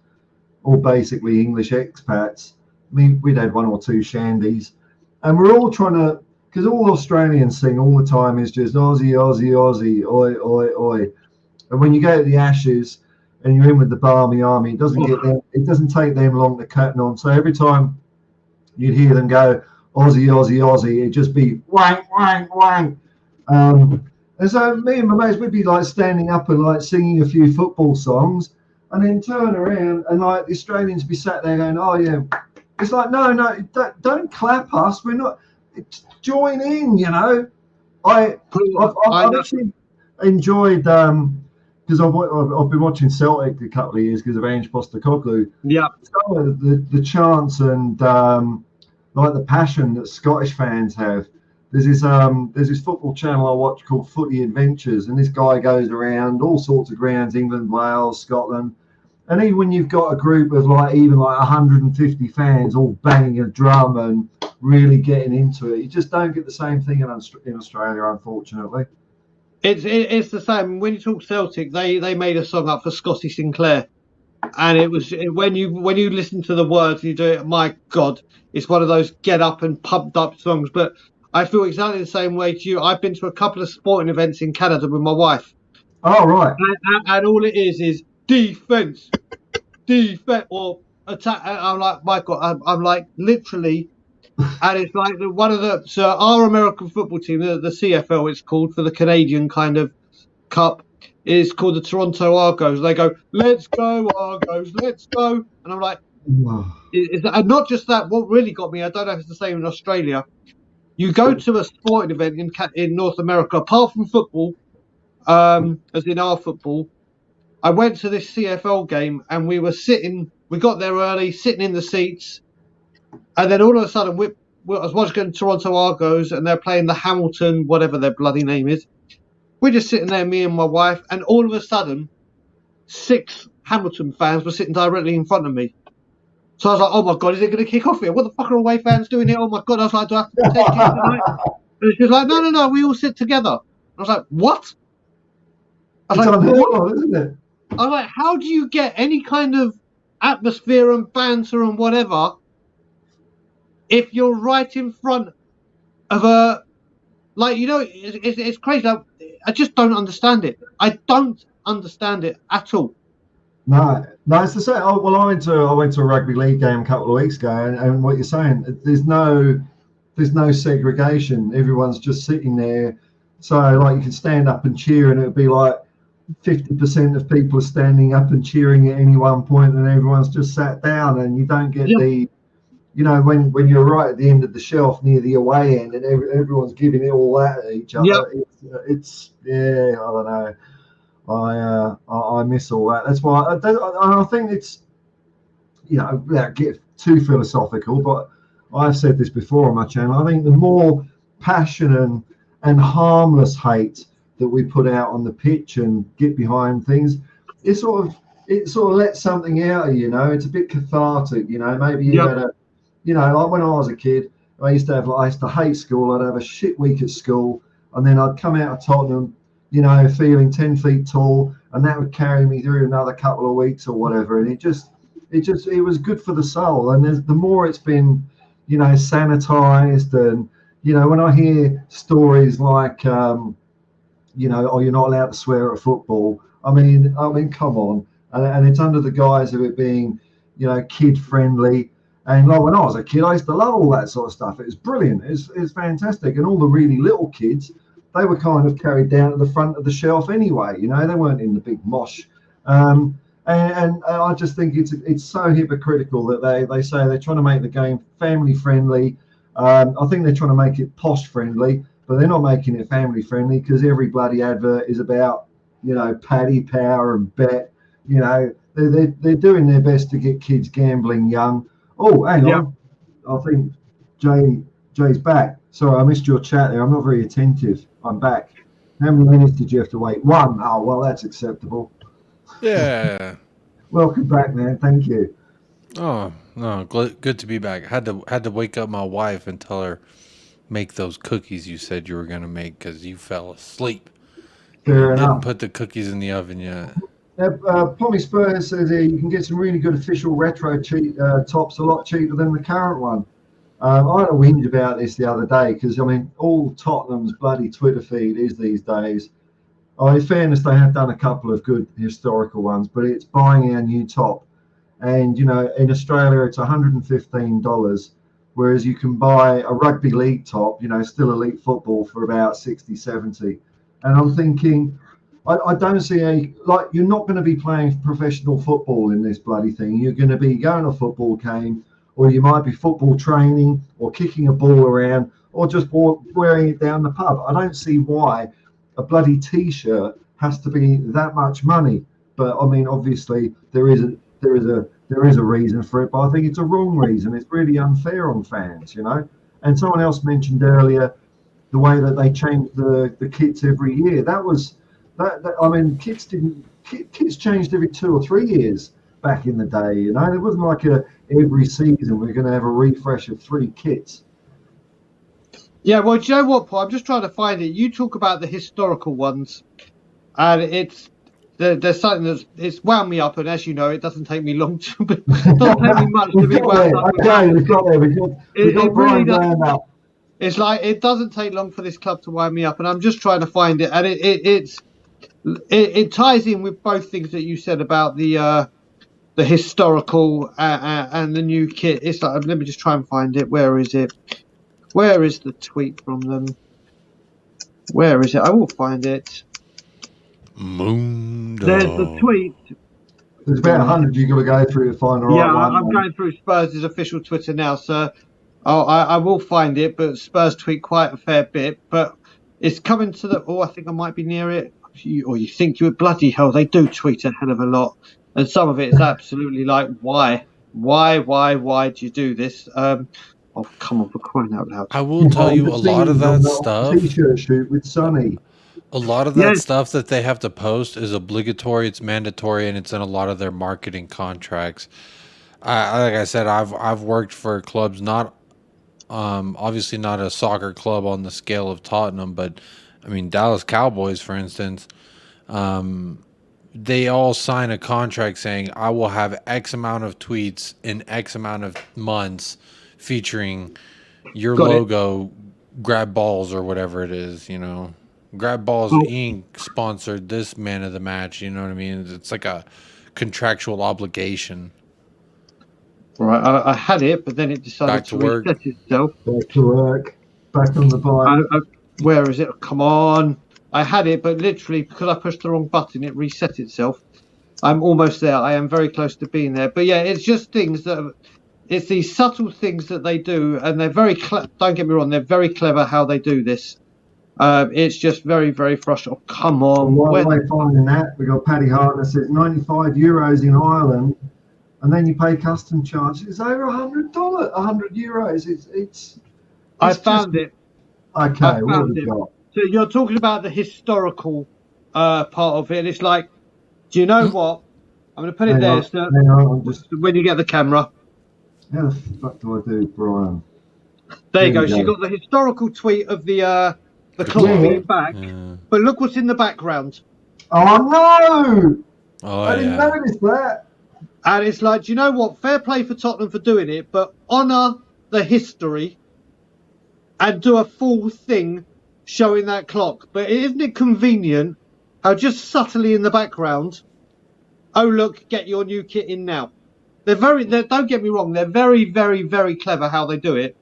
all basically English expats. We'd had one or two shandies, and we're all trying to, because all Australians sing all the time is just Aussie, Aussie, Aussie, oi, oi, oi. And when you go to the Ashes and you're in with the Barmy Army, it doesn't take them long to cut on. So every time you'd hear them go Aussie, Aussie, Aussie, it'd just be wank, wank, wank. And so me and my mates would be like standing up and like singing a few football songs, and then turn around and like the Australians be sat there going, oh yeah. It's like, no, don't clap us. We're not. Join in, you know. I've actually enjoyed because I've been watching Celtic a couple of years because of Ange Postecoglou. Yeah. Some of the chants and like the passion that Scottish fans have. There's this football channel I watch called Footy Adventures, and this guy goes around all sorts of grounds, England, Wales, Scotland. And even when you've got a group of like 150 fans all banging a drum and really getting into it, you just don't get the same thing in Australia, unfortunately. It's the same. When you talk Celtic, they made a song up for Scotty Sinclair, and it was when you listen to the words, you do it. My God, it's one of those get up and pumped up songs. But I feel exactly the same way to you. I've been to a couple of sporting events in Canada with my wife. Oh right. And all it is defense, or attack. I'm like, my God, I'm like literally, and it's like our American football team, the CFL, it's called, for the Canadian kind of cup, is called the Toronto Argos. They go, let's go Argos, let's go, and I'm like, and not just that. What really got me, I don't know if it's the same in Australia. You go to a sporting event in North America, apart from football, as in our football. I went to this CFL game and we got there early, sitting in the seats. And then all of a sudden, I was watching Toronto Argos and they're playing the Hamilton, whatever their bloody name is. We're just sitting there, me and my wife, and all of a sudden, 6 Hamilton fans were sitting directly in front of me. So I was like, oh my God, is it going to kick off here? What the fuck are away fans doing here? Oh my God, I was like, do I have to take it tonight? And she was like, no, we all sit together. I was like, what? It's unheard of, isn't it? I was like, how do you get any kind of atmosphere and banter and whatever if you're right in front of a, like, you know, it's crazy. I just don't understand it. I don't understand it at all. No, it's the same. Oh, well, I went to a rugby league game a couple of weeks ago, and what you're saying, there's no segregation. Everyone's just sitting there. So like you can stand up and cheer, and it'd be like 50% of people are standing up and cheering at any one point, and everyone's just sat down, and you don't get the, you know, when you're right at the end of the shelf near the away end, and everyone's giving it all that at each other. It's I don't know. I miss all that. That's why I think it's, you know, without getting too philosophical, but I've said this before on my channel. I think the more passion and harmless hate that we put out on the pitch and get behind things, it sort of lets something out of you, know. It's a bit cathartic, you know. Maybe you had a, you know, like when I was a kid, I used to hate school. I'd have a shit week at school, and then I'd come out of Tottenham, you know, feeling 10 feet tall, and that would carry me through another couple of weeks or whatever. And it was good for the soul. And the more it's been, you know, sanitized, and, you know, when I hear stories like, you know, or you're not allowed to swear at football. I mean, come on. And it's under the guise of it being, you know, kid friendly. And like when I was a kid, I used to love all that sort of stuff. It was brilliant. It's fantastic. And all the really little kids, they were kind of carried down to the front of the shelf anyway. You know, they weren't in the big mosh. And I just think it's so hypocritical that they say they're trying to make the game family friendly. I think they're trying to make it posh friendly, but they're not making it family friendly because every bloody advert is about, you know, paddy power and bet. You know, they're doing their best to get kids gambling young. Oh, hang on. I think Jay's back. Sorry, I missed your chat there. I'm not very attentive. I'm back. How many minutes did you have to wait? 1. Oh, well, that's acceptable. Yeah. Welcome back, man. Thank you. Oh, no, good to be back. Had to wake up my wife and tell her make those cookies you said you were going to make because you fell asleep. Fair enough. Didn't put the cookies in the oven yet. Pommy Spurs says you can get some really good official retro tops a lot cheaper than the current one. I had a whinge about this the other day because, I mean, all Tottenham's bloody Twitter feed is these days. In fairness, they have done a couple of good historical ones, but it's buying our new top. And, you know, in Australia, it's $115, whereas you can buy a rugby league top, you know, still elite football, for about 60, 70. And I'm thinking, I don't see you're not going to be playing professional football in this bloody thing. You're going to be going to a football game, or you might be football training, or kicking a ball around, or just wearing it down the pub. I don't see why a bloody T-shirt has to be that much money. But I mean, obviously, there is a reason for it, but I think it's a wrong reason. It's really unfair on fans, you know. And someone else mentioned earlier the way that they change the kits every year. I mean, kits changed every 2 or 3 years back in the day. You know, it wasn't like every season we're going to have a refresh of 3 kits. Yeah, well, do you know what, Paul? I'm just trying to find it. You talk about the historical ones, and there's something it's wound me up, and as you know, it doesn't take me long to not take me much to be wound up. Okay, we've got there. We've got Brian wound up. It's like it doesn't take long for this club to wind me up, and I'm just trying to find it, and it ties in with both things that you said about the historical and the new kit. It's like, let me just try and find it. Where is it? Where is the tweet from them? Where is it? I will find it. Mundo. There's the tweet. There's about 100 you've got to go through to find the right one. Yeah, I'm going through Spurs' official Twitter now, so I will find it, but Spurs tweet quite a fair bit. But it's coming to the... Oh, I think I might be near it. You think you would... Bloody hell, they do tweet a hell of a lot. And some of it is absolutely like, why? Why do you do this? Oh, come on, for crying out loud. I will tell you, a lot of that stuff... T-shirt shoot with Sonny. A lot of that stuff that they have to post is obligatory, it's mandatory, and it's in a lot of their marketing contracts. Like I said, I've worked for clubs, not obviously not a soccer club on the scale of Tottenham, but I mean Dallas Cowboys, for instance. They all sign a contract saying I will have X amount of tweets in X amount of months featuring your logo, Grab Balls or whatever it is, you know. Grab Balls Inc. sponsored this man of the match, you know what I mean? It's like a contractual obligation. Right, I had it, but then it decided to reset itself. Back to work. Back on the bike. Where is it? Come on. I had it, but literally, because I pushed the wrong button, it reset itself. I'm almost there. I am very close to being there. But yeah, it's just things that... It's these subtle things that they do, and they're very... Don't get me wrong, they're very clever how they do this. It's just very, very frustrating. Oh, come on. Why are they finding that? We got Paddy Hart that says €95 in Ireland, and then you pay custom charges. It's over €100, €100. It's I found it. Okay, what have we got? So you're talking about the historical part of it. It's like, do you know what? I'm going to put it there. So when you get the camera. How the fuck do I do, Brian? There you go. So you got the historical tweet of the club being back, but look what's in the background. Oh no! I didn't notice that. And it's like, do you know what? Fair play for Tottenham for doing it, but honour the history and do a full thing showing that clock. But isn't it convenient how just subtly in the background, oh look, get your new kit in now. Don't get me wrong, they're very, very, very clever how they do it.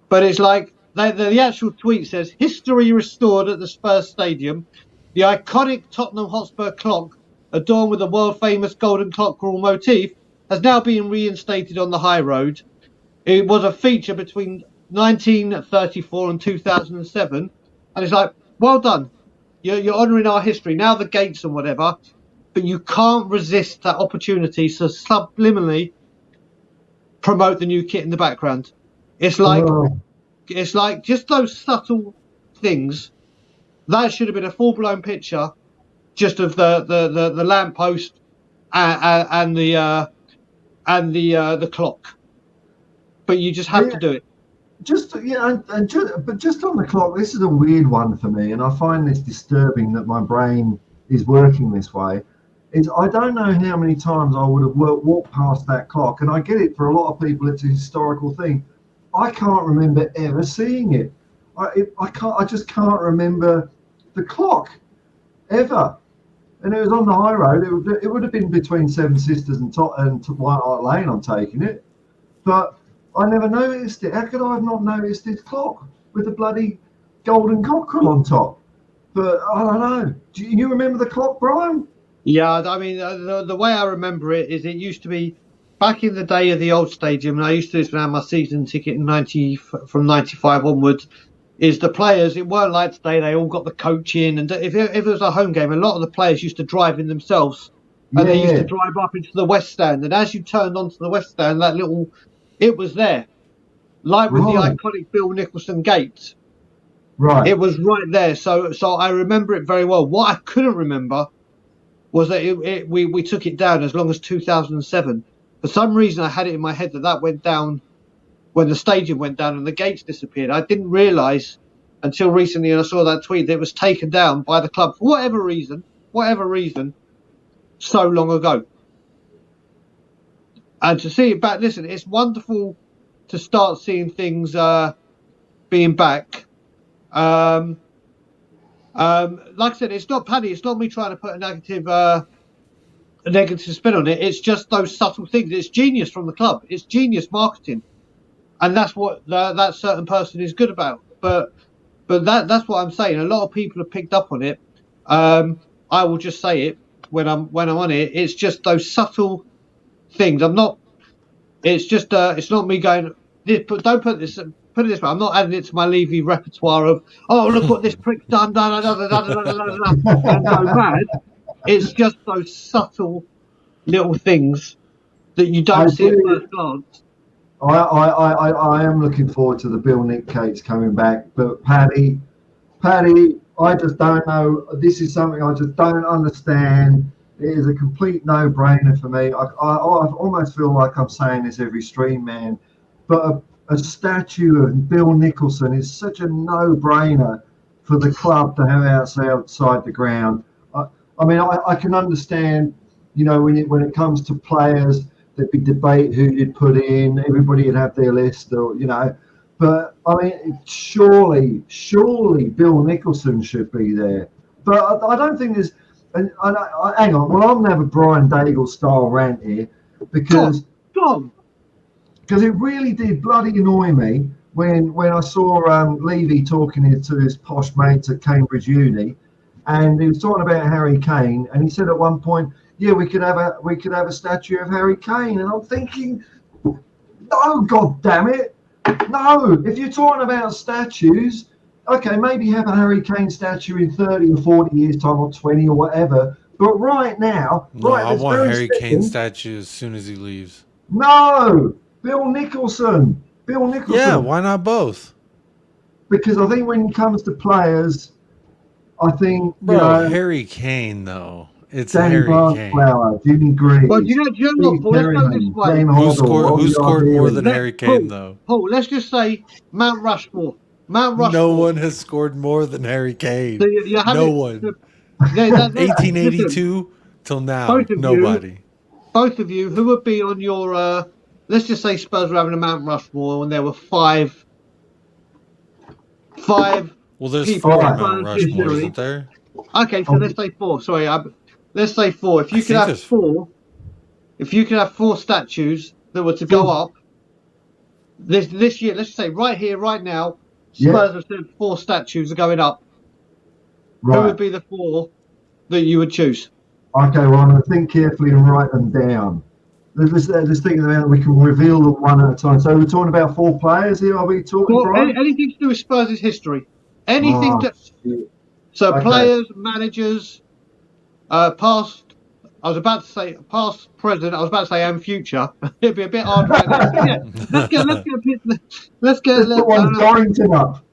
But it's like the actual tweet says, history restored at the Spurs Stadium. The iconic Tottenham Hotspur clock, adorned with a world-famous golden clockwheel motif, has now been reinstated on the high road. It was a feature between 1934 and 2007. And it's like, well done. You're honouring our history. Now the gates and whatever. But you can't resist that opportunity to subliminally promote the new kit in the background. It's like just those subtle things. That should have been a full-blown picture, just of the lamppost and the clock. But you just have to do it. But just on the clock, this is a weird one for me, and I find this disturbing that my brain is working this way. I don't know how many times I would have walked past that clock, and I get it, for a lot of people it's a historical thing. I can't remember ever seeing it. I just can't remember the clock ever. And it was on the high road. It would have been between Seven Sisters and White Hart Lane, I'm taking it. But I never noticed it. How could I have not noticed this clock with the bloody golden cockerel on top? But I don't know. Do you remember the clock, Brian? Yeah, I mean, the way I remember it is it used to be back in the day of the old stadium, and I used to do this when I had my season ticket from 95 onwards, is the players, it weren't like today, they all got the coach in, and if it was a home game, a lot of the players used to drive in themselves, and they used to drive up into the West Stand, and as you turned onto the West Stand, it was there. Like with the iconic Bill Nicholson gate. Right. It was right there, so I remember it very well. What I couldn't remember was that we took it down as long as 2007. For some reason, I had it in my head that went down when the stadium went down and the gates disappeared. I didn't realise until recently, and I saw that tweet, that it was taken down by the club for whatever reason, so long ago. And to see it back, listen, it's wonderful to start seeing things being back. Like I said, it's not Paddy. It's not me trying to put a negative spin on it. It's just those subtle things. It's genius from the club. It's genius marketing, and that's what that certain person is good about. But that's what I'm saying. A lot of people have picked up on it. I will just say it when I'm on it. It's just those subtle things. It's not me going. Don't put this. Put it this way, I'm not adding it to my Levy repertoire of, oh, look what this prick's done, and go mad. It's just those subtle little things that you don't see at first glance. I am looking forward to the Bill Nick Cates coming back, but Paddy, I just don't know. This is something I just don't understand. It is a complete no-brainer for me. I almost feel like I'm saying this every stream, man, but a statue of Bill Nicholson is such a no-brainer for the club to have outside the ground. I mean, I can understand, when it comes to players, there'd be debate who you'd put in. Everybody would have their list, But I mean, surely Bill Nicholson should be there. But I don't think there's. And hang on. Well, I'm gonna have a Brian Daigle style rant here because. Tom. Because it really did bloody annoy me when I saw Levy talking to his posh mates at Cambridge Uni, and he was talking about Harry Kane, and he said at one point, "Yeah, we could have a statue of Harry Kane," and I'm thinking, "No, God damn it, no! If you're talking about statues, okay, maybe have a Harry Kane statue in 30 or 40 years' time, or 20 or whatever. But right now, I want Harry Kane statue as soon as he leaves. No." Bill Nicholson. Yeah, why not both? Because I think when it comes to players, I think Harry Kane though. It's Danny Harry Kane. Jimmy Green. Well, let's go this way. Who scored more than Harry Kane though? Paul, let's just say Mount Rushmore. No one has scored more than Harry Kane. So no one. 1882 till now, nobody. Both of you, who would be on your? Let's just say Spurs were having a Mount Rushmore, and there were five Well, there's people 4 in Mount Spurs Rushmore, history. isn't there? Okay, so let's say 4. Sorry, let's say 4. If you could have 4, if you could have 4 statues that were to go up this year, let's say right here, right now, Spurs have said 4 statues are going up. Right. Who would be the 4 that you would choose? Okay, well, I'm going to think carefully and write them down. Let's think about we can reveal them one at a time. So we're talking about 4 players here. Are we talking? Well, anything to do with Spurs' history. Anything So okay. Players, managers, past. I was about to say past, present. I was about to say and future. It'd be a bit hard right now. So yeah, let's put one Dorrington up.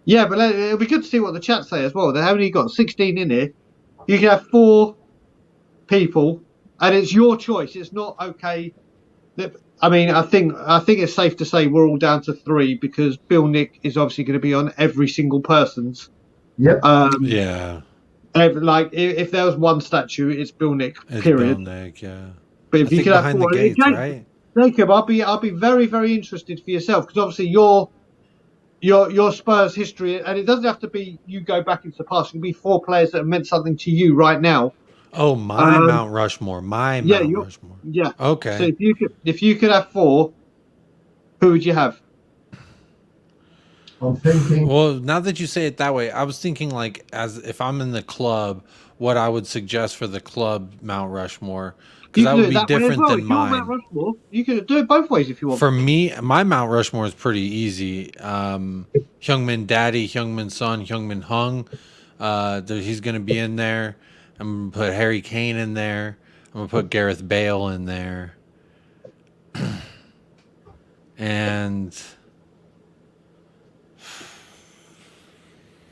Yeah, but it'll be good to see what the chat say as well. They've only got 16 in here. You can have 4 people, and it's your choice. It's not okay. I mean, I think it's safe to say we're all down to 3 because Bill Nick is obviously going to be on every single person's. Yep. Yeah. Like if there was one statue, it's Bill Nick. Period. Bill Nick, yeah. But if you could have 4, gates, right? Jacob, I'll be very, very interested for yourself because obviously your Spurs history, and it doesn't have to be you go back into the past. It can be 4 players that have meant something to you right now. Oh, my Mount Rushmore, Mount Rushmore. Yeah. Okay. So if you could have 4, who would you have? I'm thinking. Well, now that you say it that way, I was thinking like as if I'm in the club, what I would suggest for the club Mount Rushmore, because that would be different than mine. Mount Rushmore, you could do it both ways if you want. For me, my Mount Rushmore is pretty easy. Heung-min Daddy, Heung-min Son, Heung-min Hung. He's going to be in there. I'm going to put Harry Kane in there. I'm going to put Gareth Bale in there. And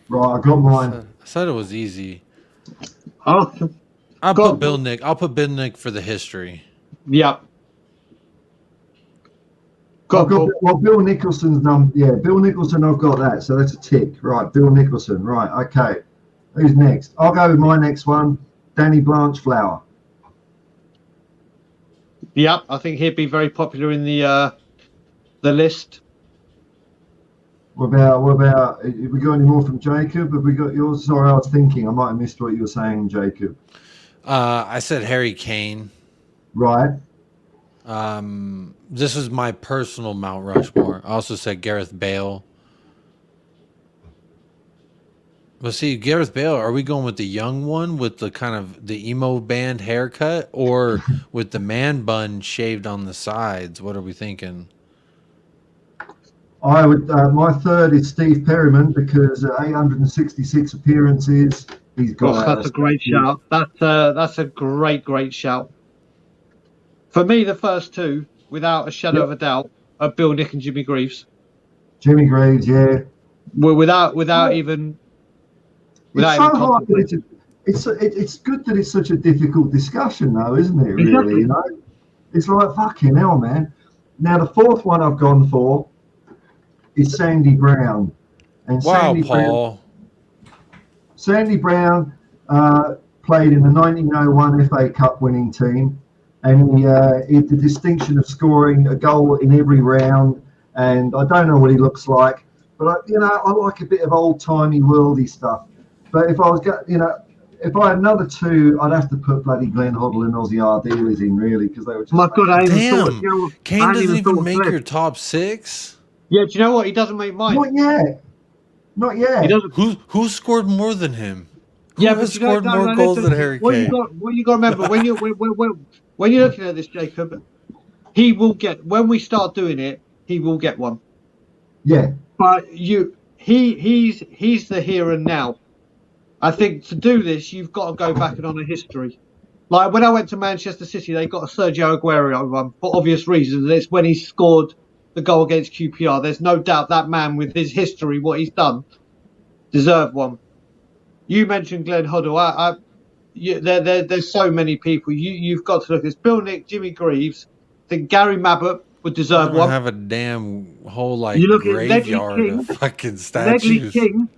right, I got mine. I said it was easy. I'll put Bill Nick. I'll put Bill Nick for the history. Yep. Bill Nicholson's number. Yeah, Bill Nicholson. I've got that, so that's a tick. Right, Bill Nicholson. Right, okay. Who's next? I'll go with my next one, Danny Blanchflower. Yep, I think he'd be very popular in the list. What about? Have we got any more from Jacob? Have we got yours? Sorry, I was thinking. I might have missed what you were saying, Jacob. I said Harry Kane. Right. This is my personal Mount Rushmore. I also said Gareth Bale. But see, Gareth Bale, are we going with the young one with the kind of the emo band haircut or with the man bun shaved on the sides? What are we thinking? I would. My third is Steve Perryman because 866 appearances. He's got. That's a great shout. That's a great shout. For me, the first 2, without a shadow of a doubt, are Bill Nick and Jimmy Greaves. Jimmy Greaves, yeah. Well, without even. It's so hard. It's good that it's such a difficult discussion, though, isn't it? Really, exactly. You know, it's like fucking hell, man. Now the 4th one I've gone for is Sandy Brown, and Sandy Brown played in the 1901 FA Cup winning team, and he had the distinction of scoring a goal in every round. And I don't know what he looks like, but I like a bit of old timey worldy stuff. But if I was, if I had another 2, I'd have to put bloody Glenn Hoddle and Ozzy Ardiles in, really, because they were just. My God, Kane doesn't even make your top 6. Yeah, do you know what? He doesn't make mine. Not yet. He doesn't. Who scored more than him? Who has scored more goals than Harry Kane? What you got to remember when you're looking at this, Jacob, he will get. When we start doing it, he will get one. Yeah. But he's the here and now. I think to do this, you've got to go back and on a history. Like when I went to Manchester City, they got a Sergio Aguero one for obvious reasons. It's when he scored the goal against QPR. There's no doubt that man, with his history, what he's done, deserved one. You mentioned Glenn Hoddle. There's so many people. You've got to look at this. Bill Nick, Jimmy Greaves. I think Gary Mabbott would deserve one. Have a damn whole graveyard of fucking statues. Ledley King,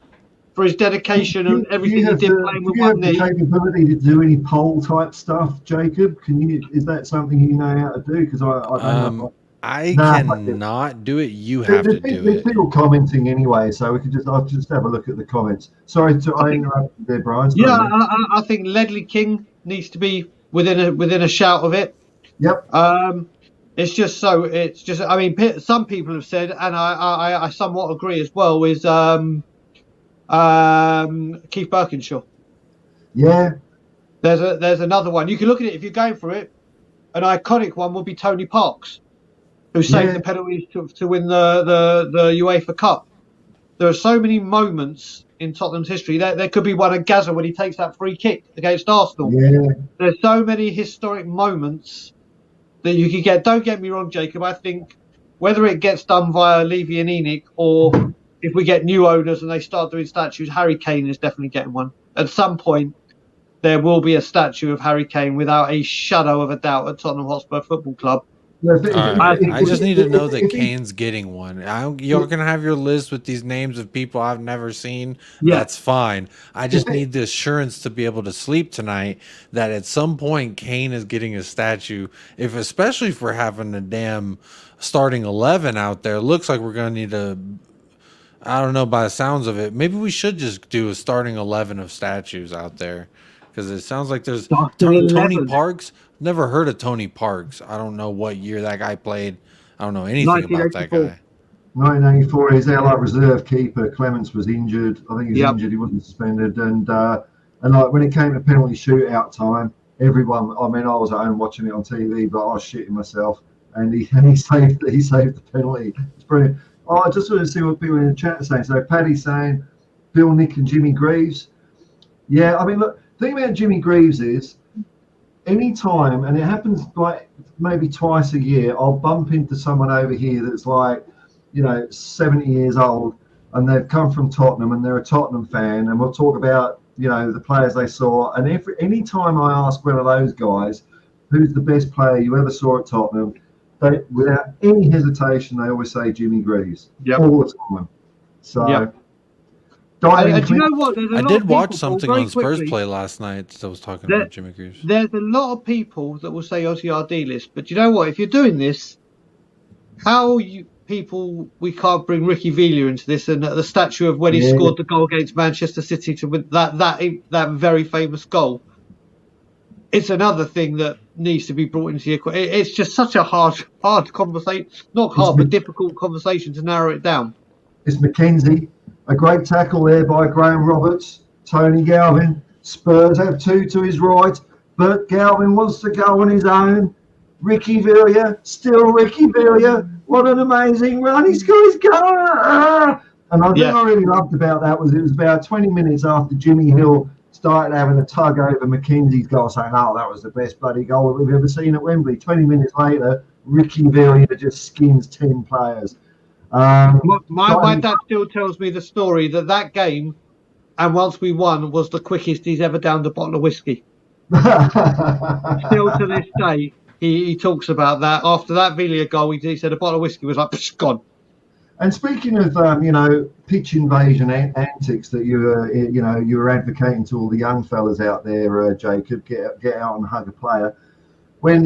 for his dedication and everything he did playing with one knee. Do you have the capability to do any poll type stuff, Jacob? Is that something you know how to do? Because I don't know. I Nah, cannot do it. You have to do there's it. people commenting anyway, so I'll just have a look at the comments. Sorry, I interrupted there, Brian. Sorry, Yeah, man. I think Ledley King needs to be within a shout of it. Yep. It's just so. It's just. I mean, some people have said, and I somewhat agree as well. Is Keith Birkinshaw. Yeah. There's another one. You can look at it if you're going for it. An iconic one would be Tony Parks, who saved the penalties to win the UEFA Cup. There are so many moments in Tottenham's history. There could be one at Gaza when he takes that free kick against Arsenal. Yeah. There's so many historic moments that you could get. Don't get me wrong, Jacob. I think whether it gets done via Levy and Enoch or if we get new owners and they start doing statues, Harry Kane is definitely getting one. At some point, there will be a statue of Harry Kane without a shadow of a doubt at Tottenham Hotspur Football Club. I just need to know that Kane's getting one. You're going to have your list with these names of people I've never seen. Yeah. That's fine. I just need the assurance to be able to sleep tonight that at some point Kane is getting a statue. Especially if we're having a damn starting 11 out there. Looks like we're going to need I don't know, by the sounds of it, maybe we should just do a starting 11 of statues out there. Because it sounds like there's Tony Parks. Never heard of Tony Parks. I don't know what year that guy played. I don't know anything about that guy. 1984, he's our like reserve keeper. Clements was injured. I think he was injured. He wasn't suspended. And like when it came to penalty shootout time, everyone. I mean, I was at home watching it on TV, but I was shitting myself. And he saved the penalty. It's brilliant. Oh, I just want to see what people in the chat are saying. So Paddy's saying Bill, Nick, and Jimmy Greaves. Yeah, I mean, look. The thing about Jimmy Greaves is any time, and it happens like maybe twice a year, I'll bump into someone over here that's like, 70 years old and they've come from Tottenham and they're a Tottenham fan, and we'll talk about, the players they saw. And any time I ask one of those guys, who's the best player you ever saw at Tottenham, they, without any hesitation, they always say Jimmy Greaves. Yep. All the time. So... Yep. Do you know what? I did watch something on Spurs play last night that was talking about Jimmy Greaves. There's a lot of people that will say OTRD list, but you know what? If you're doing this, we can't bring Ricky Villa into this and the statue of when he scored the goal against Manchester City to win that very famous goal. It's another thing that needs to be brought into your. It's just such a hard conversation, not hard, but difficult conversation to narrow it down. It's McKenzie. A great tackle there by Graham Roberts. Tony Galvin. Spurs have two to his right, but Galvin wants to go on his own. Ricky Villa, still Ricky Villa. What an amazing run. He's got his goal. And I think I really loved about that was it was about 20 minutes after Jimmy Hill started having a tug over McKenzie's goal, saying, oh, that was the best bloody goal that we've ever seen at Wembley. 20 minutes later, Ricky Villa just skins 10 players. My dad still tells me the story that game, and once we won, was the quickest he's ever downed a bottle of whiskey. Still to this day, he talks about that. After that Villa goal, he said a bottle of whiskey was like, gone. And speaking of, pitch invasion antics that you were advocating to all the young fellas out there, Jacob, get out and hug a player. When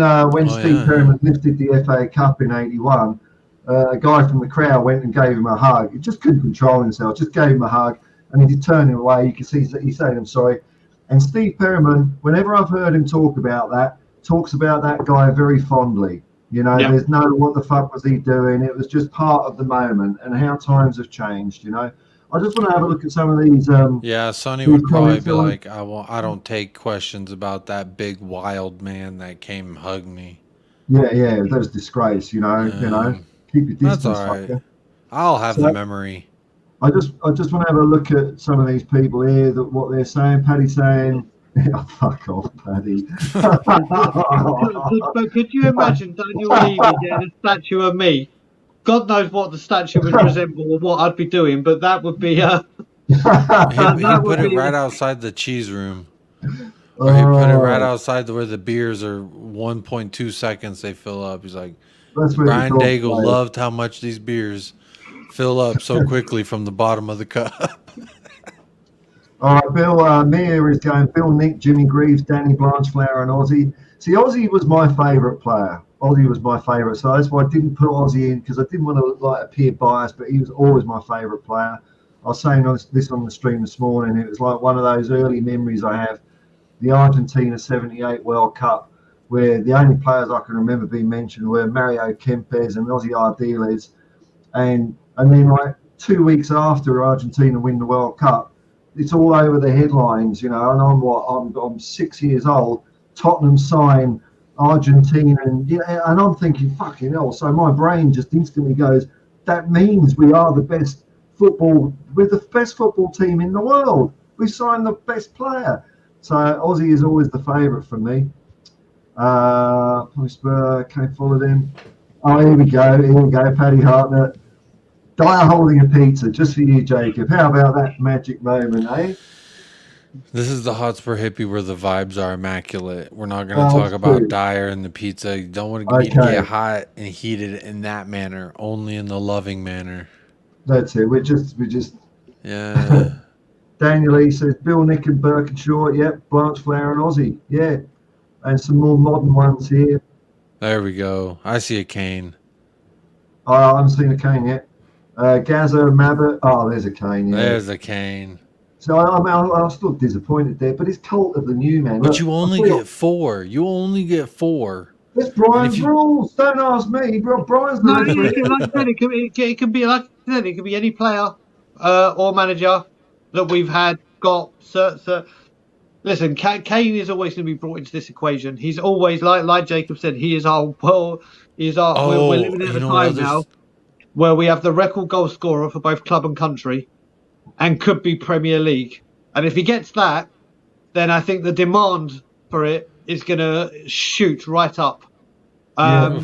Steve Perryman lifted the FA Cup in '81. A guy from the crowd went and gave him a hug. He just couldn't control himself, just gave him a hug, and he turned him away. You can see he's saying, I'm sorry. And Steve Perryman, whenever I've heard him talk about that, talks about that guy very fondly. There's no, what the fuck was he doing? It was just part of the moment and how times have changed, I just want to have a look at some of these. Sonny would probably be like, I don't take questions about that big wild man that came and hugged me. Yeah, that was disgrace, Keep your distance. That's all right. I'll have the memory. I just want to have a look at some of these people here. What they're saying. Paddy's saying, oh, "Fuck off, Paddy." But could you imagine Daniel Levy getting a statue of me? God knows what the statue would resemble or what I'd be doing, but that would be. He put it right outside the cheese room. Or he put it right outside where the beers are 1.2 seconds they fill up. He's like. Brian Daigle loved how much these beers fill up so quickly from the bottom of the cup. All right, Bill, Mia is going Bill, Nick, Jimmy Greaves, Danny Blanchflower, and Ozzy. See, Ozzy was my favourite player. Ozzy was my favourite, so that's why I didn't put Ozzy in, because I didn't want to appear biased, but he was always my favourite player. I was saying this on the stream this morning. It was like one of those early memories I have, the Argentina '78 World Cup, where the only players I can remember being mentioned were Mario Kempes and Ozzy Ardiles, and then like 2 weeks after Argentina win the World Cup, it's all over the headlines, and I'm 6 years old. Tottenham sign Argentina, and I'm thinking, fucking hell. So my brain just instantly goes, that means we're the best football team in the world. We signed the best player. So Ozzy is always the favourite for me. Spur can't follow them. Oh, here we go. Paddy Hartnett. Dyer holding a pizza just for you, Jacob. How about that magic moment, eh? This is the Hotspur hippie where the vibes are immaculate. We're not going to talk about Dyer and the pizza. You don't want me to get hot and heated in that manner, only in the loving manner. That's it. We're just. Yeah. Daniel E says Bill, Nick, and Birkinshaw. Yep. Blanchflower and Ozzy. Yeah. And some more modern ones here. There we go. I see a Kane. Oh, I haven't seen a Kane yet. Gaza, Mabbott. Oh, there's a Kane. Yeah. There's a Kane. So I'm still disappointed there, but it's cult of the new, man. But you only get 4. You only get 4. That's Brian's rules. Don't ask me. Brian's no. It can be like I said. It could be any player or manager that we've had got. Listen, Kane is always going to be brought into this equation. He's always like Jacob said. He is our world. We're living at a time now where we have the record goal scorer for both club and country, and could be Premier League. And if he gets that, then I think the demand for it is going to shoot right up. But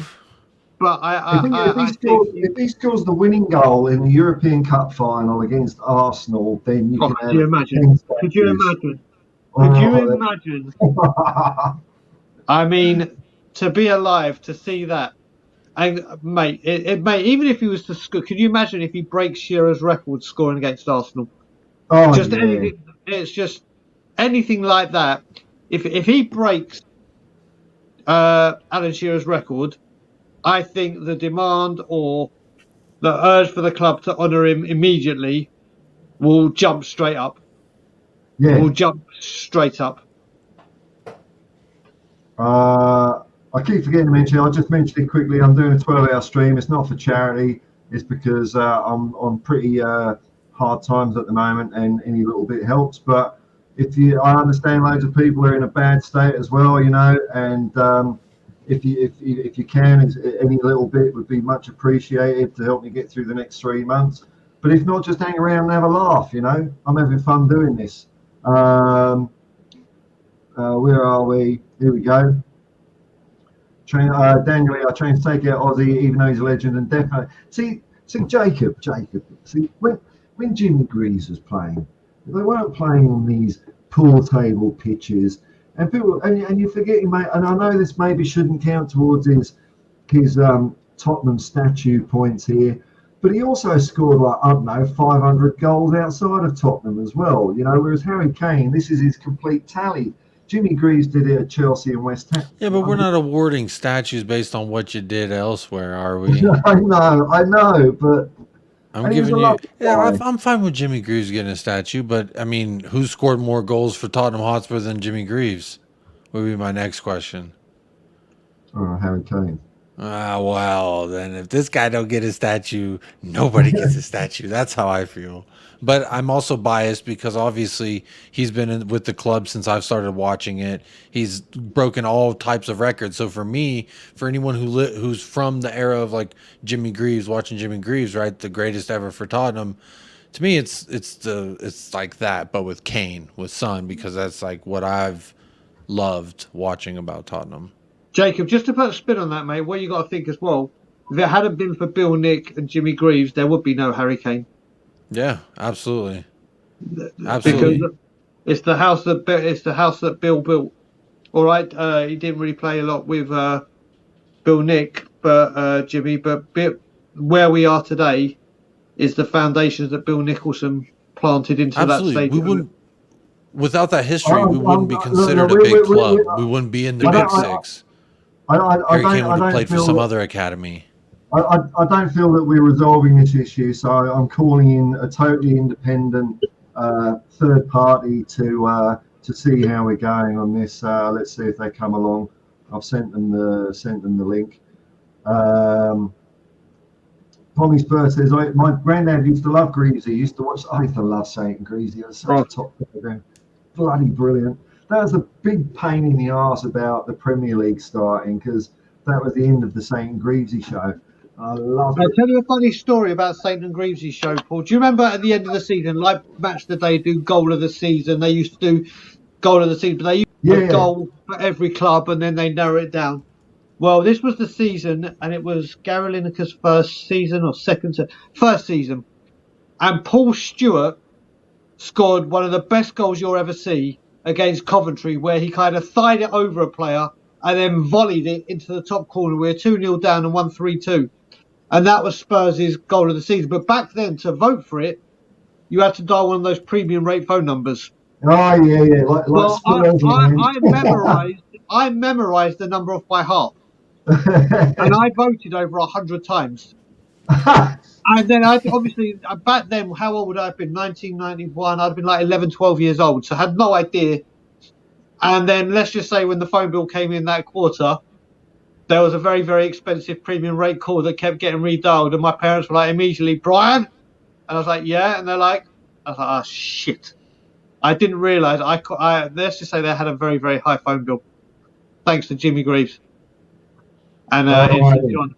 if he scores the winning goal in the European Cup final against Arsenal, then you can. Could you imagine? Could you imagine? I mean, to be alive to see that, and mate, even if he was to score, could you imagine if he breaks Shearer's record scoring against Arsenal? Anything. It's just anything like that. If he breaks Alan Shearer's record, I think the demand or the urge for the club to honour him immediately will jump straight up. Yeah. Will jump straight up. I keep forgetting to mention, I'll just mention it quickly. I'm doing a 12-hour stream. It's not for charity. It's because I'm on pretty hard times at the moment, and any little bit helps. But I understand loads of people are in a bad state as well, and if you can, any little bit would be much appreciated to help me get through the next 3 months. But if not, just hang around and have a laugh. I'm having fun doing this. Where are we? Here we go. Daniel, I try to take out Ozzy, even though he's a legend, and definitely. See, Jacob. See, when Jimmy Greaves was playing, they weren't playing on these pool table pitches, and people, and you're forgetting, mate. And I know this maybe shouldn't count towards his Tottenham statue points here, but he also scored 500 goals outside of Tottenham as well. Whereas Harry Kane, this is his complete tally. Jimmy Greaves did it at Chelsea and West Ham. Yeah, but we're not awarding statues based on what you did elsewhere, are we? I know, but I'm giving you. Yeah, I'm fine with Jimmy Greaves getting a statue, but I mean, who scored more goals for Tottenham Hotspur than Jimmy Greaves? Would be my next question. Harry Kane. Well, then if this guy don't get a statue, nobody gets a statue. That's how I feel. But I'm also biased because obviously he's been with the club since I've started watching it. He's broken all types of records. So for me, for anyone who's from the era of like Jimmy Greaves, watching Jimmy Greaves, right, the greatest ever for Tottenham, to me it's like that, but with Kane, with Son, because that's like what I've loved watching about Tottenham. Jacob, just to put a spin on that, mate, what you got to think as well, if it hadn't been for Bill Nick and Jimmy Greaves, there would be no Harry Kane. Yeah, absolutely. Because it's the house that Bill built. All right, he didn't really play a lot with Bill Nick, but Jimmy. But where we are today is the foundations that Bill Nicholson planted into that stadium. Without that history, we wouldn't be considered a big club. We wouldn't be in the Big Six. Harry Kane would have don't played for feel some that, other academy. I don't feel that we're resolving this issue. So I'm calling in a totally independent third party to see how we're going on this. Let's see if they come along. I've sent them the link. Tommy Spur says, my granddad used to love Greasy. He used to watch. I used to love Saint Greasy. It was such a top program. Bloody brilliant. That was a big pain in the arse about the Premier League starting, because that was the end of the Saint Greasy show. I love it. I'll tell you a funny story about St. and Greaves' show, Paul. Do you remember at the end of the season, like Match of the Day do goal of the season? They used to do goal of the season, but they used to have a goal for every club, and then they narrow it down. Well, this was the season, and it was Gary Lineker's first season or first season. And Paul Stewart scored one of the best goals you'll ever see against Coventry, where he kind of thied it over a player and then volleyed it into the top corner. We were 2-0 down and won 3-2. And that was Spurs' goal of the season. But back then, to vote for it, you had to dial one of those premium rate phone numbers. Oh, yeah. Well, I memorized the number off by heart. And I voted over 100 times. And then obviously, back then, how old would I have been? 1991. I'd been like 11, 12 years old. So I had no idea. And then let's just say when the phone bill came in that quarter, there was a very, very expensive premium rate call that kept getting redialed. And my parents were like, immediately, Brian? And I was like, yeah. And they're like, I was like, oh, shit. I didn't realise. Let's just say they had a very, very high phone bill. Thanks to Jimmy Greaves. And John.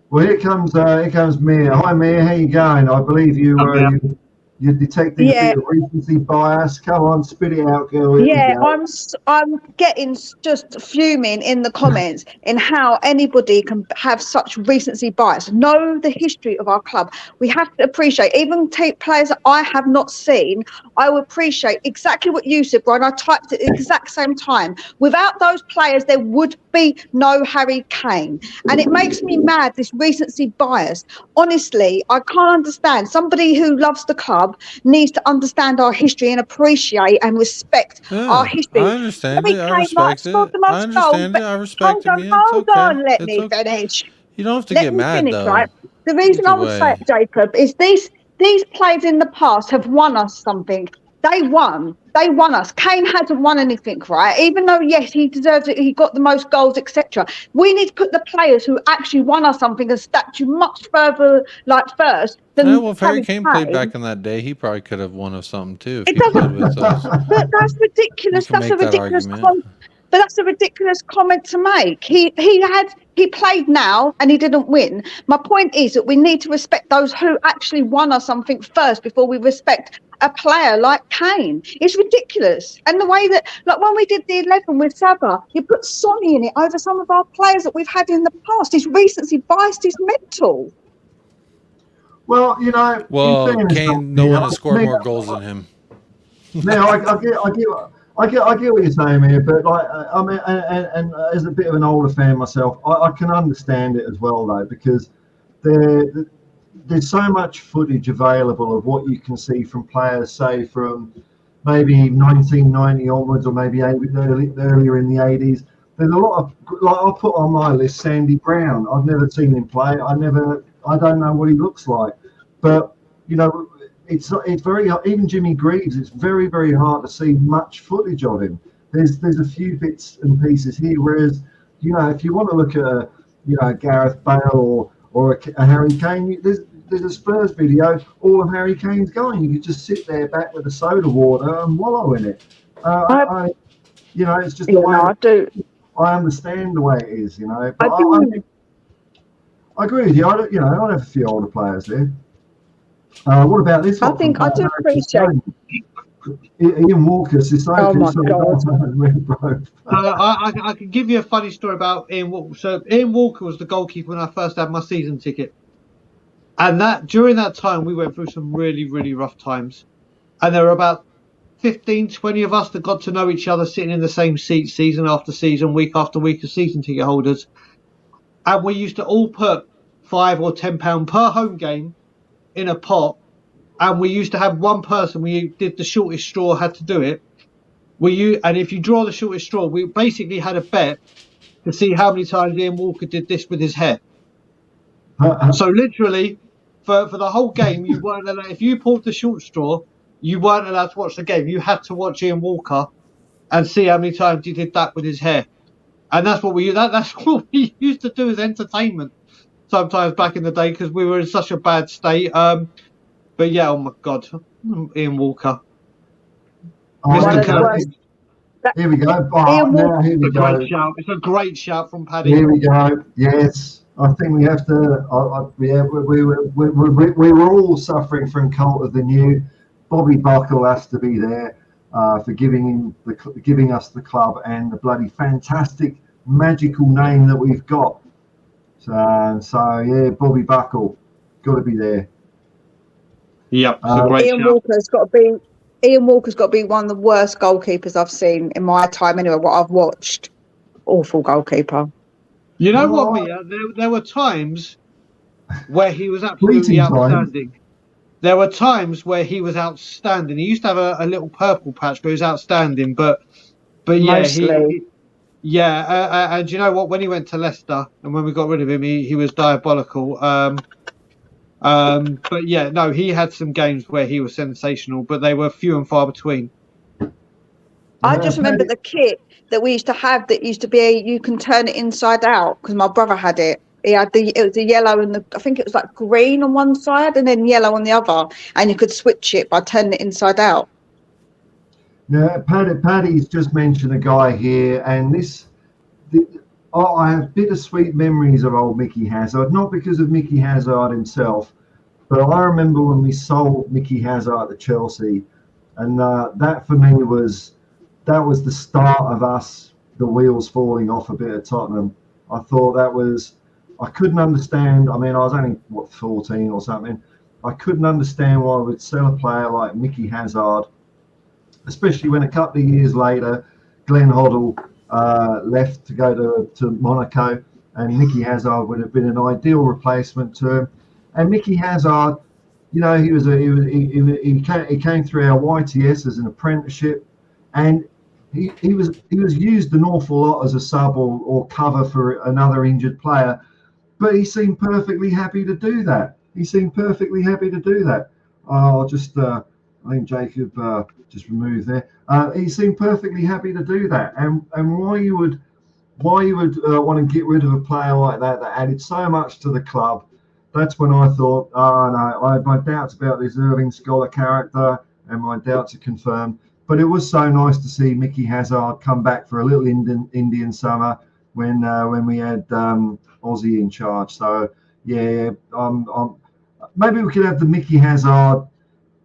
Well, here comes Mia. Hi, Mia. How you going? I believe you're detecting a bit of recency bias. Come on, spit it out, girl. I'm getting just fuming in the comments in how anybody can have such recency bias. Know the history of our club. We have to appreciate, even take players that I have not seen, I will appreciate exactly what you said, Brian. I typed it at the exact same time. Without those players, there would be no Harry Kane. And it makes me mad, this recency bias. Honestly, I can't understand. Somebody who loves the club needs to understand our history and appreciate and respect our history. I understand it. I respect it. I understand it. I respect it. Hold on, let me finish. You don't have to get mad, though. Right? The reason I would say it, Jacob, is these players in the past have won us something. They won us. Kane hasn't won anything, right? Even though, yes, he deserves it, he got the most goals, etc. We need to put the players who actually won us something a statue much further, first. Well, if Harry Kane played back in that day, he probably could have won us something too. If it doesn't. But that's ridiculous. That's a ridiculous comment. But that's a ridiculous comment to make. He played now and he didn't win. My point is that we need to respect those who actually won us something first before we respect a player like Kane. It's ridiculous. And the way that, like when we did the 11 with Saba, you put Sonny in it over some of our players that we've had in the past. His recency bias is mental. Well, Kane, no one has scored more goals than him. Now, I get what you're saying here, but I mean, and as a bit of an older fan myself, I can understand it as well, though, because there's so much footage available of what you can see from players, say from maybe 1990 onwards, or maybe earlier in the 80s. There's a lot of, I'll put on my list Sandy Brown. I've never seen him play. I don't know what he looks like, but it's very, even Jimmy Greaves, it's very, very hard to see much footage of him. There's a few bits and pieces here, whereas if you want to look at a Gareth Bale or a Harry Kane, there's a Spurs video, all of Harry Kane's going. You could just sit there back with a soda water and wallow in it. It's just the way I do. I understand the way it is, but I agree with you. I have a few older players there. What about this? I do appreciate. Ian Walker, oh my God. I can give you a funny story about Ian Walker. So Ian Walker was the goalkeeper when I first had my season ticket, and during that time we went through some really, really rough times, and there were about 15, 20 of us that got to know each other, sitting in the same seat season after season, week after week, as season ticket holders, and we used to all put £5 or £10 per home game in a pot, and we used to have one person, we did the shortest straw, had to do it. And if you draw the shortest straw, we basically had a bet to see how many times Ian Walker did this with his hair. So literally, for the whole game, you weren't allowed. If you pulled the short straw, you weren't allowed to watch the game. You had to watch Ian Walker and see how many times he did that with his hair. And that's what that's what we used to do as entertainment sometimes back in the day, because we were in such a bad state. But yeah, oh my God, Ian Walker. Mr. Curtin. Here we go. Here we go. Great shout. It's a great shout from Paddy. Here we go. Yes, I think we have to. We were all suffering from cult of the new. Bobby Buckle has to be there for giving us the club and the bloody fantastic magical name that we've got. So yeah, Bobby Buckle, got to be there. Yep, it's a great Ian shout. Ian Walker's got to be one of the worst goalkeepers I've seen in my time anyway, what I've watched. Awful goalkeeper. You know what, Mia? There were times where he was absolutely outstanding. There were times where he was outstanding. He used to have a little purple patch, but he was outstanding. But yeah, and you know what? When he went to Leicester and when we got rid of him, he was diabolical. But yeah, no, he had some games where he was sensational, but they were few and far between. I just remember the kit that we used to have that used to be you can turn it inside out, because my brother had it. He had it was the yellow and I think it was like green on one side and then yellow on the other, and you could switch it by turning it inside out. Yeah, Paddy's just mentioned a guy here, and I have bittersweet memories of old Mickey Hazard, not because of Mickey Hazard himself, but I remember when we sold Mickey Hazard to Chelsea, and that for me was the start of us, the wheels falling off a bit at Tottenham. I thought I couldn't understand. I mean, I was only 14 or something. I couldn't understand why I would sell a player like Mickey Hazard, especially when a couple of years later, Glenn Hoddle left to go to Monaco, and Mickey Hazard would have been an ideal replacement to him. And Mickey Hazard, you know, he came through our YTS as an apprenticeship, and he was used an awful lot as a sub or cover for another injured player, but he seemed perfectly happy to do that. I think Jacob just removed there. He seemed perfectly happy to do that, and why you would want to get rid of a player like that added so much to the club. That's when I thought, oh no, I had my doubts about this Irving Scholar character, and my doubts are confirmed. But it was so nice to see Mickey Hazard come back for a little Indian summer when we had Aussie in charge. So yeah, maybe we could have the Mickey Hazard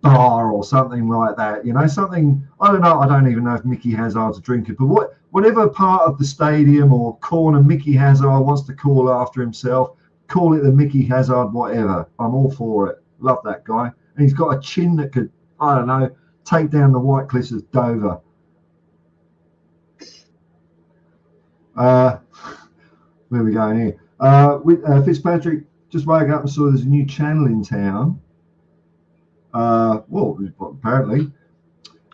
bar or something like that. You know, something, I don't know. I don't even know if Mickey Hazard's a drinker, but whatever part of the stadium or corner Mickey Hazard wants to call after himself, call it the Mickey Hazard whatever. I'm all for it. Love that guy. And he's got a chin that could, I don't know, take down the White Cliffs of Dover. Where are we going here? Fitzpatrick just woke up and saw there's a new channel in town. Well, apparently.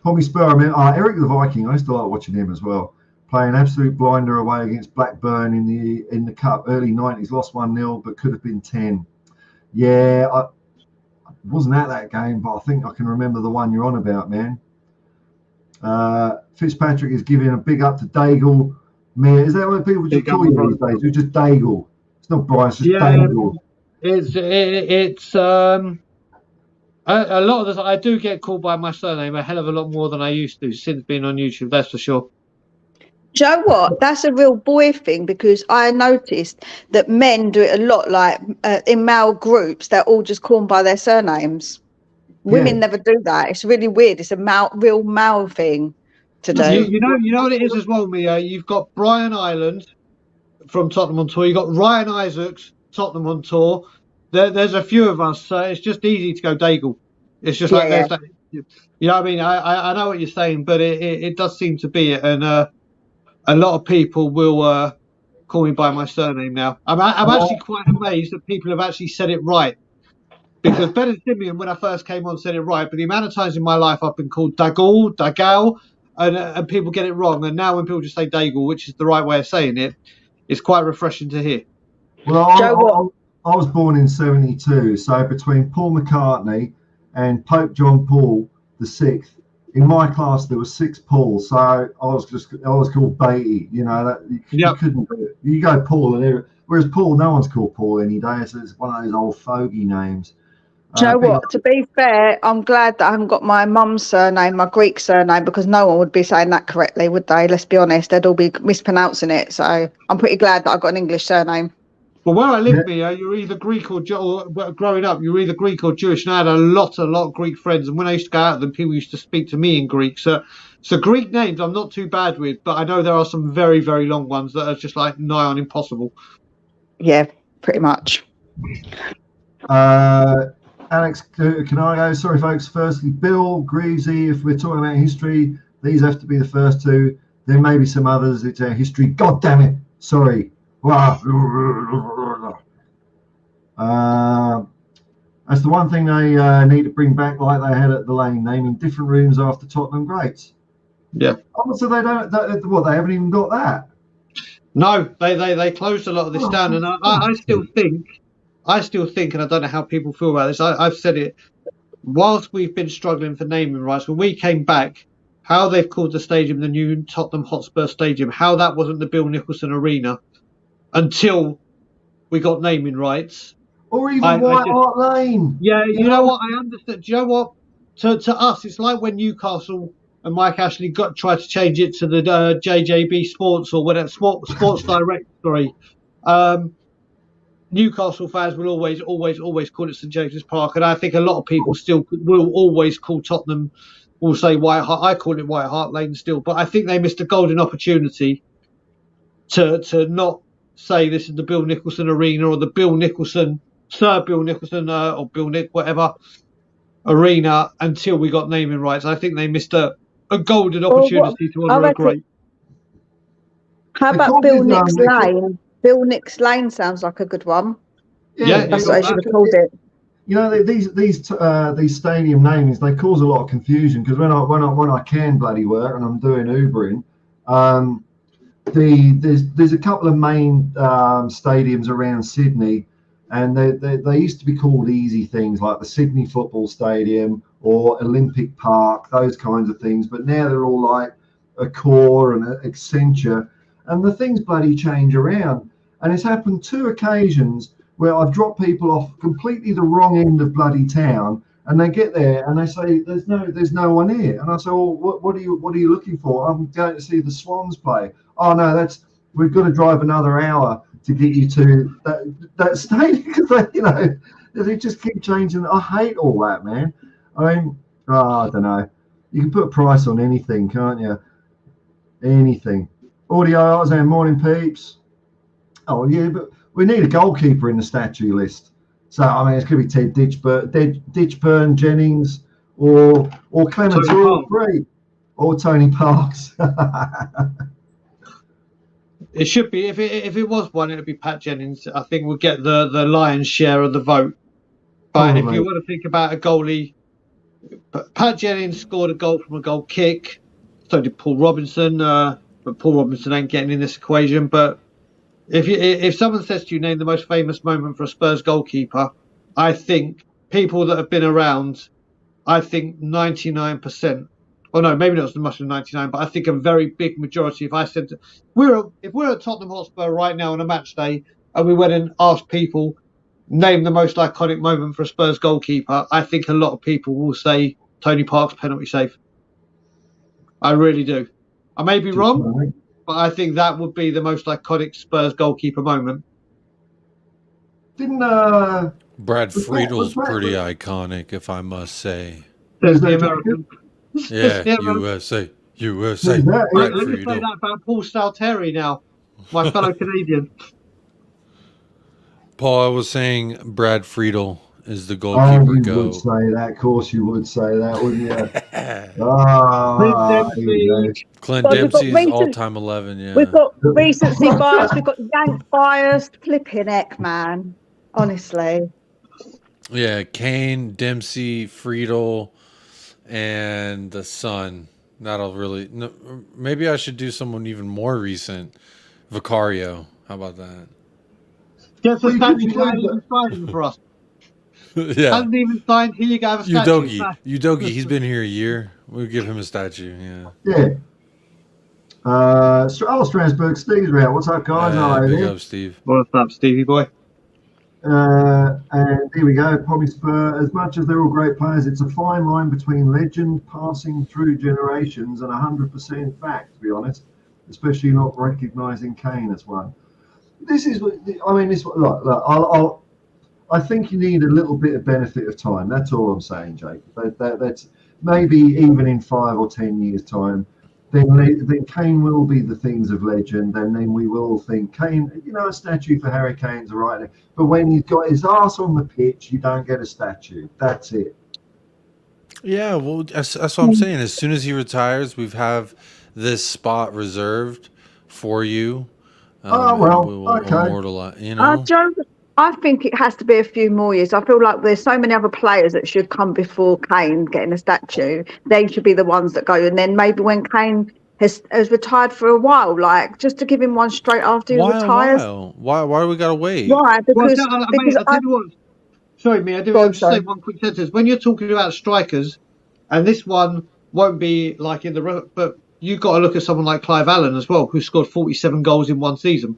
Pommy Spur, I mean, Eric the Viking, I used to like watching him as well. Playing absolute blinder away against Blackburn in the cup, early 90s, lost 1-0, but could have been 10. Yeah, I wasn't at that game, but I think I can remember the one you're on about, man. Fitzpatrick is giving a big up to Daigle. Man, is that what people just call you these days? You're just Daigle. It's not Bryce, it's Daigle. It's a lot of this. I do get called by my surname a hell of a lot more than I used to since being on YouTube. That's for sure. Do you know what? That's a real boy thing, because I noticed that men do it a lot. Like in male groups, they're all just called by their surnames. Women never do that. It's really weird. It's a real male thing to do. You know what it is as well, Mia. You've got Brian Ireland from Tottenham on tour. You've got Ryan Isaacs, Tottenham on tour. There's a few of us, so it's just easy to go Daigle. It's just like there's that, you know what I mean? I know what you're saying, but it does seem to be it, and a lot of people will call me by my surname now. I'm actually quite amazed that people have actually said it right, because Bennett Simeon, when I first came on, said it right, but the amount of times in my life I've been called Dagal, and people get it wrong, and now when people just say Daigle, which is the right way of saying it, it's quite refreshing to hear. Well, I was born in 72, so between Paul McCartney and Pope John Paul VI, in my class there were 6 Pauls, so I was called Beatty. You know that you couldn't do it. You go Paul, whereas Paul, no one's called Paul any day. So it's one of those old fogey names. Do you know what? To be fair, I'm glad that I haven't got my mum's surname, my Greek surname, because no one would be saying that correctly, would they? Let's be honest, they'd all be mispronouncing it. So I'm pretty glad that I've got an English surname. Well, where I live, Mia, you're either Greek or growing up, you're either Greek or Jewish. And I had a lot of Greek friends. And when I used to go out with them, people used to speak to me in Greek. So Greek names I'm not too bad with, but I know there are some very, very long ones that are just like nigh on impossible. Yeah, pretty much. Alex, can I go? Sorry, folks. Firstly, Bill, Greavesy, if we're talking about history, these have to be the first 2. There may be some others. It's our history. God damn it. Sorry. That's the one thing they need to bring back, like they had at the Lane, naming different rooms after Tottenham greats. Yeah. Oh, so they don't. They haven't even got that. No, they closed a lot of this down, and I still think, and I don't know how people feel about this. I've said it. Whilst we've been struggling for naming rights, when we came back, how they've called the stadium the new Tottenham Hotspur Stadium, how that wasn't the Bill Nicholson Arena until we got naming rights. Or even White Hart Lane. Yeah, you know what? I understand. Do you know what? To us, it's like when Newcastle and Mike Ashley tried to change it to the JJB Sports or whatever, Sports Direct. Sorry. Newcastle fans will always call it St James's Park, and I think a lot of people still will always call Tottenham, will say White Hart. I call it White Hart Lane still, but I think they missed a golden opportunity to not say this is the Bill Nicholson Arena or the Sir Bill Nicholson or Bill Nick whatever arena until we got naming rights. I think they missed a golden opportunity to honour a great. How about Bill Nick's Lane? Bill Nick's Lane sounds like a good one. Yeah, that's what I should have called it. You know, these stadium namings, they cause a lot of confusion, because when I can bloody work and I'm doing Ubering, there's a couple of main stadiums around Sydney, and they used to be called easy things like the Sydney Football Stadium or Olympic Park, those kinds of things. But now they're all like Accor and Accenture, and the things bloody change around. And it's happened 2 occasions where I've dropped people off completely the wrong end of bloody town, and they get there and they say there's no one here, and I say, well, what are you looking for? I'm going to see the Swans play. Oh no, we've got to drive another hour to get you to that stadium, because they just keep changing. I hate all that, man. I mean, I don't know. You can put a price on anything, can't you? Anything. Audio, I was saying, morning peeps. Oh yeah, but we need a goalkeeper in the statue list. So I mean, it's going to be Ted Ditchburn, Jennings, or Clements, or three, or Tony Parks. It should be. If it was one, it would be Pat Jennings. I think we'll get the lion's share of the vote. But if you want to think about a goalie, Pat Jennings scored a goal from a goal kick. So did Paul Robinson. But Paul Robinson ain't getting in this equation. But if someone says to you, name the most famous moment for a Spurs goalkeeper, I think people that have been around, I think 99%. Oh no, maybe not as much as 99, but I think a very big majority. If I said if we're at Tottenham Hotspur right now on a match day and we went and asked people name the most iconic moment for a Spurs goalkeeper, I think a lot of people will say Tony Parks' penalty save. I really do. I may be wrong, but I think that would be the most iconic Spurs goalkeeper moment. Didn't Brad Friedel's pretty iconic, if I must say. There's the American. Yeah, USA. Let me say that about Paul Stalteri now, my fellow Canadian. Paul, I was saying Brad Friedel is the goalkeeper. You would say that. Of course you would say that, wouldn't you? Clint Dempsey's all-time 11, yeah. We've got recency bias, we've got Yank bias, flipping heck, man. Honestly. Yeah, Kane, Dempsey, Friedel, and the Sun. That'll really... No, maybe I should do someone even more recent. Vicario. How about that? Gets a Well, you couldn't statue, not include even signing for us. Yeah. Hasn't even signed. Here you go, have a statue. Udogi, he's been here a year. We'll give him a statue. Yeah. Yeah. Strasbourg, Steve's around. What's up, guys? Hello Big there. up, Steve. What's up, Stevie boy? And here we go. Poppy Spur. As much as they're all great players, it's a fine line between legend passing through generations and 100% fact, to be honest. Especially not recognising Kane as one. This is, I mean, this. Look, I think you need a little bit of benefit of time. That's all I'm saying, Jake. That's maybe even in 5 or 10 years' time. Then Kane will be the things of legend, and then we will think Kane, a statue for Harry Kane's right there. But when he's got his arse on the pitch, you don't get a statue. That's it. Yeah, well, that's what I'm saying. As soon as he retires, we have this spot reserved for you. We will okay. Immortalize, Joe, I think it has to be a few more years. I feel like there's so many other players that should come before Kane getting a statue. They should be the ones that go. And then maybe when Kane has retired for a while, like just to give him one straight after he retires. Why do we gotta wait? Why? Because I tell you what. Sorry, me. I do have to say one quick sentence. When you're talking about strikers, and this one won't be like in the, but you've got to look at someone like Clive Allen as well, who scored 47 goals in one season.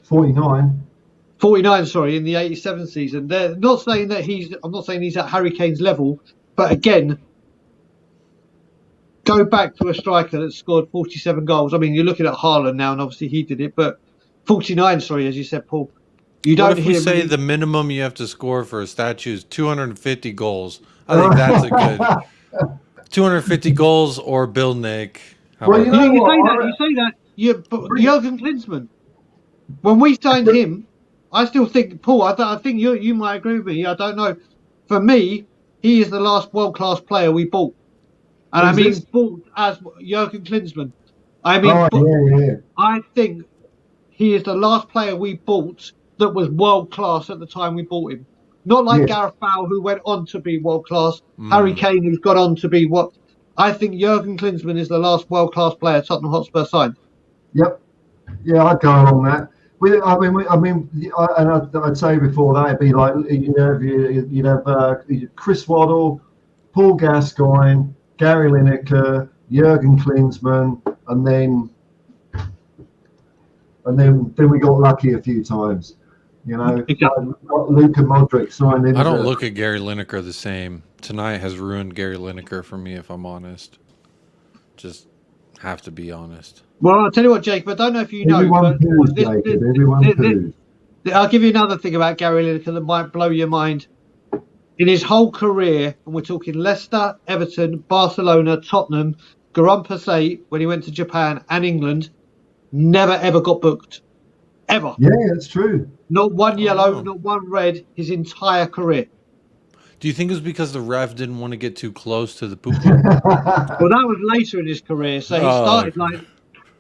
49, sorry, in the 87 season. They're not saying that I'm not saying he's at Harry Kane's level, but again, go back to a striker that scored 47 goals. I mean, you're looking at Haaland now, and obviously he did it, but 49, sorry, as you said, Paul. You don't what if we say the minimum you have to score for a statue is 250 goals? I think that's a good 250 goals or Bill Nick. You say that. Jurgen Klinsmann. When we signed him, I still think, Paul, I think you might agree with me. I don't know. For me, he is the last world-class player we bought. And I mean, bought as Jurgen Klinsmann. I mean, I think he is the last player we bought that was world-class at the time we bought him. Not like Gareth Bale, who went on to be world-class. Harry Kane, who's got on to be what... I think Jurgen Klinsmann is the last world-class player Tottenham Hotspur signed. Yep. Yeah, I'd go along that. I'd say before that it'd be like you'd have Chris Waddle, Paul Gascoigne, Gary Lineker, Jurgen Klinsmann, and then we got lucky a few times. Luka Modric signed in. I don't look at Gary Lineker the same. Tonight has ruined Gary Lineker for me, if I'm honest. Just have to be honest. Well, I'll tell you what, Jacob, I don't know if you know. I'll give you another thing about Gary Lineker that might blow your mind. In his whole career, and we're talking Leicester, Everton, Barcelona, Tottenham, Garam Passay, when he went to Japan, and England, never ever got booked. Ever. Yeah, that's true. Not one yellow, not one red, his entire career. Do you think it was because the ref didn't want to get too close to the poop? Well, that was later in his career. So he started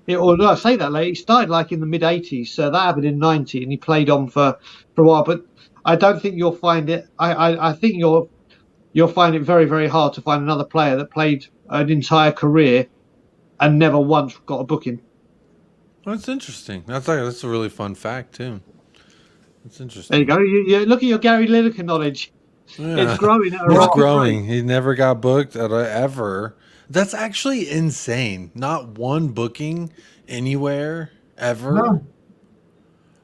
I say that late. He started like in the mid 80s. So that happened in 90, and he played on for a while. But I don't think you'll find it. I think you'll find it very, very hard to find another player that played an entire career and never once got a booking. Well, that's interesting. That's a really fun fact too. That's interesting. There you go. You look at your Gary Lineker knowledge. Yeah. It's growing. It's growing. He never got booked ever. That's actually insane. Not one booking anywhere ever. No.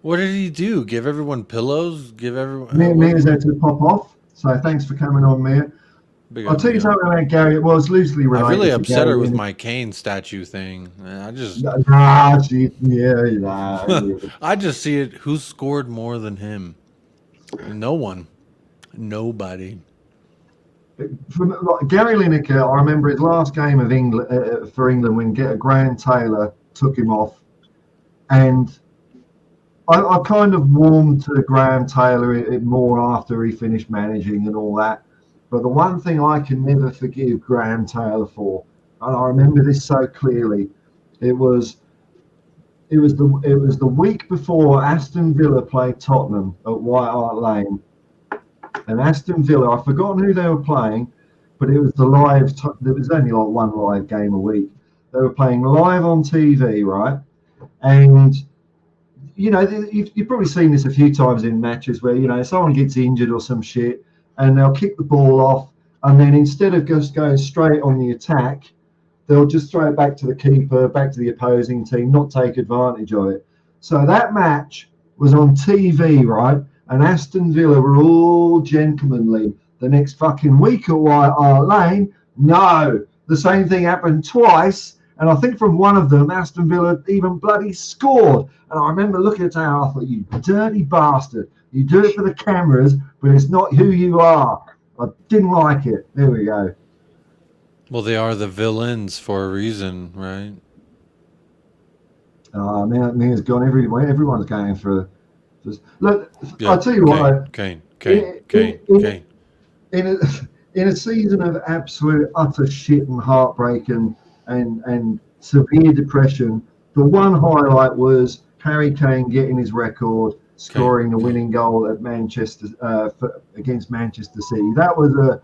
What did he do? Give everyone pillows? Give everyone... Mia's had to pop off. So thanks for coming on, Mia. I'll tell you something about Gary. Well, it's loosely related. I really upset her with my Kane statue thing. I just... I just see it. Who scored more than him? No one. Nobody. Gary Lineker, I remember his last game of England for England when Graham Taylor took him off, and I kind of warmed to Graham Taylor more after he finished managing and all that. But the one thing I can never forgive Graham Taylor for, and I remember this so clearly, it was the week before Aston Villa played Tottenham at White Hart Lane. And Aston Villa, I've forgotten who they were playing, but it was there was only like one live game a week. They were playing live on TV, right? And you know, you've probably seen this a few times in matches where, you know, someone gets injured or some shit and they'll kick the ball off, and then instead of just going straight on the attack, they'll just throw it back to the keeper, back to the opposing team, not take advantage of it. So that match was on TV, right? And Aston Villa were all gentlemanly. The next fucking week at White Hart Lane, no. The same thing happened twice. And I think from one of them, Aston Villa even bloody scored. And I remember looking at that, I thought, you dirty bastard. You do it for the cameras, but it's not who you are. I didn't like it. There we go. Well, they are the villains for a reason, right? Now it's gone everywhere. Everyone's going for. Look, Yeah, I'll tell you what. Kane. In a season of absolute utter shit and heartbreak and severe depression, the one highlight was Harry Kane getting his record, scoring the winning goal at Manchester against Manchester City. That was a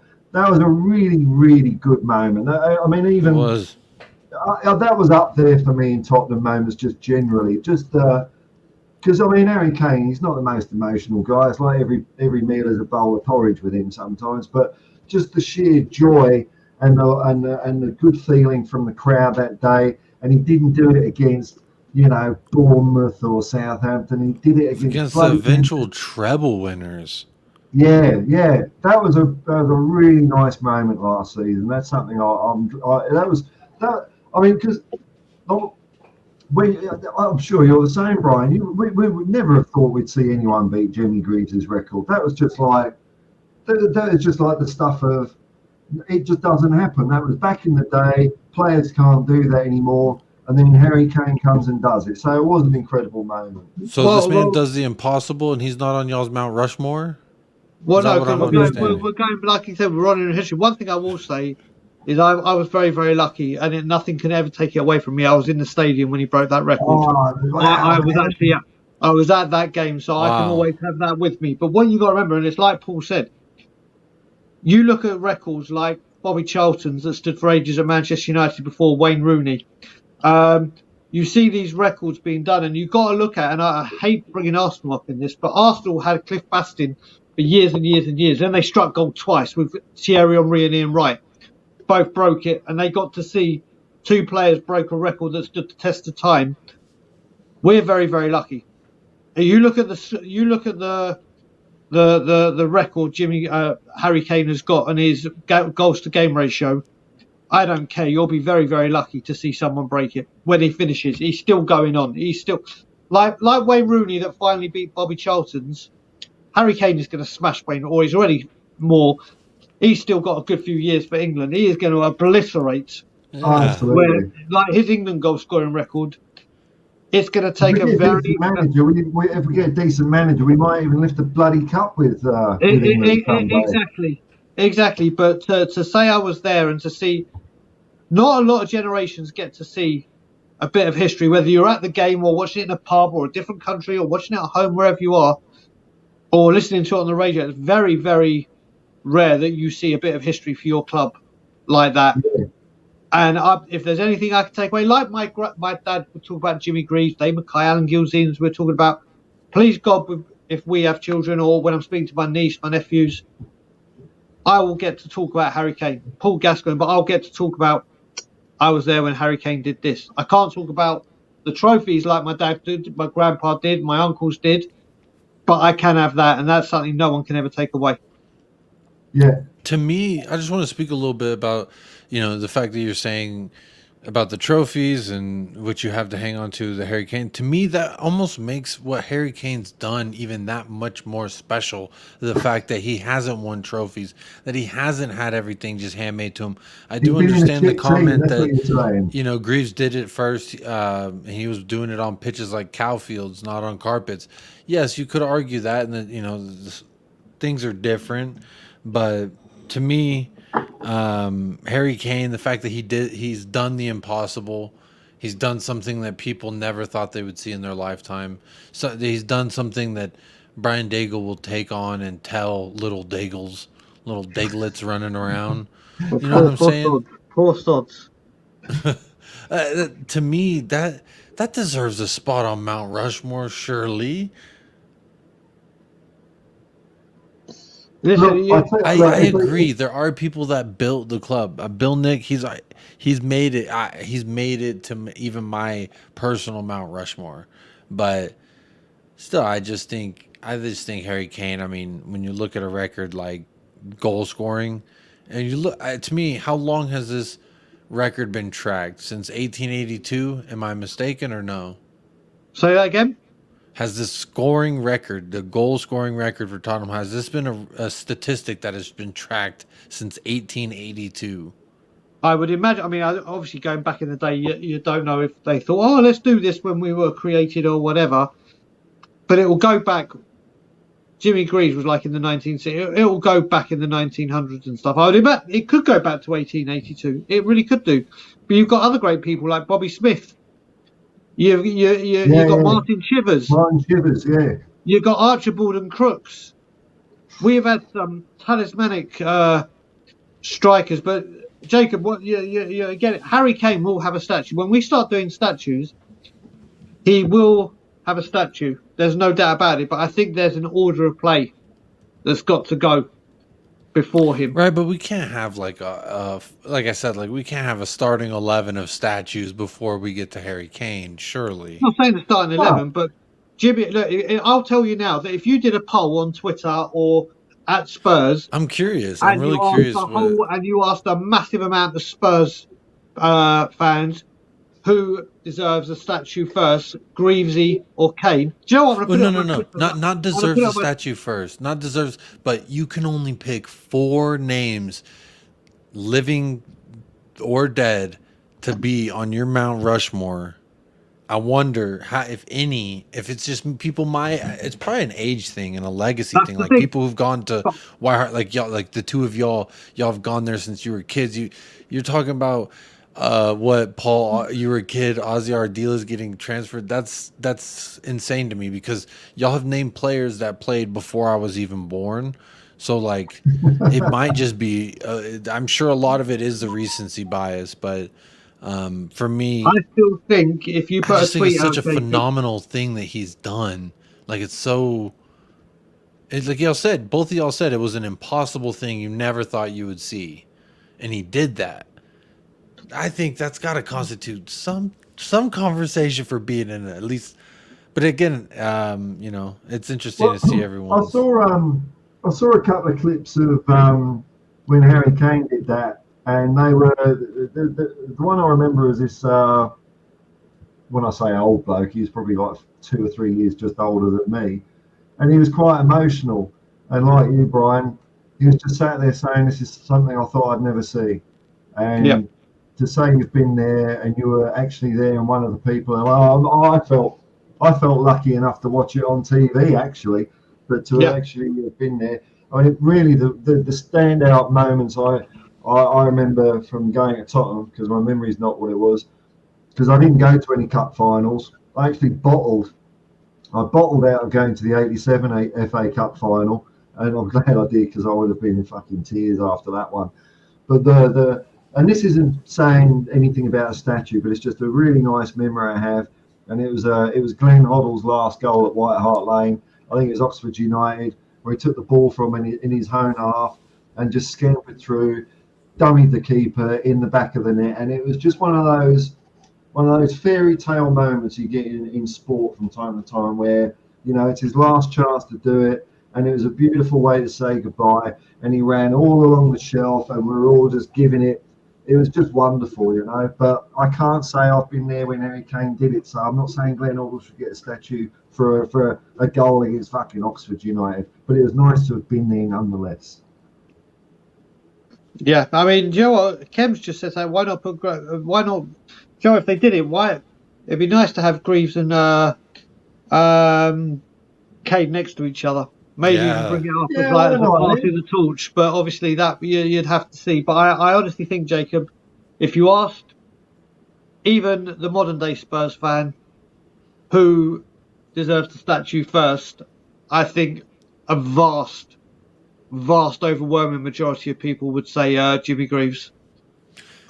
really, really good moment. I mean, even that was up there for me in Tottenham moments, just generally, just because I mean, Harry Kane, he's not the most emotional guy. It's like every meal is a bowl of porridge with him sometimes, but just the sheer joy and the good feeling from the crowd that day, and he didn't do it against, you know, Bournemouth or Southampton. He did it against the eventual treble winners. Yeah, that was a really nice moment last season. That's something because I'm sure you're the same, Brian. We would never have thought we'd see anyone beat Jimmy Greaves' record. That was just like that is just like the stuff of it just doesn't happen. That was back in the day. Players can't do that anymore. And then Harry Kane comes and does it. So it was an incredible moment. So this man does the impossible, and he's not on y'all's Mount Rushmore? Well, no, because we're going, like you said, we're on in history. One thing I will say is I was very, very lucky, and nothing can ever take it away from me. I was in the stadium when he broke that record. Oh, wow. I was at that game, so I can always have that with me. But what you got to remember, and it's like Paul said, you look at records like Bobby Charlton's that stood for ages at Manchester United before Wayne Rooney. You see these records being done, and you've got to look at, and I hate bringing Arsenal up in this, but Arsenal had Cliff Bastin for years and years and years. Then they struck gold twice with Thierry Henry and Ian Wright. Both broke it, and they got to see two players break a record that stood the test of time. We're very, very lucky. You look at the record Harry Kane has got and his goals to game ratio. I don't care. You'll be very, very lucky to see someone break it when he finishes. He's still going on. He's still like Wayne Rooney that finally beat Bobby Charlton's. Harry Kane is going to smash Wayne, or he's already more. He's still got a good few years for England. He is going to obliterate like his England goal scoring record. It's going to take a very manager. If we get a decent manager, we might even lift the bloody cup with exactly. But to say I was there and to see, not a lot of generations get to see a bit of history, whether you're at the game or watching it in a pub or a different country or watching it at home, wherever you are, or listening to it on the radio. It's very, very rare that you see a bit of history for your club like that. Yeah. And if there's anything I can take away, like my dad would talk about Jimmy Greaves, Dave Mackay, Alan Gilzeans, we're talking about, please God, if we have children or when I'm speaking to my niece, my nephews, I will get to talk about Harry Kane, Paul Gascoigne, but I'll get to talk about I was there when Harry Kane did this. I can't talk about the trophies like my dad did, my grandpa did, my uncles did, but I can have that, and that's something no one can ever take away. Yeah. To me, I just want to speak a little bit about, the fact that you're saying about the trophies and what you have to hang on to, the Harry Kane. To me, that almost makes what Harry Kane's done even that much more special. The fact that he hasn't won trophies, that he hasn't had everything just handmade to him. I do understand the comment that, Greaves did it first. And he was doing it on pitches like cow fields, not on carpets. Yes, you could argue that, and that, things are different. But to me, Harry Kane, the fact that he's done the impossible, he's done something that people never thought they would see in their lifetime. So he's done something that Brian Daigle will take on and tell little Daigles, little Daiglets running around. You know what I'm saying? Poor sods. To me, that that deserves a spot on Mount Rushmore, surely. Listen, Look, I agree. There are people that built the club. Bill Nick, he's made it. He's made it to even my personal Mount Rushmore, but still, I just think Harry Kane. I mean, when you look at a record like goal scoring, and you look to me, how long has this record been tracked? Since 1882? Am I mistaken or no? say that again. Has this scoring record, the goal scoring record for Tottenham, has this been a statistic that has been tracked since 1882? I would imagine. I mean, obviously, going back in the day, you don't know if they thought, "Oh, let's do this when we were created" or whatever. But it will go back. Jimmy Greaves was like in the 1960s. It will go back in the 1900s and stuff. I would imagine it could go back to 1882. It really could do. But you've got other great people like Bobby Smith. You've got Martin Shivers. Martin Shivers, yeah. You've got Archibald and Crooks. We've had some talismanic strikers, but Jacob, what you get it? Harry Kane will have a statue. When we start doing statues, he will have a statue. There's no doubt about it. But I think there's an order of play that's got to go before him. Right, but we can't have like like I said, like we can't have a starting 11 of statues before we get to Harry Kane. Surely, I'm not saying the starting 11, but Jimmy, look, I'll tell you now that if you did a poll on Twitter or at Spurs, I'm curious. I'm really curious. And you asked a massive amount of Spurs fans who deserves a statue first, Greavesy or Kane. Do you know what? No. Not deserves a statue first. Not deserves, but you can only pick 4 names, living or dead, to be on your Mount Rushmore. I wonder how, if any, if it's just people it's probably an age thing and a legacy thing. Like people who've gone to White, like y'all, like the two of y'all have gone there since you were kids. You're talking about what Paul, you were a kid, Ozzy Ardila's getting transferred. That's insane to me because y'all have named players that played before I was even born. So like, it might just be. I'm sure a lot of it is the recency bias, but. For me, I still think if you put a tweet it's such a phenomenal thing that he's done. Like it's like y'all said, both of y'all said it was an impossible thing you never thought you would see, and he did that. I think that's got to constitute some conversation for being in it, at least. But again, it's interesting to see everyone. I saw a couple of clips of when Harry Kane did that. And they were the one I remember is this. When I say old bloke, he was probably like 2 or 3 years just older than me, and he was quite emotional. And like you, Brian, he was just sat there saying, "This is something I thought I'd never see." And to say you've been there and you were actually there and one of the people, and I felt lucky enough to watch it on TV actually, but to actually have been there. I mean, really, the standout moments I remember from going to Tottenham, because my memory's not what it was, because I didn't go to any cup finals. I actually bottled out of going to the '87 FA Cup final, and I'm glad I did because I would have been in fucking tears after that one. But and this isn't saying anything about a statue, but it's just a really nice memory I have. And it was Glenn Hoddle's last goal at White Hart Lane. I think it was Oxford United, where he took the ball from in his own half and just scampered through, dummied the keeper in the back of the net, and it was just one of those fairy tale moments you get in sport from time to time, where it's his last chance to do it, and it was a beautiful way to say goodbye. And he ran all along the shelf, and we were all just giving it. It was just wonderful, But I can't say I've been there when Harry Kane did it, so I'm not saying Glenn Hoddle should get a statue for a goal against fucking Oxford United, but it was nice to have been there nonetheless. Yeah, I mean, do you know what? Kem's just said that. Why not Joe? If they did it, why? It'd be nice to have Greaves and Kane next to each other. Maybe even bring it up as like passing the torch. But obviously, that you'd have to see. But I honestly think, Jacob, if you asked even the modern day Spurs fan who deserves the statue first, I think a vast overwhelming majority of people would say Jimmy Greaves.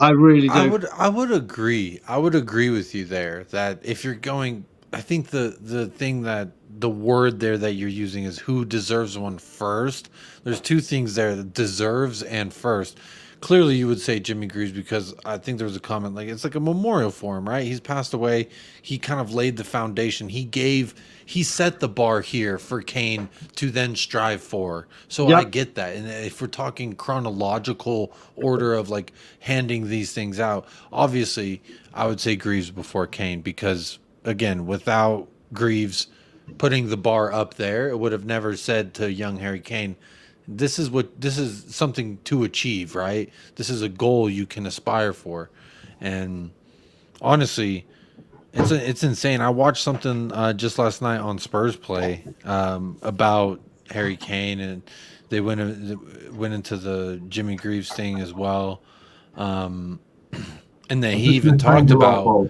I really do. I would agree. I would agree with you there that if you're going, I think the thing that the word there that you're using is who deserves one first. There's two things there, that deserves and first. Clearly, you would say Jimmy Greaves because I think there was a comment like it's like a memorial for him, right? He's passed away. He kind of laid the foundation. He set the bar here for Kane to then strive for. So Yep. I get that. And if we're talking chronological order of like handing these things out, obviously I would say Greaves before Kane because again, without Greaves putting the bar up there, it would have never said to young Harry Kane, this is something to achieve, right? This is a goal you can aspire for. And honestly, it's insane. I watched something just last night on Spurs play about Harry Kane, and they went into the Jimmy Greaves thing as well. And then he even talked about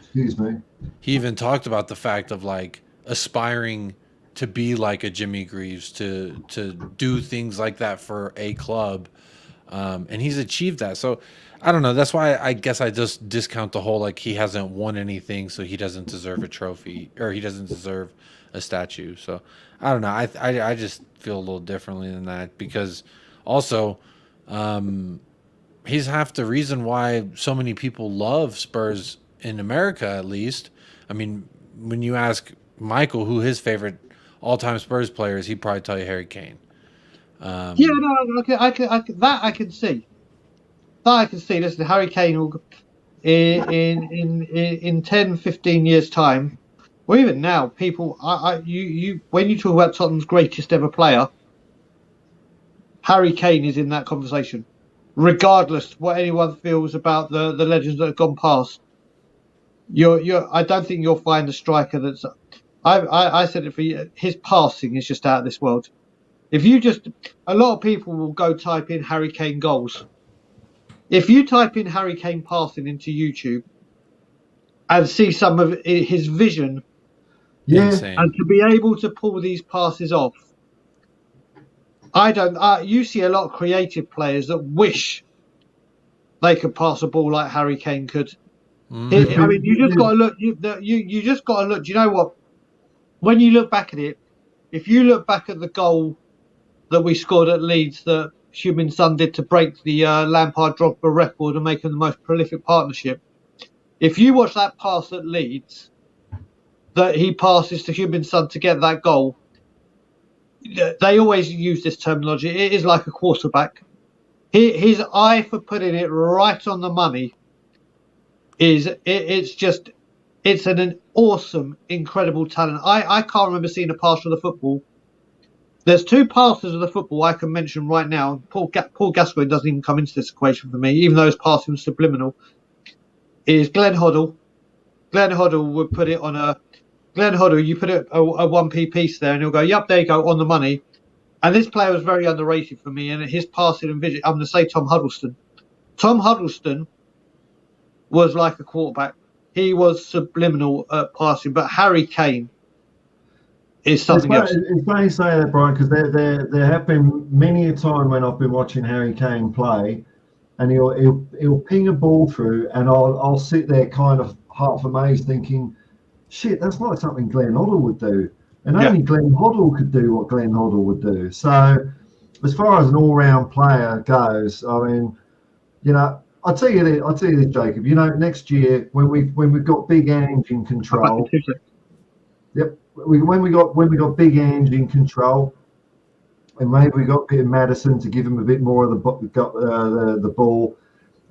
he even talked about the fact of like aspiring to be like a Jimmy Greaves, to do things like that for a club, and he's achieved that. So I don't know. That's why I guess I just discount the whole like he hasn't won anything, so he doesn't deserve a trophy or he doesn't deserve a statue. So I don't know. I just feel a little differently than that because also he's half the reason why so many people love Spurs in America, at least. I mean, when you ask Michael who his favorite all-time Spurs player is, he'd probably tell you Harry Kane. Yeah, no, I can see. That I can see. Listen, Harry Kane will, in 10, 15 years' time, or even now, people, when you talk about Tottenham's greatest ever player, Harry Kane is in that conversation, regardless what anyone feels about the legends that have gone past. I don't think you'll find a striker that's. I said it for you. His passing is just out of this world. If you just, a lot of people will go type in Harry Kane goals. If you type in Harry Kane passing into YouTube and see some of his vision, insane. and to be able to pull these passes off, you see a lot of creative players that wish they could pass a ball like Harry Kane could. I mean, you just got to look. You just got to look. Do you know what? When you look back at it, if you look back at the goal that we scored at Leeds that Heung-min Son did to break the Lampard-Drogba record and make them the most prolific partnership, if you watch that pass at Leeds that he passes to Heung-min Son to get that goal, they always use this terminology. It is like a quarterback. His eye for putting it right on the money it's an awesome, incredible talent. I can't remember seeing a pass of the football. There's two passes of the football I can mention right now. Paul Gascoigne doesn't even come into this equation for me, even though his passing was subliminal. Is Glenn Hoddle. Glenn Hoddle would put it on Glenn Hoddle, you put a 1p piece there and he'll go, yep, there you go, on the money. And this player was very underrated for me, and his passing and vision, I'm going to say Tom Huddleston. Tom Huddleston was like a quarterback. He was subliminal at passing, but Harry Kane is something else. It's funny you say that, Brian, because there have been many a time when I've been watching Harry Kane play, and he'll ping a ball through, and I'll sit there kind of half amazed, thinking, "Shit, that's like something Glenn Hoddle would do," and only Glenn Hoddle could do what Glenn Hoddle would do. So, as far as an all-round player goes, I mean, you know. I'll tell you this, Jacob. You know, next year when we've got Big Ange in control. Yep. When we got Big Ange in control, and maybe we got a bit of Maddison to give him a bit more of the ball,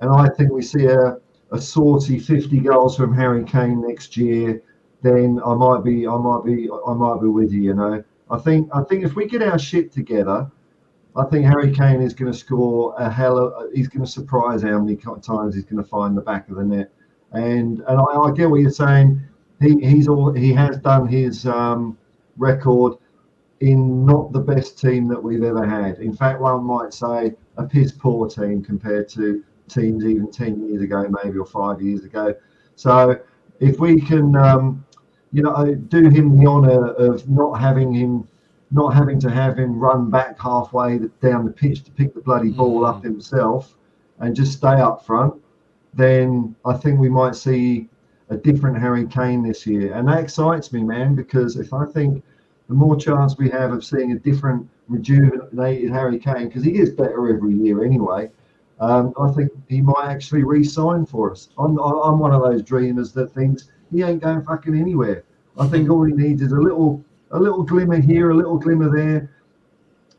and I think we see a sorty 50 goals from Harry Kane next year. Then I might be with you. You know, I think if we get our shit together, I think Harry Kane is going to score he's going to surprise how many times he's going to find the back of the net. And I get what you're saying. He has done his record in not the best team that we've ever had. In fact, one might say a piss poor team compared to teams even 10 years ago, maybe, or 5 years ago. So if we can, do him the honour of not having to have him run back halfway down the pitch to pick the bloody ball up himself and just stay up front, then I think we might see a different Harry Kane this year. And that excites me, man, because if I think the more chance we have of seeing a different, rejuvenated Harry Kane, because he is better every year anyway, I think he might actually re-sign for us. I'm one of those dreamers that thinks he ain't going fucking anywhere. I think all he needs is a little glimmer here, a little glimmer there.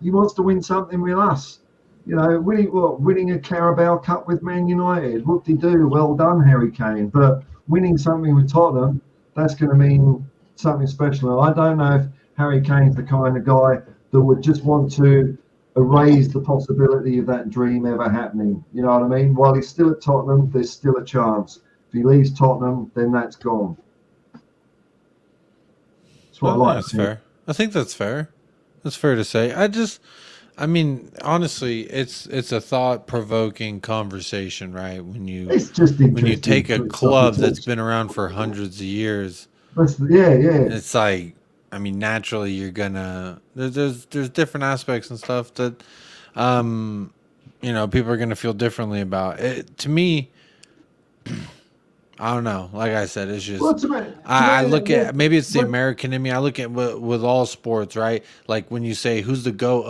He wants to win something with us. You know, winning a Carabao Cup with Man United. Whoop-de-doo, well done, Harry Kane. But winning something with Tottenham, that's going to mean something special. And I don't know if Harry Kane's the kind of guy that would just want to erase the possibility of that dream ever happening. You know what I mean? While he's still at Tottenham, there's still a chance. If he leaves Tottenham, then that's gone. That's what I like. That's fair. I think that's fair. That's fair to say. I mean, honestly, it's a thought-provoking conversation, right? When you take a club that's been around for hundreds of years, it's like, I mean, naturally you're gonna there's different aspects and stuff that people are gonna feel differently about it. To me, I don't know. Like I said, it's just I look at, maybe it's the American in me. I look at with all sports, right? Like when you say who's the GOAT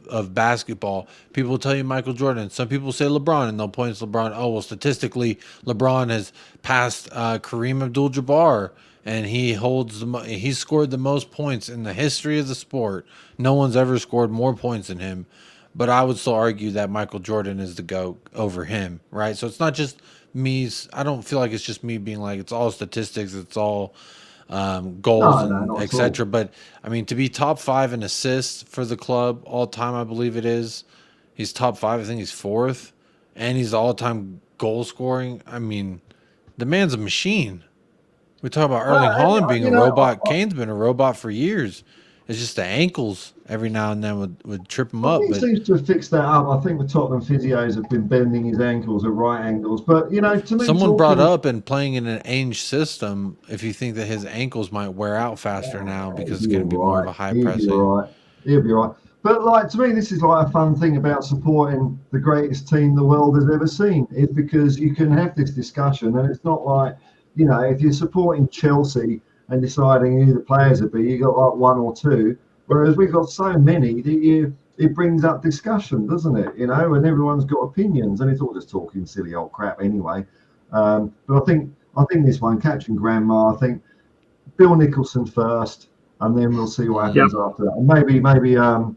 of basketball, people will tell you Michael Jordan. Some people say LeBron, and they'll point to LeBron. Oh well, statistically, LeBron has passed Kareem Abdul-Jabbar, and he's scored the most points in the history of the sport. No one's ever scored more points than him. But I would still argue that Michael Jordan is the GOAT over him, right? So it's not just me. I don't feel like it's just me being like, it's all statistics, it's all goals and etc. But I mean, to be top 5 in assists for the club all time, I believe it is. He's top 5. I think he's 4th, and he's all-time goal scoring. I mean, the man's a machine. We talk about Erling Haaland being a robot. Kane's been a robot for years. It's just the ankles every now and then would trip him up. He seems to have fixed that up. I think the Tottenham physios have been bending his ankles at right angles. But, to me... Someone brought up in playing in an Ange system, if you think that his ankles might wear out faster now because it's going to be more of a high pressing. He'll be right. But, to me, this is like a fun thing about supporting the greatest team the world has ever seen. It's because you can have this discussion, and it's not like, if you're supporting Chelsea and deciding who the players would be, you got like 1 or 2. Whereas we've got so many that it brings up discussion, doesn't it? And everyone's got opinions, and it's all just talking silly old crap anyway. But I think this one, Captain Grandma, I think Bill Nicholson first, and then we'll see what happens after that. And maybe I've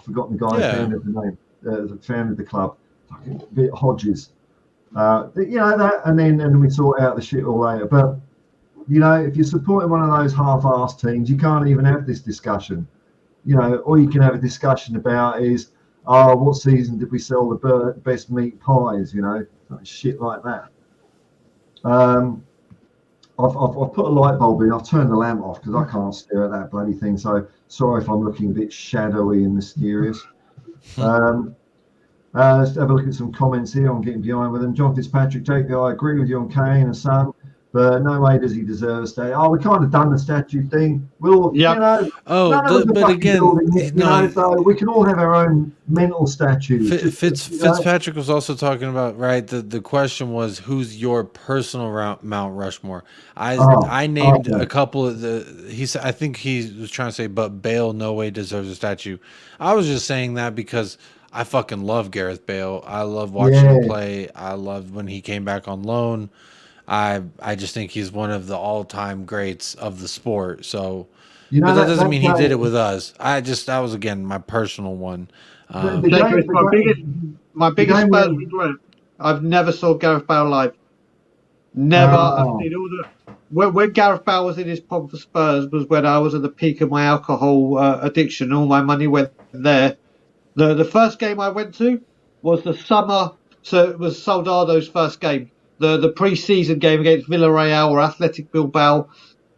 forgotten the guy who founded the name, that founded the club, Hodges. That, and then we sort out the shit all later. But if you're supporting one of those half-assed teams, you can't even have this discussion. All you can have a discussion about is, what season did we sell the best meat pies? Shit like that. I've put a light bulb in. I've turned the lamp off because I can't stare at that bloody thing. So sorry if I'm looking a bit shadowy and mysterious. Let's have a look at some comments here. I'm getting behind with them. John Fitzpatrick, JP, I agree with you on Kane and Son, but no way does he deserve a statue. We kind of done the statue thing. We'll, but again, so we can all have our own mental statues. Fitzpatrick was also talking about, right? The question was, who's your personal Mount Rushmore? I named a couple of I think he was trying to say, but Bale no way deserves a statue. I was just saying that because I fucking love Gareth Bale. I love watching him play. I loved when he came back on loan. I just think he's one of the all-time greats of the sport. So, but that doesn't mean he did it with us. That was, again, my personal one. My biggest Spurs regret, I've never saw Gareth Bale live. Never. I've seen all the... When Gareth Bale was in his pod for Spurs was when I was at the peak of my alcohol addiction. All my money went there. The first game I went to was the summer, so it was Soldado's first game, the pre-season game against Villarreal or Athletic Bilbao,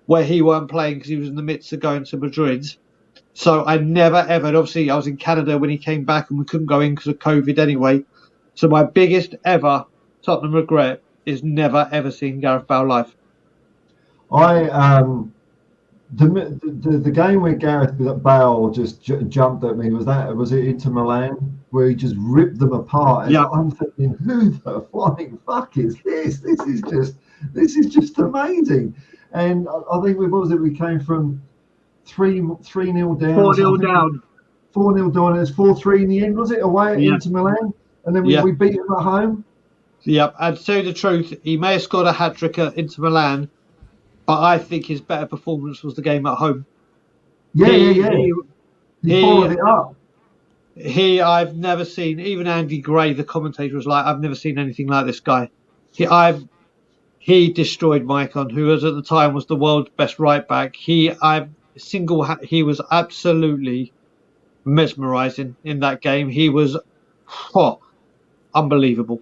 where he weren't playing because he was in the midst of going to Madrid. So I never ever, and obviously I was in Canada when he came back and we couldn't go in because of COVID anyway. So my biggest ever Tottenham regret is never ever seeing Gareth Bale live. The game where Gareth Bale just jumped at me, was it Inter Milan? where he just ripped them apart. Yeah. I'm thinking, who the flying fuck is this? This is just amazing. And I think we came from 3-0 down. 4-0 down. 4-0 down. It was 4-3 in the end, was it? Away at Inter Milan, and then we beat them at home. Yep. And to tell you the truth, he may have scored a hat trick at Inter Milan, but I think his better performance was the game at home. He followed it up. I've never seen, even Andy Gray, the commentator, was like, I've never seen anything like this guy. He destroyed Maicon, who at the time was the world's best right back. He was absolutely mesmerizing in that game. He was unbelievable.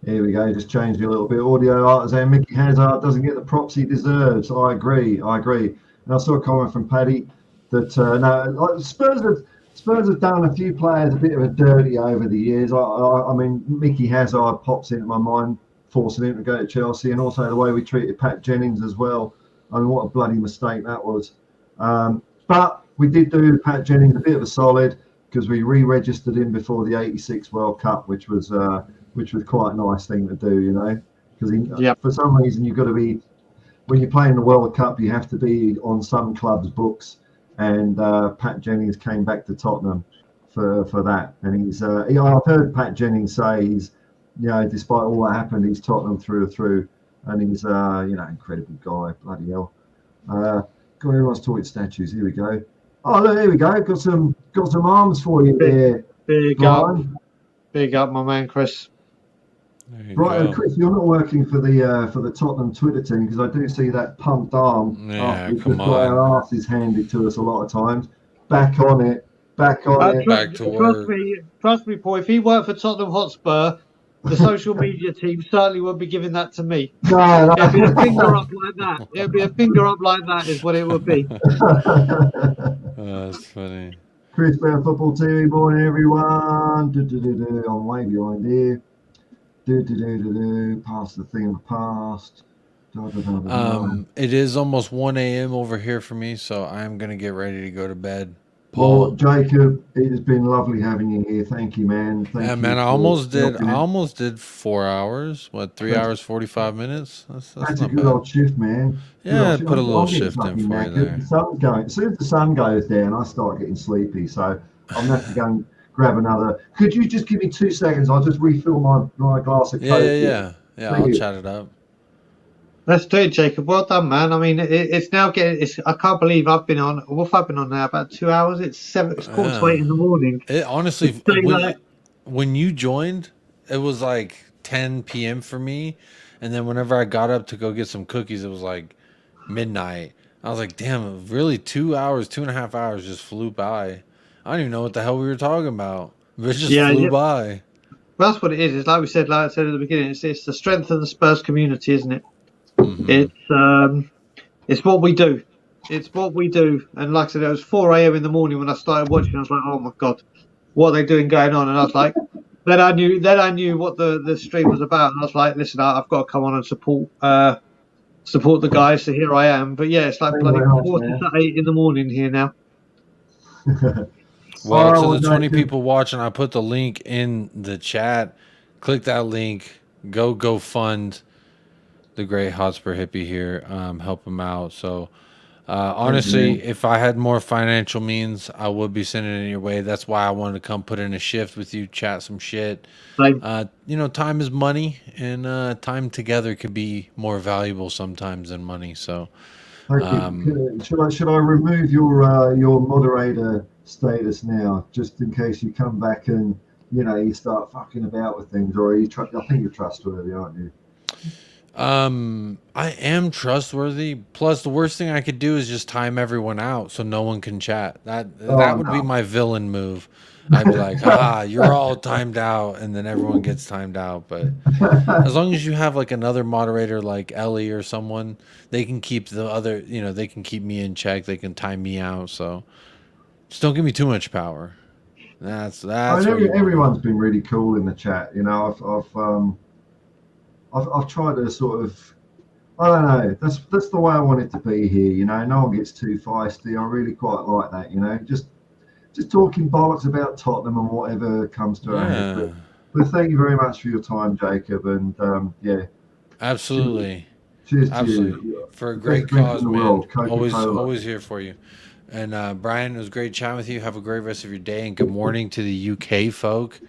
Here we go, just changed a little bit. Audio artisan Mickey Hazard doesn't get the props he deserves. I agree. And I saw a comment from Paddy that Spurs have done a few players a bit of a dirty over the years. I mean, Mickey Hazard pops into my mind, forcing him to go to Chelsea, and also the way we treated Pat Jennings as well. I mean, what a bloody mistake that was. But we did do Pat Jennings a bit of a solid because we re-registered him before the '86 World Cup, which was quite a nice thing to do, you know, because for some reason you've got to be, when you're playing the World Cup, you have to be on some club's books, and Pat Jennings came back to Tottenham for that, and he's I've heard Pat Jennings say he's, you know, despite all that happened, he's Tottenham through and through, and he's incredible guy, bloody hell. God, everyone's talking statues. Here we go. Oh, look, here we go. Got some arms for you there. Big up, my man, Chris. Right, Chris, you're not working for the Tottenham Twitter team, because I do see that pumped arm. Yeah, come on. Our asses handed to us a lot of times. Back on it. Back to work. Trust me, Paul. If he worked for Tottenham Hotspur, the social media team certainly won't be giving that to me. No. It'd be a finger up like that. It'd be a finger up like that is what it would be. That's funny. Chris Bear Football TV, morning everyone. I'm way behind here. Past the thing of the past. It is almost 1 a.m. over here for me, so I'm gonna get ready to go to bed. Paul, well, Jacob, it has been lovely having you here. Thank you, man. Thank you, man. I almost did 4 hours. 3 hours 45 minutes? That's a not good bad. Old shift, man. Yeah, put a little shift in for you there. The sun's going. As soon as the sun goes down, I start getting sleepy. So I'm gonna have to go and grab another. Could you just give me 2 seconds? I'll just refill my glass of Coke. Yeah. I'll chat it up. Let's do it, Jacob. Well done, man. I mean, it's now getting. I can't believe I've been on. What have I been on now? About 2 hours. It's 7:45 in the morning. It honestly, when you joined, it was like 10 p.m. for me, and then whenever I got up to go get some cookies, it was like midnight. I was like, damn, really? 2 hours, 2.5 hours just flew by. I don't even know what the hell we were talking about. It just flew by. Well, that's what it is. It's like I said at the beginning. It's the strength of the Spurs community, isn't it? Mm-hmm. It's what we do. It's what we do. And like I said, it was 4 a.m. in the morning when I started watching. I was like, oh my god, what are they doing going on? And I was like, then I knew what the stream was about. And I was like, listen, I've got to come on and support the guys. So here I am. But yeah, it's like bloody 4:08 in the morning here now. Well, to the 20 people watching, I put the link in the chat. Click that link. Go fund the great Hotspur hippie here. Help him out. So honestly, if I had more financial means, I would be sending it your way. That's why I wanted to come put in a shift with you, chat some shit. Time is money, and time together could be more valuable sometimes than money. So should I remove your moderator status now, just in case you come back and you start fucking about with things, or I think you're trustworthy, aren't you? I am trustworthy. Plus, the worst thing I could do is just time everyone out so no one can chat. That would be my villain move. I'd be like, you're all timed out, and then everyone gets timed out. But as long as you have like another moderator, like Ellie or someone, they can keep the other. They can keep me in check. They can time me out. So just don't give me too much power. That's. Everyone's been really cool in the chat. I've tried to sort of, I don't know, that's the way I want it to be here, no one gets too feisty. I really quite like that, just just talking bollocks about Tottenham and whatever comes to our head. But thank you very much for your time, Jacob. And yeah, absolutely, cheers absolutely, to you. for a great Best drink cause, in the man. world, Coca-Cola. Always here for you. And Brian, it was great chatting with you. Have a great rest of your day, and good morning to the UK folk.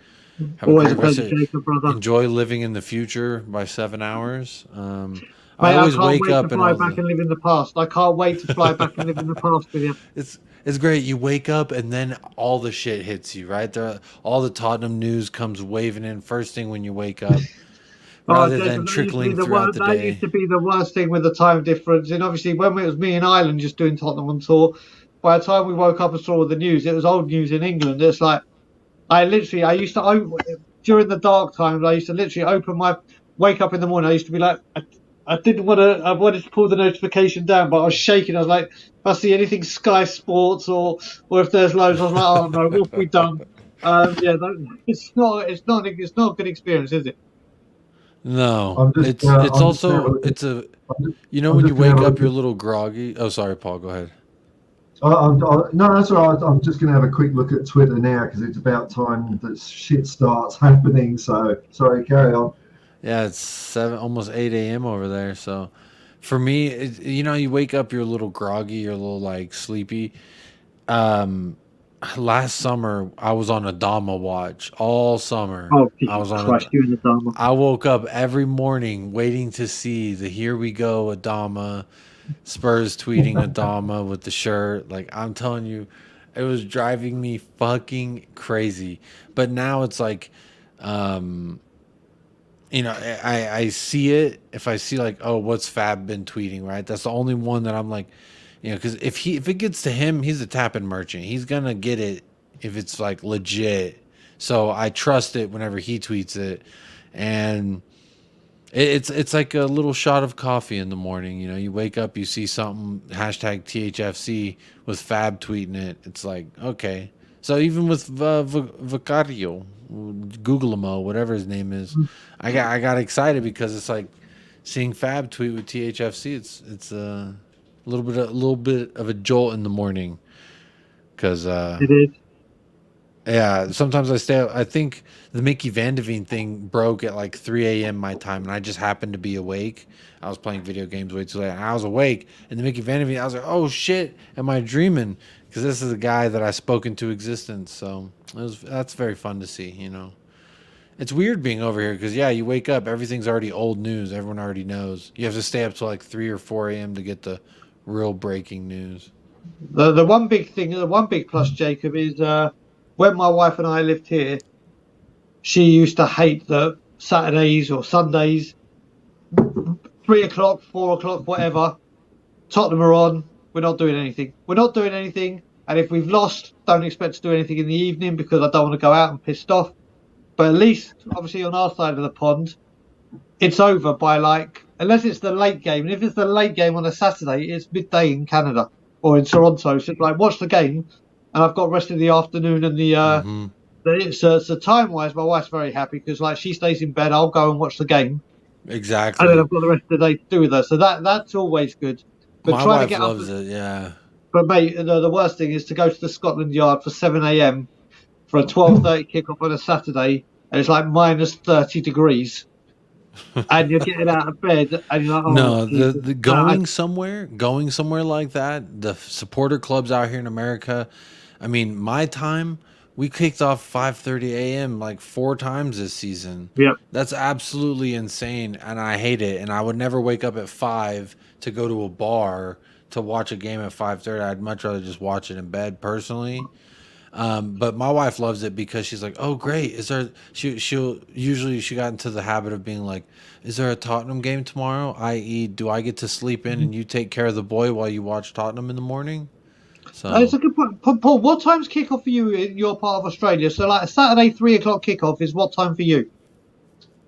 Have Always a a great rest pleasure, of Jacob, brother. Enjoy living in the future by 7 hours. Mate, I always can't wake wait up to and fly all back the and live in the past. I can't wait to fly back and live in the past with you. it's great. You wake up and then all the shit hits you, right? All the Tottenham news comes waving in first thing when you wake up, rather than Jacob, trickling throughout the that day. used to be the worst thing with the time difference. And obviously, when it was me and Ireland just doing Tottenham on tour, by the time we woke up and saw the news, it was old news in England. It's like I used to open during the dark times. I used to literally wake up in the morning. I used to be like, I didn't want to. I wanted to pull the notification down, but I was shaking. I was like, if I see anything Sky Sports or if there's loads, I was like, oh no, what have we done? Yeah, it's not a good experience, is it? No, it's also it's a when you wake up you're a little groggy. Oh, sorry, Paul. Go ahead. No, that's all right. I'm just going to have a quick look at Twitter now because it's about time that shit starts happening. So, sorry, carry on. Yeah, it's almost 8 a.m. over there. So, for me, you wake up, you're a little groggy, you're a little like sleepy. Last summer, I was on a Dama watch all summer. Oh, I was on Christ, you and the Dama. I woke up every morning waiting to see the "Here we go" Adama. Spurs tweeting Adama with the shirt. Like, I'm telling you, it was driving me fucking crazy. But now it's like, I see it. If I see like, oh, what's Fab been tweeting, right? That's the only one that I'm like, because if it gets to him, he's a tapping merchant. He's gonna get it if it's like legit. So I trust it whenever he tweets it, and it's like a little shot of coffee in the morning. You wake up, you see something #THFC with Fab tweeting it. It's like, okay. So even with Vicario, Googlemo, whatever his name is, I got excited because it's like seeing Fab tweet with THFC. It's a little bit of a jolt in the morning because it is. Yeah, sometimes I stay up. I think the Mickey Van de Veen thing broke at like 3 a.m. my time, and I just happened to be awake. I was playing video games way too late, and I was awake. And the Mickey Van de Veen, I was like, oh shit, am I dreaming? Because this is a guy that I spoke into existence. So that's very fun to see, It's weird being over here because, you wake up, everything's already old news. Everyone already knows. You have to stay up till like 3 or 4 a.m. to get the real breaking news. The one big plus, Jacob, is when my wife and I lived here, she used to hate that Saturdays or Sundays, 3 o'clock, 4 o'clock, whatever, Tottenham are on. We're not doing anything. And if we've lost, don't expect to do anything in the evening because I don't want to go out and pissed off. But at least, obviously, on our side of the pond, it's over by unless it's the late game. And if it's the late game on a Saturday, it's midday in Canada or in Toronto. So it's watch the game. And I've got the rest of the afternoon and so time-wise, my wife's very happy because she stays in bed, I'll go and watch the game. Exactly. And then I've got the rest of the day to do with her. So that's always good. But my wife loves it, yeah. But mate, the worst thing is to go to the Scotland Yard for 7 a.m. for a 12:30 kickoff on a Saturday, and it's like minus 30 degrees. And you're getting out of bed, and you're like, oh, no, the going somewhere like that. The supporter clubs out here in America. I mean, my time, we kicked off 5:30 a.m. like 4 times this season. Yep. That's absolutely insane, and I hate it. And I would never wake up at 5 to go to a bar to watch a game at 5:30. I'd much rather just watch it in bed personally. But my wife loves it because she's like, oh great, is there she got into the habit of being like, is there a Tottenham game tomorrow, i.e. do I get to sleep in and you take care of the boy while you watch Tottenham in the morning? So it's a good point. Paul, what time's kickoff for you in your part of Australia? So a Saturday 3 o'clock kickoff is what time for you?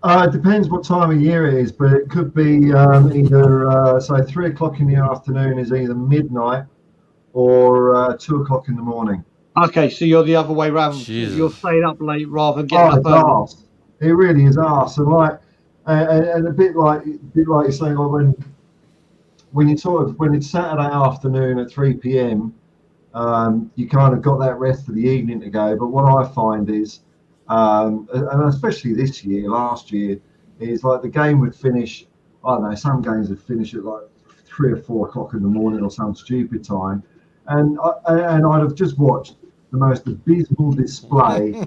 It depends what time of year it is, but it could be either 3 o'clock in the afternoon is either midnight or 2 o'clock in the morning. Okay, so you're the other way round. Jesus. You're staying up late rather than getting up early. Arse. It really is arse, and and a bit like you're saying, when it's Saturday afternoon at 3 p.m. you kind of got that rest of the evening to go. But what I find is, and especially this year, last year, is like the game would finish. I don't know. Some games would finish at like 3 or 4 o'clock in the morning or some stupid time, and I'd have just watched the most abysmal display.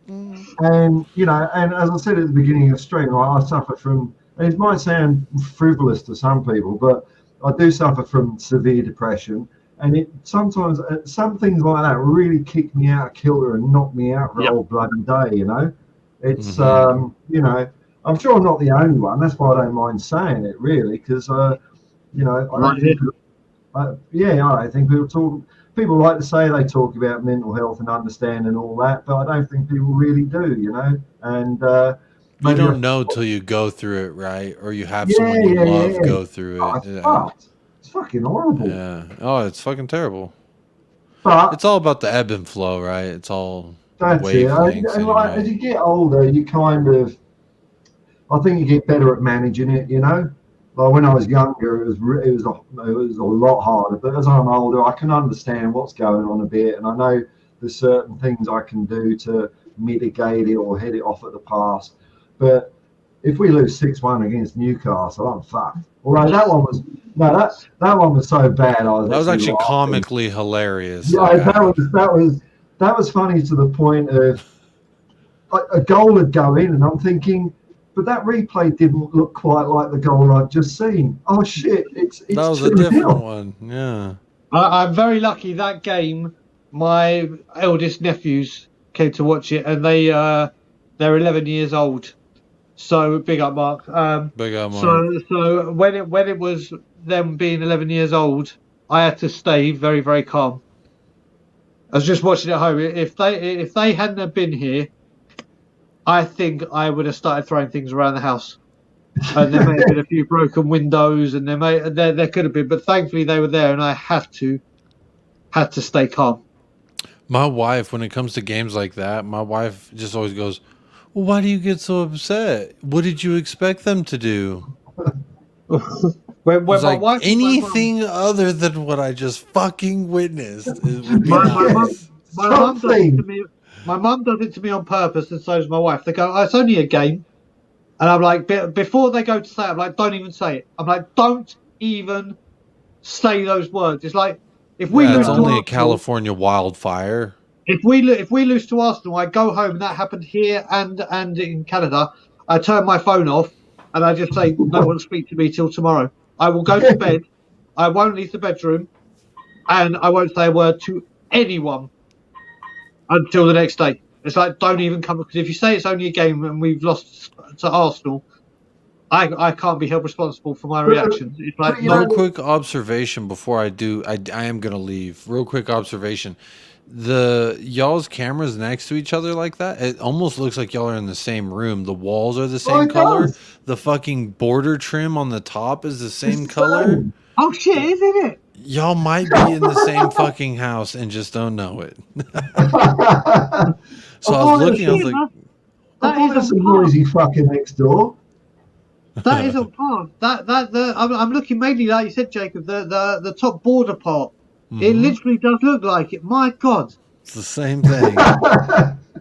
And and as I said at the beginning of the stream, I suffer from. It might sound frivolous to some people, but I do suffer from severe depression. And it sometimes some things like that really kick me out of kilter and knock me out for the whole bloody day. It's I'm sure I'm not the only one. That's why I don't mind saying it, really, because I don't think. I think people like to say they talk about mental health and understand and all that, but I don't think people really do. And you don't know till you go through it, right? Or you have someone you love go through it. It's fucking horrible. Yeah. Oh, it's fucking terrible. But it's all about the ebb and flow, right? It's all that's it. And like, as you get older, you kind of, I think you get better at managing it. Like when I was younger, it was a lot harder. But as I'm older, I can understand what's going on a bit, and I know there's certain things I can do to mitigate it or head it off at the pass. But if we lose 6-1 against Newcastle, I'm fucked. Although that one was so bad. That was actually comically hilarious. Yeah, that was funny to the point of a goal would go in, and I'm thinking, but that replay didn't look quite like the goal I'd just seen. Oh shit! It's that was a different one. Yeah, I'm very lucky. That game, my eldest nephews came to watch it, and they're 11 years old. So big up, Mark. Big up, Mark. So when it was them being 11 years old, I had to stay very, very calm. I was just watching at home. If they hadn't have been here, I think I would have started throwing things around the house. And there may have been a few broken windows, and there could have been, but thankfully they were there, and I had to stay calm. My wife, when it comes to games like that, my wife just always goes, well, why do you get so upset? What did you expect them to do? when my like, wife, anything other than what I just fucking witnessed. My mum does it to me. My mum does it to me on purpose, and so does my wife. They go, oh, it's only a game. And I'm like, before they go to say it, I'm like, don't even say it. I'm like, don't even say those words. It's like, if we lose it's to only Arsenal, a California wildfire. If we lose to Arsenal, I go home, and that happened here and in Canada. I turn my phone off, and I just say, no one speak to me till tomorrow. I will go to bed. I won't leave the bedroom, and I won't say a word to anyone until the next day. It's like, don't even come, because if you say it's only a game and we've lost to Arsenal, I can't be held responsible for my reactions. It's like, real quick observation before I do. I am gonna leave. Real quick observation. Y'all's cameras next to each other like that, it almost looks like y'all are in the same room. The walls are the same color. The fucking border trim on the top is the same color. Oh shit, isn't it? Y'all might be in the same fucking house and just don't know it. So I was looking, I was like, that is a noisy fucking next door. That isn't part. I'm looking mainly, like you said, Jacob, the top border part. Mm-hmm. It literally does look like it. My God. It's the same thing.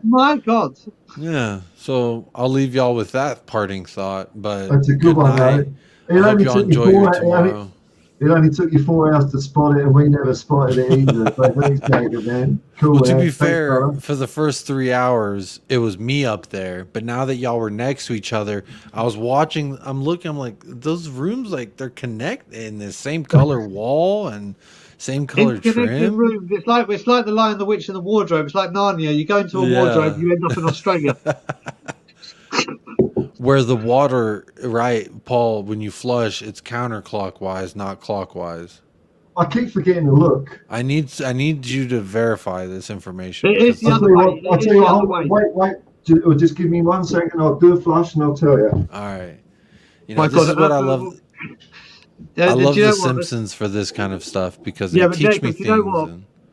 My God. Yeah. So I'll leave y'all with that parting thought. But that's a good one, night. I hope y'all enjoy your tomorrow. It only took you 4 hours to spot it, and we never spotted it either. So thanks, Jacob, man. Cool. Well, to be fair, for the first 3 hours, it was me up there. But now that y'all were next to each other, I was watching. I'm looking. I'm like, those rooms, like they're connected in the same color wall and same color trim. Rooms. It's like the Lion, the Witch, and the Wardrobe. It's like Narnia. You go into a wardrobe, you end up in Australia. Where the water, right, Paul, when you flush, it's counterclockwise, not clockwise. I keep forgetting to look. I need you to verify this information. It is the other way. I'll tell you what, wait. Just give me 1 second. I'll do a flush and I'll tell you. All right. You know, this is what I love. I love The Simpsons for this kind of stuff because they teach me things. You know what?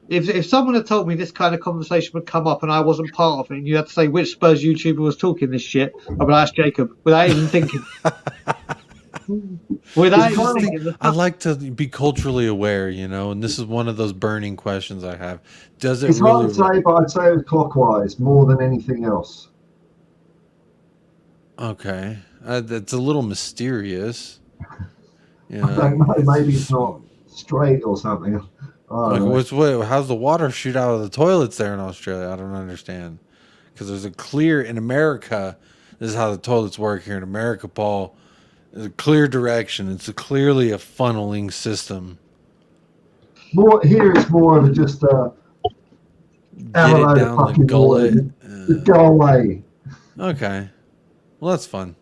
If someone had told me this kind of conversation would come up and I wasn't part of it, and you had to say which Spurs YouTuber was talking this shit, I would ask Jacob without even thinking. Without It's even kind of- thinking, the I stuff- like to be culturally aware, you know, and this is one of those burning questions I have. Does it It's really? hard to say, but I'd say it was clockwise more than anything else. Okay, that's a little mysterious. You I don't know. it's Maybe it's just- not straight or something. I Like, don't know. how's the water shoot out of the toilets there in Australia? I don't understand. Because there's a clear in America. This is how the toilets work here in America, Paul. There's a clear direction. It's clearly a funneling system. More here, it's more of a just have Get a it load of down the fucking water. gullet. Just go away. Okay. Well, that's fun.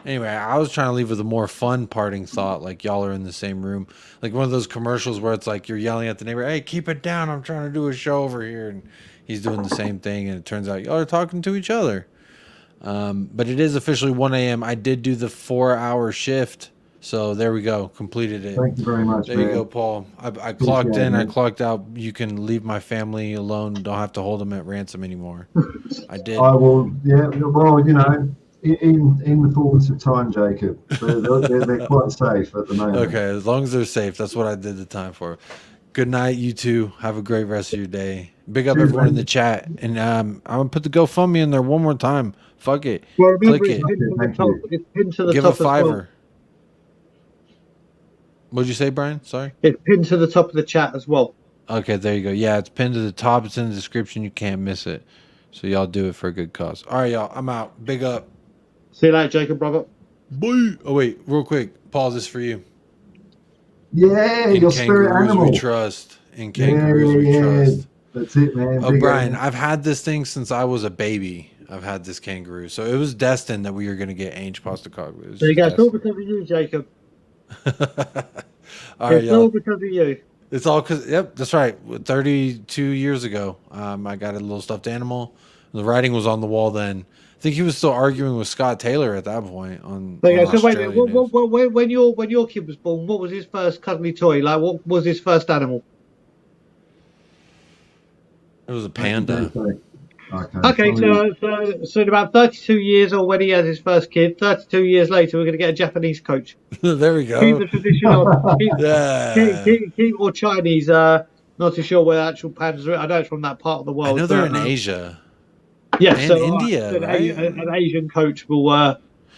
Anyway, I was trying to leave with a more fun parting thought, like y'all are in the same room. Like one of those commercials where it's like you're yelling at the neighbor, hey, keep it down. I'm trying to do a show over here. And he's doing the same thing. And it turns out y'all are talking to each other. But it is officially 1 a.m. I did do the 4-hour shift. So there we go. Completed it. Thank you very much, There man. you go, Paul. I clocked Appreciate in, it, I man. clocked out. You can leave my family alone. Don't have to hold them at ransom anymore. I did. I will. Yeah. Well, you know, in the fullness of time, Jacob, they're quite safe at the moment. Okay, as long as they're safe. That's what I did the time for. Good night, you two. Have a great rest of your day. Big up Cheers, everyone in man. the chat. And I'm going to put the GoFundMe in there one more time. Fuck it. well, remember, Click it's it. pinned to the Thank top. you. It's pinned to the Give a top as well. $5. What'd you say, Brian? Sorry? It's pinned to the top of the chat as well. Okay, there you go. Yeah, it's pinned to the top. It's in the description. You can't miss it. So y'all do it for a good cause. All right, y'all. I'm out. Big up. See you later, Jacob, brother. Bye. Oh, wait. Real quick. Paul, this is for you. Yeah, In your spirit kangaroos animal. we trust. In kangaroos we Yeah. trust. That's it, man. Oh, Big Brian, up. I've had this thing since I was a baby. I've had this kangaroo. So it was destined that we were going to get Ange Postecoglou. It was There you go. just It's all because of you, Jacob. destined. All right, It's all y'all. because of you. It's all because, yep, that's right. 32 years ago, I got a little stuffed animal. The writing was on the wall then. I think he was still arguing with Scott Taylor at that point on There you go. So wait, Australian news. when your kid was born, what was his first cuddly toy? Like, what was his first animal? It was a panda. Okay, so in about 32 years, or when he has his first kid, 32 years later, we're going to get a Japanese coach. There we Keep go. the tradition on. Yeah. Keep or Chinese. Not too sure where the actual pandas are. I know it's from that part of the I world. know they're but, in Asia. Yes, and so India, an, right? an Asian coach will.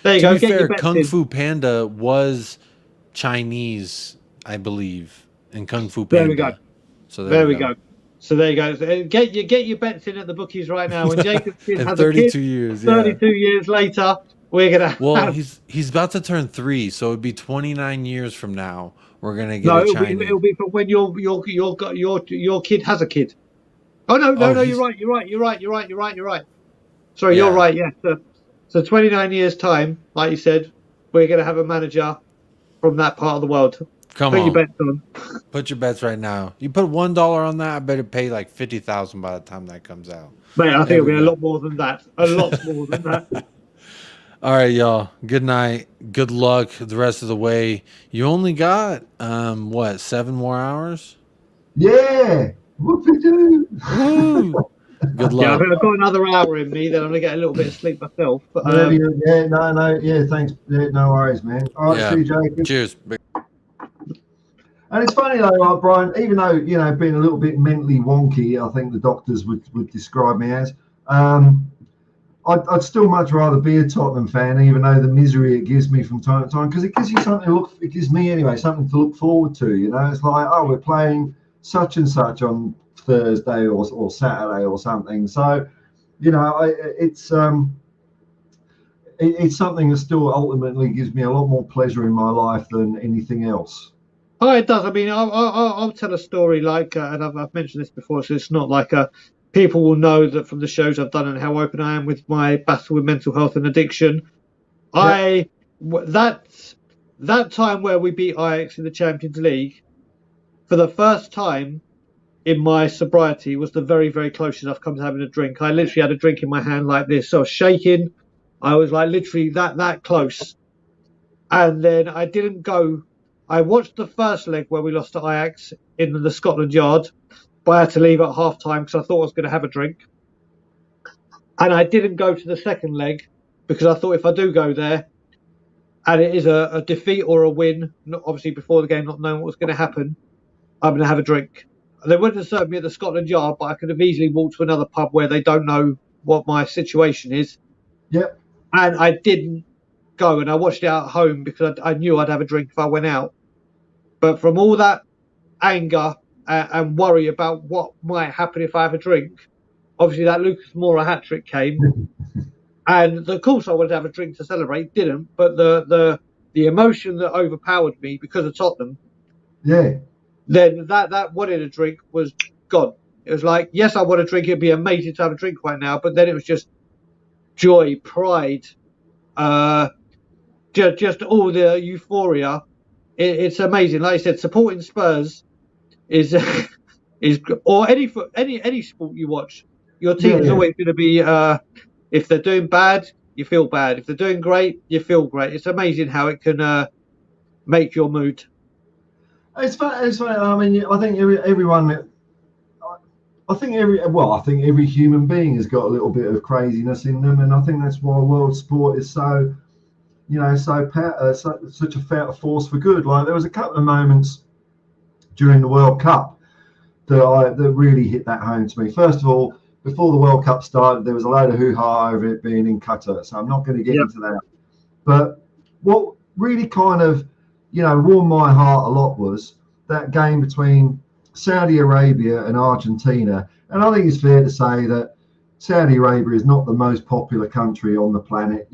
There you To go. be Get your fair, bets Kung in. Fu Panda was Chinese, I believe, in Kung Fu Panda. There we go. So There we go. So there you go. Get your bets in at the bookies right now. When Jacob In has 32 a kid, years, yeah. 32 years later, we're gonna. Well, have, he's about to turn 3, so it'd be 29 years from now. We're gonna get no, a it'll Chinese. be, it'll be from when your kid has a kid. Oh no, Oh, you're right. Sorry, Yeah. you're right. Yes. So 29 years time, like you said, we're gonna have a manager from that part of the world. Come Put on, your bets on. put your bets right now. You put $1 on that, I better pay like 50,000 by the time that comes out. Mate, I think There it'll we be a go. lot more than that. A lot more than that. All right, y'all. Good night. Good luck the rest of the way. You only got 7 more hours? Yeah. Whoopie-doo. Woo! Good Yeah, I luck. think I've got another hour in me. Then I'm gonna get a little bit of sleep myself. But, Yeah, no, yeah, thanks. Yeah, no worries, man. All right, Yeah. see you, Jacob. Cheers. And it's funny though, like, Brian, even though, you know, being a little bit mentally wonky, I think the doctors would describe me as, I'd still much rather be a Tottenham fan, even though the misery it gives me from time to time, because it gives you something to look, it gives me anyway, something to look forward to, you know. It's like, oh, we're playing such and such on Thursday or Saturday or something. So, you know, it's something that still ultimately gives me a lot more pleasure in my life than anything else. oh, it does. I mean, I'll tell a story like, and I've mentioned this before, so it's not like people will know that from the shows I've done and how open I am with my battle with mental health and addiction. Yeah. That time where we beat Ajax in the Champions League, for the first time in my sobriety, was the very, very closest I've come to having a drink. I literally had a drink in my hand like this. So I was shaking. I was like literally that close. And then I didn't go. I watched the first leg where we lost to Ajax in the Scotland Yard, but I had to leave at half time because I thought I was going to have a drink. And I didn't go to the second leg because I thought if I do go there, and it is a defeat or a win, obviously before the game, not knowing what was going to happen, I'm going to have a drink. They wouldn't have served me at the Scotland Yard, but I could have easily walked to another pub where they don't know what my situation is. Yep. And I didn't go, and I watched it at home because I knew I'd have a drink if I went out. But from all that anger and worry about what might happen if I have a drink, obviously that Lucas Moura hat-trick came. And of course I wanted to have a drink to celebrate, didn't. But the emotion that overpowered me because of Tottenham, then that wanted a drink was gone. It was like, yes, I want a drink. It'd be amazing to have a drink right now. But then it was just joy, pride, just all the euphoria. It's amazing. Like I said, supporting Spurs is or any sport you watch, your team is always going to be. If they're doing bad, you feel bad. If they're doing great, you feel great. It's amazing how it can make your mood. It's funny. I mean, I think everyone. I think every human being has got a little bit of craziness in them, and I think that's why world sport is so, such a force for good. Like there was a couple of moments during the World Cup that really hit that home to me. First of all, before the World Cup started, there was a load of hoo-ha over it being in Qatar, so I'm not going to get into that. But what really kind of, warmed my heart a lot was that game between Saudi Arabia and Argentina. And I think it's fair to say that Saudi Arabia is not the most popular country on the planet,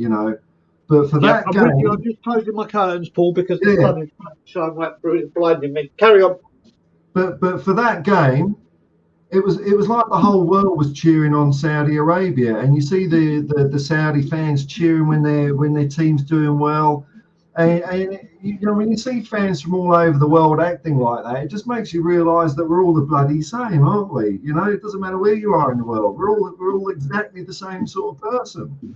But for that game... I'm just closing my curtains, Paul, because the sun is shining right through it, blinding me. Carry on. But for that game, it was like the whole world was cheering on Saudi Arabia, and you see the Saudi fans cheering when their team's doing well, and when you see fans from all over the world acting like that, it just makes you realise that we're all the bloody same, aren't we? It doesn't matter where you are in the world, we're all exactly the same sort of person,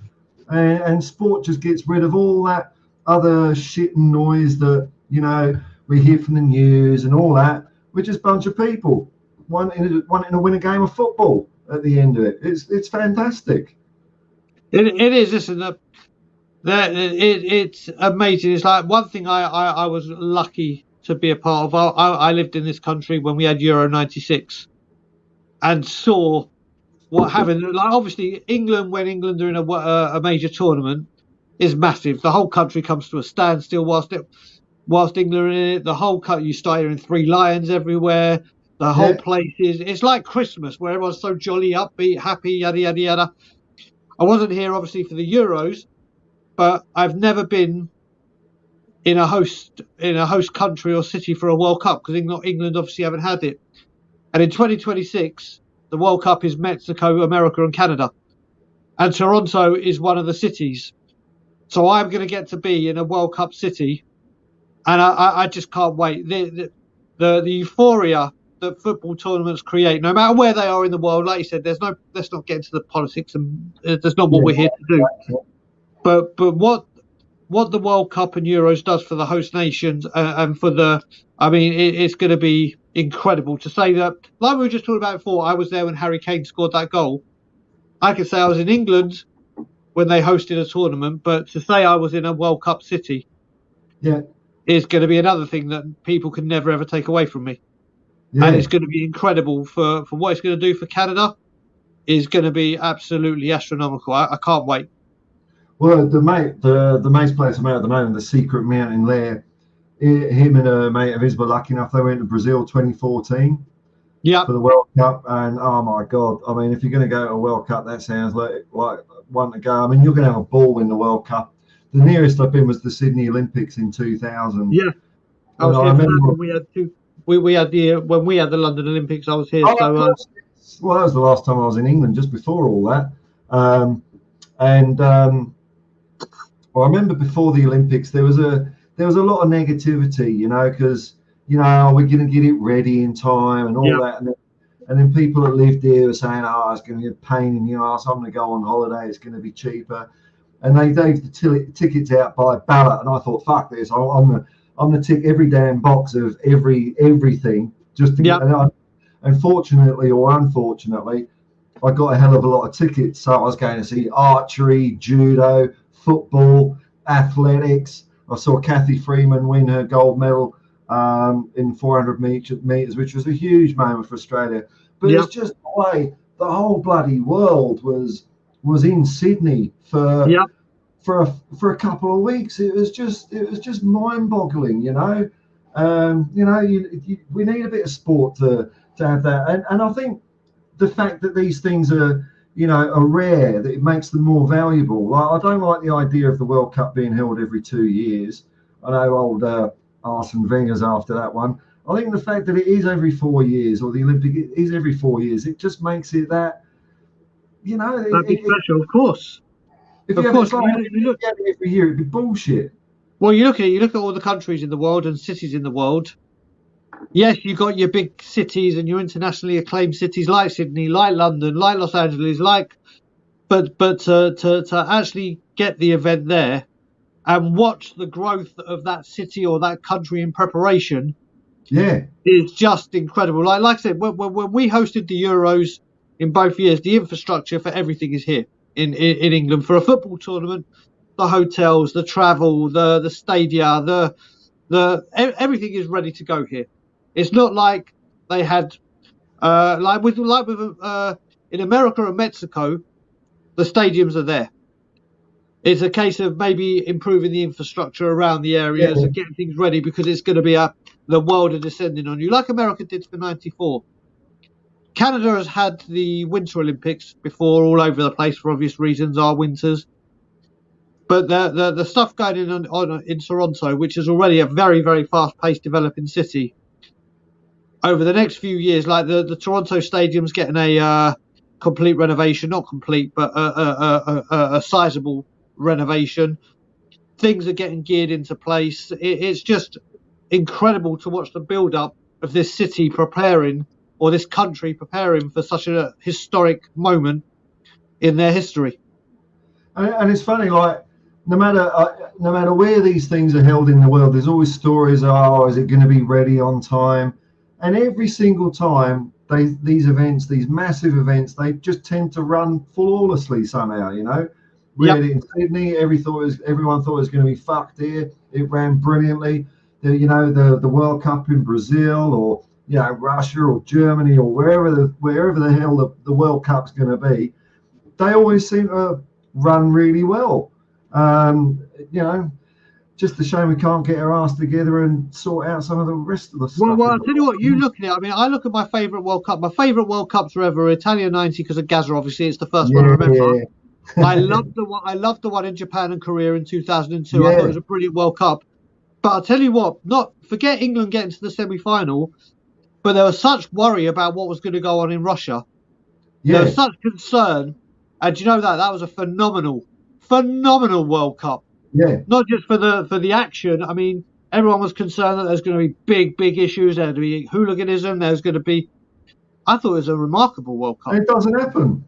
and sport just gets rid of all that other shit and noise that we hear from the news and all that. We're just a bunch of people wanting to win a game of football at the end of it. It's fantastic. It is, isn't it? It's amazing. It's like one thing I was lucky to be a part of. I lived in this country when we had Euro '96 and saw what happened. Like obviously England, when England are in a major tournament, is massive. The whole country comes to a standstill whilst England are in it. The whole country, you start hearing Three Lions everywhere. The whole place it's like Christmas where everyone's so jolly, upbeat, happy, yada, yada, yada. I wasn't here obviously for the Euros, but I've never been in a host country or city for a World Cup because England obviously haven't had it. And in 2026, the World Cup is Mexico, America and Canada. And Toronto is one of the cities. So I'm going to get to be in a World Cup city. And I just can't wait. The euphoria that football tournaments create, no matter where they are in the world, like you said, let's not get into the politics, and that's not what we're here to do. But what the World Cup and Euros does for the host nations and for it's going to be incredible. To say that, like we were just talking about before, I was there when Harry Kane scored that goal. I could say I was in England when they hosted a tournament, but to say I was in a World Cup city, is going to be another thing that people can never ever take away from me. And it's going to be incredible for what it's going to do for Canada. Is going to be absolutely astronomical. I can't wait. Well, the mate's place I'm at the moment, the Secret Mountain Lair, him and a mate of his were lucky enough they went to Brazil 2014 for the World Cup, and oh my God, I mean, if you're going to go to a World Cup, that sounds like one to go. I mean, you're going to have a ball in the World Cup. The nearest I've been was the Sydney Olympics in 2000. Yeah, I was here when we had two. When we had the London Olympics, I was here. Well, that was the last time I was in England, just before all that. I remember before the Olympics, there was a lot of negativity, because we're going to get it ready in time and all that, and then people that lived here were saying, "Oh, it's going to be a pain in the arse. I'm going to go on holiday. It's going to be cheaper," and they gave the tickets out by ballot, and I thought, "Fuck this! I'm gonna tick every damn box of everything just to get." And fortunately or unfortunately, I got a hell of a lot of tickets. So I was going to see archery, judo, football, athletics. I saw Kathy Freeman win her gold medal in 400 meters, which was a huge moment for Australia. But it's just the way the whole bloody world was in Sydney for a couple of weeks. It was just mind-boggling, you know. We need a bit of sport to have that, and I think the fact that these things are rare, that it makes them more valuable. Like, I don't like the idea of the World Cup being held every 2 years. I know old Arsene Wenger's after that one. I think the fact that it is every 4 years, or the Olympic is every 4 years, it just makes it that, That'd be special, of course. If you look at it every year, it'd be bullshit. Well, you look at all the countries in the world and cities in the world. Yes, you've got your big cities and your internationally acclaimed cities like Sydney, like London, like Los Angeles, but to actually get the event there and watch the growth of that city or that country in preparation, is just incredible. Like I said, when we hosted the Euros in both years, the infrastructure for everything is here in England. For a football tournament, the hotels, the travel, the stadia, the everything is ready to go here. It's not like they had like with in America and Mexico, the stadiums are there. It's a case of maybe improving the infrastructure around the areas and getting things ready, because it's going to be the world are descending on you, like America did for '94. Canada has had the Winter Olympics before, all over the place for obvious reasons, our winters. But the stuff going on in Toronto, which is already a very, very fast-paced developing city, over the next few years, like the Toronto Stadium's getting a complete renovation, not complete, but a sizable renovation. Things are getting geared into place. It's just incredible to watch the build-up of this city preparing, or this country preparing, for such a historic moment in their history. And it's funny, like, no matter where these things are held in the world, there's always stories. Oh, is it going to be ready on time? And every single time, these events, these massive events, they just tend to run flawlessly somehow. You know, we had it in Sydney. Everyone thought it was going to be fucked here. It ran brilliantly. The World Cup in Brazil, or Russia or Germany, or wherever the hell the World Cup's going to be, they always seem to run really well. Just a shame we can't get our ass together and sort out some of the rest of the stuff. Well, I'll tell you what, you look at it. I mean, I look at my favourite World Cup. My favourite World Cups are ever Italia '90, because of Gazza, obviously. It's the first one I remember. Yeah. I loved the one in Japan and Korea in 2002. I thought it was a brilliant World Cup. But I'll tell you what, forget England getting to the semi-final, but there was such worry about what was going to go on in Russia. There was such concern. And you know that was a phenomenal World Cup. Yeah. Not just for the action. I mean, everyone was concerned that there's going to be big issues. There's going to be hooliganism. There's going to be. I thought it was a remarkable World Cup. And it doesn't happen.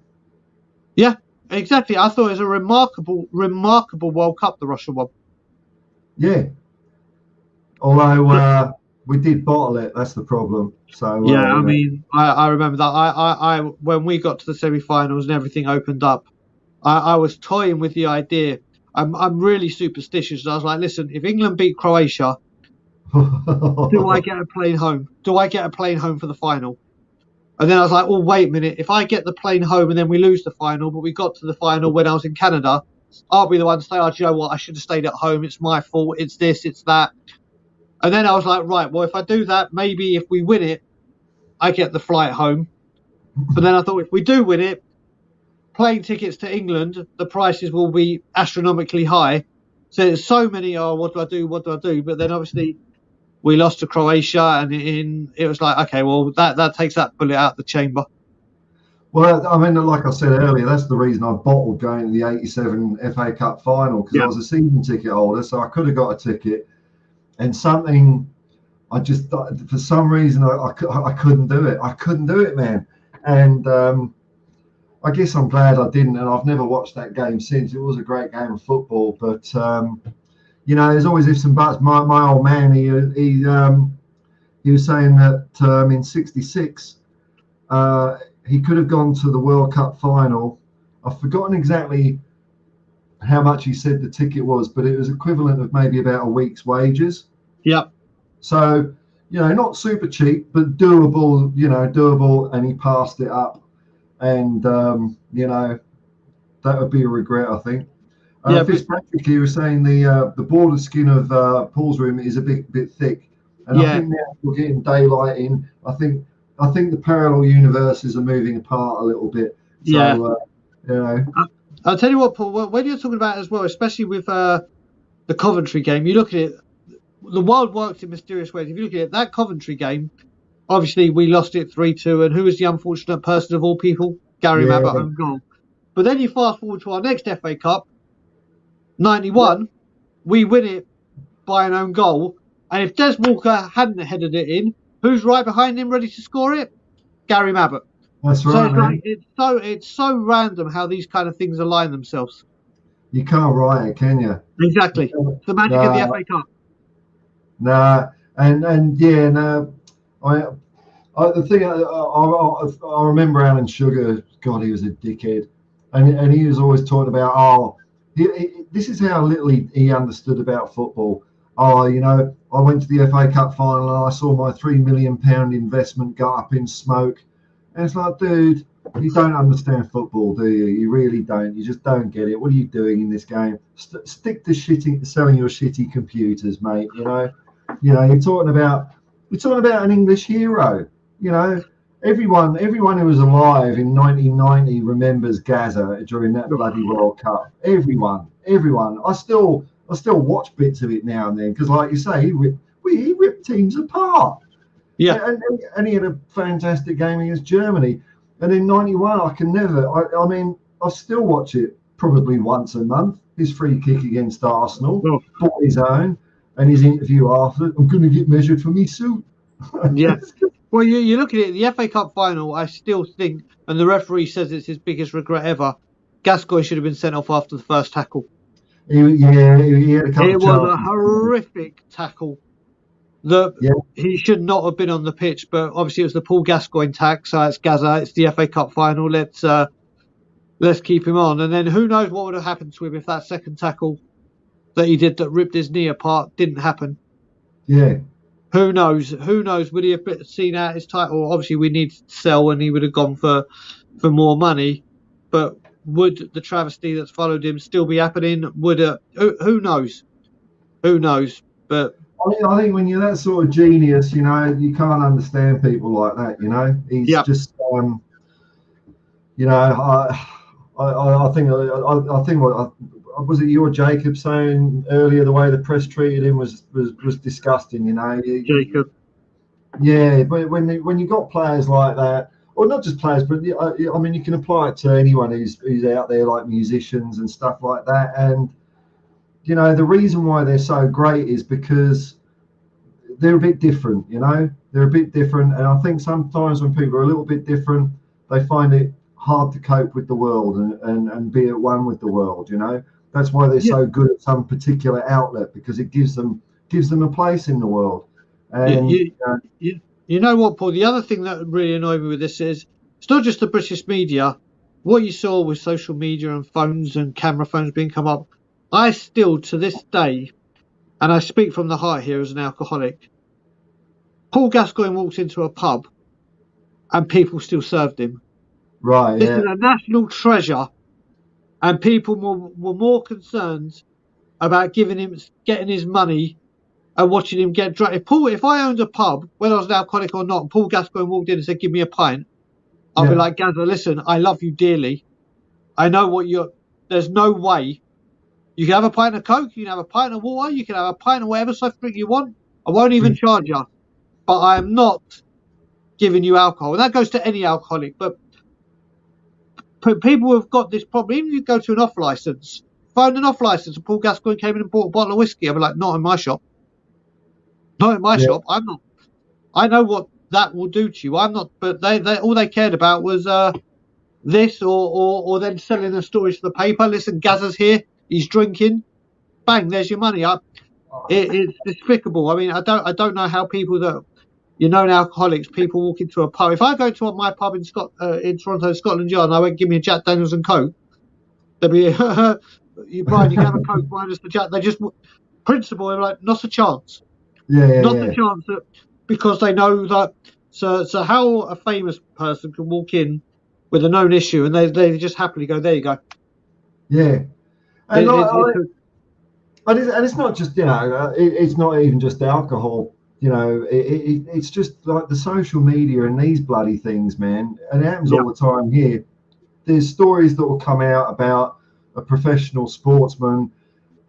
Yeah, exactly. I thought it was a remarkable World Cup, the Russia one. Yeah. Although we did bottle it, that's the problem. So I mean, I remember that. I when we got to the semi-finals and everything opened up, I was toying with the idea. I'm really superstitious. I was like, listen, if England beat Croatia, do I get a plane home? Do I get a plane home for the final? And then I was like, oh, wait a minute. If I get the plane home and then we lose the final, but we got to the final when I was in Canada, I'll be the one to say, oh, do you know what? I should have stayed at home. It's my fault. It's this, it's that. And then I was like, right, well, if I do that, maybe if we win it, I get the flight home. But then I thought, if we do win it, plane tickets to England, the prices will be astronomically high. So there's so many, what do I do? But then obviously we lost to Croatia, and it was like, okay, well, that takes that bullet out the chamber. Well, I mean, like I said earlier, that's the reason I bottled going to the '87 FA Cup final, because I was a season ticket holder, so I could have got a ticket. And I just, for some reason, I couldn't do it. I couldn't do it, man. And I guess I'm glad I didn't, and I've never watched that game since. It was a great game of football, but there's always ifs and buts. My old man, he was saying that in '66 he could have gone to the World Cup final. I've forgotten exactly how much he said the ticket was, but it was equivalent of maybe about a week's wages. Yeah. So, not super cheap, but doable, doable. And he passed it up. And, that would be a regret, I think. Fitzpatrick, he was saying the border skin of Paul's room is a bit thick. And I think now we're getting daylight in. I think the parallel universes are moving apart a little bit. So, I'll tell you what, Paul, when you're talking about it as well, especially with the Coventry game, you look at it, the world works in mysterious ways. If you look at it, that Coventry game, obviously we lost it 3-2, and who was the unfortunate person of all people? Gary Mabbutt own goal. But then you fast forward to our next FA Cup, 91, we win it by an own goal, and if Des Walker hadn't headed it in, who's right behind him ready to score it? Gary Mabbutt. That's right, so it's so random how these kind of things align themselves. You can't write it, can you? Exactly. It's the magic of the FA Cup. The thing I remember Alan Sugar. God, he was a dickhead, and he was always talking about this is how little he understood about football. I went to the FA Cup final and I saw my £3 million investment go up in smoke. And it's like, dude, you don't understand football, do you? You really don't. You just don't get it. What are you doing in this game? Stick to selling your shitty computers, mate. You're talking about an English hero. Everyone who was alive in 1990 remembers Gaza during that bloody World Cup. Everyone. I still watch bits of it now and then because, like you say, he ripped teams apart. Yeah, and he had a fantastic game against Germany. And in '91, I still watch it probably once a month. His free kick against Arsenal, bought his own, and his interview after. I'm going to get measured for me suit. Yeah. Well, you look at it, the FA Cup final, I still think, and the referee says it's his biggest regret ever, Gascoigne should have been sent off after the first tackle. He had a couple It of was a horrific tackle. He should not have been on the pitch, but obviously it was the Paul Gascoigne tack, so it's Gaza, it's the FA Cup final, let's keep him on. And then who knows what would have happened to him if that second tackle that he did that ripped his knee apart didn't happen. Yeah. Who knows? Would he have seen out his title? Obviously we need to sell and he would have gone for more money, but would the travesty that's followed him still be happening? Who knows? But I think when you're that sort of genius, you can't understand people like that. He's just, I think what was it you or Jacob saying earlier? The way the press treated him was disgusting. Jacob. Yeah, but when you got players like that, or not just players, but you can apply it to anyone who's out there, like musicians and stuff like that. And the reason why they're so great is because they're a bit different. They're a bit different, and I think sometimes when people are a little bit different, they find it hard to cope with the world and be at one with the world. That's why they're so good at some particular outlet, because it gives them a place in the world. And you know what, Paul? The other thing that really annoyed me with this is it's not just the British media. What you saw with social media and phones and camera phones being come up, I still, to this day, and I speak from the heart here as an alcoholic, Paul Gascoigne walked into a pub and people still served him. Right. This is a national treasure, and people were more concerned about getting his money and watching him get drunk. If I owned a pub, whether I was an alcoholic or not, and Paul Gascoigne walked in and said, "Give me a pint," I'll be like, "Gazza, listen, I love you dearly. I know there's no way. You can have a pint of Coke, you can have a pint of water, you can have a pint of whatever soft drink you want. I won't even charge you. But I am not giving you alcohol." And that goes to any alcoholic. But people have got this problem. Even if you go to an off license, phone an off license, and Paul Gascoigne came in and bought a bottle of whiskey, I'll be like, "Not in my shop. Not in my shop. I'm not. I know what that will do to you. I'm not." But they all they cared about was this or then selling the stories to the paper. Listen, Gazza's here. He's drinking. Bang, there's your money. It's despicable. I mean, I don't know how people that alcoholics, people walk into a pub. If I go to my pub in Toronto, Scotland Yard, and I went, "Give me a Jack Daniels and Coke," they'd be Brian, you can have a Coke minus the Jack. They just principle. They're like, not a chance. Yeah. A chance that, because they know that. So how a famous person can walk in with a known issue and they just happily go, there you go. Yeah. And it's not just, it's not even just alcohol. It's just like the social media and these bloody things, man. And it happens all the time here. There's stories that will come out about a professional sportsman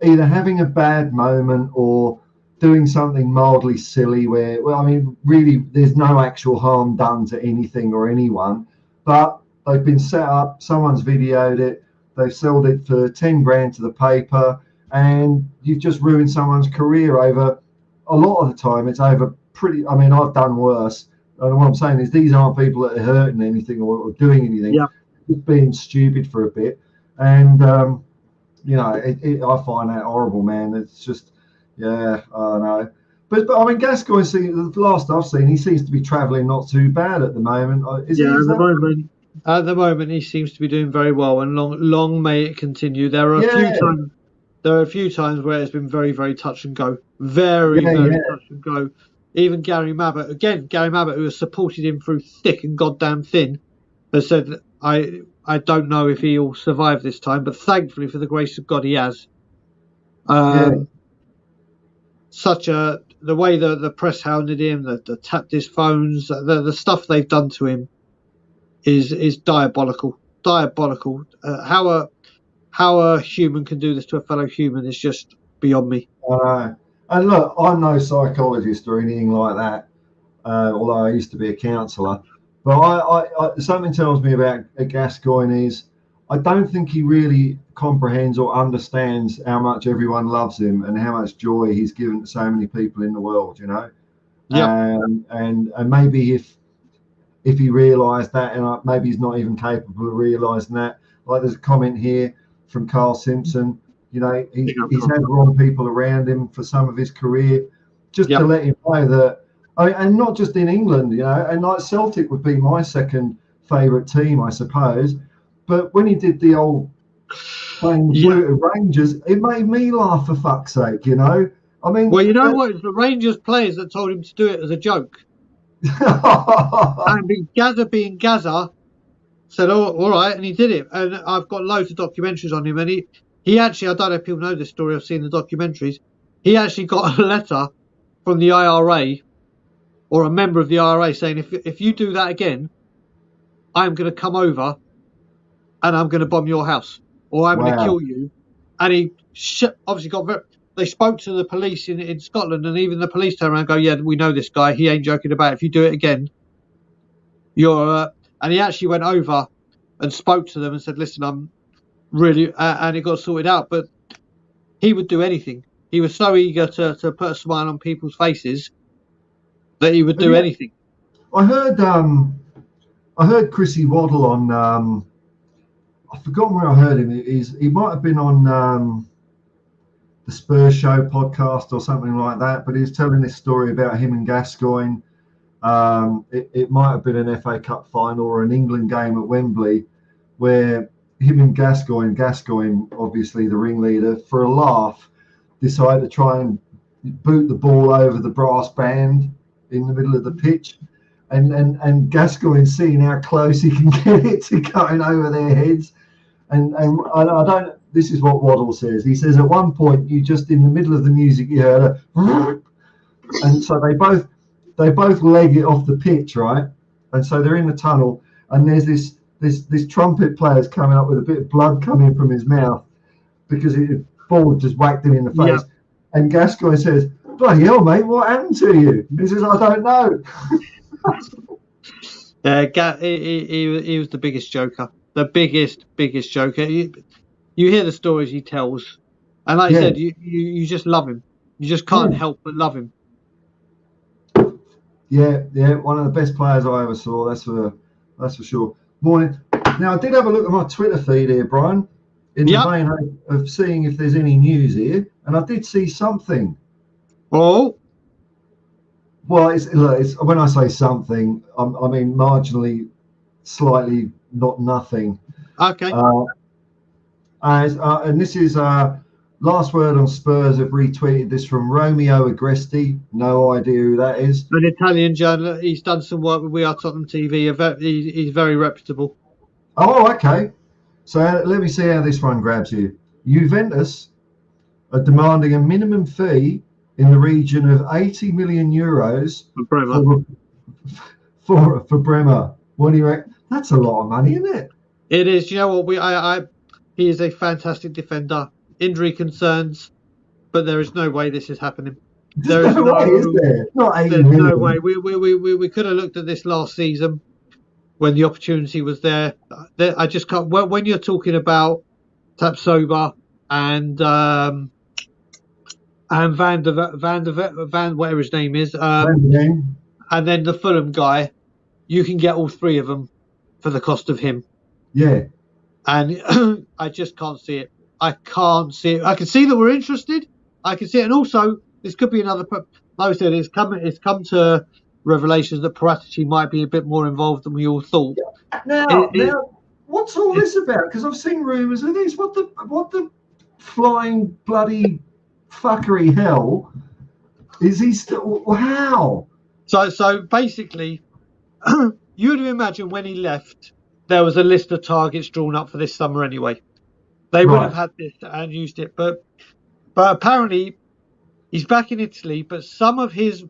either having a bad moment or doing something mildly silly where, well, I mean, really, there's no actual harm done to anything or anyone, but they've been set up, someone's videoed it, they've sold it for 10 grand to the paper, and you've just ruined someone's career over, a lot of the time, it's over pretty, I mean, I've done worse. And what I'm saying is these aren't people that are hurting anything or doing anything, just being stupid for a bit. And, I find that horrible, man. It's just, I don't know. But I mean, Gascoigne, the last I've seen, he seems to be travelling not too bad at the moment. At the moment, he seems to be doing very well, and long may it continue. There are a few times where it's been very, very touch and go, very touch and go. Even Gary Mabbott, who has supported him through thick and goddamn thin, has said, I don't know if he'll survive this time, but thankfully, for the grace of God, he has. The way the press hounded him, the tapped his phones, the stuff they've done to him is diabolical. How a human can do this to a fellow human is just beyond me. And look, I'm no psychologist or anything like that, although I used to be a counsellor. But I something tells me about Gascoigne is I don't think he really comprehends or understands how much everyone loves him and how much joy he's given to so many people in the world, and maybe if he realised that, and maybe he's not even capable of realising that. Like there's a comment here from Carl Simpson, he's had wrong people around him for some of his career, just to let him know that, and not just in England, and like Celtic would be my second favourite team, I suppose. But when he did the old playing Blue Rangers, it made me laugh, for fuck's sake, I mean, well, you know what? It's the Rangers players that told him to do it as a joke. And being Gaza, said, "Oh, all right," and he did it. And I've got loads of documentaries on him. And he actually, I don't know if people know this story. I've seen the documentaries. He actually got a letter from the IRA or a member of the IRA saying, "If you do that again, I'm going to come over and I'm going to bomb your house, or I'm going to kill you." And he obviously they spoke to the police in Scotland, and even the police turned around and go, "Yeah, we know this guy. He ain't joking about it. If you do it again, you're..." And he actually went over and spoke to them and said, "Listen, I'm really..." and it got sorted out. But he would do anything. He was so eager to put a smile on people's faces that he would do anything. I heard Chrissy Waddle on... I've forgotten where I heard him. He might have been on the Spurs Show podcast or something like that, but he was telling this story about him and Gascoigne. It might have been an FA Cup final or an England game at Wembley, where him and Gascoigne, obviously the ringleader, for a laugh, decided to try and boot the ball over the brass band in the middle of the pitch. And Gascoigne, seeing how close he can get it to going over their heads. And I don't... This is what Waddle says. He says at one point, you just, in the middle of the music, you heard a... And so they both leg it off the pitch, right? And so they're in the tunnel, and there's this trumpet player's coming up with a bit of blood coming from his mouth because the ball just whacked him in the face. Yeah. And Gascoigne says, "Bloody hell, mate, what happened to you?" He says, "I don't know." He was the biggest joker. The biggest joker. You hear the stories he tells, and like I said, you just love him. You just can't help but love him. Yeah, one of the best players I ever saw. That's for sure. Morning. Now I did have a look at my Twitter feed here, Brian, in the vein of seeing if there's any news here, and I did see something. Oh. Well, it's when I say something, I mean marginally, slightly, not nothing. Okay. And this is last word on Spurs. Have retweeted this from Romeo Agresti. No idea who that is. An Italian journalist. He's done some work with We Are Tottenham TV. He's very reputable. Oh, okay. So let me see how this one grabs you. Juventus are demanding a minimum fee in the region of 80 million euros for Bremer. What do you reckon? That's a lot of money, isn't it? It is. You know what? He is a fantastic defender. Injury concerns, but there is no way this is happening. There is no way, is there? Not 80 there's million. no way. We could have looked at this last season when the opportunity was there. I just can't. When you're talking about Tapsoba and Van whatever his name is, and then the Fulham guy, you can get all three of them for the cost of him. Yeah. And I just can't see it. I can't see it. I can see that we're interested. I can see it. And also, this could be another. Like I said, it's come to revelations that Paratici might be a bit more involved than we all thought. Now, what's all this about? Because I've seen rumours of this. What the flying bloody fuckery hell is he still? How? So basically, you would have imagined when he left, there was a list of targets drawn up for this summer anyway. They would have had this and used it, but apparently he's back in Italy. But some of his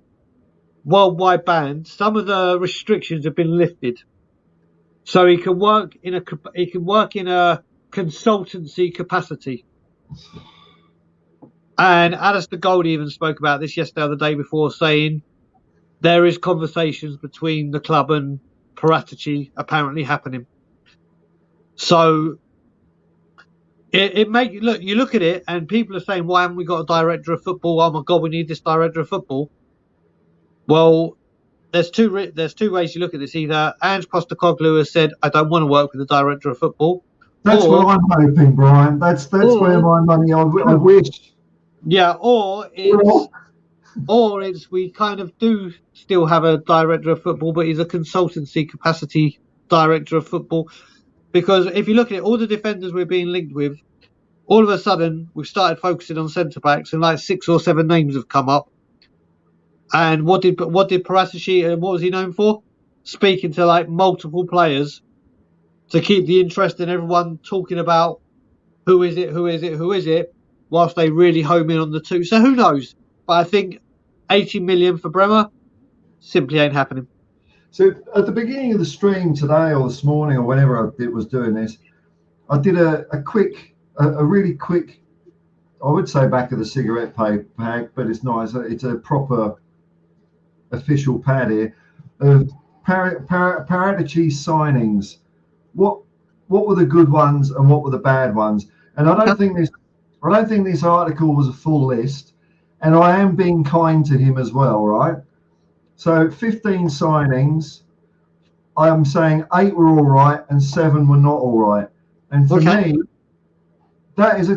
worldwide ban, some of the restrictions have been lifted, so he can work in a consultancy capacity. And Alistair Gold even spoke about this yesterday or the day before, saying there is conversations between the club and Paratici apparently happening. So you look at it and people are saying, why haven't we got a director of football? Oh my God, we need this director of football. Well, there's two ways you look at this. Either Ange Postecoglou has said, I don't want to work with the director of football. That's what I'm hoping, Brian. That's where my money. I wish. Yeah, or it's we kind of do still have a director of football, but he's a consultancy capacity director of football. Because if you look at it, all the defenders we're being linked with, all of a sudden we've started focusing on centre backs, and like 6 or 7 names have come up. And what did Paratici, and what was he known for? Speaking to like multiple players to keep the interest in everyone talking about who is it, whilst they really home in on the two. So who knows? But I think 80 million for Bremer simply ain't happening. So at the beginning of the stream today or this morning or whenever I was doing this, I did a really quick, I would say back of the cigarette pack, but it's nice. It's a proper official pad here of Paratici signings. What were the good ones and what were the bad ones? And I don't think this article was a full list, and I am being kind to him as well, right? So 15 signings, I am saying 8 were all right and 7 were not all right. And for me, that's a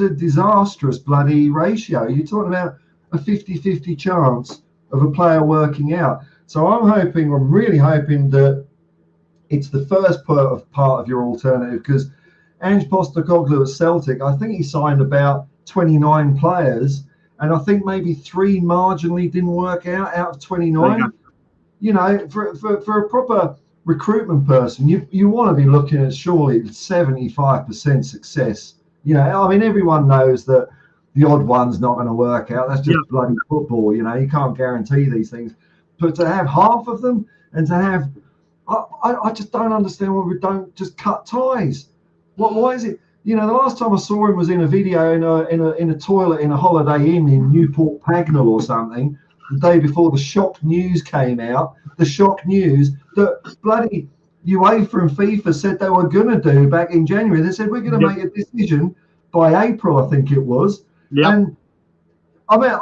disastrous bloody ratio. You're talking about a 50-50 chance of a player working out. So I'm really hoping that it's the first part of your alternative, because Ange Postecoglou at Celtic, I think he signed about 29 players, and I think maybe 3 marginally didn't work out of 29. Yeah. You know, for a proper recruitment person, you want to be looking at surely 75% success. You know, I mean, everyone knows that the odd one's not going to work out. That's just bloody football. You know, you can't guarantee these things. But to have half of them and to have, I just don't understand why we don't just cut ties. Why is it? You know, the last time I saw him was in a video in a toilet in a Holiday Inn in Newport Pagnell or something, the day before the shock news came out. The shock news that bloody UEFA and FIFA said they were going to do back in January. They said, we're going to make a decision by April, I think it was. Yep. And I mean,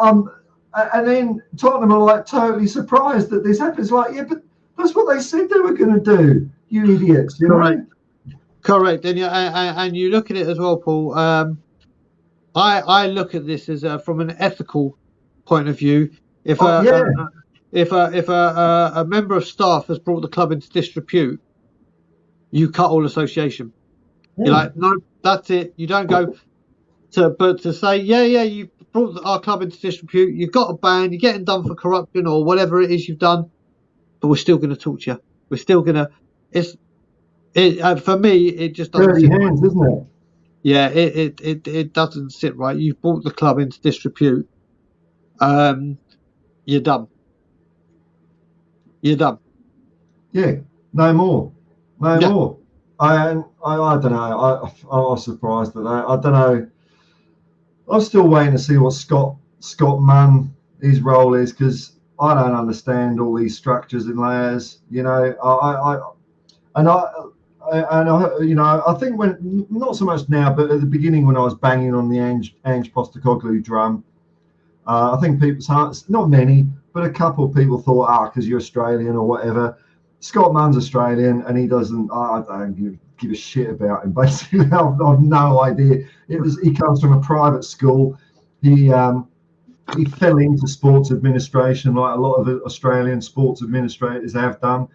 and then Tottenham are like totally surprised that this happens. Like, yeah, but that's what they said they were going to do, you idiots. You know? Correct. And you look at it as well, Paul. I look at this as from an ethical point of view. If a member of staff has brought the club into disrepute, you cut all association. Yeah. You're like, no, that's it. You don't go to say, yeah, you brought our club into disrepute. You've got a ban. You're getting done for corruption or whatever it is you've done. But we're still going to talk to you. We're still going to. For me, it just doesn't Dirty sit hands, right. isn't it? Yeah, it doesn't sit right. You've brought the club into disrepute. You're done. You're done. Yeah, no more. No Yeah. more. I don't know. I was surprised at that. I don't know. I'm still waiting to see what Scott Munn, his role is, because I don't understand all these structures and layers. You know, I think when, not so much now, but at the beginning when I was banging on the Ange Postecoglou drum, I think people's hearts, not many, but a couple of people thought, because you're Australian or whatever. Scott Munn's Australian, and he doesn't. I don't give a shit about him. Basically, I've no idea. He comes from a private school. He fell into sports administration like a lot of Australian sports administrators have done.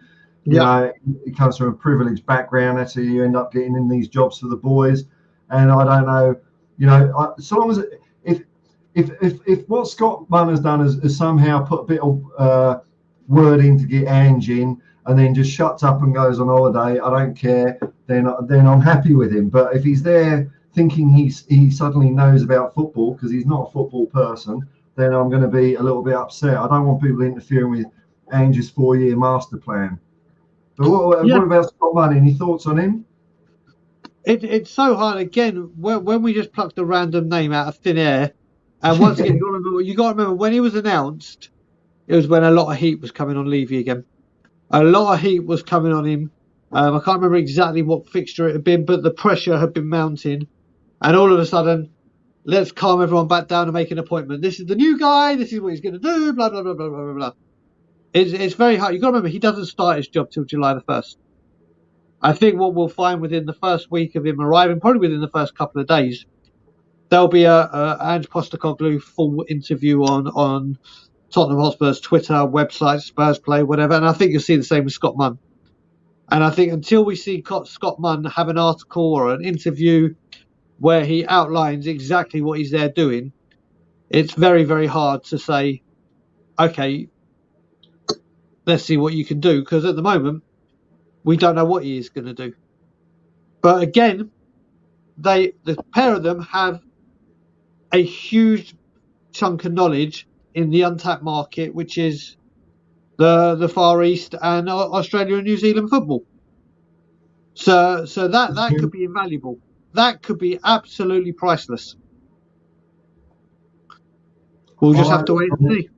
You know, he comes from a privileged background. That's how you end up getting in these jobs for the boys. And I don't know. You know, so long as if what Scott Munn has done is somehow put a bit of wording to get Ange in, and then just shuts up and goes on holiday, I don't care. Then I'm happy with him. But if he's there thinking he suddenly knows about football because he's not a football person, then I'm going to be a little bit upset. I don't want people interfering with Ange's 4-year master plan. But what about Scott Munn? Any thoughts on him? It's so hard again when we just plucked a random name out of thin air. And once again, you got to remember when he was announced, it was when a lot of heat was coming on Levy again. A lot of heat was coming on him. I can't remember exactly what fixture it had been, but the pressure had been mounting. And all of a sudden, let's calm everyone back down and make an appointment. This is the new guy. This is what he's going to do. Blah, blah, blah, blah, blah, blah. It's very hard. You've got to remember, he doesn't start his job till July the 1st. I think what we'll find within the first week of him arriving, probably within the first couple of days, there'll be a Ange Postecoglou full interview on Tottenham Hotspur's Twitter, website, Spurs Play, whatever. And I think you'll see the same with Scott Munn. And I think until we see Scott Munn have an article or an interview where he outlines exactly what he's there doing, it's very, very hard to say, okay, let's see what you can do. Because at the moment, we don't know what he is going to do. But again, the pair of them have a huge chunk of knowledge in the untapped market, which is the Far East and Australia and New Zealand football. So that could be invaluable. That could be absolutely priceless. We'll just have to wait and see.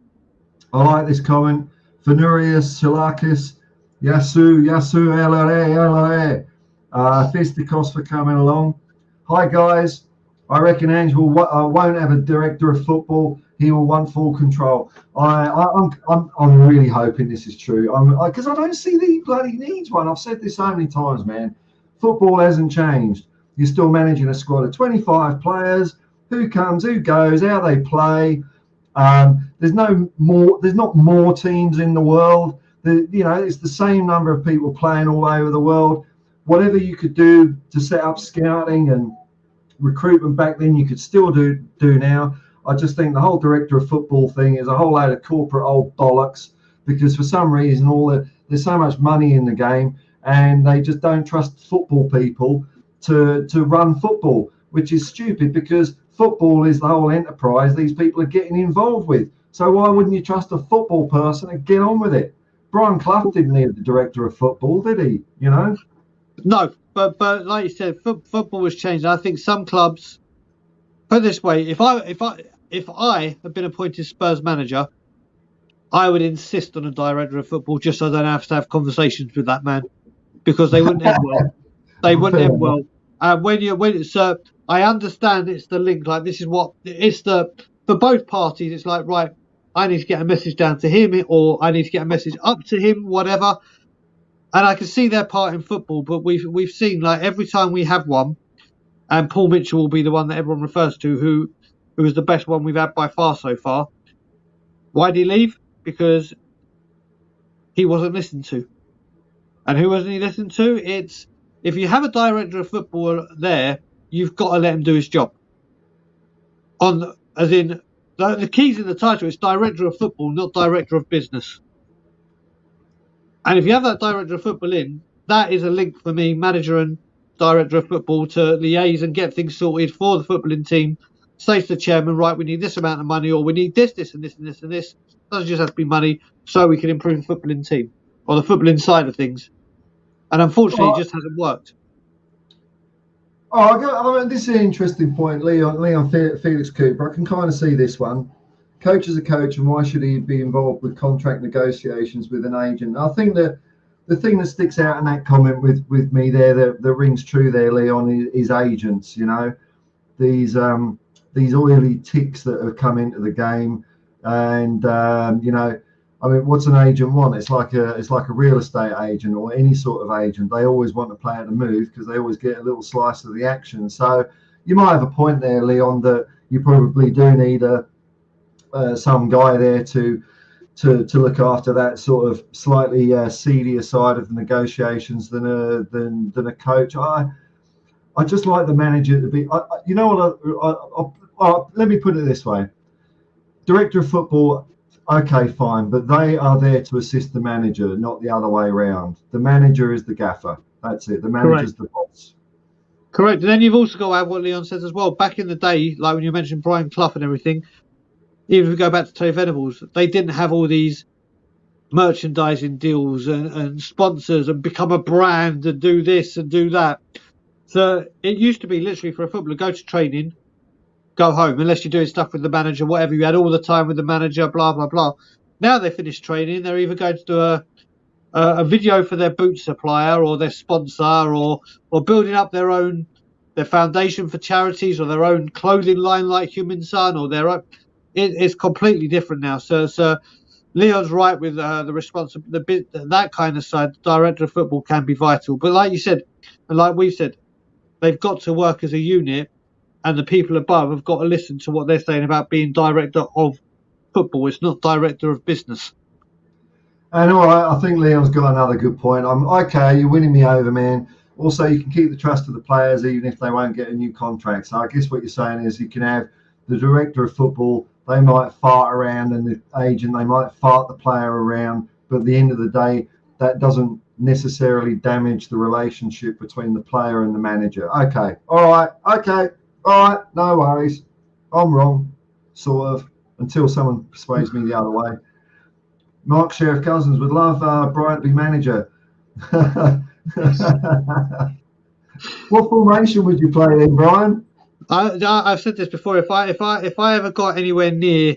I like this comment. Venurius Silakis, Yasu LRA, Fistikos for coming along. Hi guys, I reckon Ange won't have a director of football. He will want full control. I'm really hoping this is true. Because I don't see that he bloody needs one. I've said this so many times, man. Football hasn't changed. You're still managing a squad of 25 players. Who comes, who goes, how they play. There's not more teams in the world. It's the same number of people playing all over the world. Whatever you could do to set up scouting and recruitment back then, you could still do now. I just think the whole director of football thing is a whole load of corporate old bollocks, because for some reason there's so much money in the game and they just don't trust football people to run football, which is stupid, because football is the whole enterprise these people are getting involved with. So why wouldn't you trust a football person and get on with it? Brian Clough didn't need the director of football, did he? No, but like you said, football has changed. I think some clubs, put it this way, if I had been appointed Spurs manager, I would insist on a director of football just so I don't have to have conversations with that man, because they wouldn't end well. They wouldn't end well. So I understand it's the link. Like, this is what it's for both parties. It's like, right, I need to get a message down to him, or I need to get a message up to him, whatever. And I can see their part in football, but we've seen, like, every time we have one, and Paul Mitchell will be the one that everyone refers to, who is the best one we've had by far so far. Why did he leave? Because he wasn't listened to. And who wasn't he listened to? It's if you have a director of football there, you've got to let him do his job. As in, the keys in the title is director of football, not director of business. And if you have that director of football in, that is a link for me, manager and director of football, to liaise and get things sorted for the footballing team. Say to the chairman, right, we need this amount of money, or we need this, this, and this, and this, and this. It doesn't just have to be money, so we can improve the footballing team or the footballing side of things. And unfortunately, it just hasn't worked. I mean, this is an interesting point, Leon Felix Cooper. I can kind of see this one. Coach is a coach, and why should he be involved with contract negotiations with an agent? I think that the thing that sticks out in that comment with me there, that rings true there, Leon, is agents. You know, these oily ticks that have come into the game, and you know, I mean, what's an agent want? It's like a real estate agent or any sort of agent. They always want the player to move because they always get a little slice of the action. So you might have a point there, Leon, that you probably do need some guy there to look after that sort of slightly seedier side of the negotiations than a coach. I just like the manager to be. You know what? Let me put it this way: director of football, okay, fine, but they are there to assist the manager, not the other way around. The manager is the gaffer. That's it. The manager's the boss. Correct. And then you've also got to have what Leon says as well. Back in the day, like when you mentioned Brian Clough and everything, even if we go back to Terry Venables, they didn't have all these merchandising deals and sponsors and become a brand and do this and do that. So it used to be literally for a footballer, go to training, go home, unless you're doing stuff with the manager, whatever. You had all the time with the manager, blah, blah, blah. Now they finish training, they're either going to do a video for their boot supplier or their sponsor, or building up their foundation for charities, or their own clothing line like Human Sun, or their own. It's completely different now. So Leon's right with the responsibility, that kind of side. The director of football can be vital, but like you said, and like we've said, they've got to work as a unit, and the people above have got to listen to what they're saying about being director of football. It's not director of business. And all right, I think Leon's got another good point. I'm okay. You're winning me over, man. Also, you can keep the trust of the players even if they won't get a new contract. So I guess what you're saying is you can have the director of football. They might fart around, and the agent, they might fart the player around, but at the end of the day, that doesn't necessarily damage the relationship between the player and the manager. Okay, all right, no worries. I'm wrong, sort of, until someone persuades me the other way. Mark Sheriff Cousins would love Brian to be manager. What formation would you play then, Brian? I've said this before. If I ever got anywhere near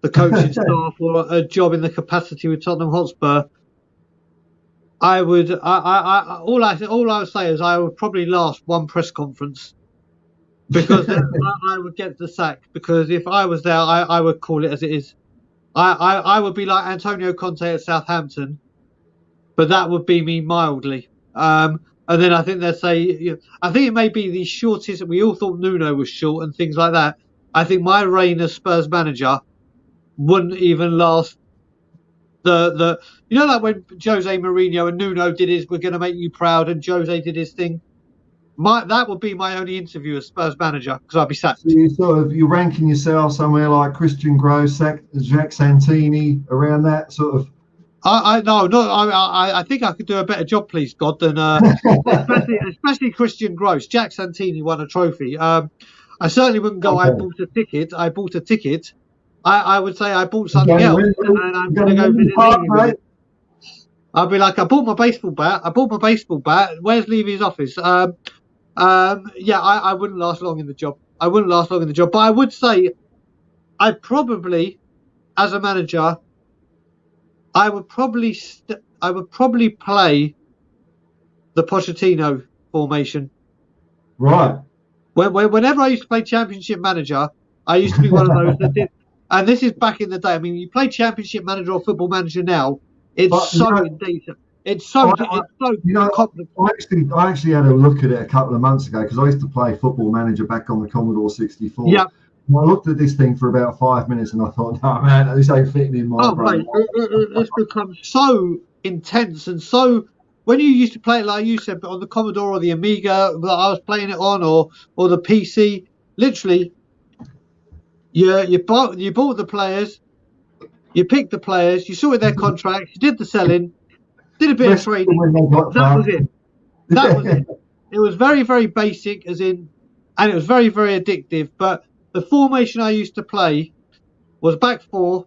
the coaching staff or a job in the capacity with Tottenham Hotspur, I would. All I would say is I would probably last one press conference, because I would get the sack. Because if I was there, I would call it as it is. I would be like Antonio Conte at Southampton, but that would be me mildly. And then I think they'd say, I think it may be the shortest. We all thought Nuno was short and things like that. I think my reign as Spurs manager wouldn't even last like when Jose Mourinho and Nuno did his "we're going to make you proud" and Jose did his thing. That would be my only interview as Spurs manager, because I'd be sacked. So you're ranking yourself somewhere like Christian Gross, Jacques Santini, around that sort of. I think I could do a better job, please God, than especially Christian Gross. Jack Santini won a trophy. I certainly wouldn't go. Okay. I bought a ticket. I would say I bought something else, and I'm going to go visit Levy. I'll be like, I bought my baseball bat. Where's Levy's office? I wouldn't last long in the job. But I would say, I probably, as a manager, I would probably play the Pochettino formation. Right. Whenever I used to play Championship Manager, I used to be one of those that did. And this is back in the day. I mean, you play Championship Manager or Football Manager now, it's indecent. It's so complicated. I actually had a look at it a couple of months ago, because I used to play Football Manager back on the Commodore 64. Yeah. And I looked at this thing for about 5 minutes and I thought, no, man, this ain't fitting in my brain. Mate, it's become so intense and so when you used to play it like you said, but on the Commodore or the Amiga that I was playing it on, or the PC, literally, you bought the players, you picked the players, you sorted their contracts, you did the selling, did a bit of trading. That was it. That was it. It was very, very basic, as in, and it was very, very addictive. But the formation I used to play was back four,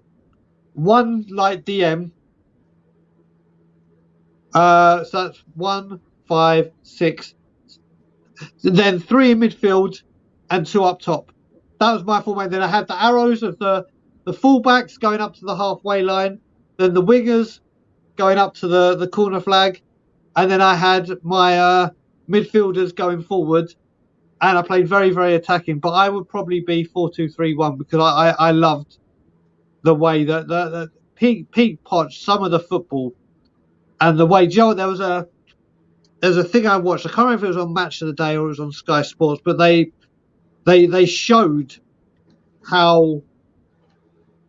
one light DM. So that's 1, 5, 6. Then 3 in midfield and 2 up top. That was my formation. Then I had the arrows of the fullbacks going up to the halfway line. Then the wingers going up to the corner flag. And then I had my midfielders going forward. And I played very, very attacking. But I would probably be 4-2-3-1 because I loved the way that the peak Poch, some of the football. And the way, Joe, there's a thing I watched. I can't remember if it was on Match of the Day or it was on Sky Sports, but they showed how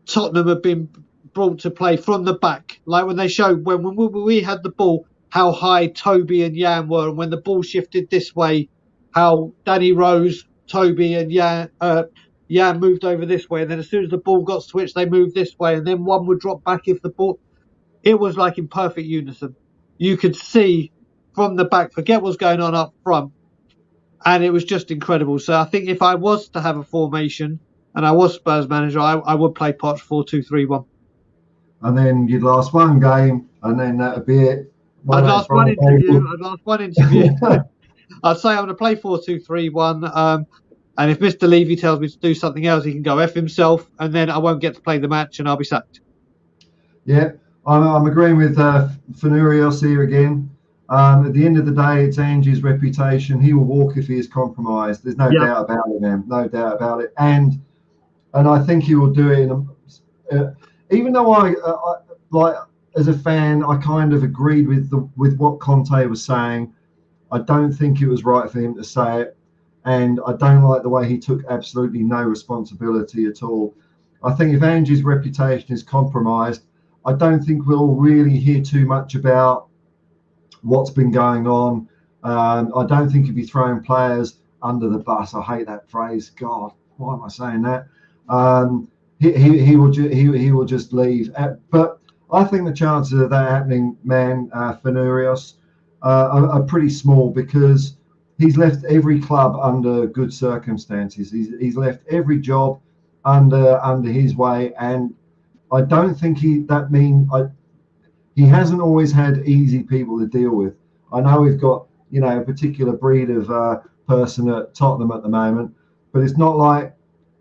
Tottenham had been brought to play from the back. Like when they showed when we had the ball, how high Toby and Jan were, and when the ball shifted this way, how Danny Rose, Toby, and Jan moved over this way. And then as soon as the ball got switched, they moved this way, and then one would drop back if the ball. It was like in perfect unison. You could see from the back, forget what's going on up front. And it was just incredible. So I think if I was to have a formation and I was Spurs manager, I would play Poch 4-2-3-1. And then you'd last one game, and then that would be it. I'd last one interview. I'd say I'm going to play 4-2-3-1. And if Mr. Levy tells me to do something else, he can go F himself, and then I won't get to play the match and I'll be sacked. Yeah, I'm agreeing with Fenurios here again. At the end of the day, it's Ange's reputation. He will walk if he is compromised. There's no doubt about it, man. No doubt about it. And I think he will do it. Even though I like as a fan, I kind of agreed with what Conte was saying. I don't think it was right for him to say it, and I don't like the way he took absolutely no responsibility at all. I think if Ange's reputation is compromised, I don't think we'll really hear too much about what's been going on. I don't think he'd be throwing players under the bus. I hate that phrase. God, why am I saying that? He will just leave. But I think the chances of that happening, man, Fenurios, are pretty small because he's left every club under good circumstances. He's left every job under his way, and I don't think he hasn't always had easy people to deal with. I know we've got, a particular breed of person at Tottenham at the moment, but it's not like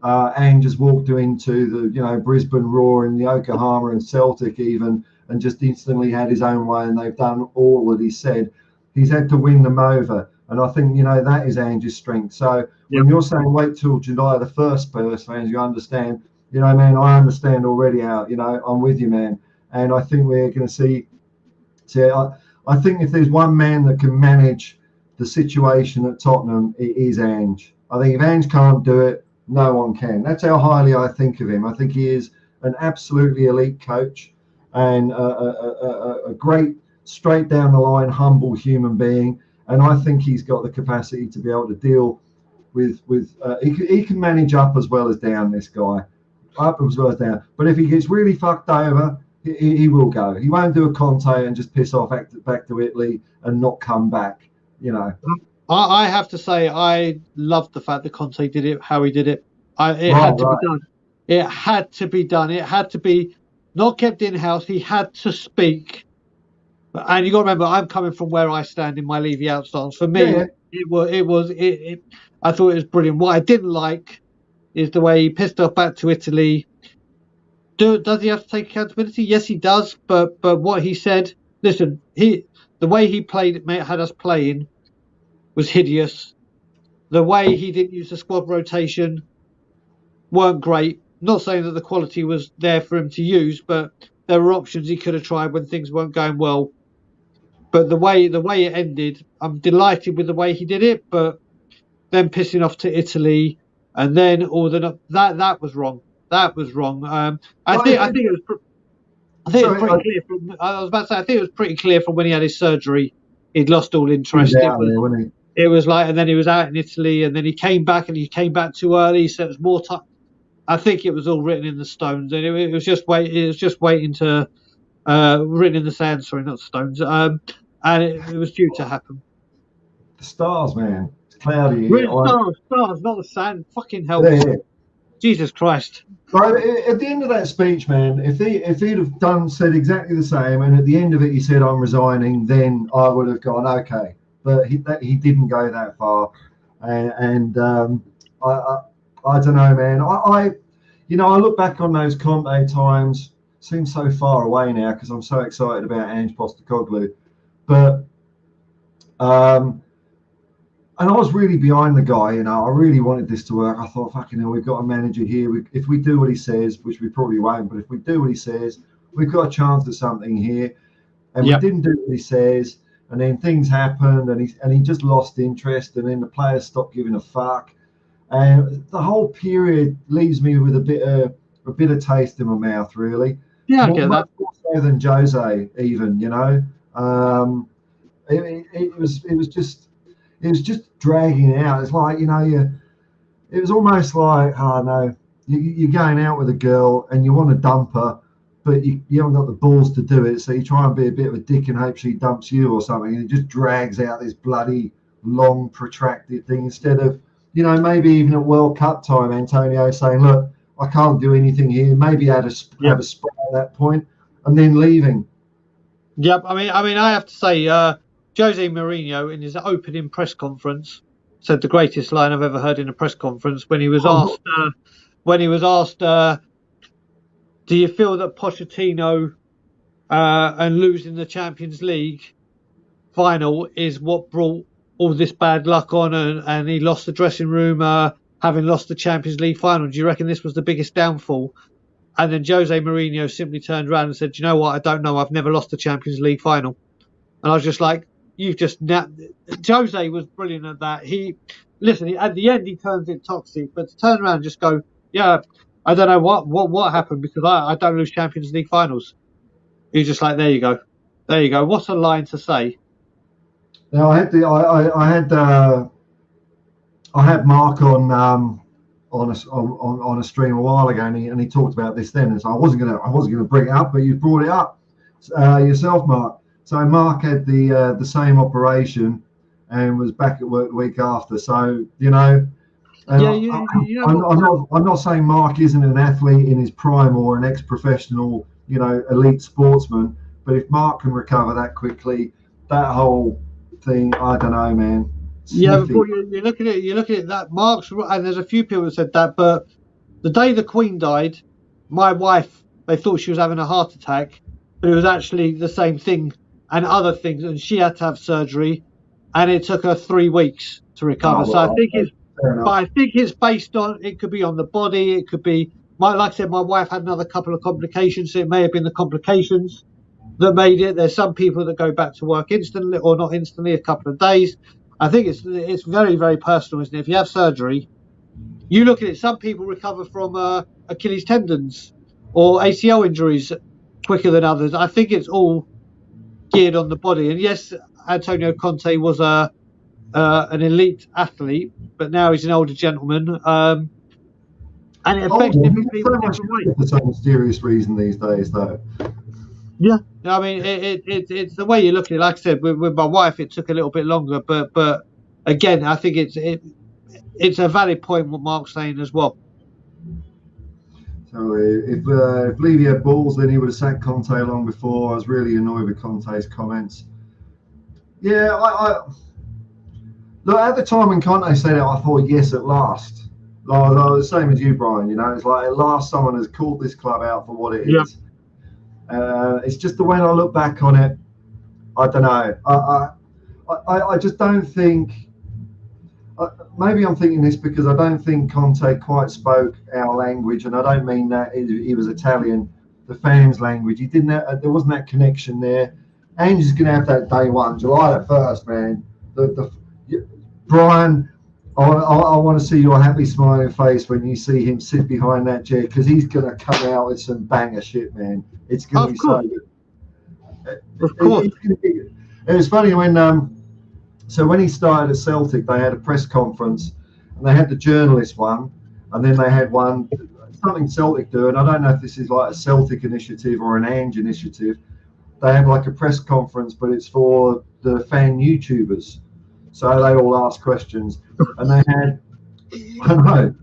Ange has walked into the, Brisbane Roar and the Yokohama and Celtic even, and just instantly had his own way, and they've done all that he said. He's had to win them over, and I think, that is Ange's strength. So when you're saying wait till July the 1st, Spurs fans, you understand, man, I understand already how, I'm with you, man. And I think we're going to see I think if there's one man that can manage the situation at Tottenham, it is Ange. I think if Ange can't do it, no one can. That's how highly I think of him. I think he is an absolutely elite coach and a great, straight down the line, humble human being. And I think he's got the capacity to be able to deal with he can manage up as well as down, this guy. Up as well as down. But if he gets really fucked over, he will go. He won't do a Conte and just piss off back to Italy and not come back, I have to say, I loved the fact that Conte did it, how he did it. It had to be done. It had to be done. It had to be not kept in-house. He had to speak. And you got to remember, I'm coming from where I stand in my Levy out stance. For me, I thought it was brilliant. What I didn't like is the way he pissed off back to Italy. Does he have to take accountability? Yes, he does. But what he said, listen, the way he had us playing was hideous. The way he didn't use the squad rotation weren't great. Not saying that the quality was there for him to use, but there were options he could have tried when things weren't going well. But the way it ended, I'm delighted with the way he did it. But then pissing off to Italy, and then that was wrong. That was wrong. I think it was. I think it was pretty clear from. I was about to say, I think it was pretty clear from when he had his surgery, he'd lost all interest. It was like, and then he was out in Italy, and then he came back, and he came back too early, so it was more time. I think it was all written in the stones, and it was just waiting to written in the sand. Sorry, not stones. And it was due to happen. The stars, man. It's cloudy. Stars, not the sand. Fucking hell. Yeah. Jesus Christ. Right, at the end of that speech, man, if he'd have said exactly the same, and at the end of it he said, "I'm resigning," then I would have gone, okay. But he didn't go that far, and I don't know, man. I look back on those Conte times. Seems so far away now because I'm so excited about Ange Postecoglou, but and I was really behind the guy, I really wanted this to work. I thought, fucking hell, we've got a manager here. If we do what he says, which we probably won't, but if we do what he says, we've got a chance at something here. And we didn't do what he says, and then things happened, and he just lost interest, and then the players stopped giving a fuck. And the whole period leaves me with a bitter taste in my mouth, really. Yeah, I get that. More so than Jose, even, It was just dragging out. It's like, it was almost like, oh no, you're going out with a girl and you want to dump her, but you haven't got the balls to do it. So you try and be a bit of a dick and hope she dumps you or something. And it just drags out this bloody long, protracted thing instead of, maybe even at World Cup time, Antonio saying, look, I can't do anything here. Maybe have a spray at that point and then leaving. Yep. I mean, I have to say, Jose Mourinho, in his opening press conference, said the greatest line I've ever heard in a press conference when he was asked, do you feel that Pochettino and losing the Champions League final is what brought all this bad luck on, and he lost the dressing room, having lost the Champions League final? Do you reckon this was the biggest downfall? And then Jose Mourinho simply turned around and said, do you know what? I don't know. I've never lost the Champions League final. And I was just like, Jose was brilliant at that. At the end he turns it toxic, but to turn around and just go, yeah, I don't know what happened because I don't lose Champions League finals. He's just like, there you go. What a line to say. Now I had Mark on a stream a while ago, and he talked about this then, and so I wasn't gonna bring it up, but you brought it up yourself, Mark. So Mark had the same operation and was back at work the week after. So I'm not saying Mark isn't an athlete in his prime or an ex-professional, elite sportsman. But if Mark can recover that quickly, that whole thing, I don't know, man. Yeah, before you look at it, that Mark's, and there's a few people that said that, but the day the Queen died, my wife, they thought she was having a heart attack, but it was actually the same thing and other things, and she had to have surgery, and it took her 3 weeks to recover. So I think it's based on, it could be on the body, it could be, like I said, my wife had another couple of complications, so it may have been the complications that made it. There's some people that go back to work instantly, or not instantly, a couple of days. I think it's very, very personal, isn't it? If you have surgery, you look at it, some people recover from Achilles tendons or ACL injuries quicker than others. I think it's all geared on the body. And yes, Antonio Conte was an elite athlete, but now he's an older gentleman. And it affects different people in different ways. For some mysterious reason these days, though. Yeah, I mean, it's the way you look at it. Like I said, with my wife, it took a little bit longer, but again, I think it's a valid point what Mark's saying as well. So if Levy had balls, then he would have sacked Conte long before. I was really annoyed with Conte's comments. Yeah, I look, at the time when Conte said it, I thought, yes, at last. Like, the same as you, Brian. It's like at last someone has called this club out for what it is. It's just the way I look back on it, I don't know. I just don't think. Maybe I'm thinking this because I don't think Conte quite spoke our language, and I don't mean that he was Italian. The fans' language, he didn't. There wasn't that connection there. Ange is going to have that day one, July the 1st, man. Brian, I want to see your happy smiling face when you see him sit behind that chair, because he's going to come out with some banger shit, man. It's going to be so good. Of course. It was funny when so when he started at Celtic, they had a press conference, and they had the journalist one, and then they had one, something Celtic do, and I don't know if this is like a Celtic initiative or an Ange initiative. They have like a press conference, but it's for the fan YouTubers. So they all ask questions, and they had, I know,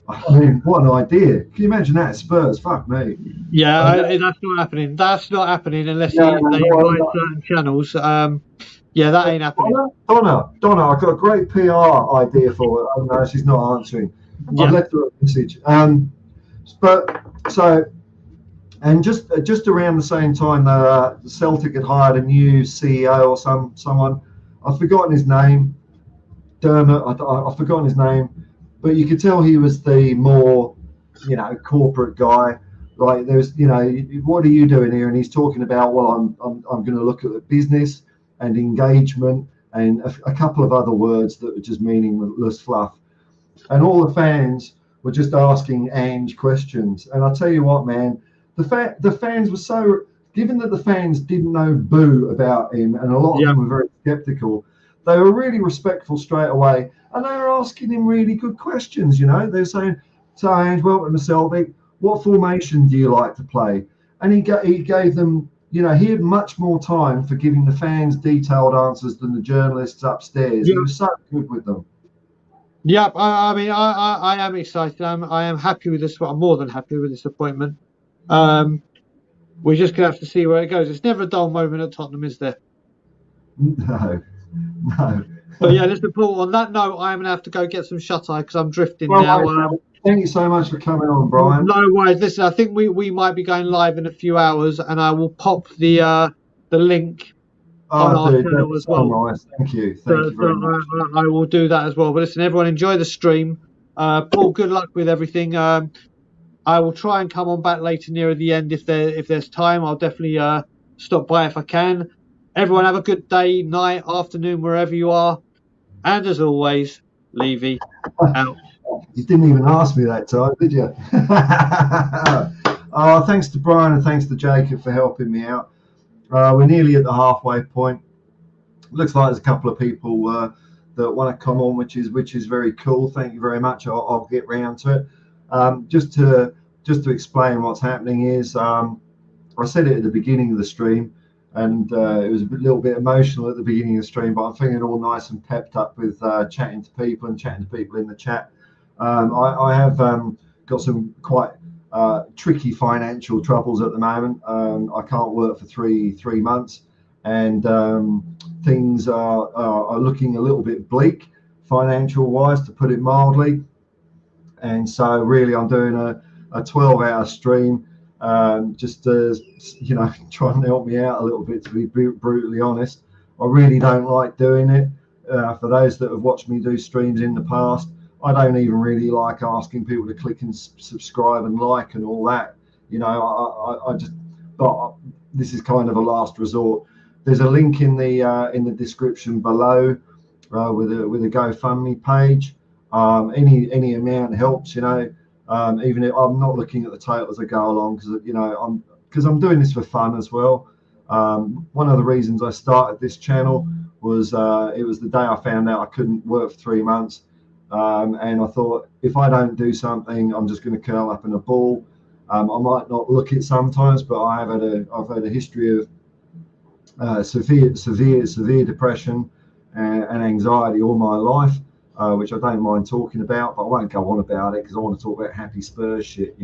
I mean, what an idea. Can you imagine that at Spurs? Fuck me. Yeah, that's not happening. That's not happening unless they invite certain channels. Yeah, that ain't happening. Donna, I've got a great PR idea for her. Oh no, she's not answering. Yeah. I've left her a message. But so, and just around the same time, the Celtic had hired a new CEO or someone. I've forgotten his name. Dermot. I've forgotten his name, but you could tell he was the more, corporate guy. Like there's, what are you doing here? And he's talking about, well, I'm going to look at the business and engagement and a couple of other words that were just meaningless fluff. And all the fans were just asking Ange questions. And I'll tell you what, man, the fans were so, given that the fans didn't know boo about him, and a lot of them were very skeptical, they were really respectful straight away. And they were asking him really good questions, They were saying, so Ange, welcome to Celtic. What formation do you like to play? And he gave them, he had much more time for giving the fans detailed answers than the journalists upstairs. He was so good with them. Yeah, I mean, I am excited. I am happy with this. I'm more than happy with this appointment. We're just going to have to see where it goes. It's never a dull moment at Tottenham, is there? No. But yeah, listen, Paul, on that note, I'm going to have to go get some shut-eye because I'm drifting now. Thank you so much for coming on, Brian. No worries. Listen, I think we might be going live in a few hours, and I will pop the link on our channel as well. Nice. Thank you very much. I will do that as well. But listen, everyone, enjoy the stream. Paul, good luck with everything. I will try and come on back later near the end if there's time. I'll definitely stop by if I can. Everyone, have a good day, night, afternoon, wherever you are. And as always, Levy out. You didn't even ask me that time, did you? Thanks to Brian and thanks to Jacob for helping me out. We're nearly at the halfway point. Looks like there's a couple of people that want to come on, which is very cool. Thank you very much. I'll get round to it. Just to explain what's happening is, I said it at the beginning of the stream, and it was a little bit emotional at the beginning of the stream, but I'm feeling all nice and pepped up with chatting to people in the chat. I have got some quite tricky financial troubles at the moment. I can't work for three months, and things are looking a little bit bleak financial wise, to put it mildly. And so really I'm doing a 12-hour stream, just to try and help me out a little bit, to be brutally honest. I really don't like doing it. For those that have watched me do streams in the past, I don't even really like asking people to click and subscribe and like and all that. I just, but this is kind of a last resort. There's a link in the description below with a GoFundMe page. Any amount helps, even if I'm not looking at the total as I go along, because I'm doing this for fun as well. One of the reasons I started this channel was it was the day I found out I couldn't work for 3 months. And I thought, if I don't do something, I'm just going to curl up in a ball. I might not look it sometimes, but I've had a history of severe depression and anxiety all my life, which I don't mind talking about, but I won't go on about it because I want to talk about happy Spurs shit,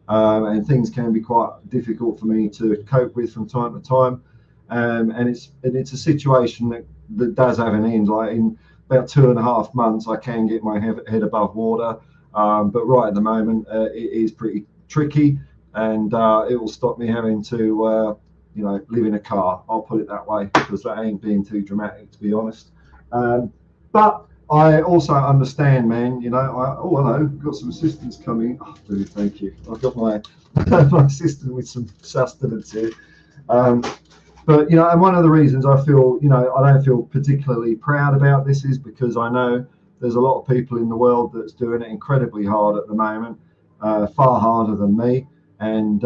and things can be quite difficult for me to cope with from time to time. And it's a situation that does have an end. Like in about 2.5 months, I can get my head above water, but right at the moment it is pretty tricky, and it will stop me having to live in a car. I'll put it that way, because that ain't being too dramatic, to be honest. But I also understand, man. Hello, got some assistants coming. Oh, dude, thank you. I've got my assistant with some sustenance here. But and one of the reasons I feel, I don't feel particularly proud about this is because I know there's a lot of people in the world that's doing it incredibly hard at the moment, far harder than me. And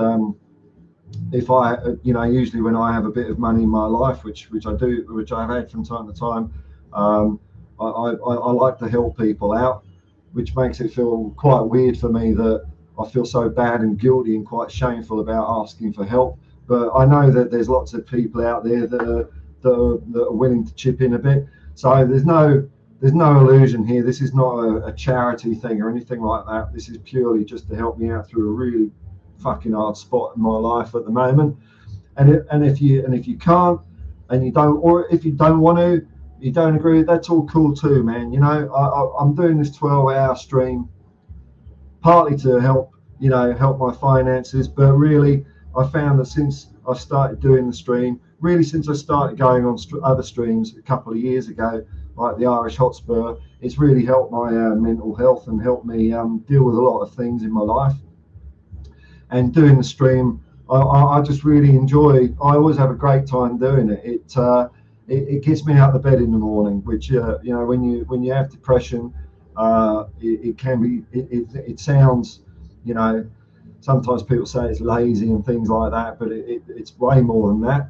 if I, usually when I have a bit of money in my life, which I do, which I've had from time to time, I like to help people out, which makes it feel quite weird for me that I feel so bad and guilty and quite shameful about asking for help. But I know that there's lots of people out there that are willing to chip in a bit. So there's no illusion here. This is not a charity thing or anything like that. This is purely just to help me out through a really fucking hard spot in my life at the moment. And if you can't, and you don't, or if you don't want to, you don't agree, that's all cool too, man. I'm doing this 12-hour stream partly to help my finances, but really I found that since I started doing the stream, really since I started going on other streams a couple of years ago, like the Irish Hotspur, it's really helped my mental health and helped me deal with a lot of things in my life. And doing the stream, I just really enjoy. I always have a great time doing it. It gets me out of the bed in the morning, which when you have depression, it can be. It sounds, sometimes people say it's lazy and things like that, but it's way more than that.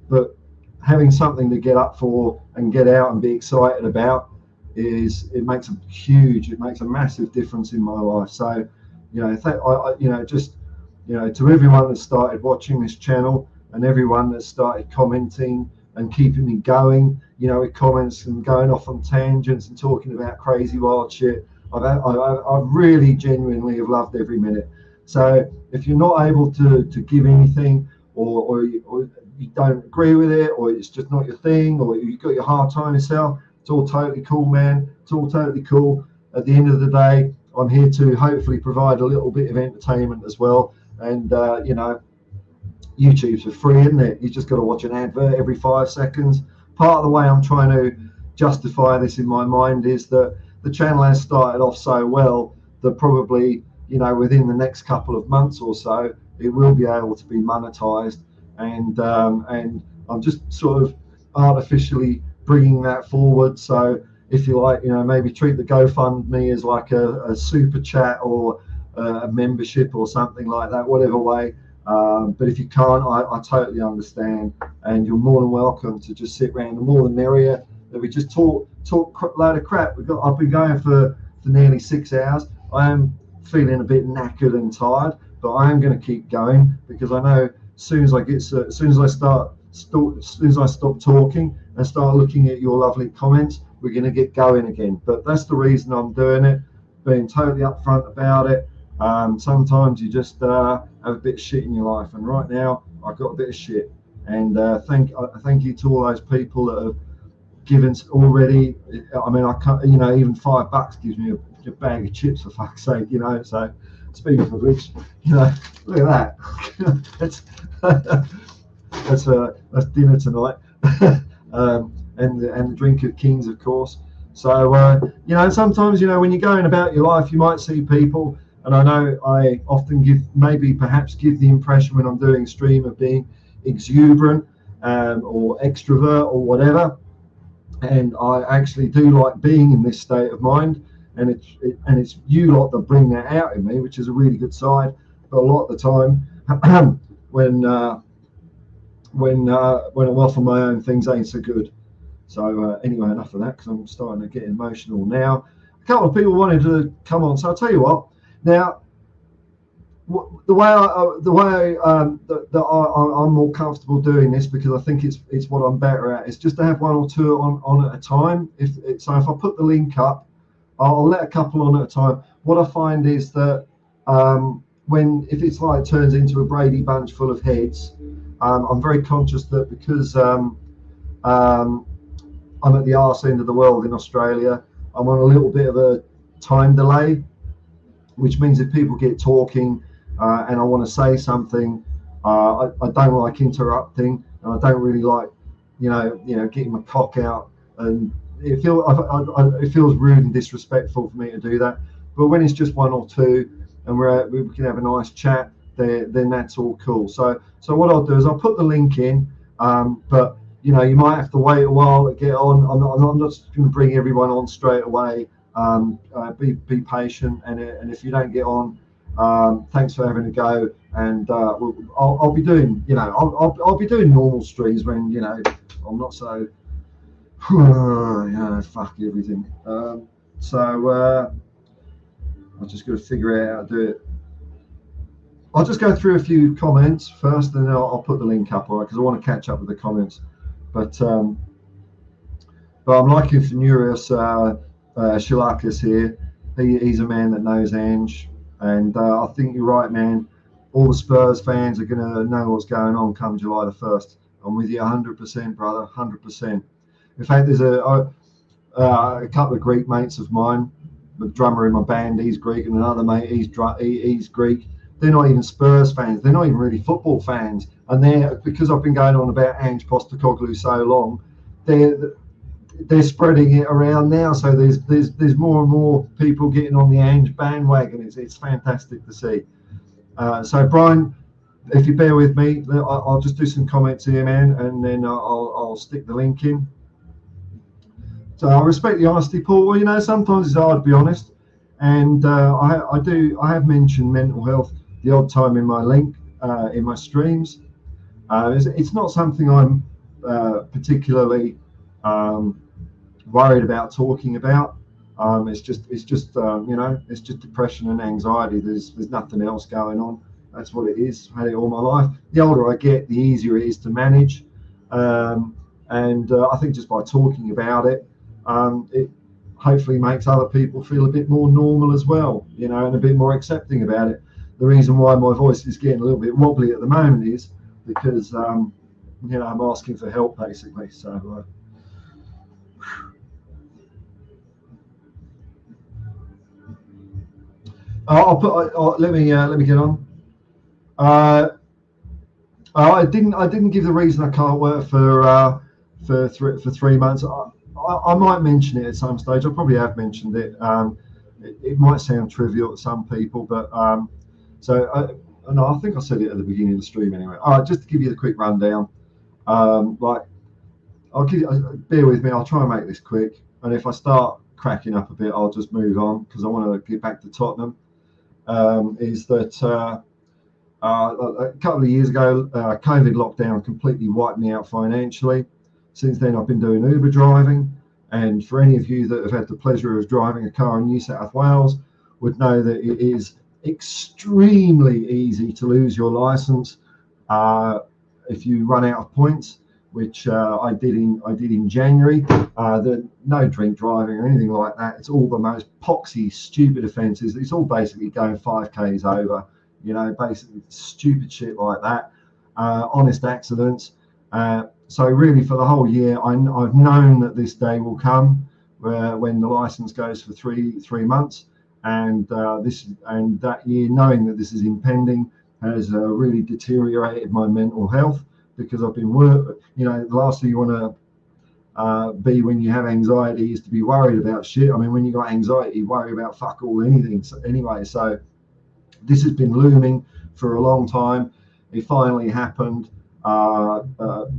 But having something to get up for and get out and be excited about it makes a massive difference in my life. So, to everyone that started watching this channel and everyone that started commenting and keeping me going, with comments and going off on tangents and talking about crazy wild shit, I really genuinely have loved every minute. So if you're not able to give anything, or you don't agree with it, or it's just not your thing, or you've got your hard time yourself, it's all totally cool, man. It's all totally cool. At the end of the day, I'm here to hopefully provide a little bit of entertainment as well. And YouTube's for free, isn't it? You just got to watch an advert every 5 seconds. Part of the way I'm trying to justify this in my mind is that the channel has started off so well that probably, within the next couple of months or so, it will be able to be monetized. And I'm just sort of artificially bringing that forward. So if you like, maybe treat the GoFundMe as like a super chat or a membership or something like that, whatever way. But if you can't, I totally understand, and you're more than welcome to just sit around. The more the merrier. That we just talk a load of crap. I've been going for nearly 6 hours. I am feeling a bit knackered and tired, but I am going to keep going because I know as soon as I stop talking and start looking at your lovely comments, we're going to get going again. But that's the reason I'm doing it, being totally upfront about it. Sometimes you just have a bit of shit in your life, and right now I've got a bit of shit. And thank you to all those people that have given already. I mean, I can't, even $5 gives me a bag of chips, for fuck's sake, So speaking of which, look at that. that's dinner tonight, and the drink of kings, of course. So sometimes when you're going about your life, you might see people, and I know I often perhaps give the impression when I'm doing a stream of being exuberant or extrovert or whatever. And I actually do like being in this state of mind, and it's you lot that bring that out in me, which is a really good side. But a lot of the time, when I'm off on my own, things ain't so good. So anyway, enough of that, because I'm starting to get emotional now. A couple of people wanted to come on, so I'll tell you what. Now, the way I'm more comfortable doing this, because I think it's what I'm better at, is just to have one or two on at a time. If I put the link up, I'll let a couple on at a time. What I find is that if it's like turns into a Brady Bunch full of heads, I'm very conscious that because I'm at the arse end of the world in Australia, I'm on a little bit of a time delay, which means if people get talking and I want to say something, I don't like interrupting, and I don't really like, getting my cock out, and it feels rude and disrespectful for me to do that. But when it's just one or two, and we can have a nice chat, then that's all cool. So what I'll do is I'll put the link in, but you know, you might have to wait a while to get on. I'm not going to bring everyone on straight away. Be patient, and if you don't get on, thanks for having a go. And I'll be doing, you know, I'll be doing normal streams when, you know, I'm not so, you know, fuck everything. So I've just got to figure out how to do it. I'll just go through a few comments first, and then I'll put the link up, all right? Because I want to catch up with the comments. But I'm liking Fenurius Shilakis here. He's a man that knows Ange, and I think you're right, man. All the Spurs fans are going to know what's going on come July the 1st. I'm with you 100%, brother, 100%. In fact, there's a couple of Greek mates of mine. The drummer in my band, he's Greek, and another mate, he's Greek. They're not even Spurs fans. They're not even really football fans. And they're, because I've been going on about Ange Postecoglou so long, they're spreading it around now. So there's more and more people getting on the Ange bandwagon. It's fantastic to see. So Brian, if you bear with me, I'll just do some comments here, man, and then I'll stick the link in. So I respect the honesty, Paul. Well, you know, sometimes it's hard to be honest, and I have mentioned mental health the odd time in my link in my streams. It's not something I'm particularly worried about talking about. It's just you know, it's just depression and anxiety. There's nothing else going on. That's what it is. I've had it all my life. The older I get, the easier it is to manage, and I think just by talking about it, it hopefully makes other people feel a bit more normal as well, you know, and a bit more accepting about it. The reason why my voice is getting a little bit wobbly at the moment is because you know, I'm asking for help basically. So let me get on. I didn't give the reason I can't work for 3 months. I might mention it at some stage. I probably have mentioned it. It might sound trivial to some people, but no, I think I said it at the beginning of the stream anyway. All right, just to give you the quick rundown. Like, bear with me. I'll try and make this quick. And if I start cracking up a bit, I'll just move on because I want to get back to Tottenham. Is that a couple of years ago, COVID lockdown completely wiped me out financially. Since then, I've been doing Uber driving. And for any of you that have had the pleasure of driving a car in New South Wales, would know that it is extremely easy to lose your license if you run out of points, which I did in January. No drink driving or anything like that. It's all the most poxy, stupid offences. It's all basically going 5Ks over, you know, basically stupid shit like that. Honest accidents. So really, for the whole year, I've known that this day will come, when the license goes for three months, and that year, knowing that this is impending, has really deteriorated my mental health because I've been you know, the last thing you want to be when you have anxiety is to be worried about shit. I mean, when you got anxiety, you worry about fuck all anything. So anyway, so this has been looming for a long time. It finally happened.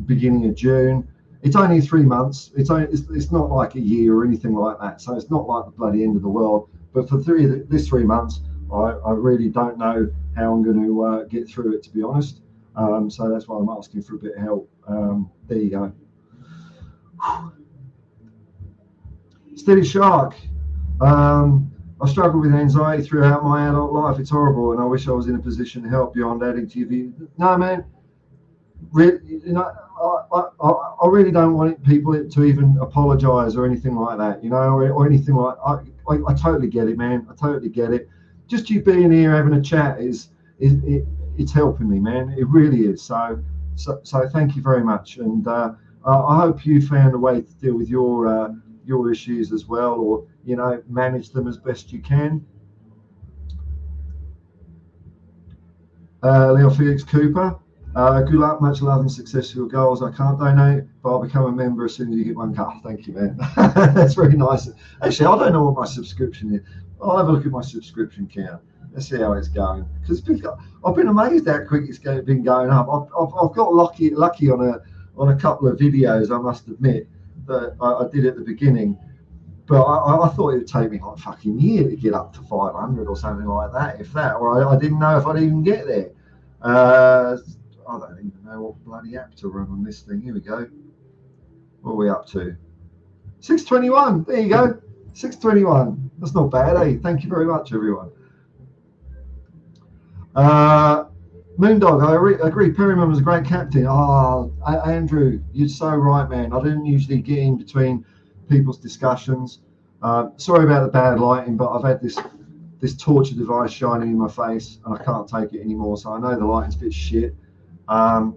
Beginning of June. It's only 3 months. It's not like a year or anything like that. So it's not like the bloody end of the world. But for this 3 months, I really don't know how I'm going to get through it, to be honest. So that's why I'm asking for a bit of help. There you go. Steady Shark. I struggled with anxiety throughout my adult life. It's horrible, and I wish I was in a position to help beyond adding to your view. No, man. Really, you know, I really don't want people to even apologise or anything like that, you know, or anything like. I totally get it, man. I totally get it. Just you being here having a chat it's helping me, man. It really is. So thank you very much, and I hope you found a way to deal with your issues as well, or you know, manage them as best you can. Leo Felix Cooper. Good luck, much love and success for your goals. I can't donate, but I'll become a member as soon as you get one car. Thank you, man. That's very nice. Actually, I don't know what my subscription is. I'll have a look at my subscription count. Let's see how it's going. Because I've been amazed how quick it's been going up. I've got lucky on on a couple of videos, I must admit, that I did at the beginning. But I thought it would take me like a fucking year to get up to 500 or something like that, if that. Or I didn't know if I'd even get there. I don't even know what bloody app to run on this thing. Here we go. What are we up to? 621. There you go. 621. That's not bad, eh? Thank you very much, everyone. Moondog, I agree. Perryman was a great captain. Andrew, you're so right, man. I didn't usually get in between people's discussions. Sorry about the bad lighting, but I've had this torture device shining in my face, and I can't take it anymore. So I know the lighting's a bit shit. I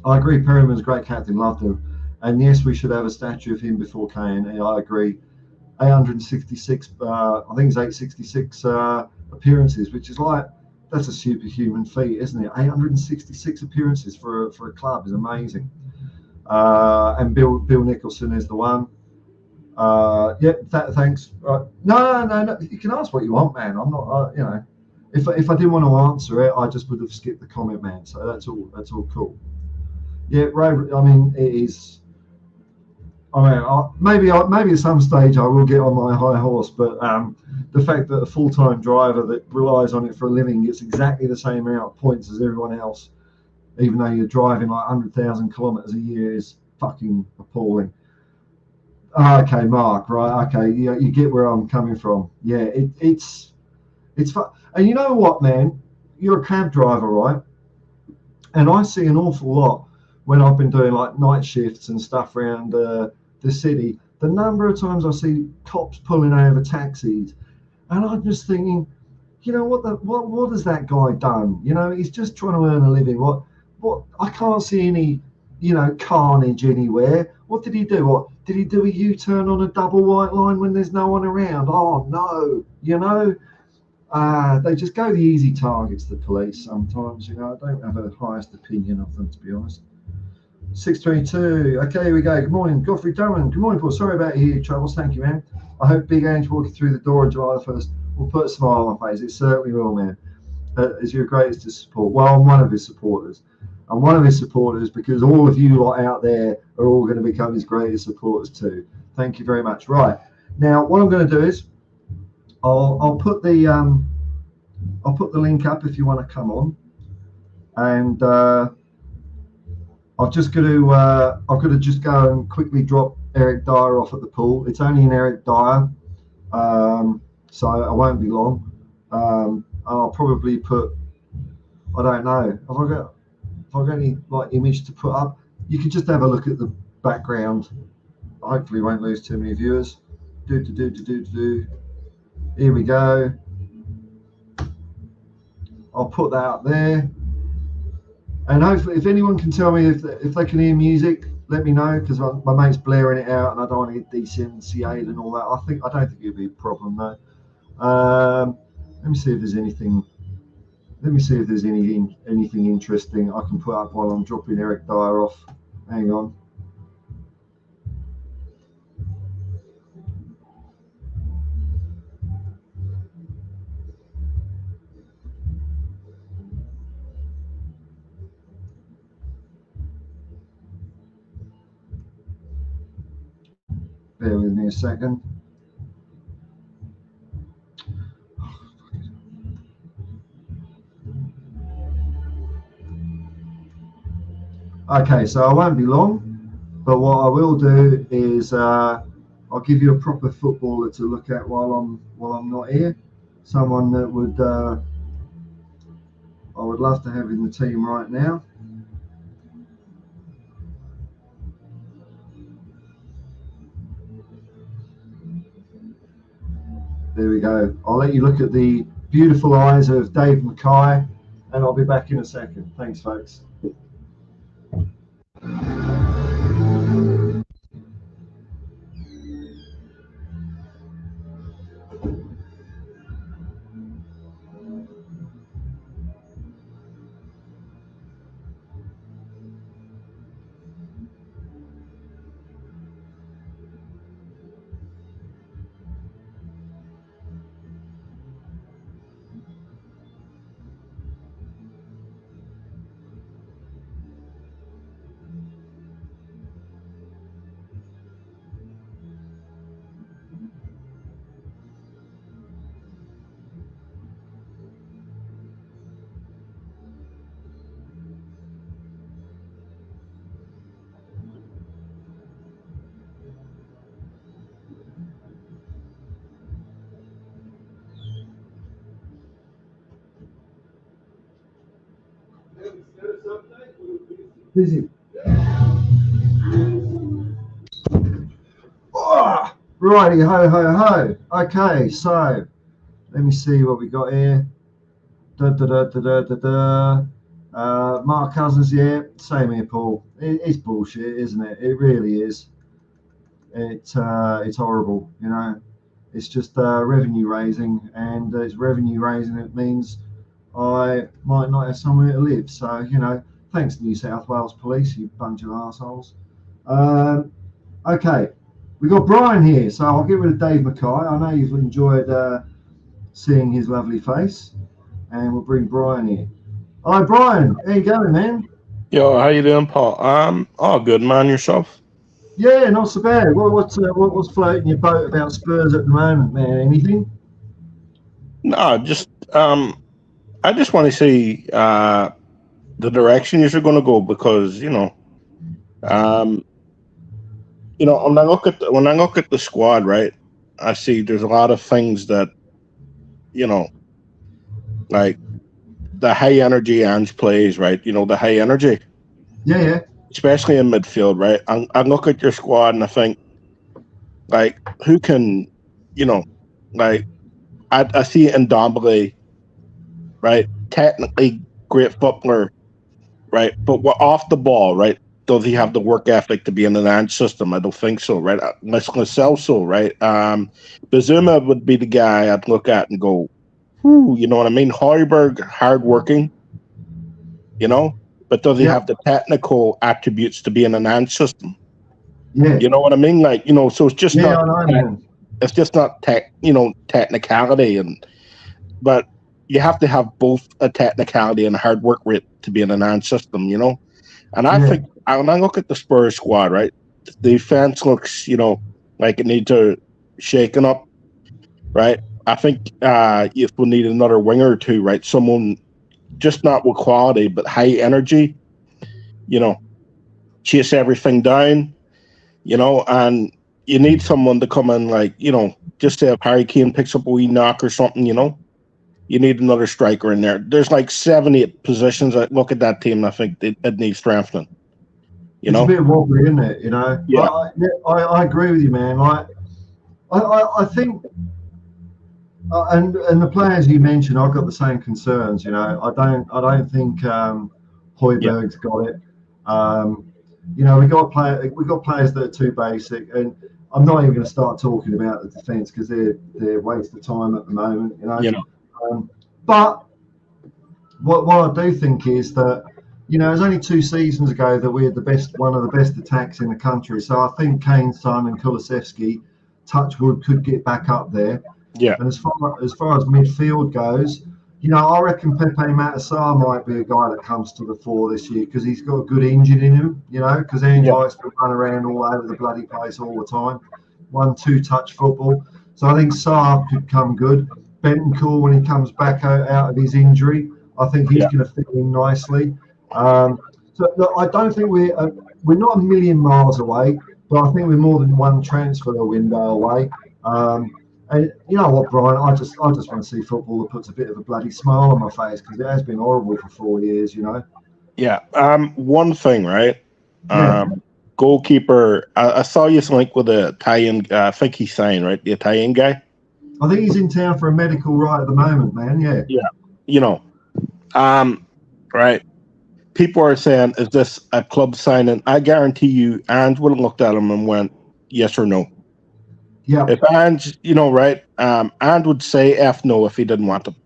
agree. Perryman was a great captain. Loved him. And yes, we should have a statue of him before Kane. I agree. 866. I think it's 866 appearances, which is like. That's a superhuman feat, isn't it? 866 appearances for a club is amazing. And Bill Nicholson is the one. Thanks. No. You can ask what you want, man. I'm not. You know, if I didn't want to answer it, I just would have skipped the comment, man. So that's all cool. Yeah, I mean, it is. I mean, maybe at some stage I will get on my high horse, but the fact that a full-time driver that relies on it for a living gets exactly the same amount of points as everyone else, even though you're driving like 100,000 kilometers a year, is fucking appalling. Okay, Mark, right? Okay, you get where I'm coming from. Yeah, it's fun. And you know what, man? You're a cab driver, right? And I see an awful lot when I've been doing like night shifts and stuff around the city. The number of times I see cops pulling over taxis, and I'm just thinking, you know, what has that guy done? You know, he's just trying to earn a living. What I can't see any, you know, carnage anywhere. What did he do? What did he do? A U-turn on a double white line when there's no one around? Oh no, you know. They just go the easy targets, the police, sometimes. You know, I don't have a highest opinion of them, to be honest. 622. Okay, here we go. Good morning, Godfrey Durham. Good morning, Paul. Sorry about your troubles. Thank you, man. I hope Big Ange walking through the door on July the 1st will put a smile on my face. It certainly will, man. Is your greatest to support? Well, I'm one of his supporters. I'm one of his supporters because all of you lot out there are all going to become his greatest supporters too. Thank you very much. Right. Now, what I'm going to do is I'll put the link up if you want to come on, and I've got to just go and quickly drop Eric Dyer off at the pool. It's only an Eric Dyer, so I won't be long. I'll probably put, I don't know, have I got any like image to put up? You can just have a look at the background. Hopefully won't lose too many viewers. Here we go. I'll put that up there. And hopefully, if anyone can tell me if they can hear music, let me know, because my mate's blaring it out, and I don't want to get DCMCA'd and all that. I don't think it'll be a problem though. Let me see if there's anything. Let me see if there's anything interesting I can put up while I'm dropping Eric Dyer off. Hang on. Bear with me a second. Okay, so I won't be long, but what I will do is I'll give you a proper footballer to look at while I'm not here. Someone that I would love to have in the team right now. There we go. I'll let you look at the beautiful eyes of Dave Mackay, and I'll be back in a second. Thanks, folks. Busy. Oh, righty, ho, ho, ho. Okay, so let me see what we got here. Mark Cousins, yeah, same here, Paul. It's bullshit, isn't it? It really is. It's horrible, you know. It's just revenue raising, and it's revenue raising. It means I might not have somewhere to live. So, you know, thanks New South Wales Police, you bunch of assholes. Okay, we got Brian here, so I'll get rid of Dave Mackay. I know you've enjoyed seeing his lovely face, and we'll bring Brian here. Hi, Brian. How you going, man? Yo, how you doing, Paul? All good, man. Yourself? Yeah, not so bad. What's floating your boat about Spurs at the moment, man? Anything? No, just I just want to see the direction you're going to go, because when I look at the squad, right, I see there's a lot of things that like the high energy Ange plays, right? The high energy. Yeah. Especially in midfield, right? I look at your squad and I think, like, who can, I see Ndombele, right? Technically great footballer, right? But what off the ball, right? Does he have the work ethic to be in an Ange system? I don't think so, right? Celso, right? Bazuma would be the guy I'd look at and go, you know what I mean? Højbjerg, hardworking, but does he have the technical attributes to be in an Ange system? Yeah. You know what I mean? Like, so it's just it's just not technicality, but you have to have both a technicality and a hard work rate to be in an Ange system, And I think when I look at the Spurs squad, right, the defense looks, like it needs to shaken up, right? I think if we need another winger or two, right, someone just not with quality but high energy, chase everything down, and you need someone to come in, like, just say if Harry Kane picks up a wee knock or something, you need another striker in there. There's like 7-8 positions. I look at that team and I think it needs strengthening. It's a bit wobbly, isn't it? Yeah. I agree with you, man. I think, and the players you mentioned, I've got the same concerns. I don't think Højbjerg's got it. We got players that are too basic, and I'm not even going to start talking about the defence because they're a waste of time at the moment. But what I do think is that it was only 2 seasons ago that we had one of the best attacks in the country. So I think Kane, Son, and Kulusevski, touchwood, could get back up there. Yeah. And as far as midfield goes, I reckon Pepe Maddison might be a guy that comes to the fore this year because he's got a good engine in him. Because Ange likes to run around all over the bloody place all the time. 1-2 touch football. So I think Saar could come good. Bentancur, when he comes back out of his injury, I think he's going to fit in nicely. So look, I don't think we're not a million miles away, but I think we're more than one transfer window away. And you know what, Brian? I just want to see football that puts a bit of a bloody smile on my face because it has been horrible for 4 years. Yeah. One thing, right? Goalkeeper. I saw you link with the Italian. I think he's signed, right? The Italian guy. I think he's in town for a medical right at the moment, man. Yeah. Yeah. Right. People are saying, is this a club signing? I guarantee you, Ange would have looked at him and went, yes or no. Yeah. If Ange, right, Ange would say F no if he didn't want him.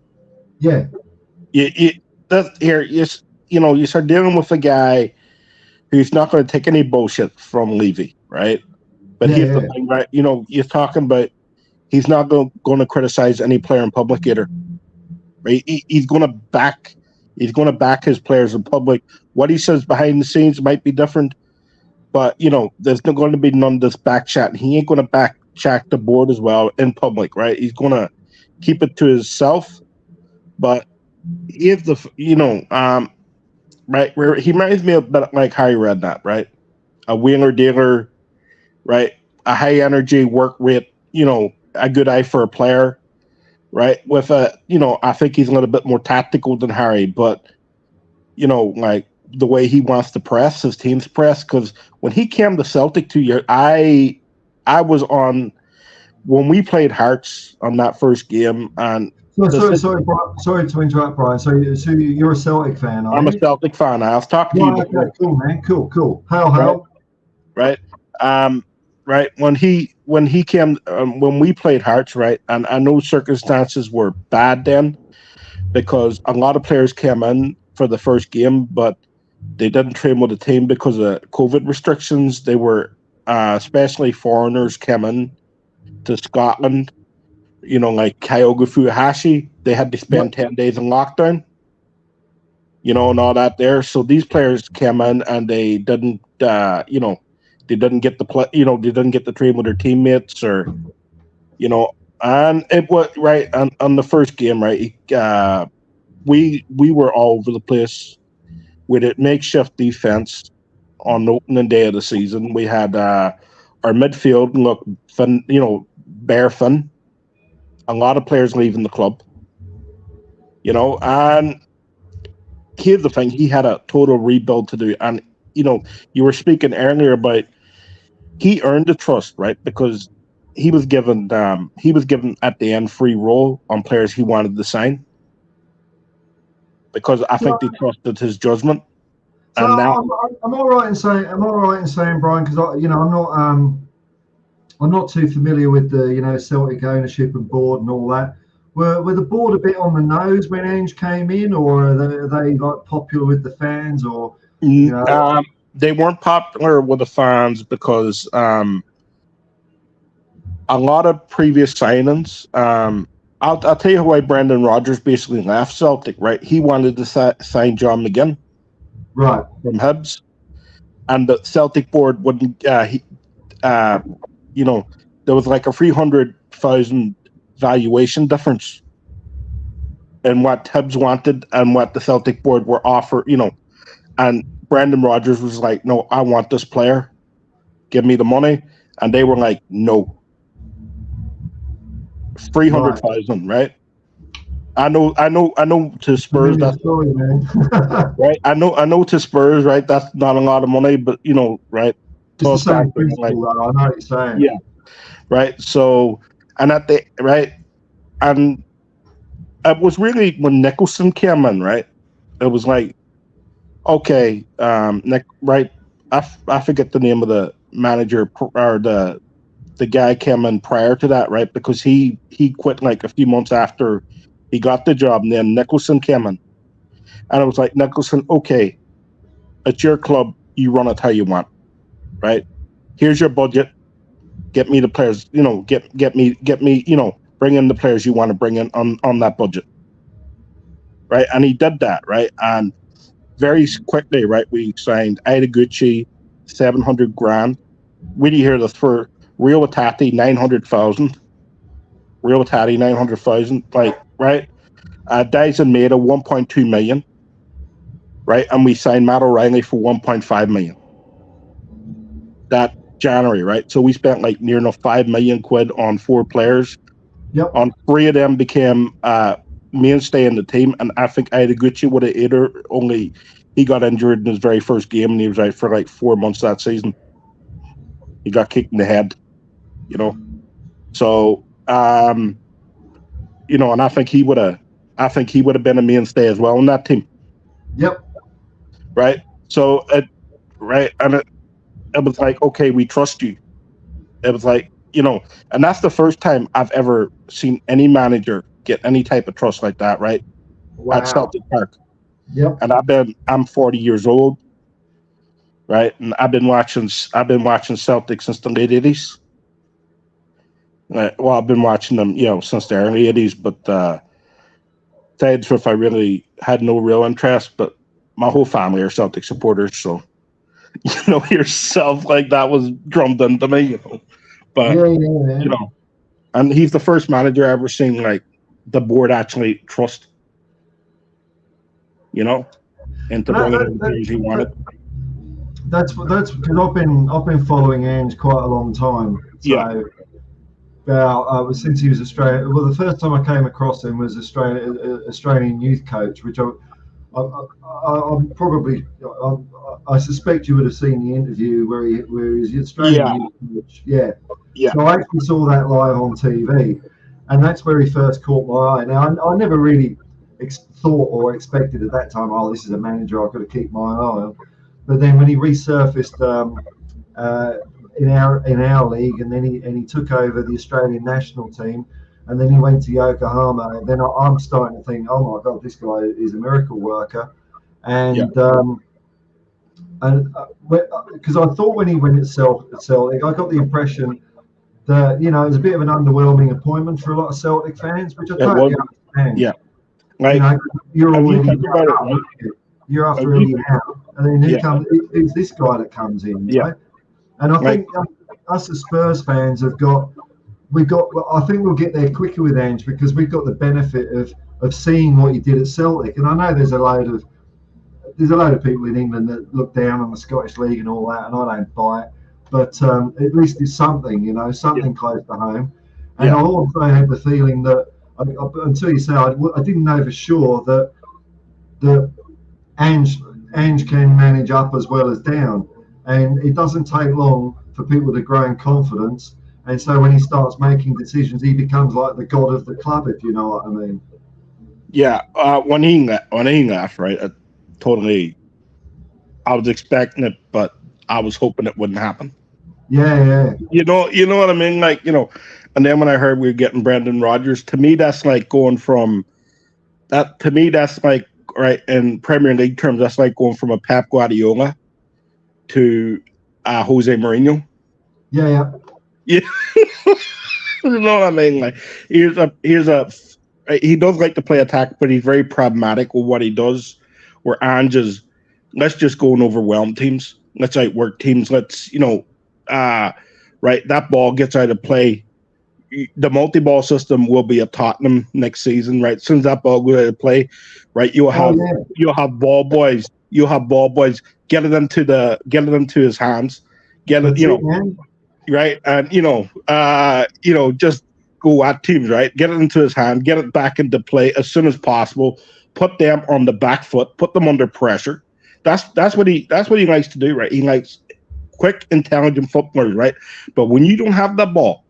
Yeah. You start dealing with a guy who's not going to take any bullshit from Levy, right? But here's the thing, right? You're talking about he's not going to criticize any player in public either. Right? He's going to back his players in public. What he says behind the scenes might be different, but there's not going to be none of this back chat. He ain't going to back chat the board as well in public, right? He's going to keep it to himself. But if right, where he reminds me a bit like Harry Redknapp, right? A wheeler dealer, right? A high energy work rate, a good eye for a player, right? With I think he's a little bit more tactical than Harry, but like the way he wants to press his team's press. Because when he came to Celtic 2 years, I was on when we played Hearts on that first game, and sorry to interrupt, Brian. So you're a Celtic fan, are I'm you? a Celtic fan. I was talking to you before. Okay, cool, man. Cool. How? Right. Right. When he came, when we played Hearts, right, and I know circumstances were bad then because a lot of players came in for the first game, but they didn't train with the team because of COVID restrictions. They were, especially foreigners came in to Scotland, like Kyogo Furuhashi. They had to spend 10 days in lockdown, and all that there. So these players came in and they didn't, they didn't get the play, they didn't get to train with their teammates or, and it was right on the first game, right. We were all over the place with a makeshift defense on the opening day of the season. We had our midfield look thin, bare thin. A lot of players leaving the club, and here's the thing: he had a total rebuild to do, and you were speaking earlier about he earned the trust, right? Because he was given at the end free roll on players he wanted to sign, because I think they trusted his judgment. So I'm all right in saying, Brian, because I'm not too familiar with the Celtic ownership and board and all that. Were the board a bit on the nose when Ange came in, or are they like popular with the fans, or they weren't popular with the fans because a lot of previous signings. I'll tell you why Brendan Rodgers basically left Celtic. Right, he wanted to sign John McGinn, right, from Hibs, and the Celtic board wouldn't. There was like a 300,000 valuation difference in what Hibs wanted and what the Celtic board were offered. And Brendan Rodgers was like, "No, I want this player. Give me the money," and they were like, "No." 300,000, right? I know. To Spurs, that's story, man. right. I know to Spurs, right? That's not a lot of money, but right. It's the same principle, though. I know what you're saying. Yeah. Right. So, and and it was really when Nicholson came in, right? It was like, okay, Nick, right? I forget the name of the manager or the guy came in prior to that, right? Because he quit like a few months after he got the job, and then Nicholson came in, and it was like, Nicholson, okay, it's your club, you run it how you want, right? Here's your budget. Get me the players, get me, bring in the players you want to bring in on that budget, right? And he did that, right? And very quickly, right, we signed Ideguchi, 700 grand. We did hear this for Real Atati, 900,000. Real Atati, 900,000, like, right? Dyson Maeda, 1.2 million, right? And we signed Matt O'Reilly for 1.5 million. That January, right? So we spent like near enough 5 million quid on 4 players. Yep. On 3 of them became mainstay in the team, and I think Ideguchi would have either only he got injured in his very first game, and he was out for like 4 months that season. He got kicked in the head, So, and I think he would have been a mainstay as well in that team. Yep. Right. So it was like, okay, we trust you. It was like, and that's the first time I've ever seen any manager get any type of trust like that, right? Wow. At Celtic Park. Yep. And I'm 40 years old, right? And I've been watching Celtic since the late 80s. Well, I've been watching them, since the early 80s, but tell you the truth, I really had no real interest, but my whole family are Celtic supporters, so yourself, like, that was drummed into me, But yeah. And he's the first manager I've ever seen like the board actually trust, and to bring in the players he wanted. That's because I've been following Ange quite a long time. So since he was Australian. Well, the first time I came across him was Australian youth coach, which I'm probably. I suspect you would have seen the interview where he's Australian. Yeah. Yeah. So I actually saw that live on TV, and that's where he first caught my eye. Now I never really thought or expected at that time, oh, this is a manager I've got to keep my eye on. But then when he resurfaced in our league, and then he took over the Australian national team, and then he went to Yokohama, and then I'm starting to think, oh my God, this guy is a miracle worker, and because I thought when he went at Celtic, I got the impression that it was a bit of an underwhelming appointment for a lot of Celtic fans, which I totally understand. Yeah, like you're already you're after Eddie Howe, and then who's this guy that comes in? Right? And I think us as Spurs fans I think we'll get there quicker with Ange because we've got the benefit of seeing what he did at Celtic, and I know there's a load of people in England that look down on the Scottish League and all that, and I don't buy it. But at least it's something, something close to home. And I also had the feeling that until you say I didn't know for sure that Ange can manage up as well as down, and it doesn't take long for people to grow in confidence. And so when he starts making decisions, he becomes like the god of the club, if you know what I mean. Yeah, when he left, right? I was expecting it, but I was hoping it wouldn't happen. Yeah. You know what I mean? Like, and then when I heard we were getting Brendan Rodgers, to me that's like going from that. To me, that's like right in Premier League terms. That's like going from a Pep Guardiola to Jose Mourinho. Yeah. You know what I mean? Like he does like to play attack, but he's very pragmatic with what he does. Where Ange is, let's just go and overwhelm teams. Let's outwork teams. Let's right, that ball gets out of play. The multi-ball system will be at Tottenham next season, right? As soon as that ball goes out of play, right, you'll have ball boys. You'll have ball boys get it into his hands, right, and just go at teams, right? Get it into his hand, get it back into play as soon as possible. Put them on the back foot, put them under pressure. That's what he likes to do, right? He likes quick, intelligent footballers, right? But when you don't have that ball,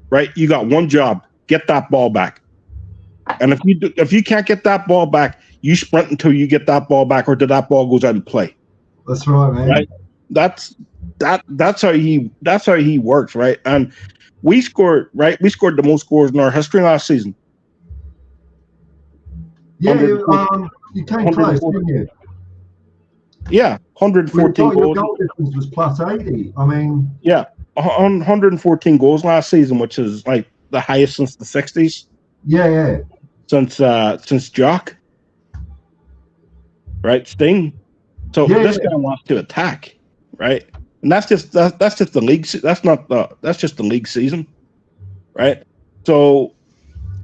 right, you got one job: get that ball back. And if you can't get that ball back, you sprint until you get that ball back, or till that ball goes out of play. That's right, man. Right? That's how he works, right? And we scored the most scores in our history last season. Yeah, you came close, didn't you? Yeah, 114 goals. Your goal difference was plus 80. I mean, yeah, 114 goals last season, which is like the highest since the 60s. Yeah. Since Jock, right? Sting. So this guy wants to attack, right? And that's just the league. That's just the league season, right? So,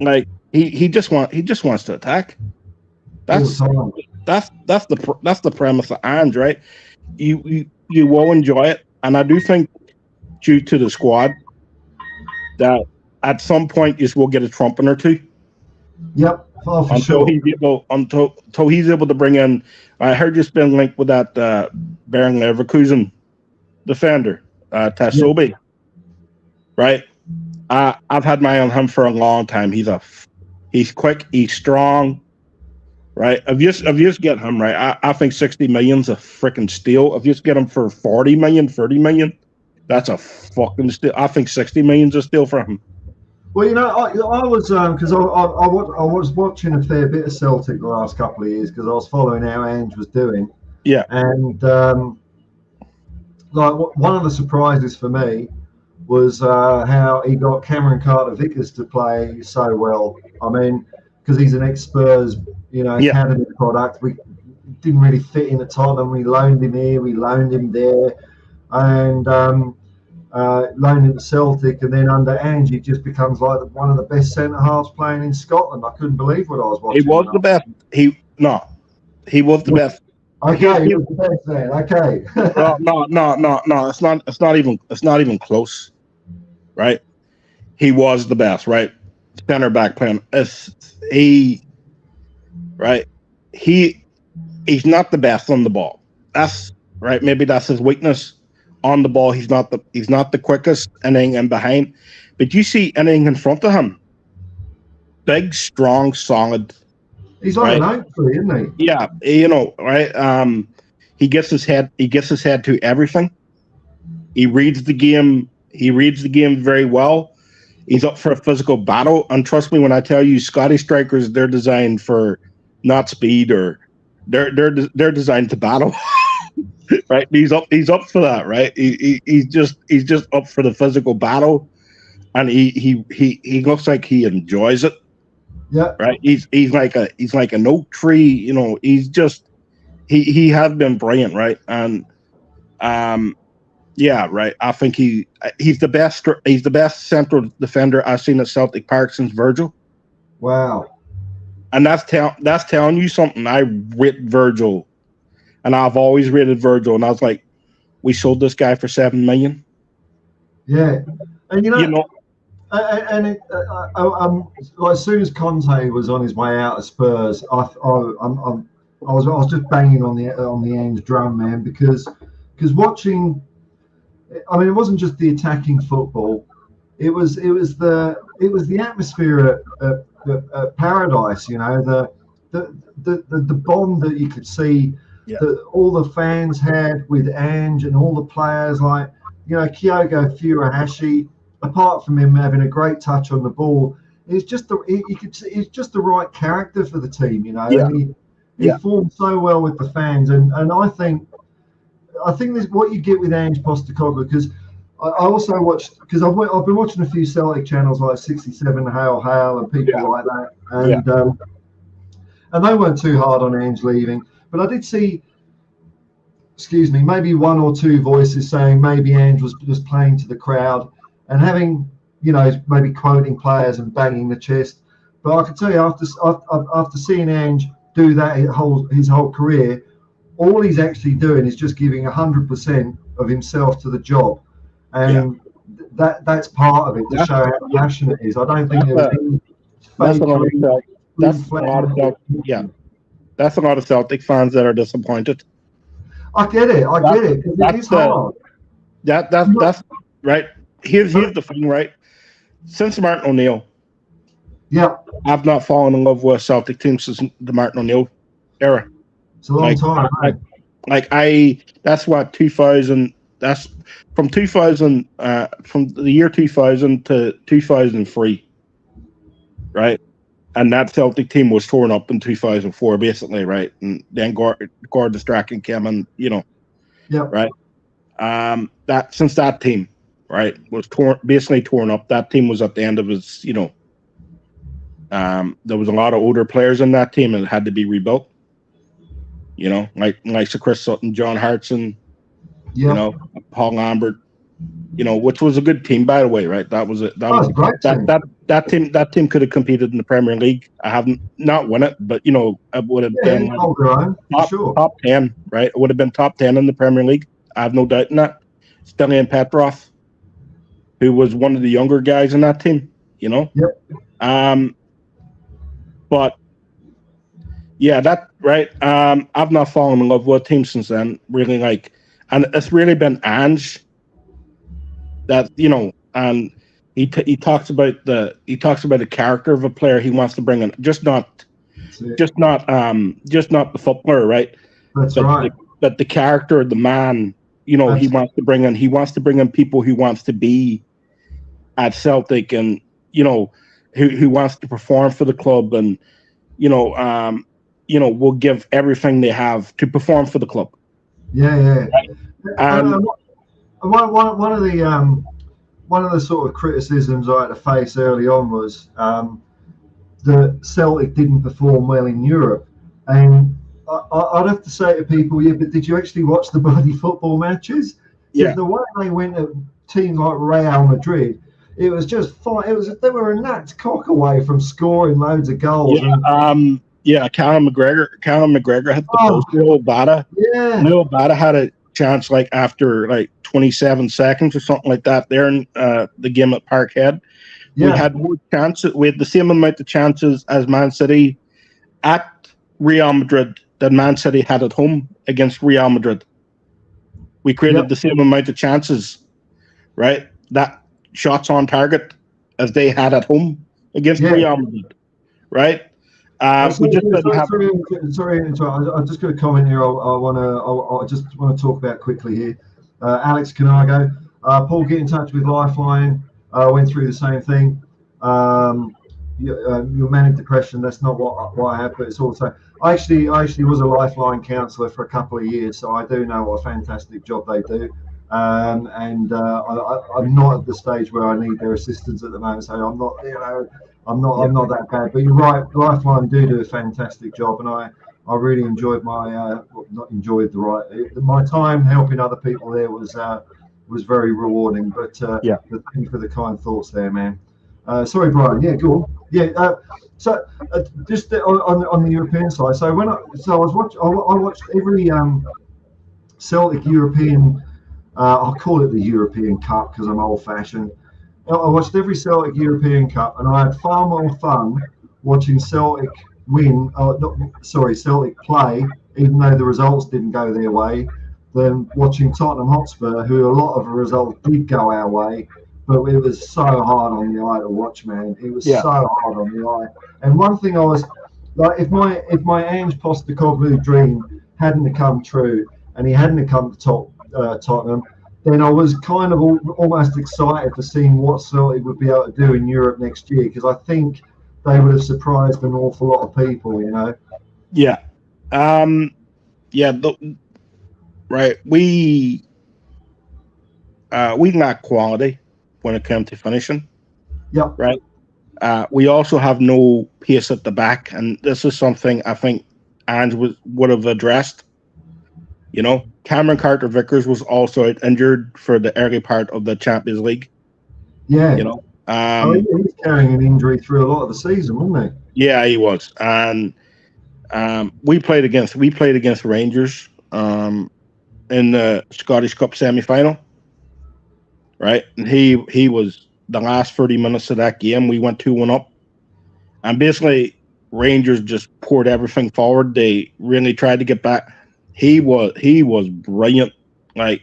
like he just wants to attack. That's the premise of Ange, right? You will enjoy it, and I do think due to the squad that at some point you will get a trumpet or two. Yep, for until sure. He's able to bring in. I heard you've been linked with that Bayer Leverkusen defender, Tassobi. Right? I've had my eye on him for a long time. He's quick, he's strong. Right? If you just get him right, I think 60 million's a freaking steal. If you just get him for 40 million, 30 million, that's a fucking steal. I think 60 million's a steal for him. Well, I was because I was watching a fair bit of Celtic the last couple of years because I was following how Ange was doing. Yeah. And one of the surprises for me was how he got Cameron Carter-Vickers to play so well. I mean, because he's an ex-Spurs, academy product. We didn't really fit in at Tottenham. We loaned him here, we loaned him there, and loaned him to Celtic. And then under Ange, he just becomes like one of the best centre halves playing in Scotland. I couldn't believe what I was watching. He was the best. He was the best. Okay, he was the best then. Okay. No. It's not even close. Right? He was the best. Right? Center back playing. He he's not the best on the ball. That's right. Maybe that's his weakness. On the ball, he's not the quickest anything in behind. But you see anything in front of him. Big, strong, solid. He's like an oak tree, isn't he? Yeah, right. He gets his head to everything. He reads the game. He reads the game very well. He's up for a physical battle. And trust me when I tell you, Scotty strikers, they're designed for not speed, or they're designed to battle. Right? He's up for that, right? He's just up for the physical battle, and he looks like he enjoys it. Yeah. Right. He's like an oak tree, you know, he has been brilliant, right? And yeah, right. I think he's the best central defender I've seen at Celtic Park since Virgil. Wow. And that's telling you something. I rate Virgil, and I've always rated Virgil, and I was like, we sold this guy for $7 million. Yeah. And as soon as Conte was on his way out of Spurs, I was just banging on the Ange drum, man, because watching, I mean, it wasn't just the attacking football, it was the atmosphere at Paradise, you know, the bond that you could see that all the fans had with Ange and all the players, like, you know, Kyogo Furuhashi. Apart from him having a great touch on the ball, he's just he's just the right character for the team, you know. Yeah. And he formed so well with the fans, and I think this is what you get with Ange Postecoglou, because I also watched, because I've been watching a few Celtic channels like 67 Hail and people like that, and they weren't too hard on Ange leaving, but I did see, maybe one or two voices saying maybe Ange was playing to the crowd and having, you know, maybe quoting players and banging the chest. But I can tell you, after seeing Ange do that his whole career, all he's actually doing is just giving 100% of himself to the job, and that's part of it, to show how passionate he is. I don't think there was any that's a lot of Celtic fans that are disappointed. I get it. It's hard. That's right. Here's the thing, right? Since Martin O'Neill, I've not fallen in love with a Celtic team since the Martin O'Neill era. It's a long time. That's what 2000. That's from 2000, from the year 2000 to 2003, right? And that Celtic team was torn up in 2004, basically, right? And then Gord Strachan came, and you know, right? That since that team, right, was basically torn up. That team was at the end of its, you know, there was a lot of older players in that team, and it had to be rebuilt. You know, like Sir Chris Sutton, John Hartson, you know, Paul Lambert, you know, which was a good team, by the way, right? That was that team could have competed in the Premier League. I haven't not won it, but you know, it would have been top 10, right? It would have been top 10 in the Premier League. I have no doubt in that. Stelian Petrov, who was one of the younger guys in that team, you know. But yeah, that right. I've not fallen in love with a team since then. Really, like, and it's really been Ange that, you know, and he talks about the character of a player he wants to bring in, just not the footballer, right? But the character, the man, you know, he wants to bring in. He wants to bring in people who wants to be at Celtic, and you know, who wants to perform for the club, and you know, will give everything they have to perform for the club. One of the sort of criticisms I had to face early on was that Celtic didn't perform well in Europe, and I'd have to say to people, but did you actually watch the bloody football matches? Because the way they went at teams like Real Madrid, it was just fine. They were a gnat's cock away from scoring loads of goals. Callum McGregor hit the post. Leo Bada had a chance like after like 27 seconds or something like that there in the game at Parkhead. We had more chances. We had the same amount of chances as Man City at Real Madrid that Man City had at home against Real Madrid. We created the same amount of chances, right? That shots on target as they had at home against Real Madrid, right? We just didn't have. Sorry, I'm just going to comment here. I just want to talk about quickly here. Alex Canago, Paul, get in touch with Lifeline. Went through the same thing. Your manic depression. That's not what I have, but it's also. I actually was a Lifeline counsellor for a couple of years, so I do know what a fantastic job they do. I'm not at the stage where I need their assistance at the moment, so I'm not, I'm not that bad. But you're right, Lifeline do a fantastic job, and I really enjoyed my my time helping other people there was very rewarding. But thank you for the kind thoughts there, man. Sorry, Brian. Yeah, go on. Yeah. So just on the European side. So I watched every Celtic European. I'll call it the European Cup because I'm old-fashioned. I watched every Celtic European Cup, and I had far more fun watching Celtic Celtic play, even though the results didn't go their way, than watching Tottenham Hotspur, who a lot of the results did go our way. But it was so hard on the eye to watch, man. It was so hard on the eye. And one thing I was like, if my Ange Postecoglou dream hadn't come true, and he hadn't come to Tottenham, then I was kind of almost excited for seeing what Celtic would be able to do in Europe next year, because I think they would have surprised an awful lot of people, Yeah. Right. We lack quality when it comes to finishing. Yeah. Right. We also have no pace at the back, and this is something I think Ange would have addressed. Cameron Carter-Vickers was also injured for the early part of the Champions League. Yeah. He was carrying an injury through a lot of the season, wasn't he? Yeah, he was. And we played against Rangers in the Scottish Cup semi-final. Right? And he was the last 30 minutes of that game. We went 2-1 up. And basically Rangers just poured everything forward. They really tried to get back. He was brilliant. Like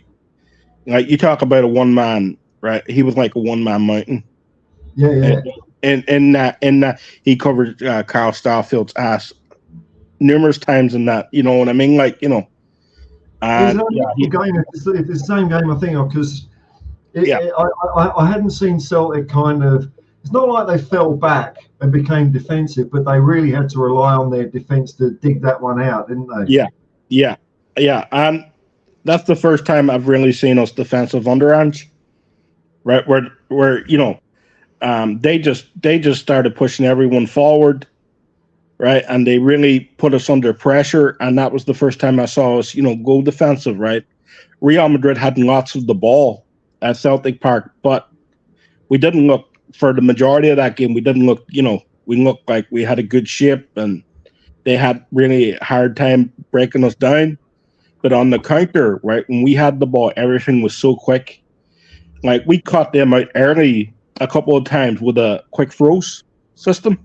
you talk about a one man, right? He was like a one man mountain. Yeah. And in that he covered Carl Starfield's ass numerous times in that. You know what I mean? It's the same game I think of, because I hadn't seen Celtic kind of. It's not like they fell back and became defensive, but they really had to rely on their defense to dig that one out, didn't they? Yeah. And that's the first time I've really seen us defensive under Ange, right? Where they just started pushing everyone forward, right? And they really put us under pressure, and that was the first time I saw us, go defensive, right? Real Madrid had lots of the ball at Celtic Park, but we didn't look, for the majority of that game, we didn't look, we looked like we had a good shape, and they had really a hard time breaking us down. But on the counter, right, when we had the ball, everything was so quick. Like, we caught them out early a couple of times with a quick throws system.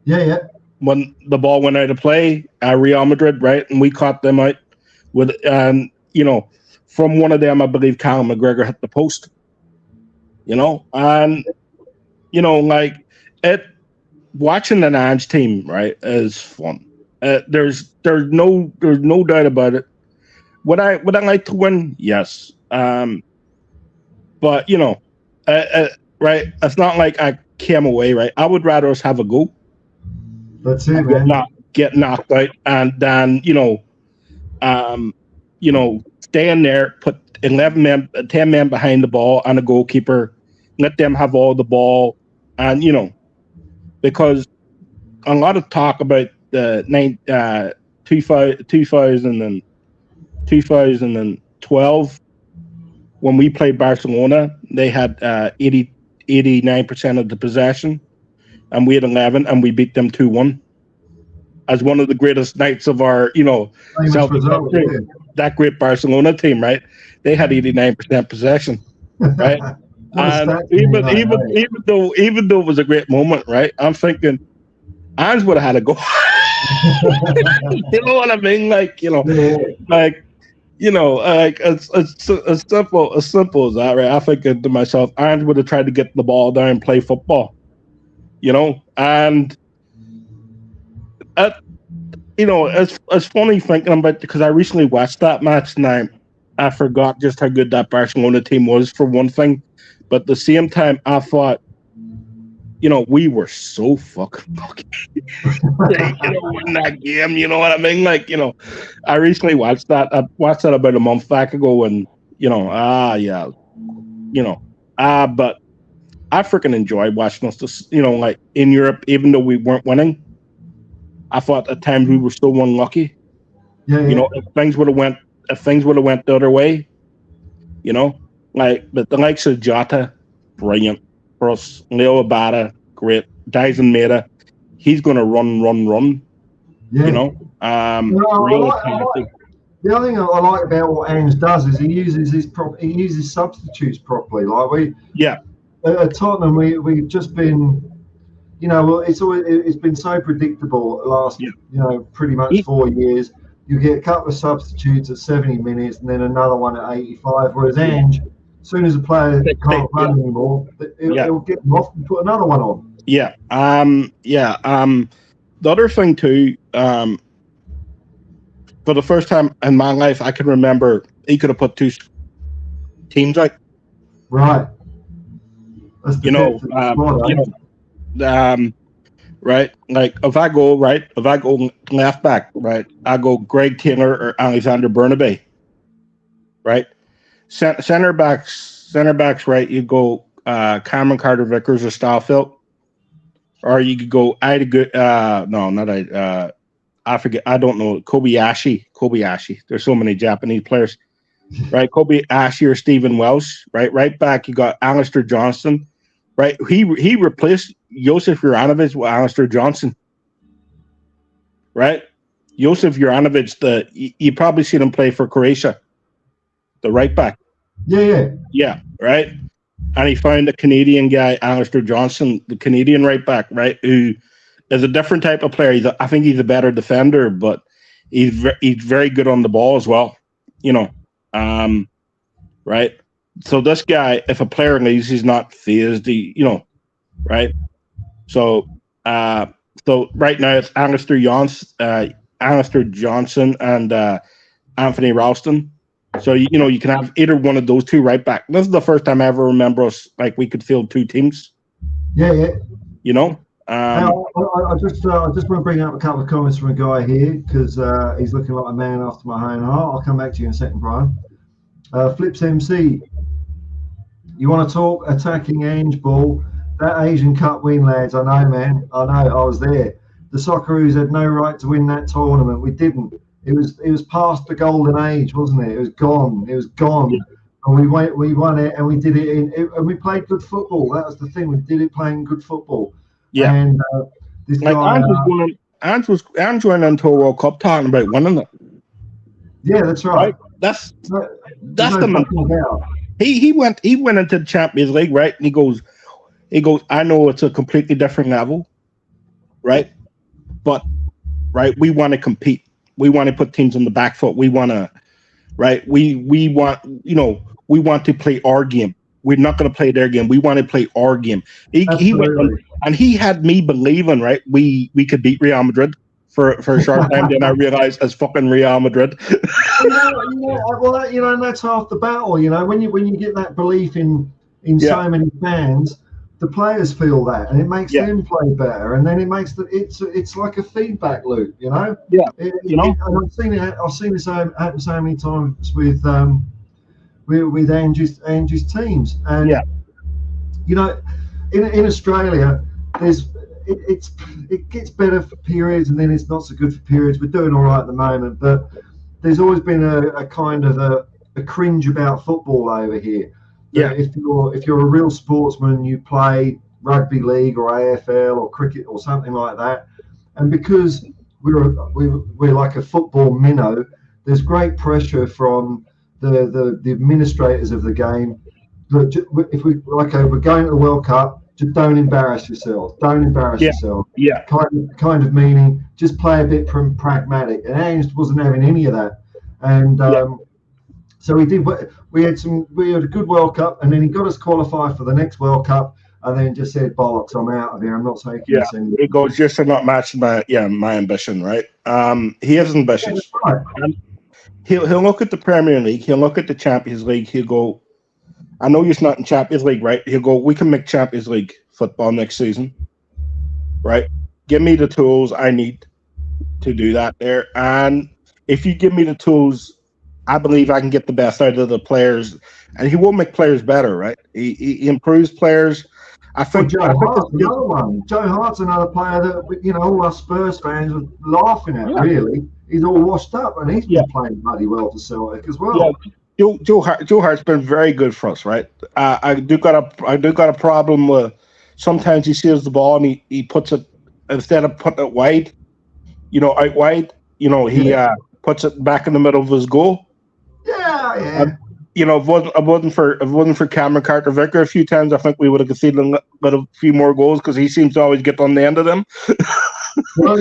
Yeah. When the ball went out of play at Real Madrid, right, and we caught them out with, from one of them, I believe Callum McGregor hit the post. Watching an Ange team, right, is fun. There's no doubt about it. Would I like to win? Yes. But right, it's not like I came away, right? I would rather us have a go. That's it, man. Get knocked out, and then stay in there, put 11 men, 10 men behind the ball and a goalkeeper, let them have all the ball, and because a lot of talk about the 2012 when we played Barcelona, they had 89% of the possession, and we had 11, and we beat them 2-1 as one of the greatest nights of our, that great Barcelona team, right? They had 89% possession, right? And even though it was a great moment, right? I'm thinking Ange would have had a go. You know what I mean? Like, you know, like, you know, like it's as simple as that, right? I think to myself, Ange would have tried to get the ball down and play football, you know, and you know, it's funny thinking about, because I recently watched that match and I forgot just how good that Barcelona team was for one thing, but at the same time, I thought, you know, we were so fucking you know, in that game, you know what I mean? Like, you know, I recently watched that. I watched that about a month back ago, and you know, yeah, you know, but I freaking enjoyed watching us. Just, you know, like in Europe, even though we weren't winning, I thought at times we were so unlucky. Yeah, You know, if things would have went the other way, you know, like, but the likes of Jota, brilliant for us. Leo Abada, great. Dyson Maeda, he's going to run. yeah. You know, really talented. The other thing I like about what Ange does is he uses substitutes properly. Like at Tottenham, we've just been, you know, well, it's been so predictable the last, you know, pretty much 4 years. You get a couple of substitutes at 70 minutes and then another one at 85. Whereas Ange, as soon as a player can't run anymore, he'll get them off and put another one on. Yeah. The other thing too, for the first time in my life, I can remember he could have put two teams out. Right. You know, right? Like if I go left back, right? I go Greg Taylor or Alexander Bernabé, right? Center backs, right? You go Cameron Carter-Vickers or Starfield, or you could go I forget. I don't know. Kobayashi. There's so many Japanese players, right? Kobayashi or Stephen Welsh, right? Right back, you got Alistair Johnston, right? He replaced Josef Juranovic with Alistair Johnson, right? Josef Juranovic, you probably seen him play for Croatia, the right back. Yeah, right. And he found a Canadian guy, Alistair Johnson, the Canadian right back, right, who is a different type of player. I think he's a better defender, but he's very good on the ball as well. You know, right. So this guy, if a player leaves, he's not phased. You know, right. So right now it's Alistair Johnson and Anthony Ralston. So you know you can have either one of those two right back. This is the first time I ever remember us like we could field two teams. Yeah. You know. Now, I just want to bring up a couple of comments from a guy here because he's looking like a man after my own heart. I'll come back to you in a second, Brian. Flips MC, you want to talk attacking Ange ball? That Asian Cup win, lads. I know, man. I know. I was there. The Socceroos had no right to win that tournament. We didn't. It was past the golden age, wasn't it? It was gone. Yeah. And we won it, and we did it and we played good football. That was the thing. We did it playing good football. Yeah, and this like guy, Ange went into a World Cup talking about winning it. Yeah, that's right. That's the mentality. He went into the Champions League, right? And he goes. I know it's a completely different level, right? But right, we want to compete. We want to put teams on the back foot. We want to, right? We want to play our game. We're not going to play their game. We want to play our game. He went on, and he had me believing, right, we could beat Real Madrid for a short time. Then I realized it's fucking Real Madrid. Well, you know, and that's half the battle. You know, when you get that belief in so many fans, the players feel that, and it makes them play better, and then it makes it's like a feedback loop. You know. Yeah. And I've seen this happen so many times with Ange's teams, and you know, in Australia, it gets better for periods, and then it's not so good for periods. We're doing all right at the moment, but there's always been a kind of a cringe about football over here. Yeah, if you're a real sportsman, you play rugby league or AFL or cricket or something like that, and because we're like a football minnow, there's great pressure from the administrators of the game. Look, if we're going to the World Cup, just don't embarrass yourself. Don't embarrass yourself. Yeah. Kind of meaning just play a bit pragmatic. And Ange wasn't having any of that. And so we did. We had a good World Cup, and then he got us qualified for the next World Cup, and then just said, "Bollocks, I'm out of here. I'm not taking this anymore." He goes, "Just to not match my ambition." Right. He has ambitions. Yeah, right. He'll look at the Premier League. He'll look at the Champions League. He'll go, "I know you're not in Champions League, right?" He'll go, "We can make Champions League football next season, right? Give me the tools I need to do that there. And if you give me the tools, I believe I can get the best out of the players." And he will make players better, right? He improves players. I think Joe Hart's another one. Joe Hart's another player that all us Spurs fans were laughing at. Really, he's all washed up, and he's been playing bloody well for Celtic as well. Yeah. Joe Hart's been very good for us, right? I do got a problem with sometimes he sees the ball and he puts it, instead of putting it wide, out wide, he puts it back in the middle of his goal. Yeah. If it wasn't for Cameron Carter-Vicker a few times, I think we would have conceded a few more goals because he seems to always get on the end of them. Well,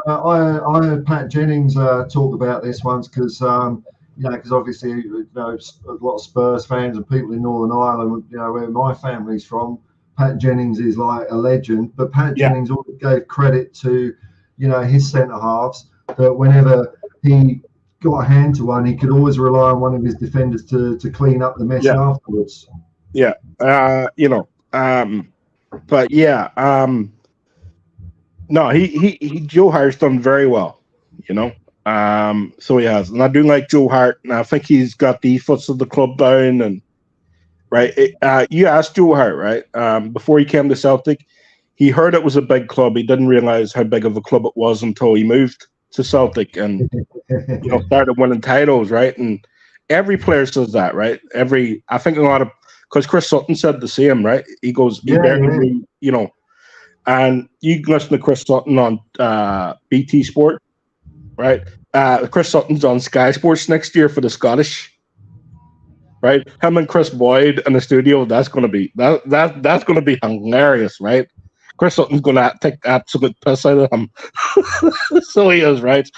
I heard Pat Jennings talk about this once because obviously a lot of Spurs fans and people in Northern Ireland, where my family's from, Pat Jennings is like a legend. But Pat Jennings always gave credit to his centre halves, that whenever he got a hand to one, he could always rely on one of his defenders to clean up the mess afterwards. Yeah, but no, he Joe Hart's done very well, so he has, and I do like Joe Hart, and I think he's got the ethos of the club down. And you asked Joe Hart, right, before he came to Celtic, he heard it was a big club. He didn't realize how big of a club it was until he moved to Celtic and started winning titles, right? And every player says that, right? I think a lot of, because Chris Sutton said the same, right? He goes, and you can listen to Chris Sutton on BT Sport, right? Chris Sutton's on Sky Sports next year for the Scottish, right? Him and Chris Boyd in the studio. That's gonna be that's gonna be hilarious, right? Chris Sutton's going to take the absolute piss out of him. So he is, right?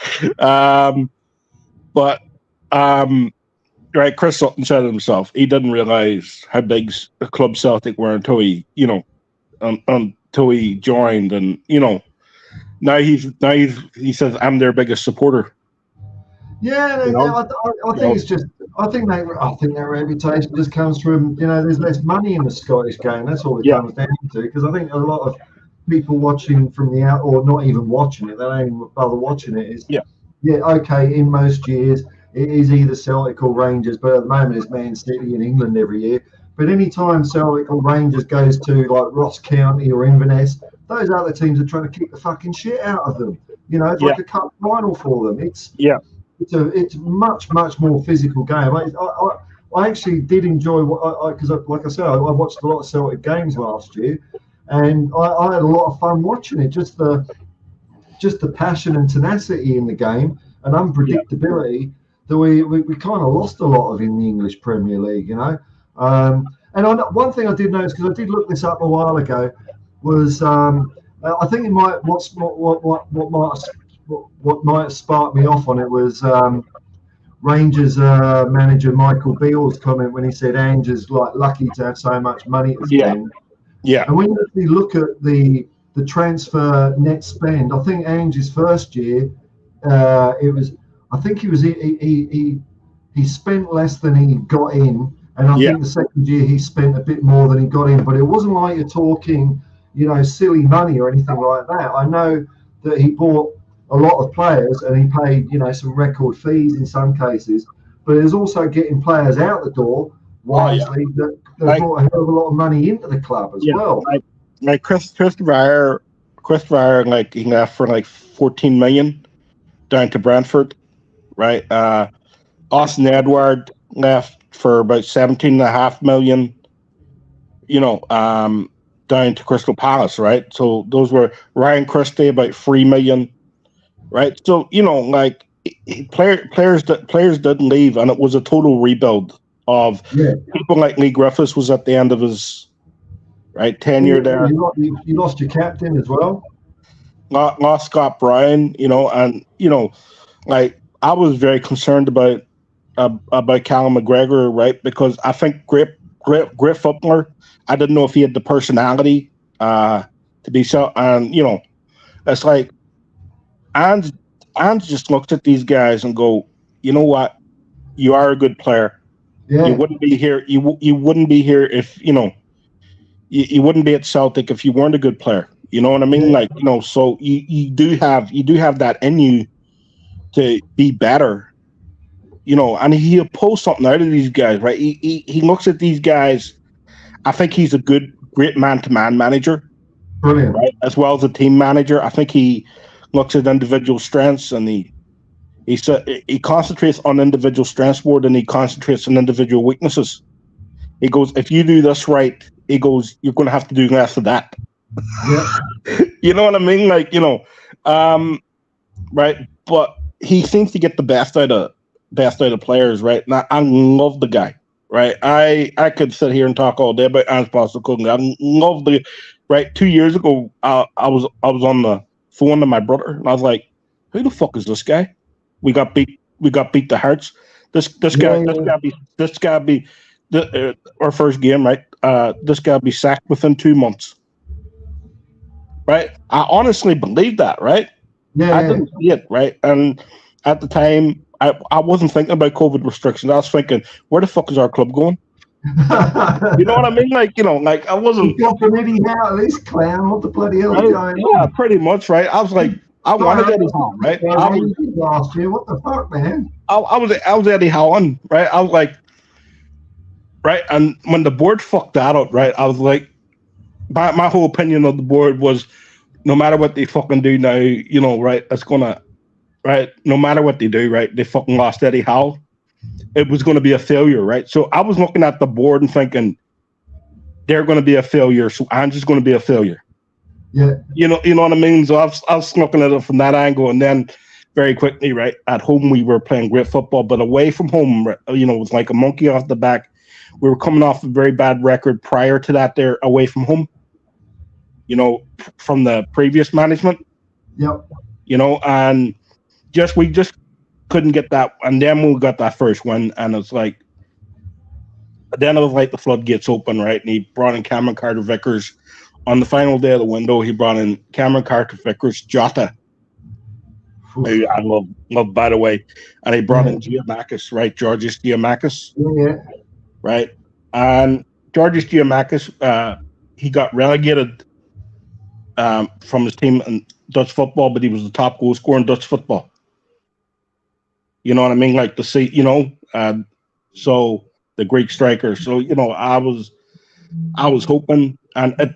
Right, Chris Sutton said himself, he didn't realise how big the club Celtic were until he joined. And, now he says, "I'm their biggest supporter." Yeah, I think it's just, I think their reputation just comes from, there's less money in the Scottish game. That's all it comes down to. Because I think a lot of people watching from the out, or not even watching it, they don't even bother watching it. Okay, in most years it is either Celtic or Rangers, but at the moment it's Man City in England every year. But any time Celtic or Rangers goes to like Ross County or Inverness, those other teams are trying to kick the fucking shit out of them. It's like a cup final for them. It's a much more physical game. I actually did enjoy because, like I said, I watched a lot of Celtic games last year, and I had a lot of fun watching it. Just the passion and tenacity in the game and unpredictability that we kind of lost a lot of in the English Premier League. And one thing I did notice, because I did look this up a while ago, was I think it might what might have sparked me off on it was Rangers manager Michael Beale's comment when he said Ange is like lucky to have so much money to spend. And when you actually look at the transfer net spend, I think Ange's first year he spent less than he got in, and I think the second year he spent a bit more than he got in. But it wasn't like you're talking, silly money or anything like that. I know that he bought a lot of players and he paid, some record fees in some cases, but there's also getting players out the door wisely that brought a hell of a lot of money into the club as well. Like Chris Ryer, like he left for like 14 million down to Brentford, right? Austin Edward left for about 17.5 million, down to Crystal Palace, right? So those were Ryan Christie about 3 million. Right, so players didn't leave, and it was a total rebuild of people like Lee Griffiths was at the end of his right? Tenure there. You lost your captain as well. Lost Scott Bryan, and like I was very concerned about Callum McGregor, right? Because I think great footballer. I didn't know if he had the personality to be so, and it's like Ange just looks at these guys and go, you know what, you are a good player. Yeah. You wouldn't be here. You wouldn't be here if you wouldn't be at Celtic if you weren't a good player. You know what I mean? Yeah. Like, so you do have that in you to be better. And he'll pull something out of these guys, right? He looks at these guys. I think he's a great man-to-man manager. Brilliant. Right? As well as a team manager. I think he looks at individual strengths and he concentrates on individual strengths more than he concentrates on individual weaknesses. He goes, if you do this right, he goes, you're going to have to do less of that. Yeah. You know what I mean? Like, right? But he seems to get the best out of players, right? And I love the guy, right? I could sit here and talk all day about Ange Postecoglou. I love the right. 2 years ago, I was on the phone to my brother, and I was like, "Who the fuck is this guy? We got beat to Hearts. This guy be our first game, right? This guy be sacked within 2 months, right? I honestly believe that, right? Yeah. I didn't see it, right? And at the time, I wasn't thinking about COVID restrictions. I was thinking, where the fuck is our club going? You know what I mean? Like, like I wasn't. You've got from Eddie Howe, this clown. What the bloody hell is going on? Yeah, pretty much, right? I was like, I wanted Eddie Howe, right? Last year, what the fuck, man? I was Eddie Howe on, right? I was like, right, and when the board fucked that up, right, I was like, my whole opinion of the board was, no matter what they fucking do now, right, it's gonna, right, no matter what they do, right, they fucking lost Eddie Howe. It was going to be a failure, right? So I was looking at the board and thinking, they're going to be a failure, so I'm just going to be a failure. Yeah. You know what I mean? So I was looking at it from that angle, and then very quickly, right, at home we were playing great football, but away from home, it was like a monkey off the back. We were coming off a very bad record prior to that there away from home, from the previous management. Yep. And we just couldn't get that, and then we got that first one, and it's like, then it was like the floodgates open, right? And he brought in Cameron Carter-Vickers on the final day of the window. He brought in Cameron Carter-Vickers, Jota, who I love by the way, and he brought in Giamakis, right? Georgios Giamakis, right? And Georgios Giamakis, he got relegated from his team in Dutch football, but he was the top goal scorer in Dutch football. You know what I mean? Like so the Greek striker. So, I was hoping, and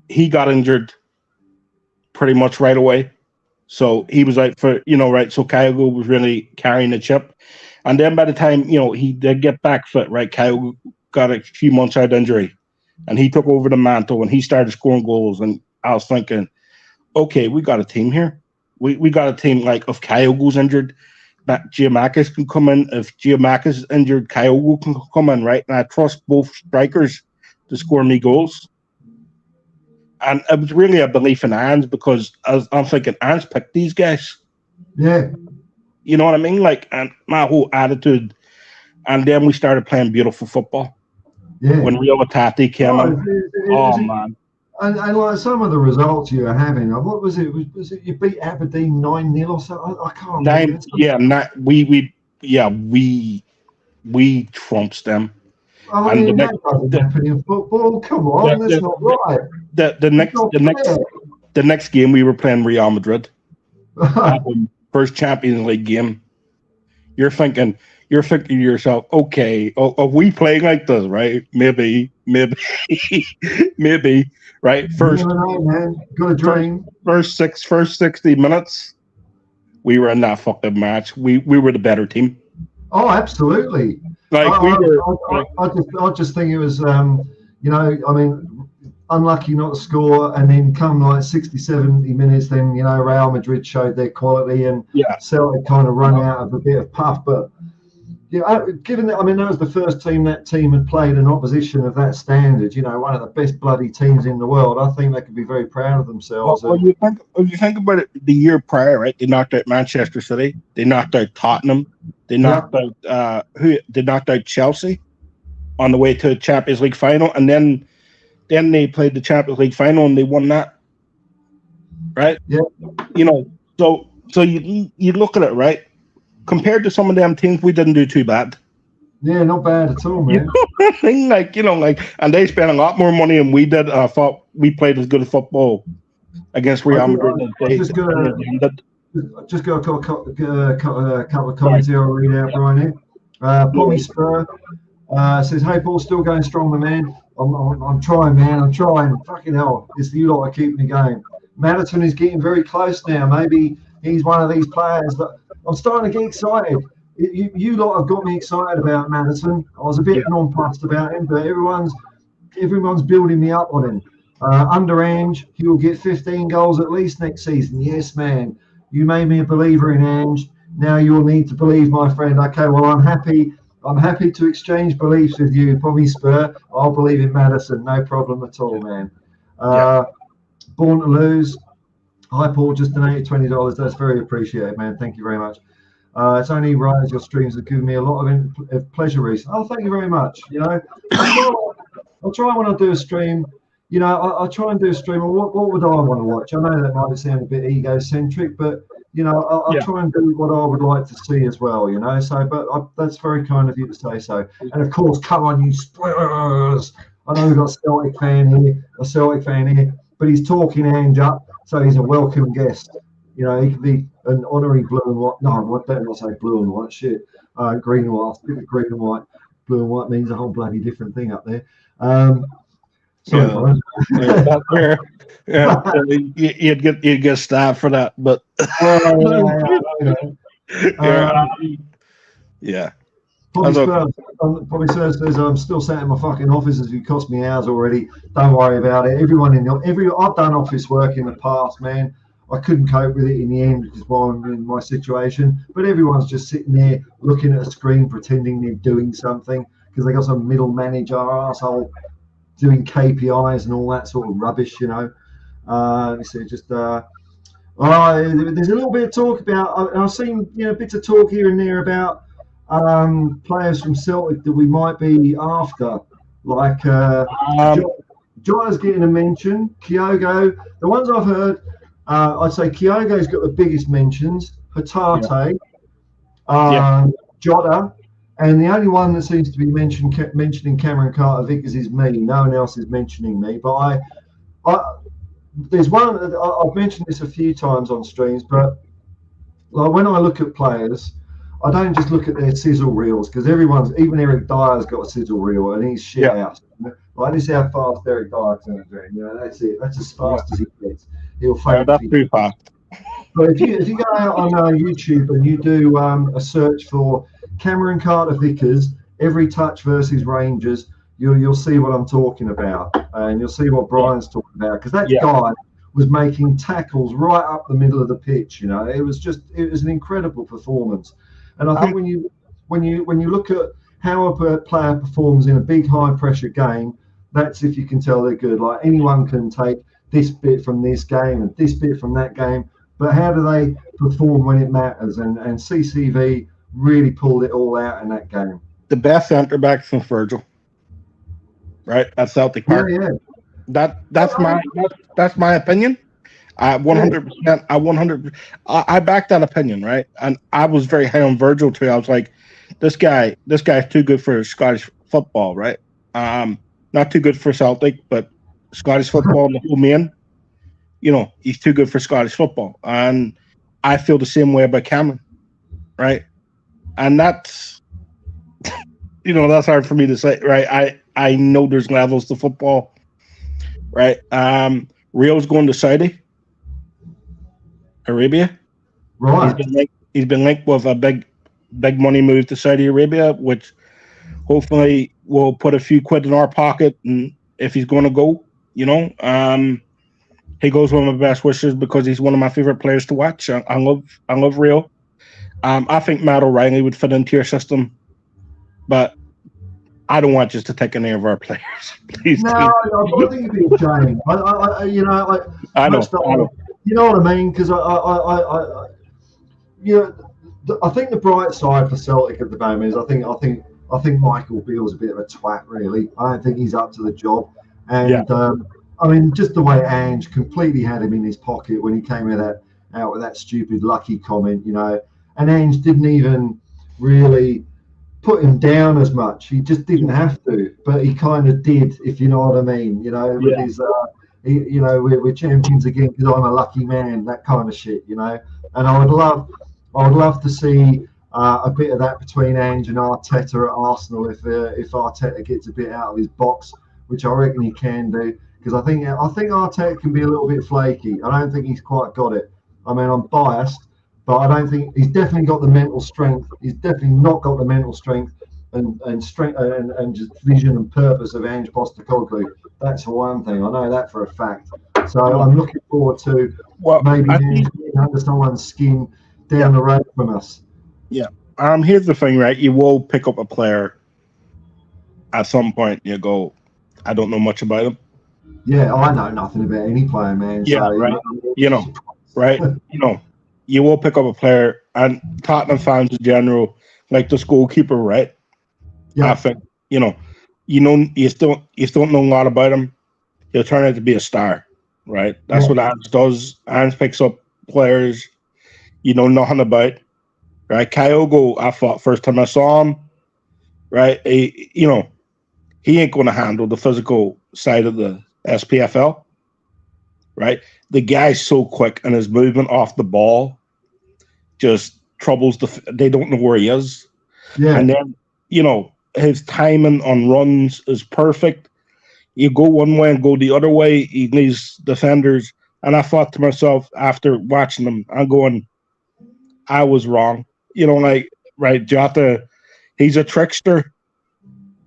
he got injured pretty much right away. So he was out for, right. So Kyogo was really carrying the chip. And then by the time, he did get back fit, right, Kyogo got a few months out injury, and he took over the mantle and he started scoring goals. And I was thinking, okay, we got a team here. We got a team, like, if Kyogo's injured, that Giamakis can come in. If Giamakis is injured, Kyogo can come in, right? And I trust both strikers to score me goals. And it was really a belief in Ange, because I'm thinking Ange picked these guys. Yeah. You know what I mean? Like, and my whole attitude. And then we started playing beautiful football. Yeah. When Rio Atati came in. Man. And like some of the results you were having, what was it? Was it you beat Aberdeen 9-0 or something? I can't remember. We trumped them. I mean, that doesn't happen in football. Come on, that's not right. The next game we were playing Real Madrid, first Champions League game. You're thinking to yourself, okay, are we playing like this, right? Maybe, right? First, man. Got a dream. First 60 minutes, we were in that fucking match. We were the better team. Oh, absolutely. Like I just think it was, unlucky not to score, and then come like 60, 70 minutes, then Real Madrid showed their quality, and Celtic kind of run out of a bit of puff. But Yeah, given that, I mean, that was the first team that team had played an opposition of that standard. You know, one of the best bloody teams in the world. I think they could be very proud of themselves. Well, you think about it, the year prior, right? They knocked out Manchester City. They knocked out Tottenham. They knocked out They knocked out Chelsea on the way to the Champions League final, and then they played the Champions League final and they won that. Right? Yeah. You know, so you look at it, right? Compared to some of them teams, we didn't do too bad. Yeah, not bad at all, man. And they spent a lot more money than we did. I thought we played as good a football against Real Madrid. Just got a couple of comments here. I'll read out, Brian. Here, Pommy Spur says, "Hey Paul, still going strong, my man. I'm trying, man. I'm trying. Fucking hell, it's you lot that keep me going. Maddison is getting very close now. Maybe he's one of these players that I'm starting to get excited. You lot have got me excited about Maddison. I was a bit nonplussed about him, but everyone's building me up on him. Under Ange, he will get 15 goals at least next season. Yes, man. You made me a believer in Ange. Now you'll need to believe, my friend. Okay, well, I'm happy. I'm happy to exchange beliefs with you, Pommy Spur. I'll believe in Maddison. No problem at all, man. Born to lose. Hi, Paul. Just donated $20. That's very appreciated, man. Thank you very much. It's only right as your streams have given me a lot of pleasure recently. Oh, thank you very much. You know, I'll try when I do a stream. You know, I'll try and do a stream. What would I want to watch? I know that might sound a bit egocentric, but you know, I'll try and do what I would like to see as well. You know, so that's very kind of you to say so. And of course, come on, you Spurs. I know we've got a Celtic fan here, but he's talking Ange up, so he's a welcome guest. You know, he could be an honorary blue and white. No, I better not say blue and white. Shit, green and white. Green and white. Blue and white means a whole bloody different thing up there. Sorry, you'd get stabbed for that, but Probably says I'm still sat in my fucking office as you cost me hours already. Don't worry about it. I've done office work in the past, man. I couldn't cope with it in the end, which is why I'm in my situation. But everyone's just sitting there looking at a screen, pretending they're doing something because they got some middle manager asshole doing KPIs and all that sort of rubbish, you know. There's a little bit of talk about. I've seen bits of talk here and there about players from Celtic that we might be after, like Jota's getting a mention. Kyogo, the ones I've heard. I'd say Kyogo's got the biggest mentions. Hatate, Jota, and the only one that seems to be mentioning Cameron Carter-Vickers is me. No one else is mentioning me. But there's one. I've mentioned this a few times on streams, but like when I look at players, I don't just look at their sizzle reels because even Eric Dyer's got a sizzle reel and he's shit out. Like this is how fast Eric Dyer's going to do. You know, that's it. That's as fast as he gets. He'll fake. That's too fast. But if you go out on YouTube and you do a search for Cameron Carter-Vickers, every touch versus Rangers, you'll see what I'm talking about, and you'll see what Brian's talking about because that guy was making tackles right up the middle of the pitch. You know, it was an incredible performance. And I think when you look at how a player performs in a big high pressure game, that's if you can tell they're good. Like anyone can take this bit from this game and this bit from that game, but how do they perform when it matters? And CCV really pulled it all out in that game. The best centre back since Virgil, right? At Celtic Park. Yeah. That's my opinion. I 100%. I back that opinion, right? And I was very high on Virgil too. I was like, this guy's too good for Scottish football, right? Not too good for Celtic, but Scottish football in the whole main. You know, he's too good for Scottish football, and I feel the same way about Cameron, right? And that's, that's hard for me to say, right? I know there's levels to football, right? Rio's going to Saudi Arabia, right? He's been linked with a big money move to Saudi Arabia, which hopefully will put a few quid in our pocket. And if he's going to go, he goes with my best wishes because he's one of my favorite players to watch. I love Rio. I think Matt O'Reilly would fit into your system but I don't want just to take any of our players. Please No, do. I think it'd be a shame. You know, like I know. you know what I mean? Because you know, I think the bright side for Celtic at the moment is I think Michael Beale's a bit of a twat. Really, I don't think he's up to the job. And I mean, just the way Ange completely had him in his pocket when he came out with that stupid lucky comment, you know, and Ange didn't even really put him down as much. He just didn't have to, but he kind of did, if you know what I mean. You know, with his, you know, we're champions again because I'm a lucky man, that kind of shit. You know, and I would love to see a bit of that between Ange and Arteta at Arsenal if Arteta gets a bit out of his box, which I reckon he can do. Because I think Arteta can be a little bit flaky. I don't think he's quite got it. I mean, I'm biased, but I don't think he's definitely got the mental strength. He's definitely not got the mental strength and strength and just vision and purpose of Ange Postecoglou. That's one thing. I know that for a fact. So I'm looking forward to maybe Ange getting under someone's skin down the road from us. Yeah. Here's the thing, right? You will pick up a player at some point. You go, I don't know much about him. Yeah, I know nothing about any player, man. Yeah, so, right. You know, right? You know, you will pick up a player, and Tottenham fans in general, like this goalkeeper, right? Yeah. I think you still don't know a lot about him. He'll turn out to be a star, right? That's what Ange does. Ange picks up players you know nothing about, right? Kyogo, I thought first time I saw him, right? He ain't going to handle the physical side of the SPFL, right? The guy's so quick and his movement off the ball just troubles they don't know where he is. Yeah. And then, you know, his timing on runs is perfect. You go one way and go the other way. He needs defenders. And I thought to myself after watching him, I'm going, I was wrong. You know, like, right, Jota, he's a trickster.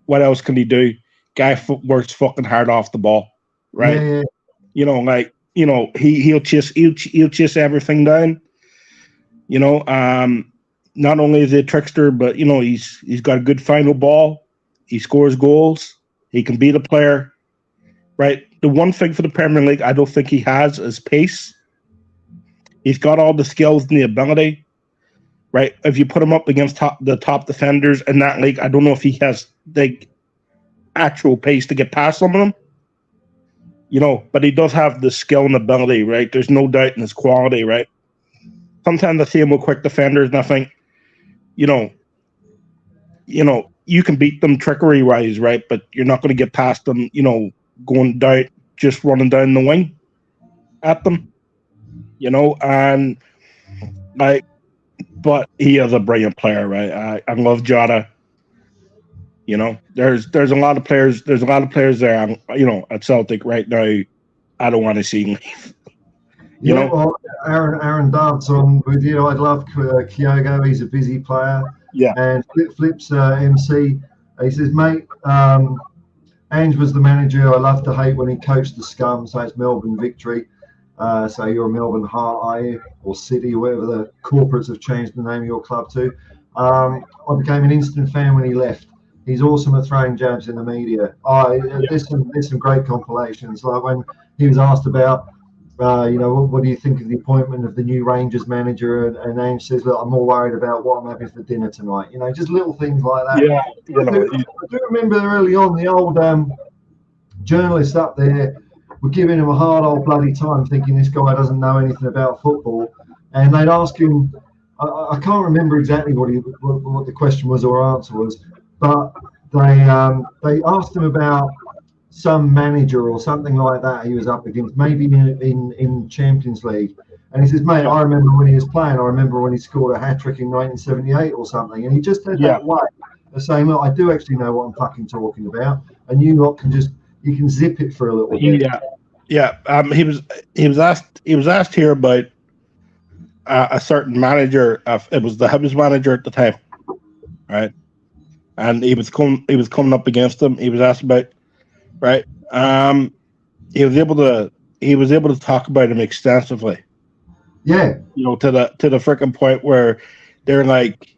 What else can he do? Guy works fucking hard off the ball, right? Yeah. You know, like, you know, he'll chase everything down. You know, not only is he a trickster, but you know, he's got a good final ball. He scores goals. He can beat a player, right? The one thing for the Premier League I don't think he has is pace. He's got all the skills and the ability, right? If you put him up against the top defenders in that league, I don't know if he has the actual pace to get past some of them. You know, but he does have the skill and ability, right? There's no doubt in his quality, right? Sometimes I see him with quick defenders, and I think, you know, you can beat them trickery-wise, right? But you're not going to get past them, you know, going down, just running down the wing at them, you know. And like, but he is a brilliant player, right? I love Jota. You know, there's a lot of players. There's a lot of players there, you know, at Celtic right now. I don't want to see him leave. You know, well, Aaron Dove's on with you. I'd love Kyogo. He's a busy player. Yeah. And Flips MC. He says, mate, Ange was the manager I love to hate when he coached the scum. So it's Melbourne Victory. So you're a Melbourne Heart, are you? Or City, or whatever the corporates have changed the name of your club to. I became an instant fan when he left. He's awesome at throwing jabs in the media. There's some great compilations. Like when he was asked about, you know, what do you think of the appointment of the new Rangers manager? And Ange says, look, I'm more worried about what I'm having for dinner tonight. You know, just little things like that. Yeah, you know, I do remember early on the old journalists up there were giving him a hard old bloody time, thinking this guy doesn't know anything about football. And they'd ask him, I can't remember exactly what the question was or answer was, but they asked him about some manager or something like that he was up against, maybe in Champions League. And he says, mate, I remember when he was playing, I remember when he scored a hat-trick in 1978 or something. And he just had that way of saying, look, I do actually know what I'm fucking talking about. And you lot can you can zip it for a little bit. Yeah. He was asked here about a certain manager. It was the Hibs manager at the time, right? And he was coming up against him. He was asked about, right? He was able to talk about him extensively. Yeah. You know, to the freaking point where they're like,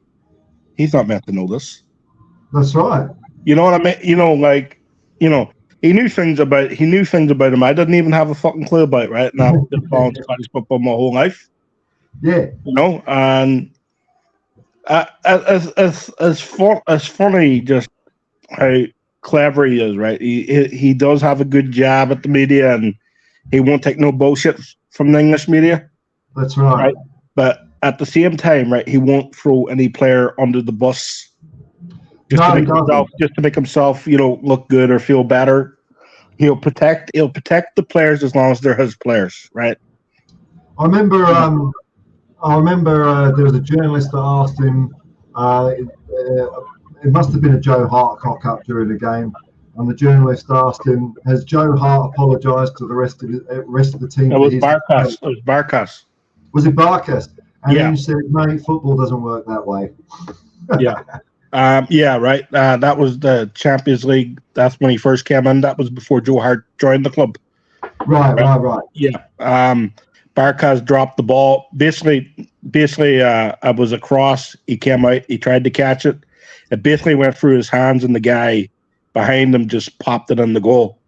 he's not meant to know this. That's right. You know what I mean? He knew things about him. I didn't even have a fucking clue about, right? And I've been following Scottish football my whole life. Yeah. And as funny just how clever he is, right? He does have a good jab at the media, and he won't take no bullshit from the English media. That's right. But at the same time, right, he won't throw any player under the bus just to make himself, look good or feel better. He'll protect the players as long as they're his players, right? I remember there was a journalist that asked him. It must have been a Joe Hart cock-up during the game, and the journalist asked him, "Has Joe Hart apologised to the rest of the team?" It was Barkas. Was it Barkas? And yeah. He said, "Mate, football doesn't work that way." Yeah. Right. That was the Champions League. That's when he first came in. That was before Joe Hart joined the club. Right. Yeah. Barkas dropped the ball. Basically, it was a cross. He came out. He tried to catch it. It basically went through his hands, and the guy behind him just popped it in the goal.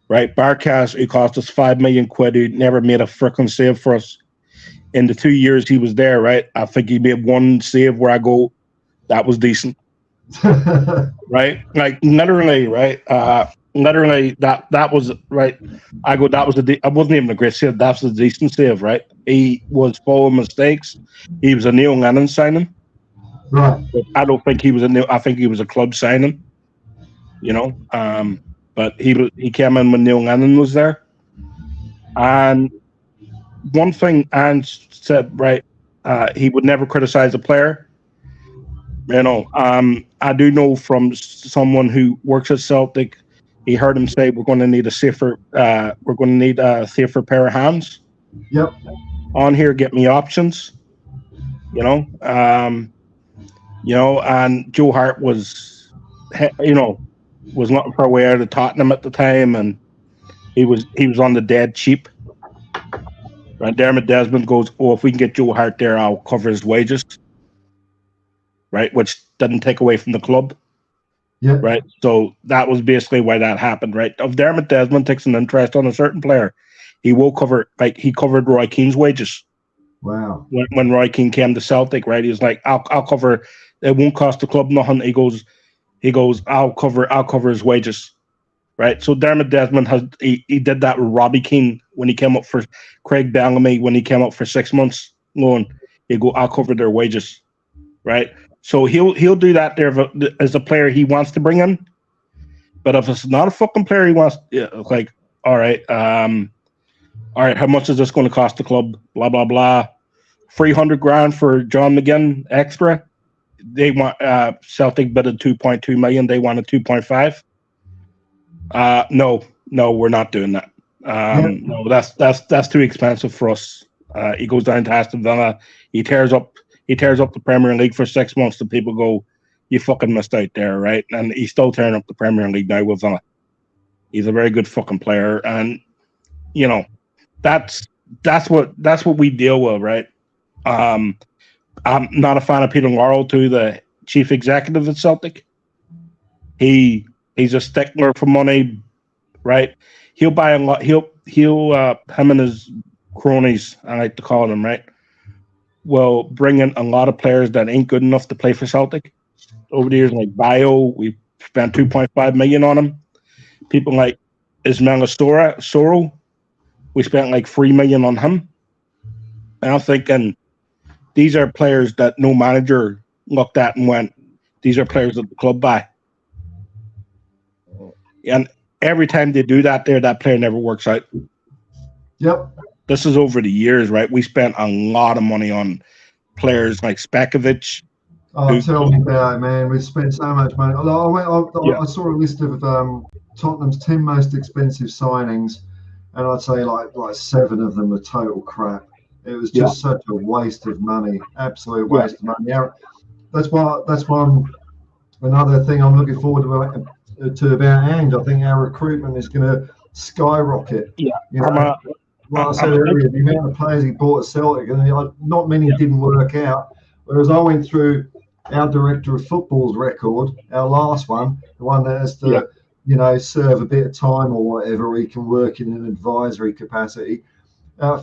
Right. Barkas, who cost us £5 million, who never made a frickin' save for us. In the 2 years he was there, right, I think he made one save where I go, that was decent. Right? Like, literally, right? Literally, that was, right, I go, that was I wasn't even a great save. That's a decent save, right? He was full of mistakes. He was a Neil Lennon signing. Right. But I don't think he was I think he was a club signing, but he came in when Neil Lennon was there. And one thing Ange said, right, he would never criticize a player. I do know from someone who works at Celtic, he heard him say, "We're going to need a safer pair of hands." Yep. On here, get me options. And Joe Hart was looking for a way out of Tottenham at the time, and he was on the dead cheap. And Dermot Desmond goes, "Oh, if we can get Joe Hart there, I'll cover his wages." Right, which didn't take away from the club. Yeah. Right. So that was basically why that happened. Right. If Dermot Desmond takes an interest on a certain player, he will cover. Like, he covered Roy Keane's wages. Wow. When Roy Keane came to Celtic, right, he was like, "I'll cover. It won't cost the club nothing." He goes, "I'll cover his wages." Right. So Dermot Desmond he did that with Robbie Keane when he came up for Craig Bellamy when he came up for 6 months loan. He go, "I'll cover their wages." Right. So he'll do that there as a player he wants to bring in. But if it's not a fucking player he wants, like, all right, how much is this going to cost the club? Blah blah blah. $300,000 for John McGinn extra. They want Celtic bid at 2.2 million. They wanted 2.5. No, we're not doing that. No, that's too expensive for us. He goes down to Aston Villa. He tears up the Premier League for 6 months, and people go, "You fucking missed out there," right? And he's still tearing up the Premier League now with Villa. He's a very good fucking player, and that's what we deal with, right? I'm not a fan of Peter Laurel, too, the chief executive at Celtic. He's a stickler for money, right? He'll buy a lot. He'll him and his cronies, I like to call them, right, will bring in a lot of players that ain't good enough to play for Celtic. Over the years, like Bio, we spent 2.5 million on him. People like Ismail Soro, we spent like 3 million on him. And I'm thinking, these are players that no manager looked at and went, "These are players that the club buy." And every time they do that that player never works out. Yep. This is over the years, right? We spent a lot of money on players like Spekovic. Oh, tell me about it, man. We've spent so much money. I saw a list of Tottenham's 10 most expensive signings, and I'd say like 7 of them are total crap. It was just such a waste of money, absolute waste of money. That's why another thing I'm looking forward to about Ange. I think our recruitment is going to skyrocket. Yeah. Like I said earlier, the amount of players he bought at Celtic, and not many didn't work out. Whereas I went through our director of football's record, our last one, the one that has to, Yeah. you know, serve a bit of time or whatever, he can work in an advisory capacity.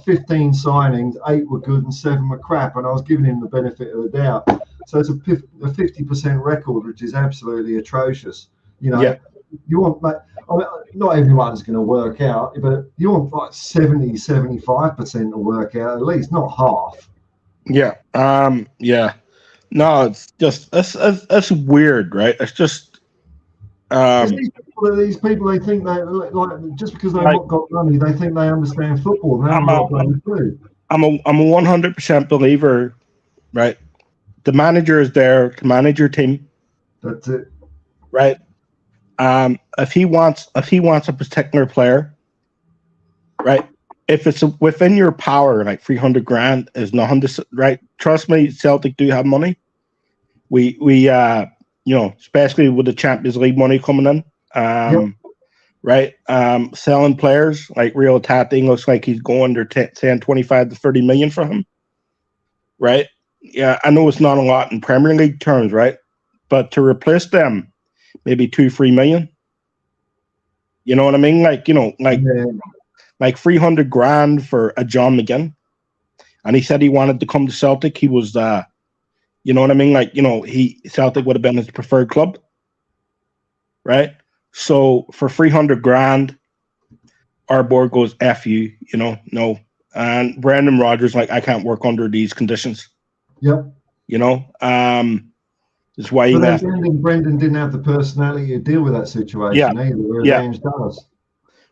15 signings, 8 were good and 7 were crap, and I was giving him the benefit of the doubt. So it's a 50% record, which is absolutely atrocious. You know, Yeah. you want, I mean, not everyone's going to work out, but you want like 70-75% to work out at least, not half. Yeah. Yeah. No, it's just it's weird, right? It's just These people, they think they like just because they've like, not got money, they think they understand football. And they haven't got a bloody clue. I'm a 100% believer, right? The manager is there to manage your team, That's it. right? If he wants a particular player, right? If it's within your power, like 300 grand is nothing to, right? Trust me, Celtic do have money. We you know, especially with the Champions League money coming in, right? Selling players like Real Tating looks like he's going under saying 25 to 30 million for him, right? Yeah, I know it's not a lot in Premier League terms, right? But to replace them, maybe 2-3 million. You know what I mean? Like, you know, like 300 grand for a John McGinn. And he said he wanted to come to Celtic. He was, you know what I mean? Like, you know, Celtic would have been his preferred club, right? So for 300 grand, our board goes, F you, you know, no. And Brendan Rodgers, like, I can't work under these conditions. Yep. You know, that's why he left. Brendan didn't have the personality to deal with that situation either, whereas Ange does.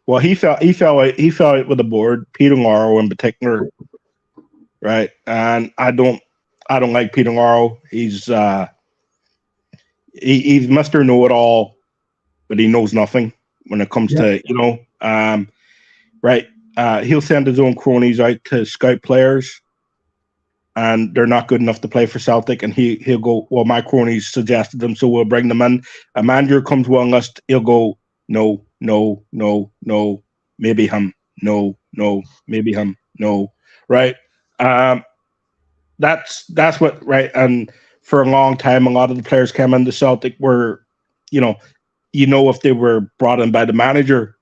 Well, he fell out with the board, Peter Morrow in particular, right? And I don't like Peter Morrow. He's Mr. Know-it-all, but he knows nothing when it comes to, you know, right? He'll send his own cronies out to scout players, and they're not good enough to play for Celtic, and he'll go, well, my cronies suggested them, so we'll bring them in. A manager comes one list, he'll go, no, maybe him, no, maybe him, no, right? That's what, right? And for a long time, a lot of the players came into Celtic were, you know, if they were brought in by the manager,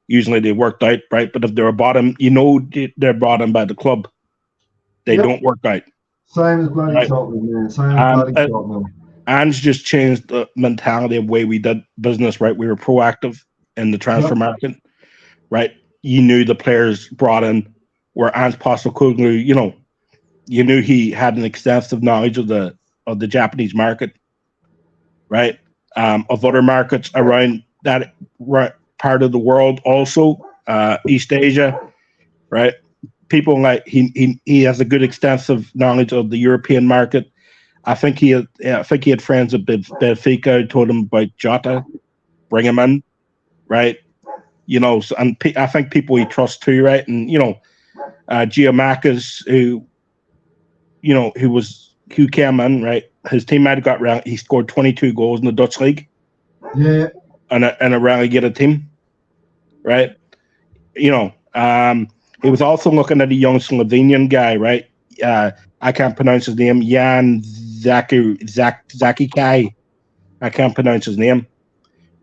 usually they worked out, right? But if they were brought in, you know, they're brought in by the club. They don't work out. Same as bloody Tottenham, man. Same as bloody Tottenham. Ange just changed the mentality of the way we did business, right? We were proactive in the transfer market, right? You knew the players brought in were Ange Postecoglou, you know, you knew he had an extensive knowledge of the Japanese market, right? Of other markets around that part of the world, also East Asia, right? People like he has a good extensive knowledge of the European market. I think he had friends at Benfica who told him about Jota, bring him in, right? You know, and I think people he trusts too, right? And you know, Giamakis, who came in, right? His teammate got around. He scored 22 goals in the Dutch league. Yeah, and a relegated team, right? You know, he was also looking at a young Slovenian guy, right? I can't pronounce his name. Jan Zakikai. I can't pronounce his name.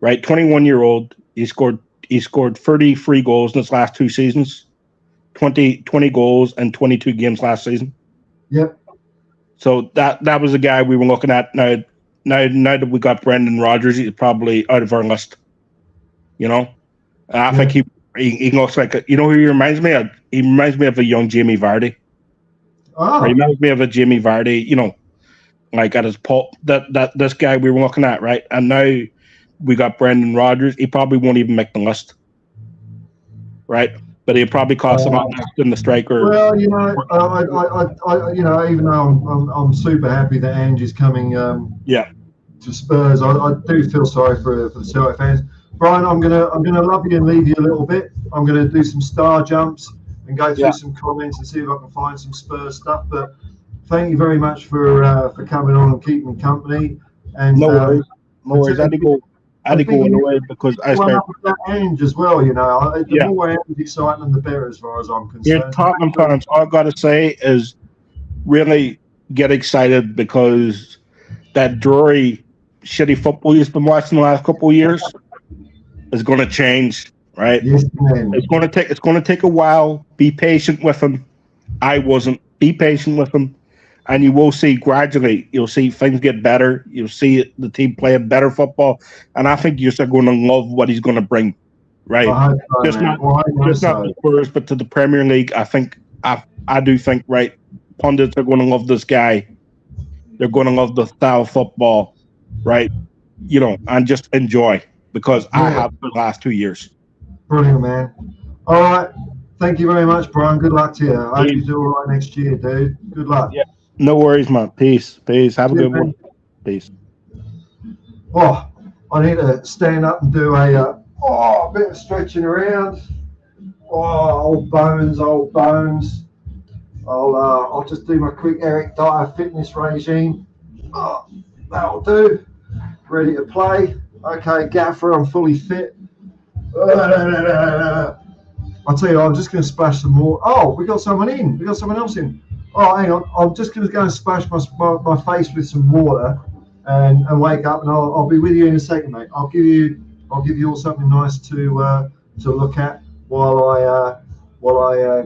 Right, 21-year-old. He scored 33 goals in his last 2 seasons. 20 goals in 22 games last season. Yep. So that was the guy we were looking at. Now that we got Brendan Rodgers, he's probably out of our list. You know, I think he looks like you know who he reminds me of. He reminds me of a young Jamie Vardy. Oh. He reminds me of a Jamie Vardy. You know, like at his pulp. That this guy we were looking at, right? And now we got Brendan Rodgers. He probably won't even make the list, right? But he'll probably cost a lot less than the striker. Well, you know, I you know, even though I'm super happy that Ange is coming to Spurs, I do feel sorry for the Celtic fans. Brian, I'm gonna love you and leave you a little bit. I'm gonna do some star jumps and go through some comments and see if I can find some Spurs stuff. But thank you very much for coming on and keeping me company. And no worries. I had to go away because I started that Ange as well. You know, the more Ange excitement, the better, as far as I'm concerned. Yeah, Tottenham fans, all I've got to say is really get excited because that dreary, shitty football he's been watching the last couple of years is going to change, right? Yes, man. It's going to take a while. Be patient with him. I wasn't. Be patient with him, and you will see gradually. You'll see things get better. You'll see the team play a better football, and I think you're still going to love what he's going to bring, right? I hope so, Just man. not the Spurs, but to the Premier League. I do think, right, pundits are going to love this guy. They're going to love the style of football, right? And just enjoy, because I have for the last 2 years. Brilliant, man. All right. Thank you very much, Brian. Good luck to you. I hope you do all right next year, dude. Good luck. Yeah. No worries, man. Peace. Have a good one. Peace. Oh, I need to stand up and do a bit of stretching around. Oh, old bones. I'll just do my quick Eric Dyer fitness regime. Oh, that'll do. Ready to play. Okay, Gaffer, I'm fully fit. I'll tell you, I'm just going to splash some more. Oh, we got someone in. We got someone else in. Oh, hang on. I'm just going to go and splash my face with some water and wake up, and I'll be with you in a second, mate. I'll give you all something nice to look at while I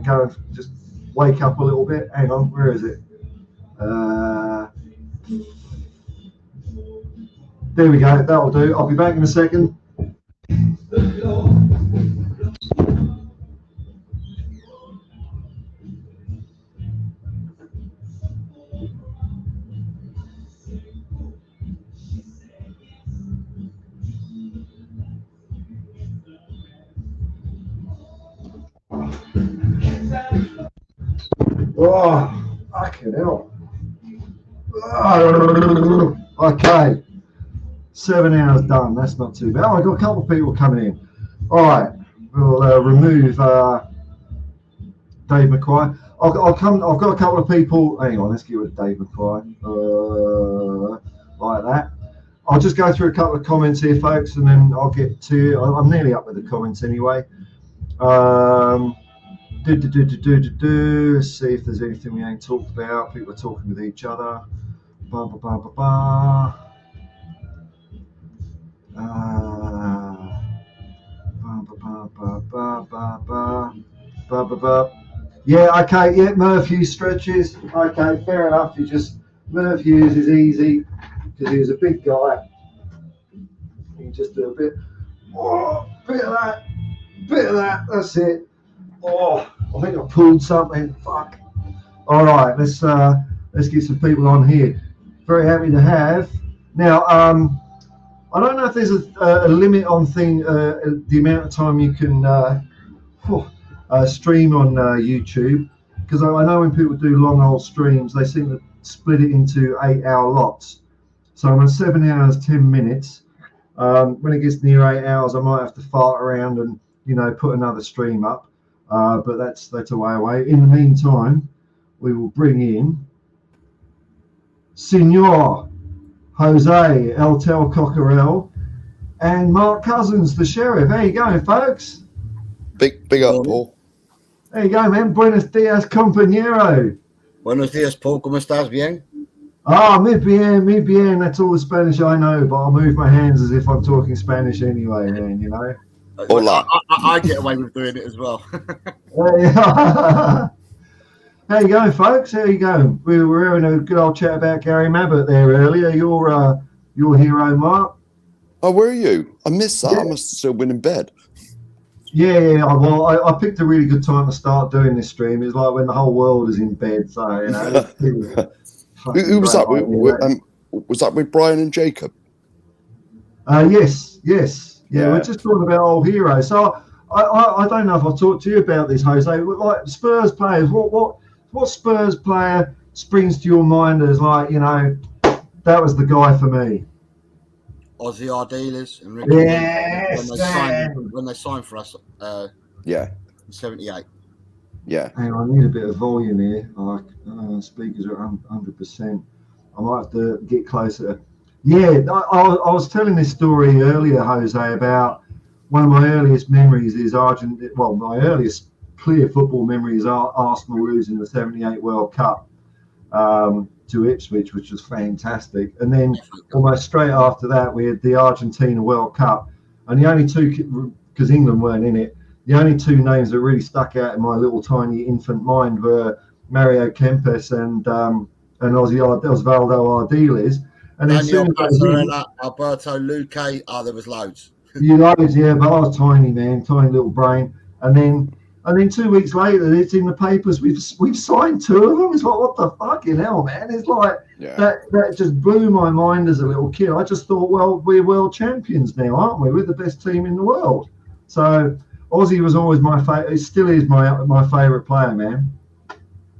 go and just wake up a little bit. Hang on, where is it? There we go. That'll do. I'll be back in a second. Oh, fucking hell. Okay. 7 hours done. That's not too bad. Oh, I've got a couple of people coming in. All right. We'll remove Dave McQuire. I've got a couple of people. Hang on. Let's get rid of Dave McQuire. Like that. I'll just go through a couple of comments here, folks, and then I'll get to. I'm nearly up with the comments anyway. Let's see if there's anything we ain't talked about. People are talking with each other. Yeah, okay, yeah, Murph Hughes stretches. Okay, fair enough. Murph Hughes is easy because he was a big guy. You can just do a bit. Oh, bit of that. That's it. Oh, I think I pulled something. Fuck. All right, let's get some people on here. Very happy to have. Now, I don't know if there's a limit on the amount of time you can stream on YouTube, because I know when people do long old streams, they seem to split it into 8-hour lots. So I'm at 7 hours 10 minutes. When it gets near 8 hours, I might have to fart around and put another stream up. But that's a way away. In the meantime, we will bring in Senor Jose Eltel Cockerell and Mark Cousins, the sheriff. How you going, folks? Big up, Paul. There you go, man. Buenos dias, compañero. Buenos dias, Paul. ¿Cómo estás? Bien? Muy bien. That's all the Spanish I know, but I'll move my hands as if I'm talking Spanish anyway, man, Hola. I get away with doing it as well. How you going, folks? How you going? We were having a good old chat about Gary Mabbott there earlier. Your hero, Mark. Oh, where are you? I missed that. Yeah. I must have still been in bed. Yeah. Well, I picked a really good time to start doing this stream. It's like when the whole world is in bed. So Who was that? Was that with Brian and Jacob? Yes. Yeah, we're just talking about old heroes. So I don't know if I'll talk to you about this, Jose. Like Spurs players, what Spurs player springs to your mind as that was the guy for me? Ozzy Ardiles and Ricky. Yes, when they signed for us. Yeah. In '78. Yeah. Hang on, I need a bit of volume here. Speakers are 100%. I might have to get closer. Yeah, I was telling this story earlier, Jose, about one of my earliest memories is my earliest clear football memories are Arsenal losing the '78 World Cup to Ipswich, which was fantastic. And then almost straight after that, we had the Argentina World Cup. And the only two, because England weren't in it, the only two names that really stuck out in my little tiny infant mind were Mario Kempes and Osvaldo Ardiles. And then soon Alberto Luque, there was loads. You loads, yeah, but I was tiny, man, tiny little brain. And then 2 weeks later, it's in the papers. We've signed two of them. It's like, what the fucking hell, man? It's like that just blew my mind as a little kid. I just thought, well, we're world champions now, aren't we? We're the best team in the world. So Aussie was always my favorite. It still is my favorite player, man.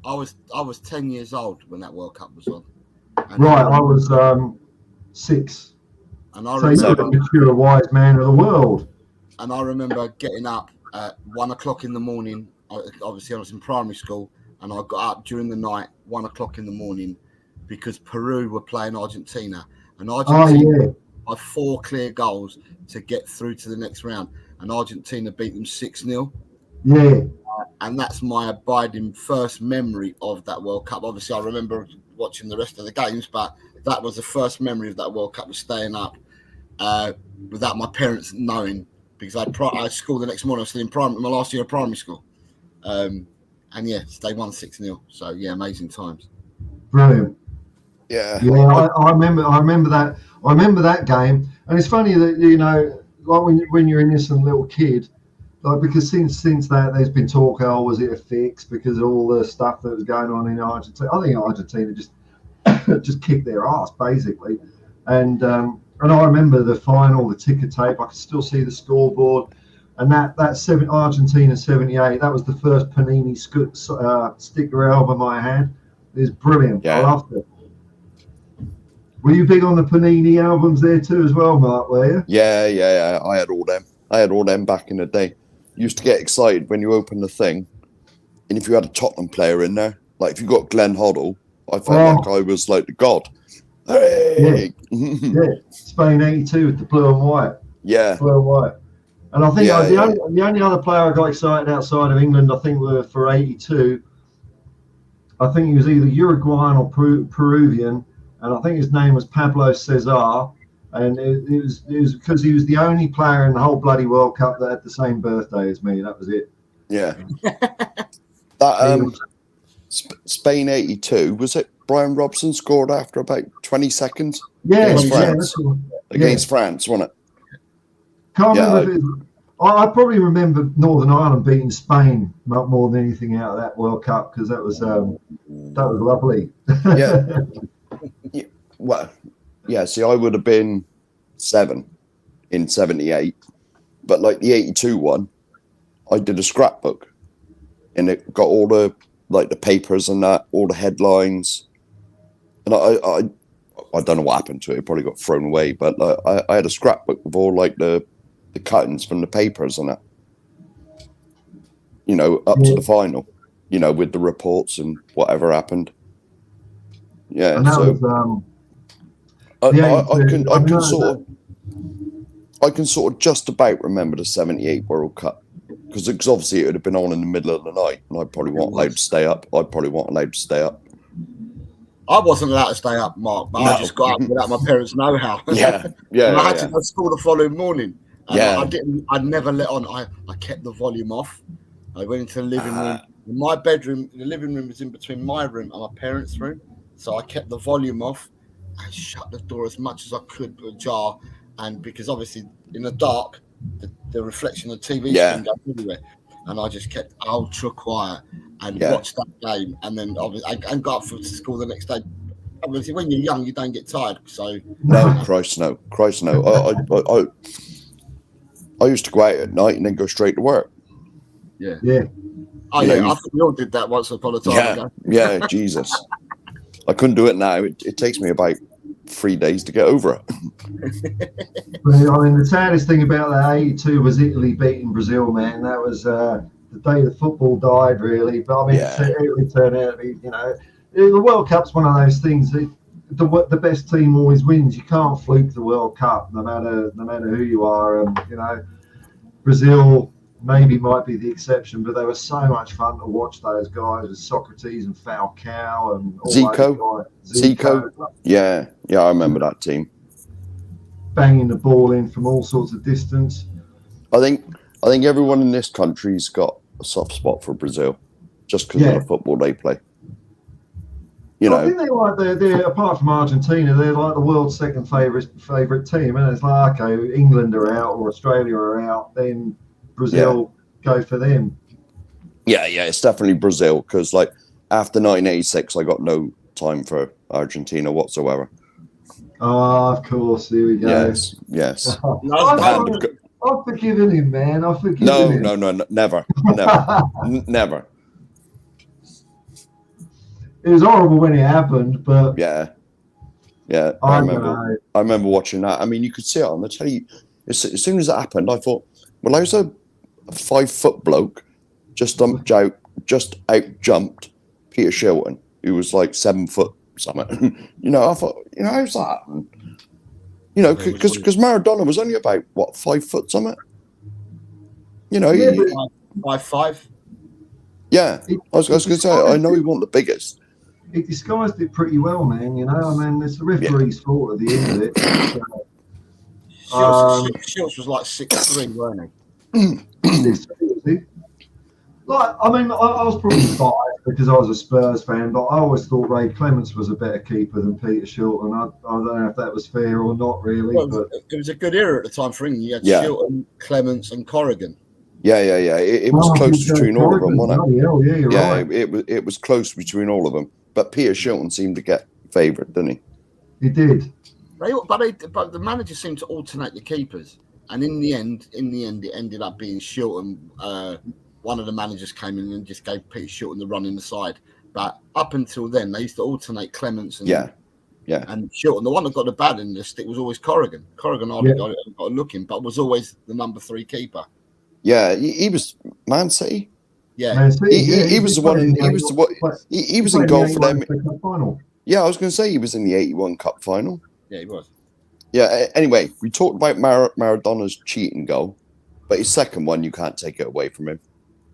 I was 10 years old when that World Cup was on. Right, I was 6. And I remember the mature, wise man of the world. And I remember getting up at 1 o'clock in the morning. Obviously, I was in primary school, and I got up during the night, 1 o'clock in the morning, because Peru were playing Argentina, and Argentina had 4 clear goals to get through to the next round, and Argentina beat them 6-0. Yeah. And that's my abiding first memory of that World Cup. Obviously, I remember watching the rest of the games, but that was the first memory of that World Cup, was staying up without my parents knowing, because I had school the next morning. I was still in my last year of primary school. And they won 6-0. So amazing times. Brilliant. Yeah. Yeah, I remember that. I remember that game. And it's funny that, like when you're an innocent little kid, like, because since that there's been talk, was it a fix because of all the stuff that was going on in Argentina? I think Argentina just kicked their ass basically, and I remember the final, the ticker tape. I could still see the scoreboard, and that Argentina 78. That was the first Panini sticker album I had. It was brilliant. I loved it. Were you big on the Panini albums there too as well, Mark? Were you? Yeah. I had all them back in the day. Used to get excited when you opened the thing, and if you had a Tottenham player in there, like if you got Glenn Hoddle, I felt like I was like the god. Hey! Yeah. Spain 82 with the blue and white. Yeah. Blue and white. And I think the only other player I got excited outside of England, I think, were for 82. I think he was either Uruguayan or Peruvian, and I think his name was Pablo Cesar. And it was because he was the only player in the whole bloody World Cup that had the same birthday as me. That was it. Yeah. That Spain 82, was it Brian Robson scored after about 20 seconds? Yeah, against France, wasn't it? Can't remember if it was, I probably remember Northern Ireland beating Spain more than anything out of that World Cup, because that was lovely. Yeah. Well, yeah, see, I would have been 7 in 78, but like the 82 one, I did a scrapbook, and it got all the the papers and that, all the headlines, and I don't know what happened to it. It probably got thrown away, but I had a scrapbook with all the cuttings from the papers and that, up to the final, with the reports and whatever happened. Yeah, and that so. I can sort of just about remember the 78 World Cup, because obviously it would have been on in the middle of the night, and I probably wasn't allowed to stay up. I wasn't allowed to stay up, Mark, but I just got up without my parents' know-how. Yeah. I had to go to school the following morning. And I'd never let on. I kept the volume off. I went into the living room. My bedroom, the living room was in between my room and my parents' room, so I kept the volume off. I shut the door as much as I could ajar, and because obviously in the dark, the reflection of the TV screen goes everywhere, and I just kept ultra quiet and watched that game, and then obviously I got up for school the next day. Obviously, when you're young, you don't get tired. So no, Christ no. I used to go out at night and then go straight to work. Yeah. Oh yeah, I think we all did that once upon a time ago. Yeah, Jesus. I couldn't do it now. It takes me about 3 days to get over it. I mean, the saddest thing about that 82 was Italy beating Brazil, man. That was the day the football died, really. But I mean, it turned out to be, the World Cup's one of those things. The best team always wins. You can't fluke the World Cup, no matter who you are. Brazil maybe might be the exception, but they were so much fun to watch. Those guys with Socrates and Falcao and all Zico. Yeah, I remember that team. Banging the ball in from all sorts of distance. I think everyone in this country's got a soft spot for Brazil, just because of the football they play. I think they're like they're apart from Argentina, they're like the world's second favorite team, and it's like, okay, England are out or Australia are out, then Brazil go for them. Yeah, it's definitely Brazil, because like after 1986, I got no time for Argentina whatsoever. Oh, of course, here we go. Yes. I've forgiven him, man. I've forgiven him. No, never. Never. It was horrible when it happened, but yeah. I remember watching that. I mean, you could see it on the telly. As soon as it happened, I thought, well, there's a 5-foot bloke just out jumped Peter Shilton, who was like 7 foot something. I thought, how's that? Because Maradona was only about 5 foot something. 5'5". Yeah, I was going to say, I know he wasn't the biggest. He disguised it pretty well, man. I mean, it's the referee's fault at the end of it. Schultz was like 6'3", weren't he? Like, I mean, I was probably biased because I was a Spurs fan, but I always thought Ray Clements was a better keeper than Peter Shilton. I don't know if that was fair or not, really. Well, but it was a good era at the time for England. You had Shilton, Clements, and Corrigan. Yeah. It was close between all of them, wasn't it? Hell, you're right. It was close between all of them. But Peter Shilton seemed to get favoured, didn't he? He did. But the manager seemed to alternate the keepers, and in the end, it ended up being Shilton. One of the managers came in and just gave Peter Shilton the run in the side. But up until then, they used to alternate Clements and and Shilton. The one that got the bad in the stick was always Corrigan. Corrigan hardly got a look in, but was always the number 3 keeper. Yeah, he was Man City. Yeah, he was the one. He was in goal for them. Yeah, I was going to say he was in the 81 Cup final. Yeah, he was. Yeah. Anyway, we talked about Maradona's cheating goal, but his second one, you can't take it away from him.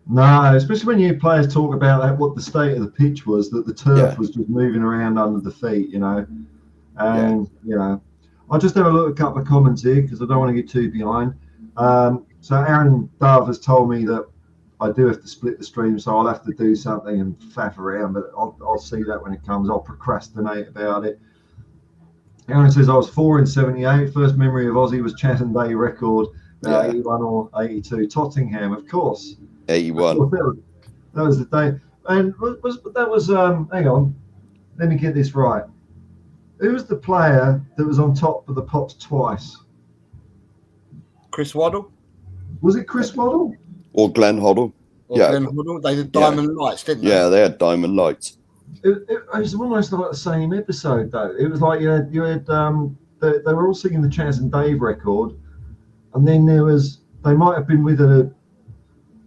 No, especially when you players talk about that, what the state of the pitch was, that the turf was just moving around under the feet, and I'll just have a look at a couple of comments here because I don't want to get too behind. So Aaron Dove has told me that I do have to split the stream, so I'll have to do something and faff around, but I'll see that when it comes. I'll procrastinate about it. Aaron says, I was 4 in 78. First memory of Aussie was Chatham Day record, 81 or 82. Tottenham, of course. 81. That was the day. And that was hang on, let me get this right. Who was the player that was on top of the Pops twice? Chris Waddle. Was it Chris Waddle? Or Glenn Hoddle. Glenn Hoddle. They did diamond lights, didn't they? Yeah, they had diamond lights. It was almost like the same episode, though. It was like you had they were all singing the Chaz and Dave record, and then they might have been with a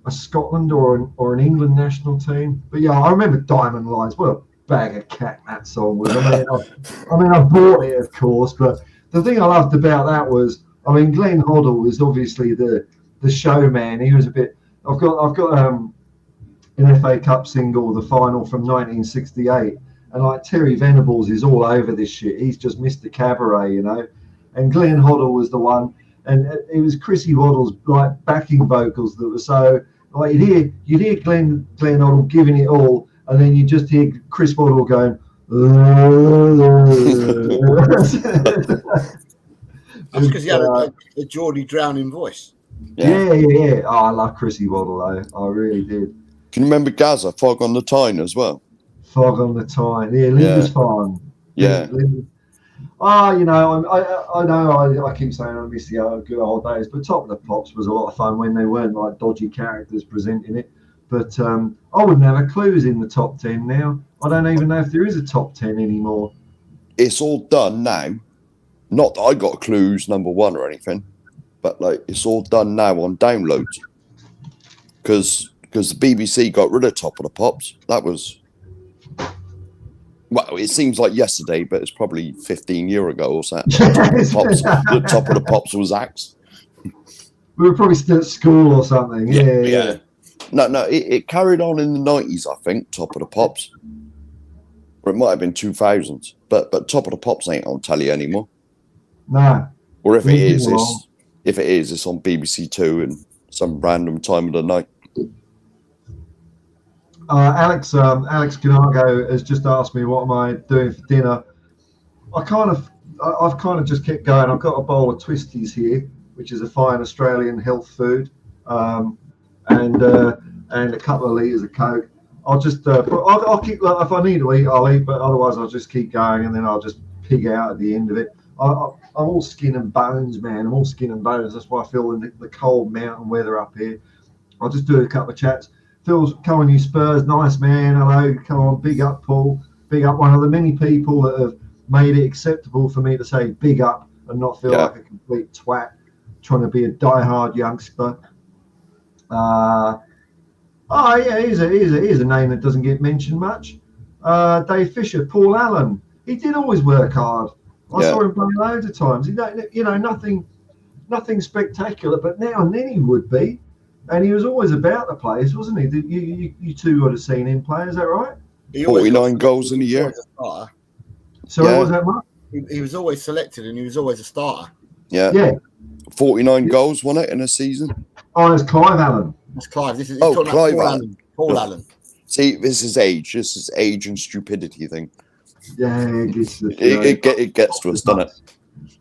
Scotland or an England national team. But yeah, I remember Diamond Lights. What a bag of cat that song was. I mean, I bought it, of course, but the thing I loved about that was, Glenn Hoddle was obviously the showman. He was a bit. I've got an FA Cup single, the final from 1968, and like Terry Venables is all over this shit. He's just Mr. Cabaret, and Glenn Hoddle was the one, and it was Chrissy Waddle's like backing vocals that were so like you'd hear Glenn Hoddle giving it all, and then you just hear Chris Waddle going. That's because he had a Geordie drowning voice. Yeah. Oh, I love Chrissy Waddle though. I really did. Can you remember Gaza, Fog on the Tyne as well? Fog on the Tyne. Yeah, Lindisfarne. Yeah. I know I keep saying I miss the good old days, but Top of the Pops was a lot of fun when they weren't like dodgy characters presenting it. But I wouldn't have a clue who's in the top 10 now. I don't even know if there is a top 10 anymore. It's all done now. Not that I got clues number 1 or anything, but like it's all done now on downloads. Because the BBC got rid of Top of the Pops. That was, well, it seems like yesterday, but it's probably 15 years ago or so. The Top of the Pops was axed. We were probably still at school or something. Yeah. No, it carried on in the 90s, I think, Top of the Pops. Or it might have been 2000s. But Top of the Pops ain't on telly anymore. No. Or if it is, it's on BBC Two and some random time of the night. Alex Canago has just asked me what am I doing for dinner. I've kind of just kept going. I've got a bowl of twisties here, which is a fine Australian health food, and a couple of litres of Coke. I'll just I'll keep, if I need to eat, I'll eat, but otherwise I'll just keep going, and then I'll just pig out at the end of it. I'm all skin and bones, man. I'm all skin and bones. That's why I feel the cold mountain weather up here. I'll just do a couple of chats. Phil's, come on, you Spurs, nice man. Hello, come on, big up, Paul. Big up, one of the many people that have made it acceptable for me to say big up and not feel like a complete twat trying to be a diehard youngster. Here's a name that doesn't get mentioned much. Dave Fisher, Paul Allen. He did always work hard. I saw him play loads of times. Nothing spectacular, but now and then he would be. And he was always about the place, wasn't he? You two would have seen him play, is that right? 49 goals in a year. So what was that, Mark? He was always selected and he was always a starter. Yeah. 49 goals, wasn't it, in a season? Oh, it's Clive Allen. That's Clive. Clive Allen. Paul Allen. See, this is age. This is age and stupidity thing. Yeah, it gets to us, doesn't it?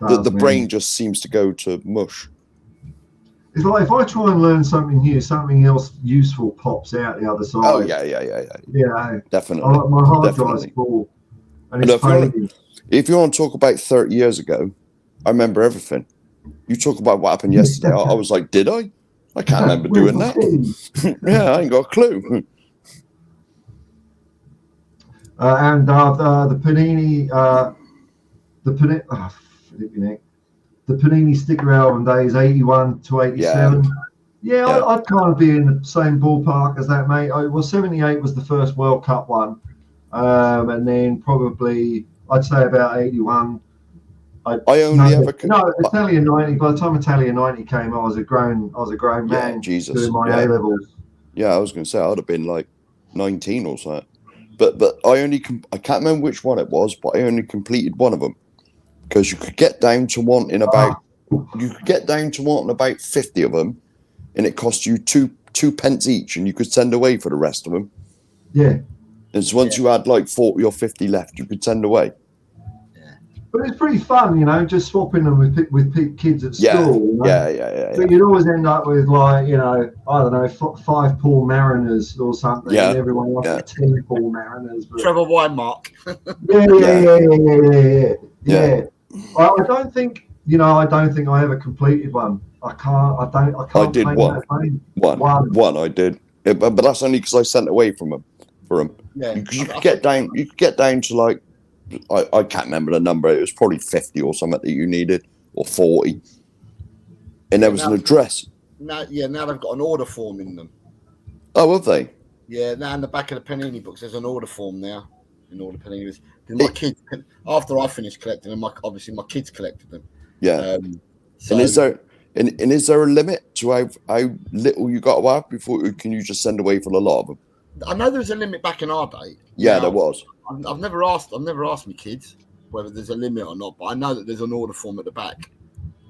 The brain just seems to go to mush. It's like if I try and learn something new, something else useful pops out the other side. Oh, yeah. Definitely. My hard drive's full. And if you want to talk about 30 years ago, I remember everything. You talk about what happened yesterday. I was like, did I? I can't remember doing that. Yeah, I ain't got a clue. And the Panini, the Panini sticker album days, 81 to 87. Yeah. I'd kind of be in the same ballpark as that, mate. 78 was the first World Cup one, and then probably I'd say about 81. Italia 90. By the time Italia 90 came, I was a grown man. Jesus. Doing my A levels. Yeah, I was going to say I'd have been like 19 or something. But I can't remember which one it was, but I only completed one of them because you could get down to wanting about 50 of them, and it cost you two pence each, and you could send away for the rest of them. Yeah. And so once you had like 40 or 50 left, you could send away. But it's pretty fun, just swapping them with kids at school. Yeah. But you'd always end up with I don't know, 5 Paul Mariners or something. Yeah. And everyone else is 10 Paul Mariners. But... Trevor Weinmark. Yeah. I don't think I ever completed one. I can't. I did one. I did, but that's only because I sent away for him. Yeah. You could get down to like. I can't remember the number. It was probably 50 or something that you needed, or 40. And there was an address. Now they've got an order form in them. Oh, have they? Yeah, now in the back of the Panini books, there's an order form now. In order Paninis. My kids, after I finished collecting them, obviously my kids collected them. Yeah. And is there a limit to how little you got to have before can you just send away for a lot of them? I know there was a limit back in our day. Yeah, there was. I've never asked my kids whether there's a limit or not, but I know that there's an order form at the back,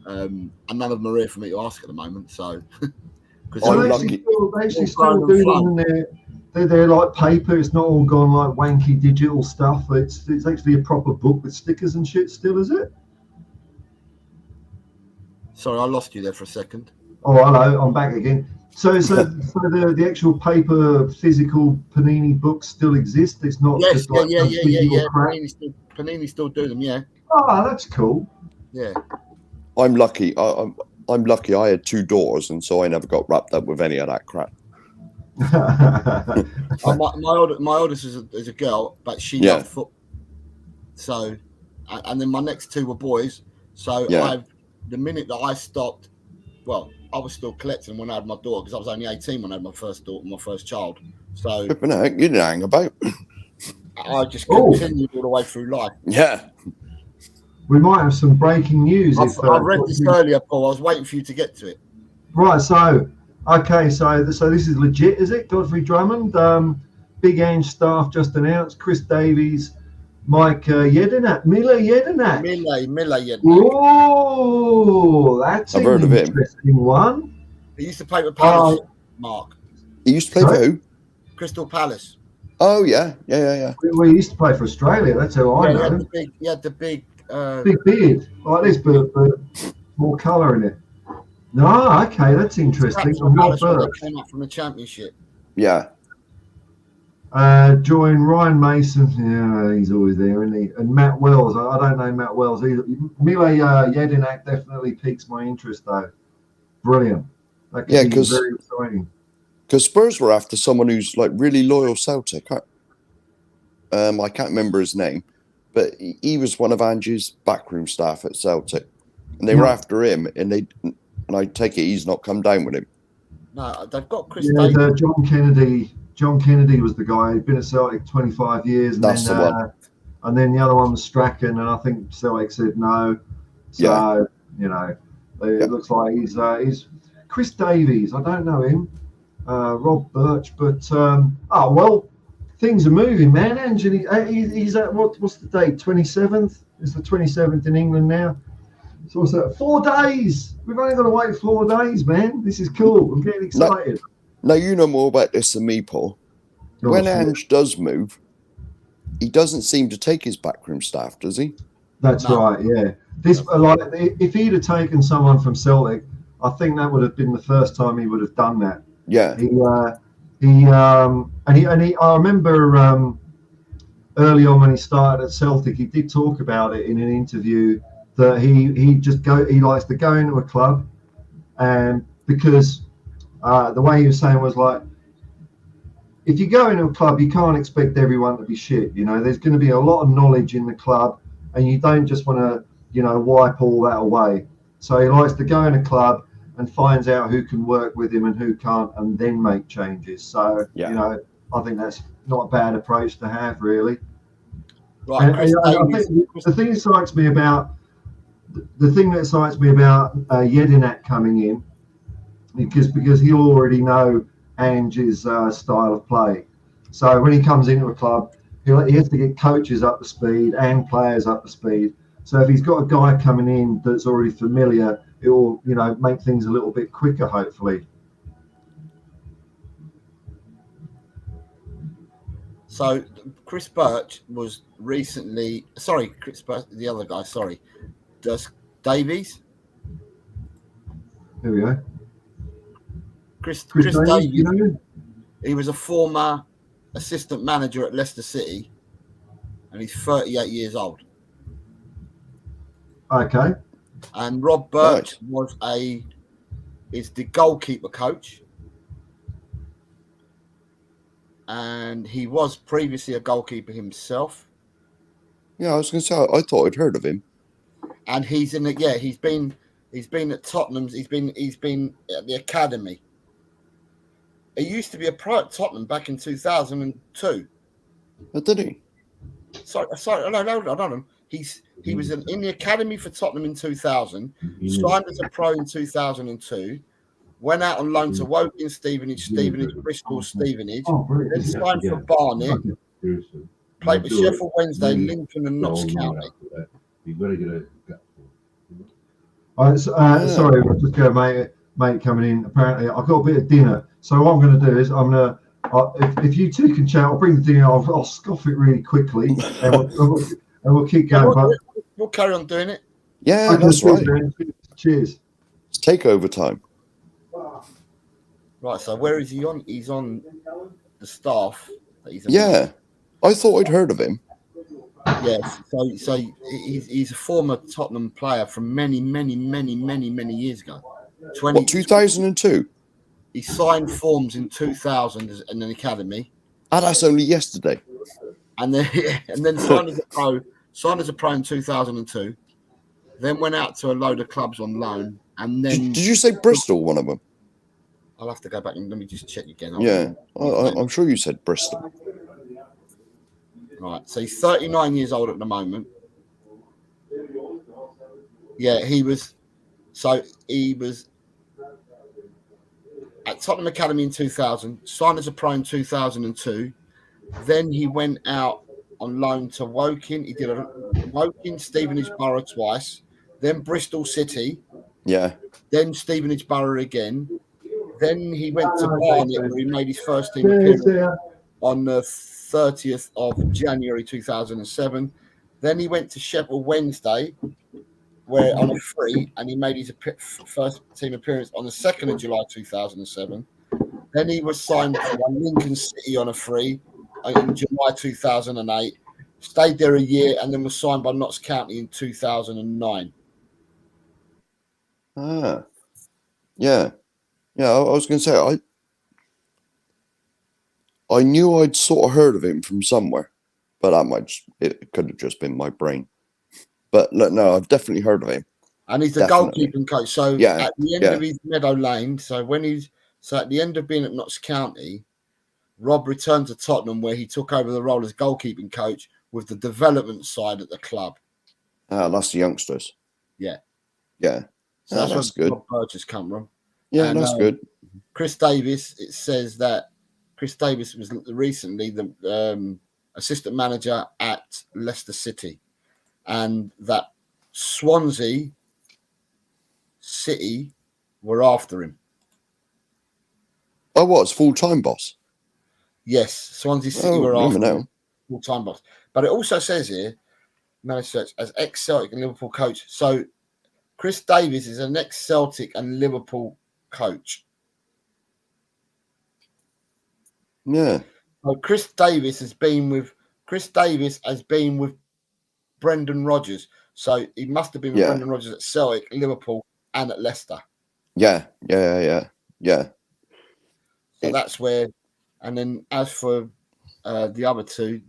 and none of them are here for me to ask at the moment. So, they actually still do them. They're like paper. It's not all gone like wanky digital stuff. It's actually a proper book with stickers and shit. Still, is it? Sorry, I lost you there for a second. Oh, hello, I'm back again. So the actual paper physical Panini books still exist. It's not just like Panini still do them. Yeah. Oh, that's cool. Yeah. I'm lucky. I'm lucky. I had 2 daughters, and so I never got wrapped up with any of that crap. My oldest is a girl, but she loved football. So, and then my next 2 were boys. So the minute that I stopped, well, I was still collecting when I had my daughter because I was only 18 when I had my first daughter, my first child. So you didn't hang about. I just continued all the way through life. Yeah. We might have some breaking news. I read this earlier, Paul. I was waiting for you to get to it. Right, so this is legit, is it? Godfrey Drummond, Big Ange staff just announced Chris Davies, Mike Jedinak, Mila Jedinak. Mila Jedinak. Oh, that's I've an heard of him. interesting one. He used to play with Palace, Mark. He used to play for who? Crystal Palace. Oh yeah. We used to play for Australia. That's how I know. He had the big beard like this, but more colour in it. No, okay, that's interesting. Palace when they came up from the Championship. Yeah. Join Ryan Mason. Yeah, he's always there, isn't he? And Matt Wells. I don't know Matt Wells either. Mile Jedinak definitely piques my interest, though. Brilliant. That could be very exciting. Because Spurs were after someone who's like really loyal Celtic. I can't remember his name, but he was one of Ange's backroom staff at Celtic, and they were after him. And I take it he's not come down with him. No, they've got Chris Davies. John Kennedy. John Kennedy was the guy. He'd been at Celtic 25 years. And That's the one. And then the other one was Strachan, and I think Celtic said no. So it looks like he's Chris Davies. I don't know him. Rob Birch, but things are moving, man. Anthony, he's at what's the date? 27th. It's the 27th in England now. So what's that? 4 days. We've only got to wait 4 days, man. This is cool. I'm getting excited. Now you know more about this than me, Paul. When Ange does move, he doesn't seem to take his backroom staff, does he? That's right. Yeah. If he'd have taken someone from Celtic, I think that would have been the first time he would have done that. Yeah. I remember early on when he started at Celtic, he did talk about it in an interview that he likes to go into a club, and because the way he was saying was like, if you go into a club, you can't expect everyone to be shit. There's going to be a lot of knowledge in the club, and you don't just want to wipe all that away. So he likes to go in a club and finds out who can work with him and who can't, and then make changes. So, I think that's not a bad approach to have, really. Right. I think the thing that excites me about Jedinak coming in, because he'll already know Ange's style of play. So when he comes into a club, he has to get coaches up to speed and players up to speed. So if he's got a guy coming in that's already familiar, it will, make things a little bit quicker, hopefully. So Chris Birch was recently. Sorry, Chris Birch, the other guy. Sorry, Davies. Here we go. Chris Davies. He was a former assistant manager at Leicester City, and he's 38 years old. Okay. And Rob Birch is the goalkeeper coach, and he was previously a goalkeeper himself. Yeah, I was going to say I thought I'd heard of him. And he's in it. Yeah, he's been at Tottenham's. He's been at the academy. He used to be a pro at Tottenham back in 2002. Oh, did he? Sorry, no. He was in the academy for Tottenham in 2000. Signed as a pro in 2002. Went out on loan to Woking, Stevenage, Bristol, Stevenage. Then signed for Barnet. Played for Sheffield Wednesday, Lincoln, and Notts County. Sorry, I've just got a mate coming in. Apparently, I've got a bit of dinner. So what I'm going to do is if you two can chat, I'll bring the dinner. I'll scoff it really quickly, and we'll keep going. We'll carry on doing it. Yeah, that's right. Cheers. It's takeover time. Right. So where is he on? He's on the staff. Yeah, I thought I'd heard of him. Yes. So he's a former Tottenham player from many years ago. 2002? He signed forms in 2000 in an academy. Ah, that's only yesterday. And then signed as a pro in 2002. Then went out to a load of clubs on loan. And then did you say Bristol, one of them? I'll have to go back and let me just check again. I'm sure you said Bristol. Right, so he's 39 years old at the moment. Yeah, he was at Tottenham Academy in 2000, signed as a pro in 2002. Then he went out on loan to Woking. He did a Woking, Stevenage Borough twice, then Bristol City, Yeah. then Stevenage Borough again. Then he went to Barnet, where he made his first team appearance on the 30th of January 2007. Then he went to Sheffield Wednesday, where on a free, and he made his first team appearance on the 2nd of July 2007. Then he was signed to Lincoln City on a free in July 2008. Stayed there a year, and then was signed by Notts County in 2009. Ah, yeah. Yeah, I was going to say, I knew I'd sort of heard of him from somewhere, but it could have just been my brain. But no, I've definitely heard of him. And he's the goalkeeping coach. So yeah, at the end of his Meadow Lane, so at the end of being at Notts County, Rob returned to Tottenham, where he took over the role as goalkeeping coach with the development side at the club. That's the youngsters. Yeah. Yeah. So that's good. Rob Burgess come from. Yeah, and that's good. Chris Davis, it says that Chris Davis was recently the assistant manager at Leicester City, and that Swansea City were after him. Oh, what? It's full-time boss? Yes, Swansea City were after him. Full-time boss. But it also says here, manager as ex-Celtic and Liverpool coach. So Chris Davis is an ex-Celtic and Liverpool coach. Yeah. So Chris Davis has been with Brendan Rodgers. So he must have been with Brendan Rodgers at Celtic, Liverpool, and at Leicester. Yeah. So that's where, and then as for the other two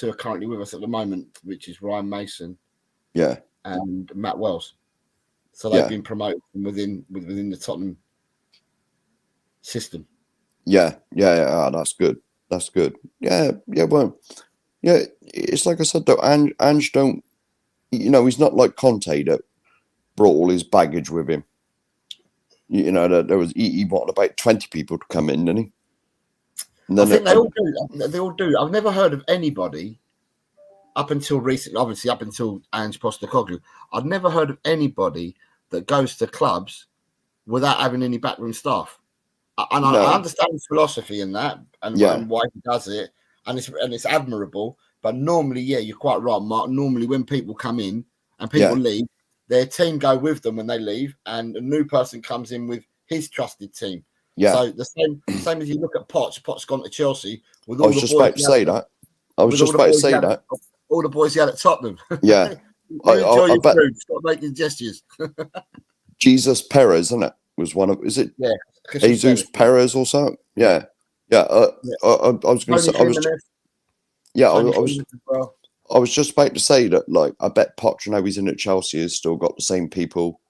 are currently with us at the moment, which is Ryan Mason, and Matt Wells. So they've been promoted from within the Tottenham system. Yeah. That's good. That's good. Yeah. Well, yeah. It's like I said though, Ange don't. He's not like Conte that brought all his baggage with him. That there was he wanted about 20 people to come in, didn't he? I think they all do. They all do. I've never heard of anybody up until recently, obviously up until Ange Postecoglou. I've never heard of anybody that goes to clubs without having any backroom staff. I understand his philosophy in that and why he does it, and it's admirable. But normally, you're quite right, Mark. Normally, when people come in and people leave, their team go with them when they leave, and a new person comes in with his trusted team. Yeah. So the same as you look at Potts. Potts gone to Chelsea with all the boys. I was just about to say that. All the boys he had at Tottenham. Yeah. Enjoy your food. Stop making gestures. Jesus Perez, isn't it? Was one of? Is it? Yeah. Jesus Perez or something? Yeah. I was going to say. I was just about to say that. Like, I bet Poch, now he's in at Chelsea, has still got the same people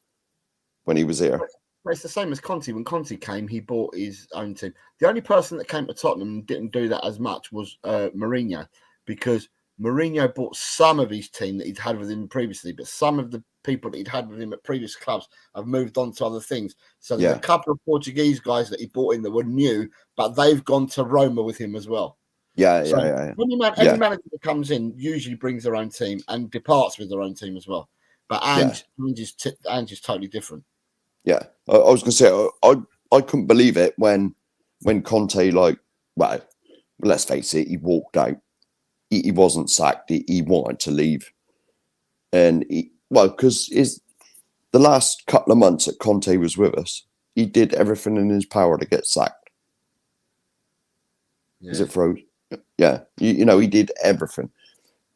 when he was here. Well, it's the same as Conte. When Conte came, he bought his own team. The only person that came to Tottenham and didn't do that as much was Mourinho, because Mourinho bought some of his team that he'd had with him previously, but some of the people that he'd had with him at previous clubs have moved on to other things. So there's a couple of Portuguese guys that he bought in that were new, but they've gone to Roma with him as well. Any manager that comes in usually brings their own team and departs with their own team as well. But Ange is totally different. Yeah, I was going to say, I couldn't believe it when Conte, let's face it, he walked out. He wasn't sacked. He wanted to leave. And, because the last couple of months that Conte was with us, he did everything in his power to get sacked. Yeah. Is it froze? Yeah. He did everything.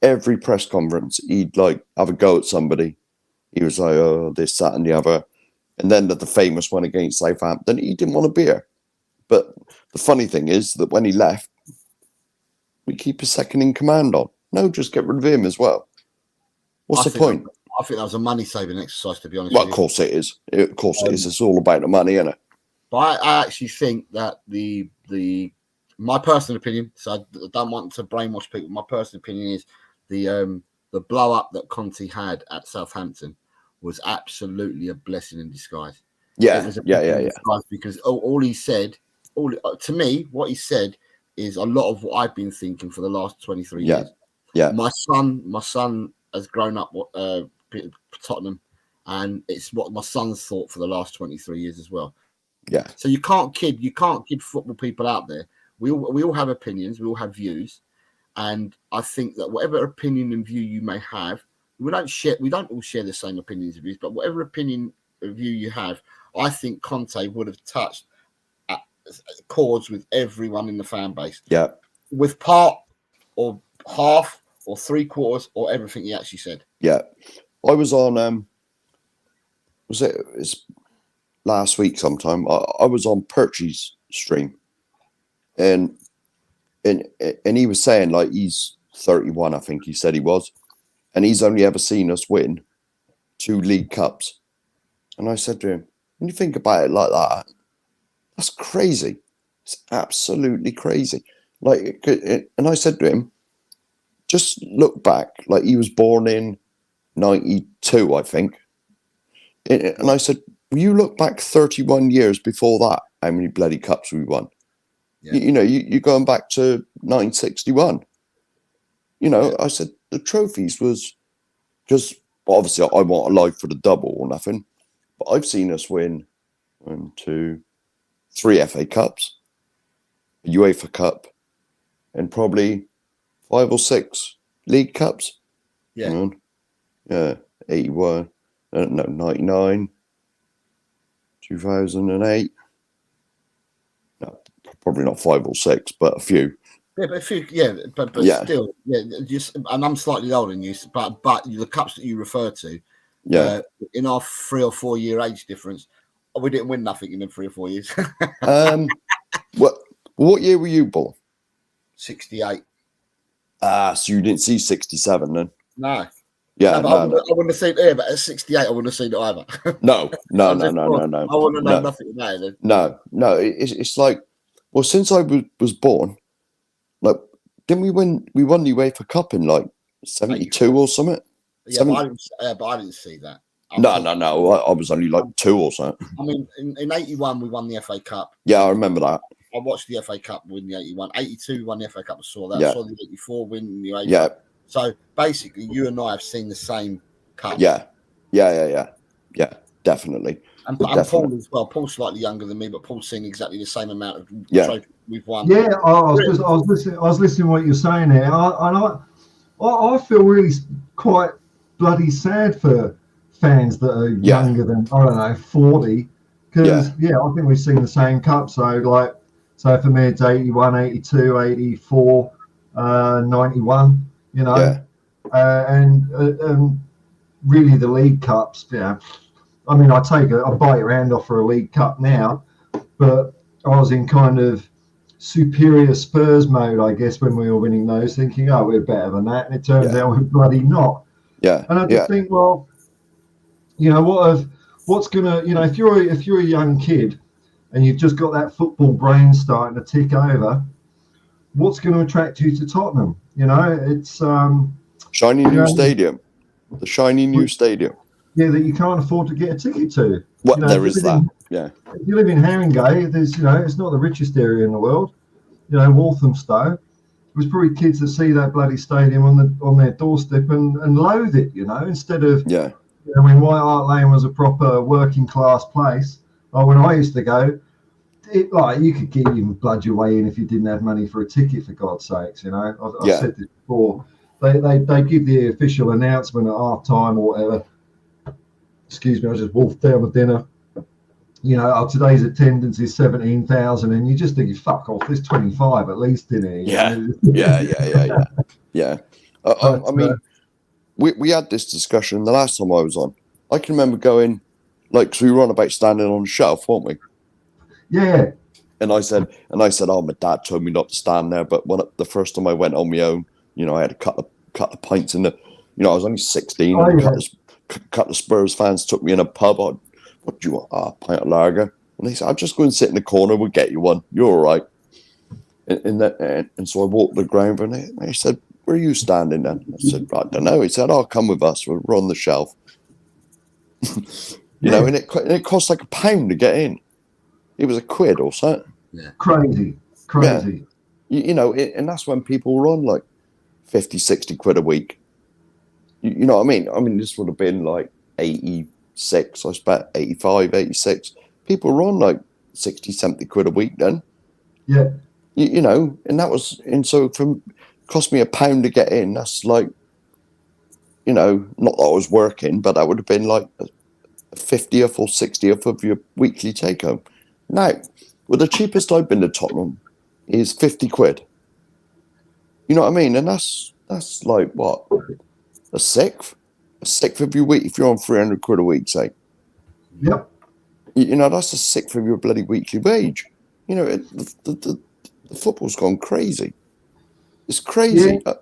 Every press conference, he'd have a go at somebody. He was like, oh, this, that, and the other. And then the famous one against Southampton, he didn't want to be here. But the funny thing is that when he left, we keep a second in command on. No, just get rid of him as well. What's the point? I think that was a money-saving exercise, to be honest. Well, of course it is. Of course it is. It's all about the money, isn't it? But I actually think that my personal opinion, so I don't want to brainwash people. My personal opinion is the blow-up that Conte had at Southampton was absolutely a blessing in disguise. Yeah, it was a blessing in disguise because all he said to me, what he said is a lot of what I've been thinking for the last 23 years. Yeah. My son has grown up Tottenham, and it's what my son's thought for the last 23 years as well. Yeah. So you can't kid football people out there. We all have opinions, we all have views, and I think that whatever opinion and view you may have, we don't all share the same opinions and views, but whatever opinion and view you have, I think Conte would have touched chords with everyone in the fan base. Yeah. With part or half or three quarters or everything he actually said. Yeah. I was on it's last week sometime. I was on Perchy's stream, and he was saying, like, he's 31, I think he said he was, and he's only ever seen us win 2 League Cups. And I said to him, when you think about it like that, that's crazy. It's absolutely crazy. Like, and I said to him, just look back. Like, he was born in 92, I think. And I said, will you look back 31 years before that, how many bloody cups we won? Yeah. You're going back to 1961. I said, the trophies was just, obviously I want a life for the double or nothing, but I've seen us win 1, 2, 3 FA Cups, a UEFA Cup, and probably 5 or 6 League Cups. Yeah. 81, 99, 2008. No, probably not 5 or 6, but a few. Yeah, but a few. Yeah, but still, Just, and I'm slightly older than you, but the cups that you refer to, in our 3 or 4 year age difference, we didn't win nothing in them 3 or 4 years. What year were you born? 68. So you didn't see 67 then? No. Yeah, I wouldn't have seen it, but at 68, I wouldn't have seen it either. No. I wouldn't have known nothing about it. No. It's like, well, since I was born, like, didn't we won the UEFA Cup in like 72 or something? Yeah, but I didn't see that. No. I was only like 2 or something. I mean, in 81, we won the FA Cup. Yeah, I remember that. I watched the FA Cup win the 81. 82 won the FA Cup. I saw that. Yeah. I saw the 84 win the UEFA. Yeah. So basically, you and I have seen the same cup. Yeah, definitely. And Paul as well. Paul's slightly younger than me, but Paul's seen exactly the same amount of trophies we've won. Yeah, I was listening to what you're saying there. I feel really quite bloody sad for fans that are younger than, I don't know, 40. Because, I think we've seen the same cup. So for me, it's 81, 82, 84, 91. And really the League Cups, I mean, I bite your hand off for a League Cup now, but I was in kind of superior Spurs mode, I guess, when we were winning those, thinking, oh, we're better than that, and it turns out we're bloody not. Yeah. And I just think, well, what's gonna, if you're a young kid and you've just got that football brain starting to tick over, what's going to attract you to Tottenham? It's shiny new stadium, the shiny new stadium. Yeah, that you can't afford to get a ticket to. There is that. If you live in Haringey, there's it's not the richest area in the world. Walthamstow. There's probably kids that see that bloody stadium on their doorstep and loathe it. Instead of when White Hart Lane was a proper working class place. When I used to go, you could even blood your way in if you didn't have money for a ticket, for God's sakes. I've said this before. They give the official announcement at half time or whatever. Excuse me, I just wolfed down with dinner. Today's attendance is 17,000, and you just think, fuck off. There's 25 at least in here. Yeah. I mean, we had this discussion the last time I was on. I can remember going, because we were on about standing on the shelf, weren't we? Yeah. And I said, oh, my dad told me not to stand there. But the first time I went on my own, I had a couple of pints in the, I was only 16. And a couple of Spurs fans took me in a pub. What do you want? A pint of lager. And they said, I'll just go and sit in the corner. We'll get you one. You're all right. And so I walked the ground and they said, where are you standing then? I said, I don't know. He said, oh, come with us. We're on the shelf. And it cost like £1 to get in. It was £1 or something. Crazy. You know, and that's when people were on like 50, 60 quid a week. You know what I mean? I mean, this would have been like 86, I spent 85, 86. People were on like 60, 70 quid a week then. Yeah. You know, and so from cost me £1 to get in, that's like, you know, not that I was working, but that would have been like a 50th or 60th of your weekly take home. Now, well, the cheapest I've been to Tottenham is 50 quid. You know what I mean? And that's like what? A sixth of your week if you're on 300 quid a week, say. Yep. You know, that's a sixth of your bloody weekly wage. You know, the football's gone crazy. It's crazy. Yeah.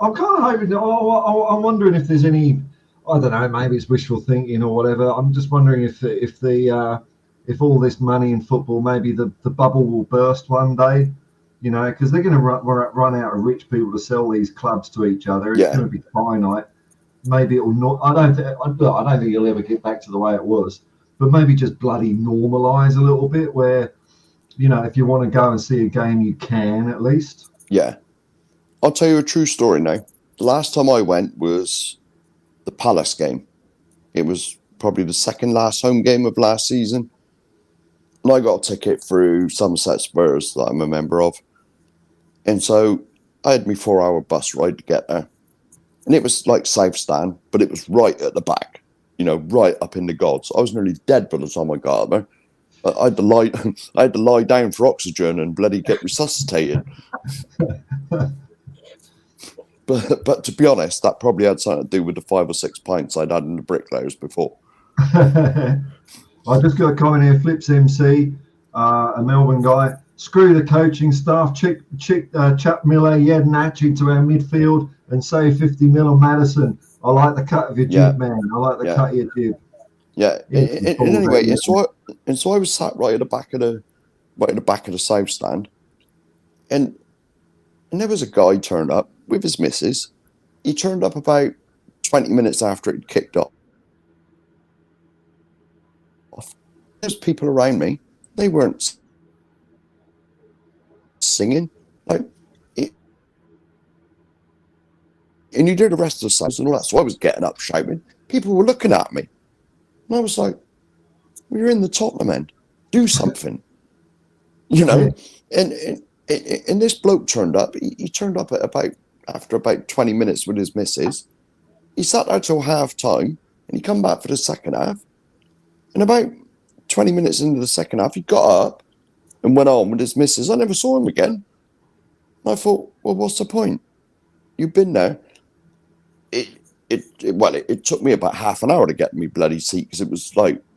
I'm kind of hoping. I'm wondering if there's any. I don't know. Maybe it's wishful thinking or whatever. I'm just wondering if all this money in football, maybe the bubble will burst one day. You know, because they're going to run out of rich people to sell these clubs to each other. It's going to be finite. Maybe it will not. I don't think it'll ever get back to the way it was. But maybe just bloody normalise a little bit, where, you know, if you want to go and see a game, you can at least. Yeah. I'll tell you a true story now. The last time I went was the Palace game. It was probably the second last home game of last season. And I got a ticket through Somerset Spurs that I'm a member of. And so I had my 4-hour bus ride to get there. And it was like South Stand, but it was right at the back, you know, right up in the gods. I was nearly dead by the time I got there. I had to lie down for oxygen and bloody get resuscitated. But to be honest, that probably had something to do with the 5 or 6 pints I'd had in the bricklayers before. I just got a comment here. Flips MC, a Melbourne guy. Screw the coaching staff. Chuck Miller, Yednach into our midfield and save 50 mil on Maddison. I like the cut of your jib, man. I like the cut of your jib. Yeah. Anyway, and so I was sat right at the back of the South Stand, and there was a guy turned up with his missus. He turned up about 20 minutes after it kicked off. There's people around me. They weren't singing. And you do the rest of the songs and all that. So I was getting up shouting. People were looking at me. And I was like, well, you're in the Tottenham end. Do something. You know? And this bloke turned up. He turned up after about 20 minutes with his missus. He sat there till half time and he come back for the second half. And about 20 minutes into the second half, he got up and went on with his missus. I never saw him again. And I thought, well, what's the point? You've been there. It took me about half an hour to get me bloody seat because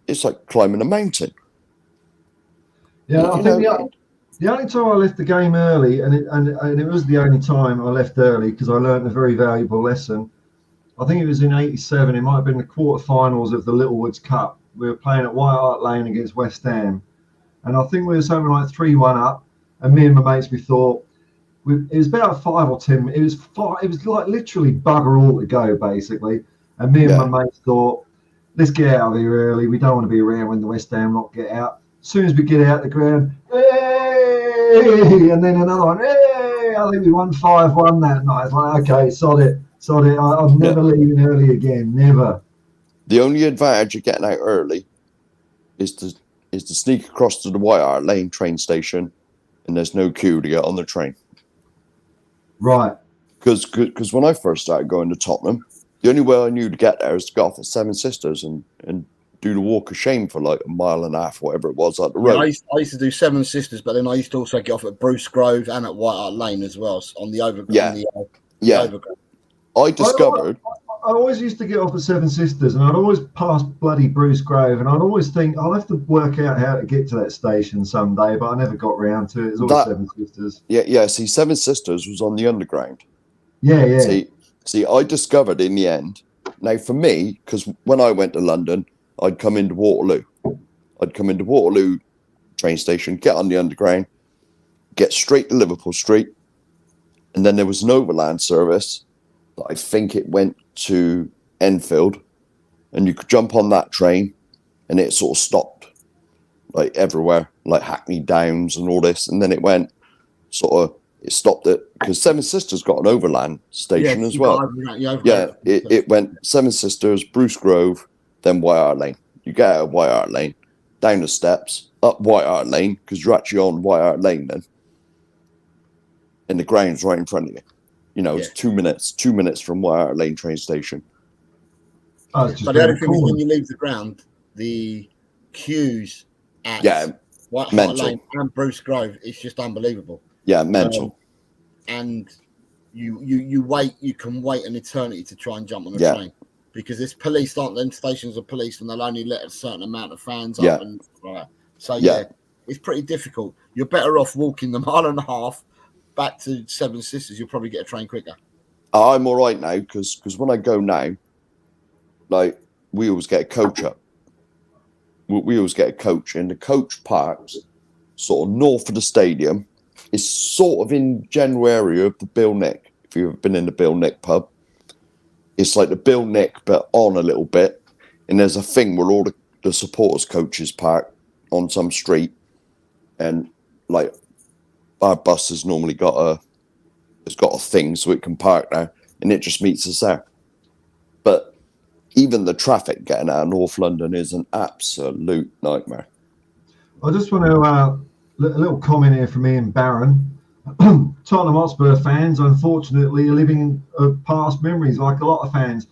it's like climbing a mountain. Yeah, I think the only time I left the game early, and it was the only time I left early because I learned a very valuable lesson. I think it was in '87. It might have been the quarterfinals of the Littlewoods Cup. We were playing at White Hart Lane against West Ham, and I think we were something like 3-1 up. And me and my mates, we thought it was about 5 or 10. It was like literally bugger all to go basically. And me and my mates thought, let's get out of here early. We don't want to be around when the West Ham lot get out. As soon as we get out the ground, hey! And then another one, hey! I think we won 5-1 that night. It's like, okay, sod it. I'm never leaving early again. Never. The only advantage of getting out early is to sneak across to the White Hart Lane train station, and there's no queue to get on the train. Right. Because when I first started going to Tottenham, the only way I knew to get there was to get off at Seven Sisters and do the walk of shame for like a mile and a half, whatever it was, up the road. I used to do Seven Sisters, but then I used to also get off at Bruce Grove and at White Hart Lane as well, on the overground. Overground. I discovered. I always used to get off at Seven Sisters, and I'd always pass bloody Bruce Grove, and I'd always think I'll have to work out how to get to that station someday, but I never got round to it. It was always Seven Sisters. Yeah. See, Seven Sisters was on the underground. Yeah. See, I discovered in the end. Now, for me, because when I went to London, I'd come into Waterloo. Train station, get on the underground, get straight to Liverpool Street, and then there was an overland service that I think it went to Enfield, and you could jump on that train, and it sort of stopped. like everywhere, like Hackney Downs and all this, and then it went it stopped it because Seven Sisters got an overland station as well. It went Seven Sisters, Bruce Grove, then White Hart Lane. You get out of White Hart Lane, down the steps, up White Hart Lane, because you're actually on White Hart Lane then, and the ground's right in front of you. You know, it's 2 minutes from White Hart Lane train station. But the other thing is, when you leave the ground, the queues at White Hart Lane and Bruce Grove, it's just unbelievable. Yeah, mental. And you wait. You can wait an eternity to try and jump on a train because it's police. Aren't then stations of police, and they'll only let a certain amount of fans up. And so it's pretty difficult. You're better off walking the 1.5 miles back to Seven Sisters. You'll probably get a train quicker. I'm all right now because when I go now, like we always get a coach up. We always get a coach, and the coach parks sort of north of the stadium. It's sort of in general area of the Bill Nick. If you've ever been in the Bill Nick pub, it's like the Bill Nick, but on a little bit. And there's a thing where all the supporters coaches park on some street, and like our bus has normally got a thing so it can park there, and it just meets us there. But even the traffic getting out of North London is an absolute nightmare. I just want to a little comment here from Ian Barron. Tottenham Hotspur fans, unfortunately, are living past memories like a lot of fans.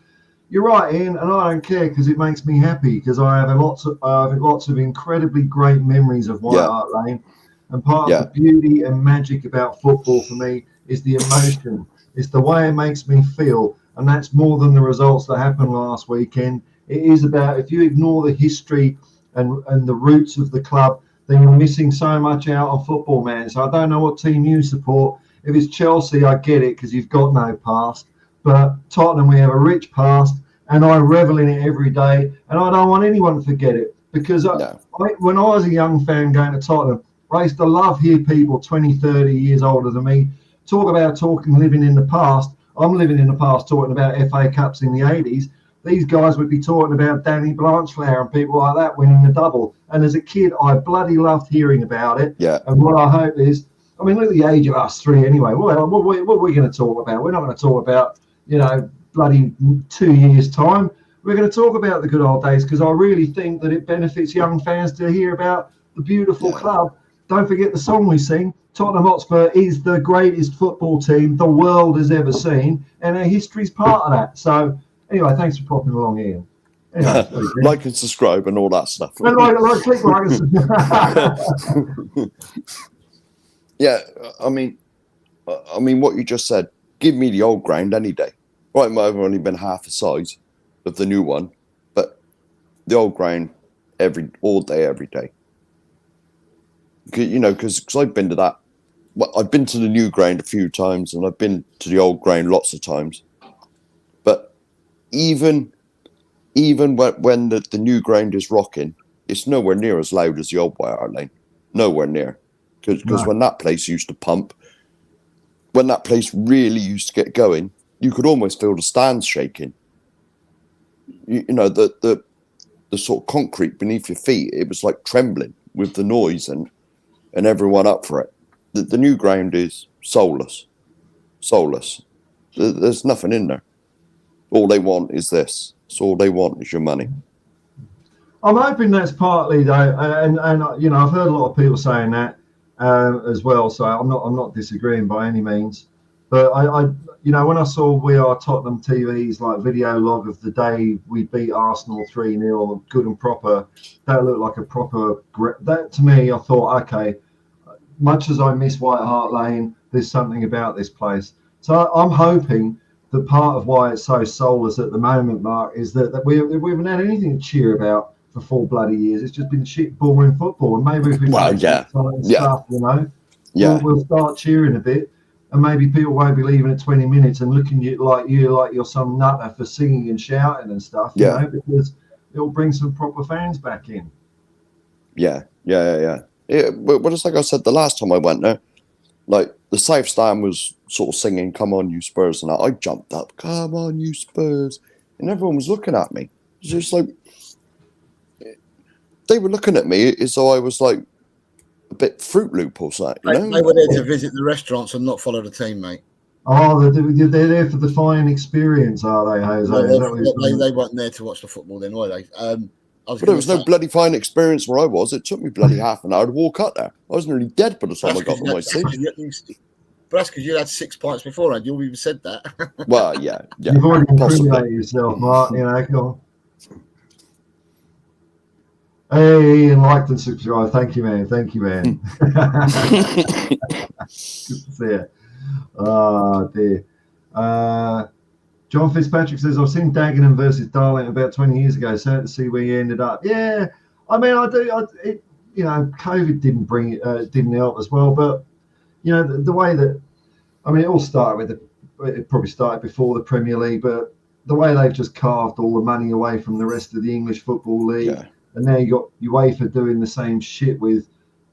You're right, Ian, and I don't care because it makes me happy because I have lots of incredibly great memories of White Hart Lane. And part of the beauty and magic about football for me is the emotion. It's the way it makes me feel. And that's more than the results that happened last weekend. It is about, if you ignore the history and the roots of the club, then you're missing so much out on football, man. So I don't know what team you support. If it's Chelsea, I get it because you've got no past. But Tottenham, we have a rich past, and I revel in it every day. And I don't want anyone to forget it because when I was a young fan going to Tottenham, I used to love hear people 20, 30 years older than me talk about living in the past. I'm living in the past talking about FA Cups in the 80s. These guys would be talking about Danny Blanchflower and people like that winning the double. And as a kid, I bloody loved hearing about it. Yeah. And what I hope is, I mean, look at the age of us three anyway. What are we going to talk about? We're not going to talk about, bloody 2 years' time. We're going to talk about the good old days because I really think that it benefits young fans to hear about the beautiful club. Don't forget the song we sing. Tottenham Hotspur is the greatest football team the world has ever seen, and our history's part of that. So, anyway, thanks for popping along, Ian. Anyway, like and subscribe and all that stuff. Click like and Yeah, I mean, what you just said. Give me the old ground any day. Right, it might have only been half the size of the new one, but the old ground all day, every day. Because I've been to that. Well, I've been to the new ground a few times, and I've been to the old ground lots of times. But even when the new ground is rocking, it's nowhere near as loud as the old White Hart Lane. Nowhere near. Because when that place used to pump, when that place really used to get going, you could almost feel the stands shaking. The sort of concrete beneath your feet, it was like trembling with the noise and everyone up for it. The new ground is soulless. There's nothing in there. All they want is this. So all they want is your money. I'm hoping that's partly though, and I've heard a lot of people saying that as well. So I'm not disagreeing by any means. But I when I saw We Are Tottenham TV's like video log of the day we beat Arsenal 3-0, good and proper, that looked like a proper. That to me, I thought, okay. Much as I miss White Hart Lane, there's something about this place. So I'm hoping that part of why it's so soulless at the moment, Mark, is that we haven't had anything to cheer about for 4 bloody years. It's just been shit, boring football. And maybe if we stuff, we'll start cheering a bit. And maybe people won't be leaving at 20 minutes and looking at you like you're some nutter for singing and shouting and stuff, because it'll bring some proper fans back in. Yeah. But it's like I said the last time I went there, like the South Stand was sort of singing "Come on, you Spurs," and I jumped up, "Come on, you Spurs," and everyone was looking at me. It's just like they were looking at me as though I was like a bit Fruit Loop or something. You know? They were there to visit the restaurants and not follow the team, mate. Oh, they're there for the fine experience, are they, Jose? No, they weren't there to watch the football then, were they? But there was no bloody fine experience where I was. It took me bloody half an hour to walk up there. I was nearly dead by the time I got to my seat. But that's because you had 6 pints beforehand. You even said that. Well, yeah. You've already incriminated yourself, Mark. You know, go on. Hey, and liked and subscribed. Thank you, man. Good to see you. Oh, dear. John Fitzpatrick says, I've seen Dagenham versus Darlington about 20 years ago. Sad to see where he ended up. Yeah, I mean, COVID didn't help as well. But, you know, the way that, I mean, it all started it probably started before the Premier League, but the way they've just carved all the money away from the rest of the English Football League. Yeah. And now you got UEFA doing the same shit with,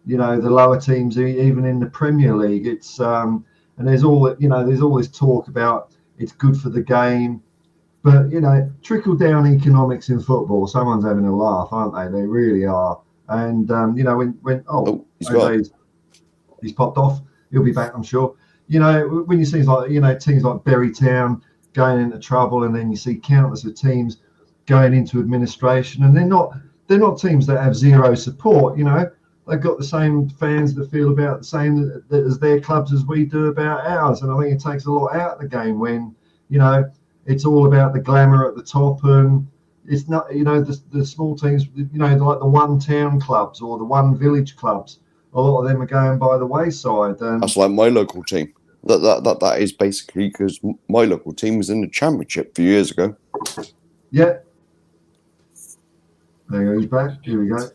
you know, the lower teams, even in the Premier League. It's and there's all this talk about it's good for the game, but you know, trickle down economics in football. Someone's having a laugh, aren't they? They really are. And you know, when he's popped off, he'll be back, I'm sure. You know, when you see teams like Bury Town going into trouble, and then you see countless of teams going into administration, and they're not teams that have zero support. You know, they've got the same fans that feel about the same as their clubs as we do about ours. And I think it takes a lot out of the game when, you know, it's all about the glamour at the top, and it's not, you know, the small teams, you know, like the one town clubs or the one village clubs. A lot of them are going by the wayside. That's like my local team. That is basically because my local team was in the Championship a few years ago. Yeah. There he's back. Here we go.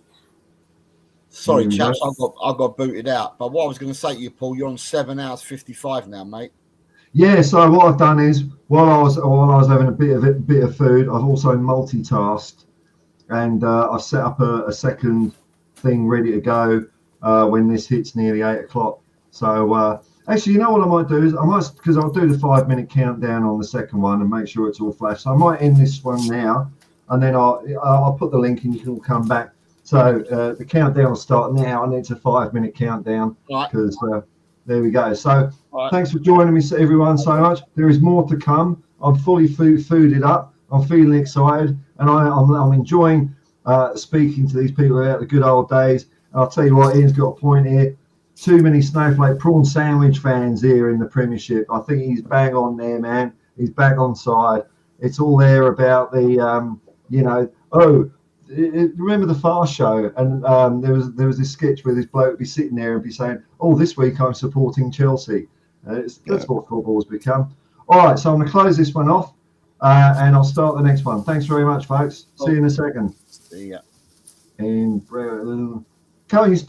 Sorry, chaps, I got booted out. But what I was going to say to you, Paul, you're on 7 hours 55 now, mate. Yeah. So what I've done is while I was having a bit of food, I've also multitasked, and I've set up a second thing ready to go when this hits nearly 8 o'clock. So actually, you know what I might do is because I'll do the 5-minute countdown on the second one and make sure it's all flashed. So I might end this one now. And then I'll put the link and you can all come back. So the countdown will start now, and it's a 5-minute countdown because there we go. So thanks for joining me, everyone, so much. There is more to come. I'm fully fooded up. I'm feeling excited, and I'm enjoying speaking to these people about the good old days. And I'll tell you what, Ian's got a point here. Too many snowflake prawn sandwich fans here in the Premiership. I think he's bang on there, man. He's back on side. It's all there about the you know, remember the Fast Show? And there was this sketch where this bloke would be sitting there and be saying, "Oh, this week I'm supporting Chelsea." That's what football's become. All right, so I'm going to close this one off, and I'll start the next one. Thanks very much, folks. See you in a second. See ya. And Spurs.